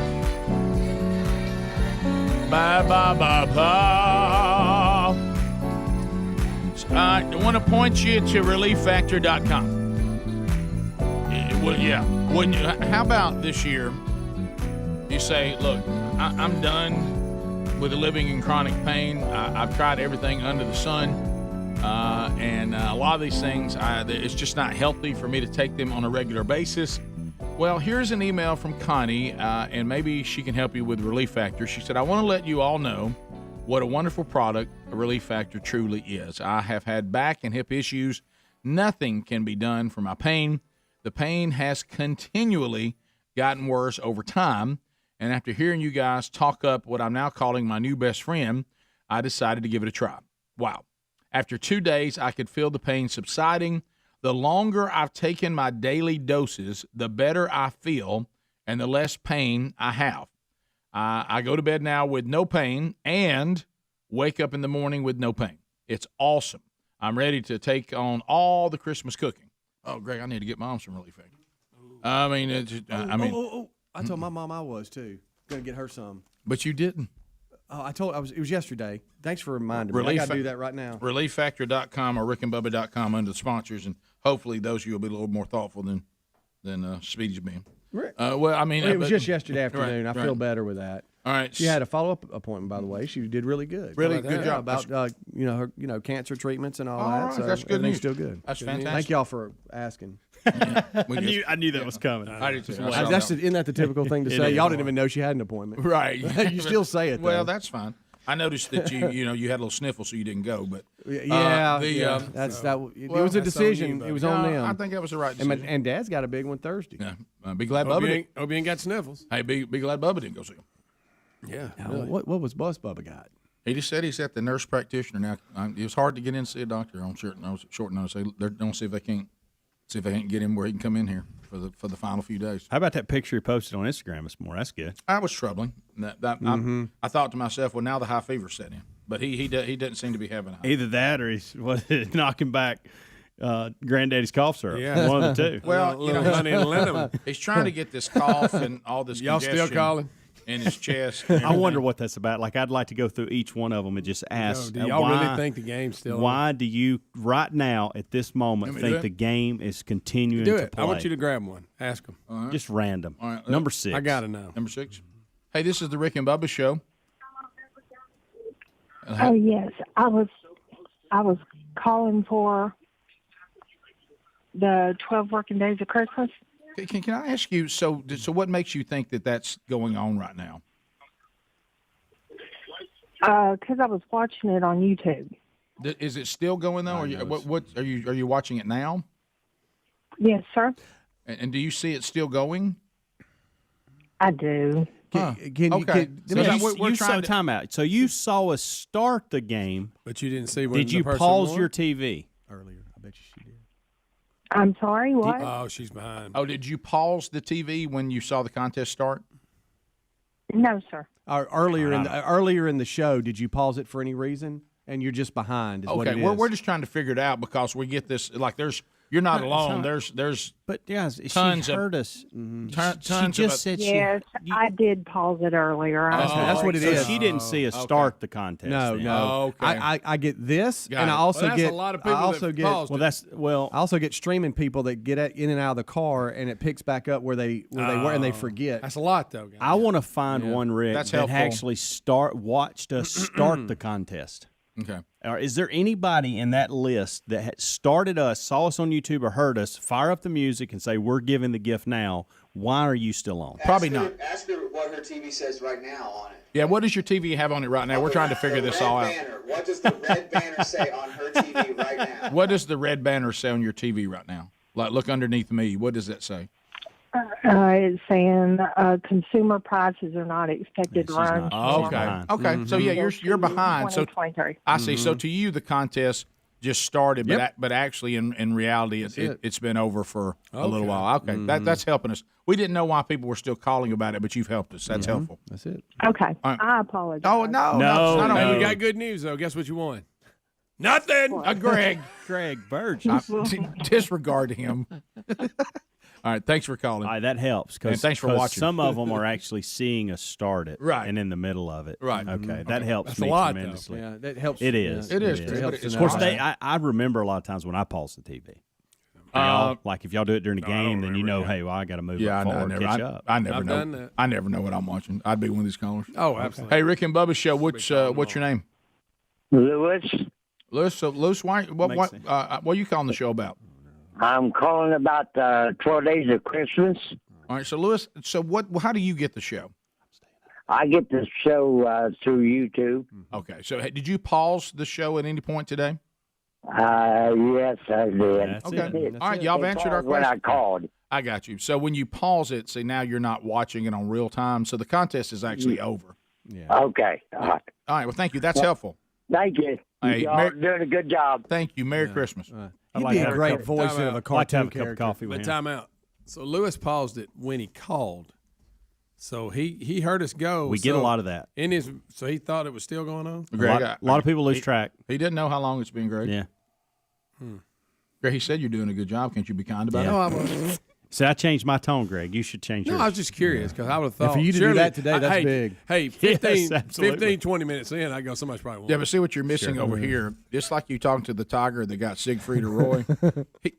Ba ba ba ba. I want to point you to relieffactor.com. Well, yeah. How about this year? You say, look, I'm done with living in chronic pain. I've tried everything under the sun, and a lot of these things, it's just not healthy for me to take them on a regular basis. Well, here's an email from Connie, and maybe she can help you with Relief Factor. She said, I want to let you all know what a wonderful product Relief Factor truly is. I have had back and hip issues. Nothing can be done for my pain. The pain has continually gotten worse over time, and after hearing you guys talk up what I'm now calling my new best friend, I decided to give it a try. Wow. After 2 days, I could feel the pain subsiding. The longer I've taken my daily doses, the better I feel and the less pain I have. I go to bed now with no pain and wake up in the morning with no pain. It's awesome. I'm ready to take on all the Christmas cooking. Oh, Greg, I need to get Mom some Relief Factor. I told my mom I was too. Gonna get her some. But you didn't. Oh, it was yesterday. Thanks for reminding me. I gotta do that right now. ReliefFactor.com or rickandbubba.com under the sponsors, and hopefully those of you will be a little more thoughtful than Speedy's been. Right. It was just yesterday afternoon. Right, I feel better with that. All right. She had a follow-up appointment, by the way. She did really good. Really good job. About her cancer treatments and all that. Right, So that's good news. Still good. That's fantastic. Thank y'all for asking. I knew that was coming. I did too. Isn't that the typical thing to say? Y'all didn't even know she had an appointment. Right. You still say it, though. Well, that's fine. I noticed that you had a little sniffle, so you didn't go. But it was a decision. It was on them. I think that was the right decision. And Dad's got a big one Thursday. Yeah. Be glad Bubba didn't. Hope you ain't got sniffles. Hey, be glad Bubba didn't go see him. Yeah. Really. What was Bubba got? He just said he's at the nurse practitioner now. It was hard to get in to see a doctor on short notice. They're going to see if they can't get him where he can come in here for the final few days. How about that picture he posted on Instagram this morning? That's good. That was troubling. I thought to myself, well, now the high fever set in. But he doesn't seem to be having a high Either that or he's knocking back Granddaddy's cough syrup. Yeah. One of the two. Well, honey and lemon. He's trying to get this cough and all this Y'all still congestion calling? in his chest. I wonder what that's about. Like, I'd like to go through each one of them and just ask, do y'all really think the game's still on? Why do you, right now, at this moment, think the game is continuing do to it. play? I want you to grab one. Ask them. Right. Just random. All right. Number 6. I got to know. Number 6. Hey, this is the Rick and Bubba Show. Oh, yes. I was calling for the 12 working days of Christmas. Can I ask you, so what makes you think that that's going on right now? Because I was watching it on YouTube. Is it still going though? Are you watching it now? Yes, sir. And do you see it still going? I do. Time out. So you saw us start the game, but you didn't see when Did you pause your TV? Earlier. I bet you she did. I'm sorry, what? Oh, she's behind. Oh, did you pause the TV when you saw the contest start? No, sir. Earlier in the show, did you pause it for any reason? And you're just behind. Is what it is. We're just trying to figure it out because we get this you're not alone. There's but yes, tons she heard of, us. Tons she just said yes, I did pause it earlier. That's what it is. She didn't see us start the contest. No. Okay. I get this, Got and it. I also Well, that's a lot of people that paused it. I also get streaming people that get in and out of the car, and it picks back up where they were, and they forget. That's a lot, though, guys. I want to find one, Rick, That's that helpful. actually watched us start the contest. Okay. Or is there anybody in that list that had started us, saw us on YouTube, or heard us, fire up the music and say, we're giving the gift now? Why are you still on? Probably not. Ask her what her TV says right now on it. Yeah, what does your TV have on it right now? We're trying to figure this all out. Banner. What does the red banner say on her TV right now? What does the red banner say on your TV right now? Like, look underneath me. What does that say? It's saying consumer prices are not expected to run. Okay. Mm-hmm. So yeah, you're behind. So 2023. I see. So to you, the contest just started, but actually, in reality, it's been over for a little while. Okay, that's helping us. We didn't know why people were still calling about it, but you've helped us. That's helpful. That's it. Okay. Right. I apologize. Oh no. Hey, we got good news though. Guess what you won? Nothing. Greg Burge. Disregard him. All right, thanks for calling. All right, that helps. And thanks for watching. Some of them are actually seeing us start it, Right. and in the middle of it. Right. Okay, that helps That's me a lot, tremendously. though. Yeah, that helps. It is. It is. It helps Of to course, know. I remember a lot of times when I pause the TV. Like if y'all do it during the game, then you know, hey, well, I got to move Yeah, up forward, catch up. I never I've know. done that. I never know what I'm watching. I'd be one of these callers. Oh, absolutely. Hey, Rick and Bubba show. What's your name? Lewis. Lewis. So, Lewis, what are you calling the show about? I'm calling about 12 Days of Christmas. All right, so Lewis, how do you get the show? I get the show through YouTube. Okay, so did you pause the show at any point today? Yes, I did. Okay. All right, y'all have answered our question. When I called. I got you. So when you pause it, see, now you're not watching it on real time, so the contest is actually over. Yeah. Okay. All right. All right, well, thank you. That's helpful. Thank you. Hey, Y'all are doing a good job. Thank you. Merry Christmas. He'd be a great voice of a cartoon character. Coffee But with time out. So Lewis paused it when he called. So he heard us go. We get a lot of that. So he thought it was still going on? Greg, a lot of people lose track. He didn't know how long it's been, Greg. Yeah. Greg, he said you're doing a good job. Can't you be kind about it? No, I wasn't. See, I changed my tone, Greg. You should change yours. No, I was just curious because I would have thought. for you to do that today, that's big. Hey, Yes, absolutely. 15, 20 minutes in, I go, somebody's probably won. Yeah, but see what you're missing over here. Just like you talking to the tiger that got Siegfried or Roy,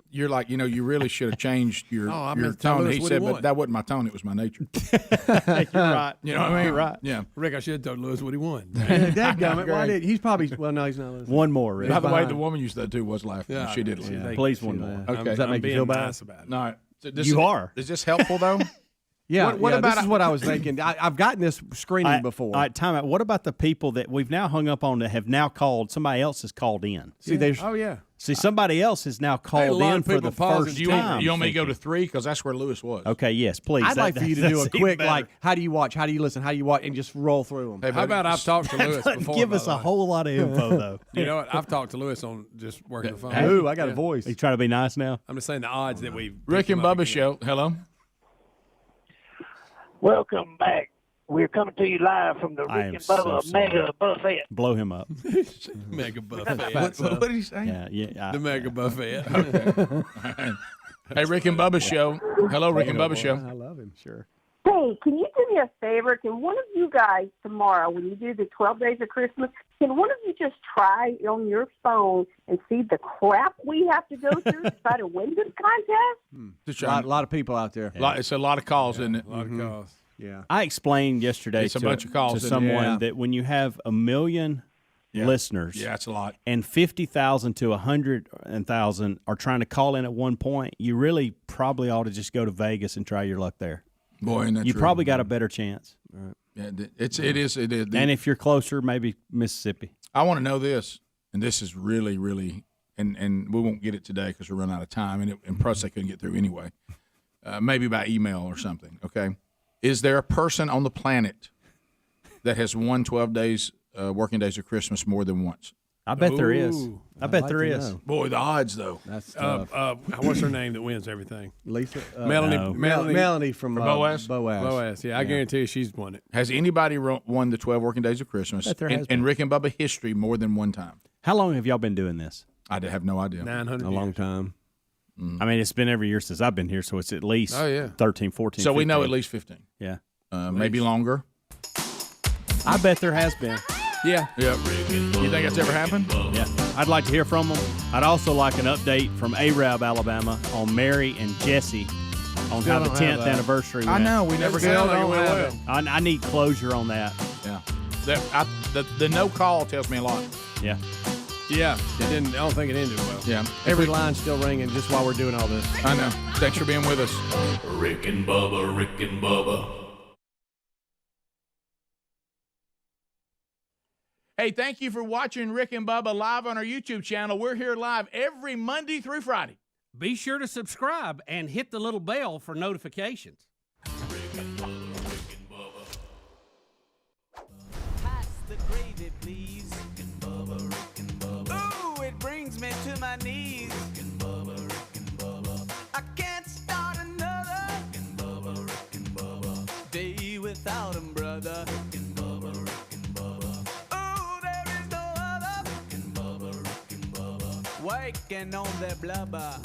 you're like, you really should have changed your tone. He said, but that wasn't my tone. It was my nature. You're right. You know what I mean? You're right. Yeah. Rick, I should have told Lewis what he won. Dadgummit, why did he's probably no, he's not listening. One more, Rick. By the way, the woman you said too was laughing. Yeah, she did. yeah. Please, one more. Okay. Does that make you feel bad? Nice about it. No. Is this helpful though? Yeah. What about this is what I was thinking. I've gotten this screening before. All right, time out. What about the people that we've now hung up on that have now called? Somebody else has called in. See, there's See, somebody else has now called in for the first time. You want me to go to 3 because that's where Lewis was. Okay, yes, please. I'd like for you to do a quick, like, how do you watch, how do you listen, how do you watch, and just roll through them. Hey, How about I've talked to Lewis before? Give by us the a way. whole lot of info, though. You know what? I've talked to Lewis on just working the phone. Ooh, I got a voice. You trying to be nice now? I'm just saying the odds that we. Rick and Bubba show. Hello. Welcome back. We're coming to you live from the Rick and Bubba Mega Buffet. Blow him up. Mega buffet. What did he say? Yeah. The mega buffet. Hey, Rick and Bubba show. Hello, Rick and Bubba show. I love him, sure. Hey, can you do me a favor? Can one of you guys tomorrow, when you do the 12 Days of Christmas, can one of you just try on your phone and see the crap we have to go through to try to win this contest? A lot of people out there. It's a lot of calls, isn't it? A lot of calls. Yeah. I explained yesterday It's a bunch of calls, to isn't it? someone Yeah. that when you have 1 million listeners, Yeah, it's a lot. and 50,000 to 100,000 are trying to call in at one point, you really probably ought to just go to Vegas and try your luck there. Boy, isn't that You true? probably got a better chance. Yeah, it is. And if you're closer, maybe Mississippi. I want to know this, and this is really, really, and we won't get it today because we're running out of time, and plus I couldn't get through anyway. Maybe by email or something. Okay, is there a person on the planet that has won 12 days, working days of Christmas more than once? I bet there is. I bet there is. Boy, the odds though. That's tough. What's her name that wins everything? Lisa? Melanie. no. Melanie from Boaz? Boaz. Yeah, I guarantee you she's won it. Has anybody won the 12 working days of Christmas Bet there has in been. Rick and Bubba history more than one time? How long have y'all been doing this? I have no idea. 900 A long time. I mean, it's been every year since I've been here, so it's at least 13, 14, So we know 15. at least 15. Yeah. Maybe longer. I bet there has been. Yeah. Yeah. You think that's ever happened? Yeah. I'd like to hear from them. I'd also like an update from Arab, Alabama on Mary and Jesse on how the 10th anniversary went. I know. We never Still got don't have it. it. I need closure on that. Yeah. The no call tells me a lot. Yeah. Yeah. It didn't. I don't think it ended well. Yeah. Every line's still ringing just while we're doing all this. I know. Thanks for being with us. Rick and Bubba, Rick and Bubba. Hey, thank you for watching Rick and Bubba live on our YouTube channel. We're here live every Monday through Friday. Be sure to subscribe and hit the little bell for notifications. Pass the gravy, please. Ooh, it brings me to my knees. I can't start another day without him, brother. Ooh, there is no other waking on their blubber.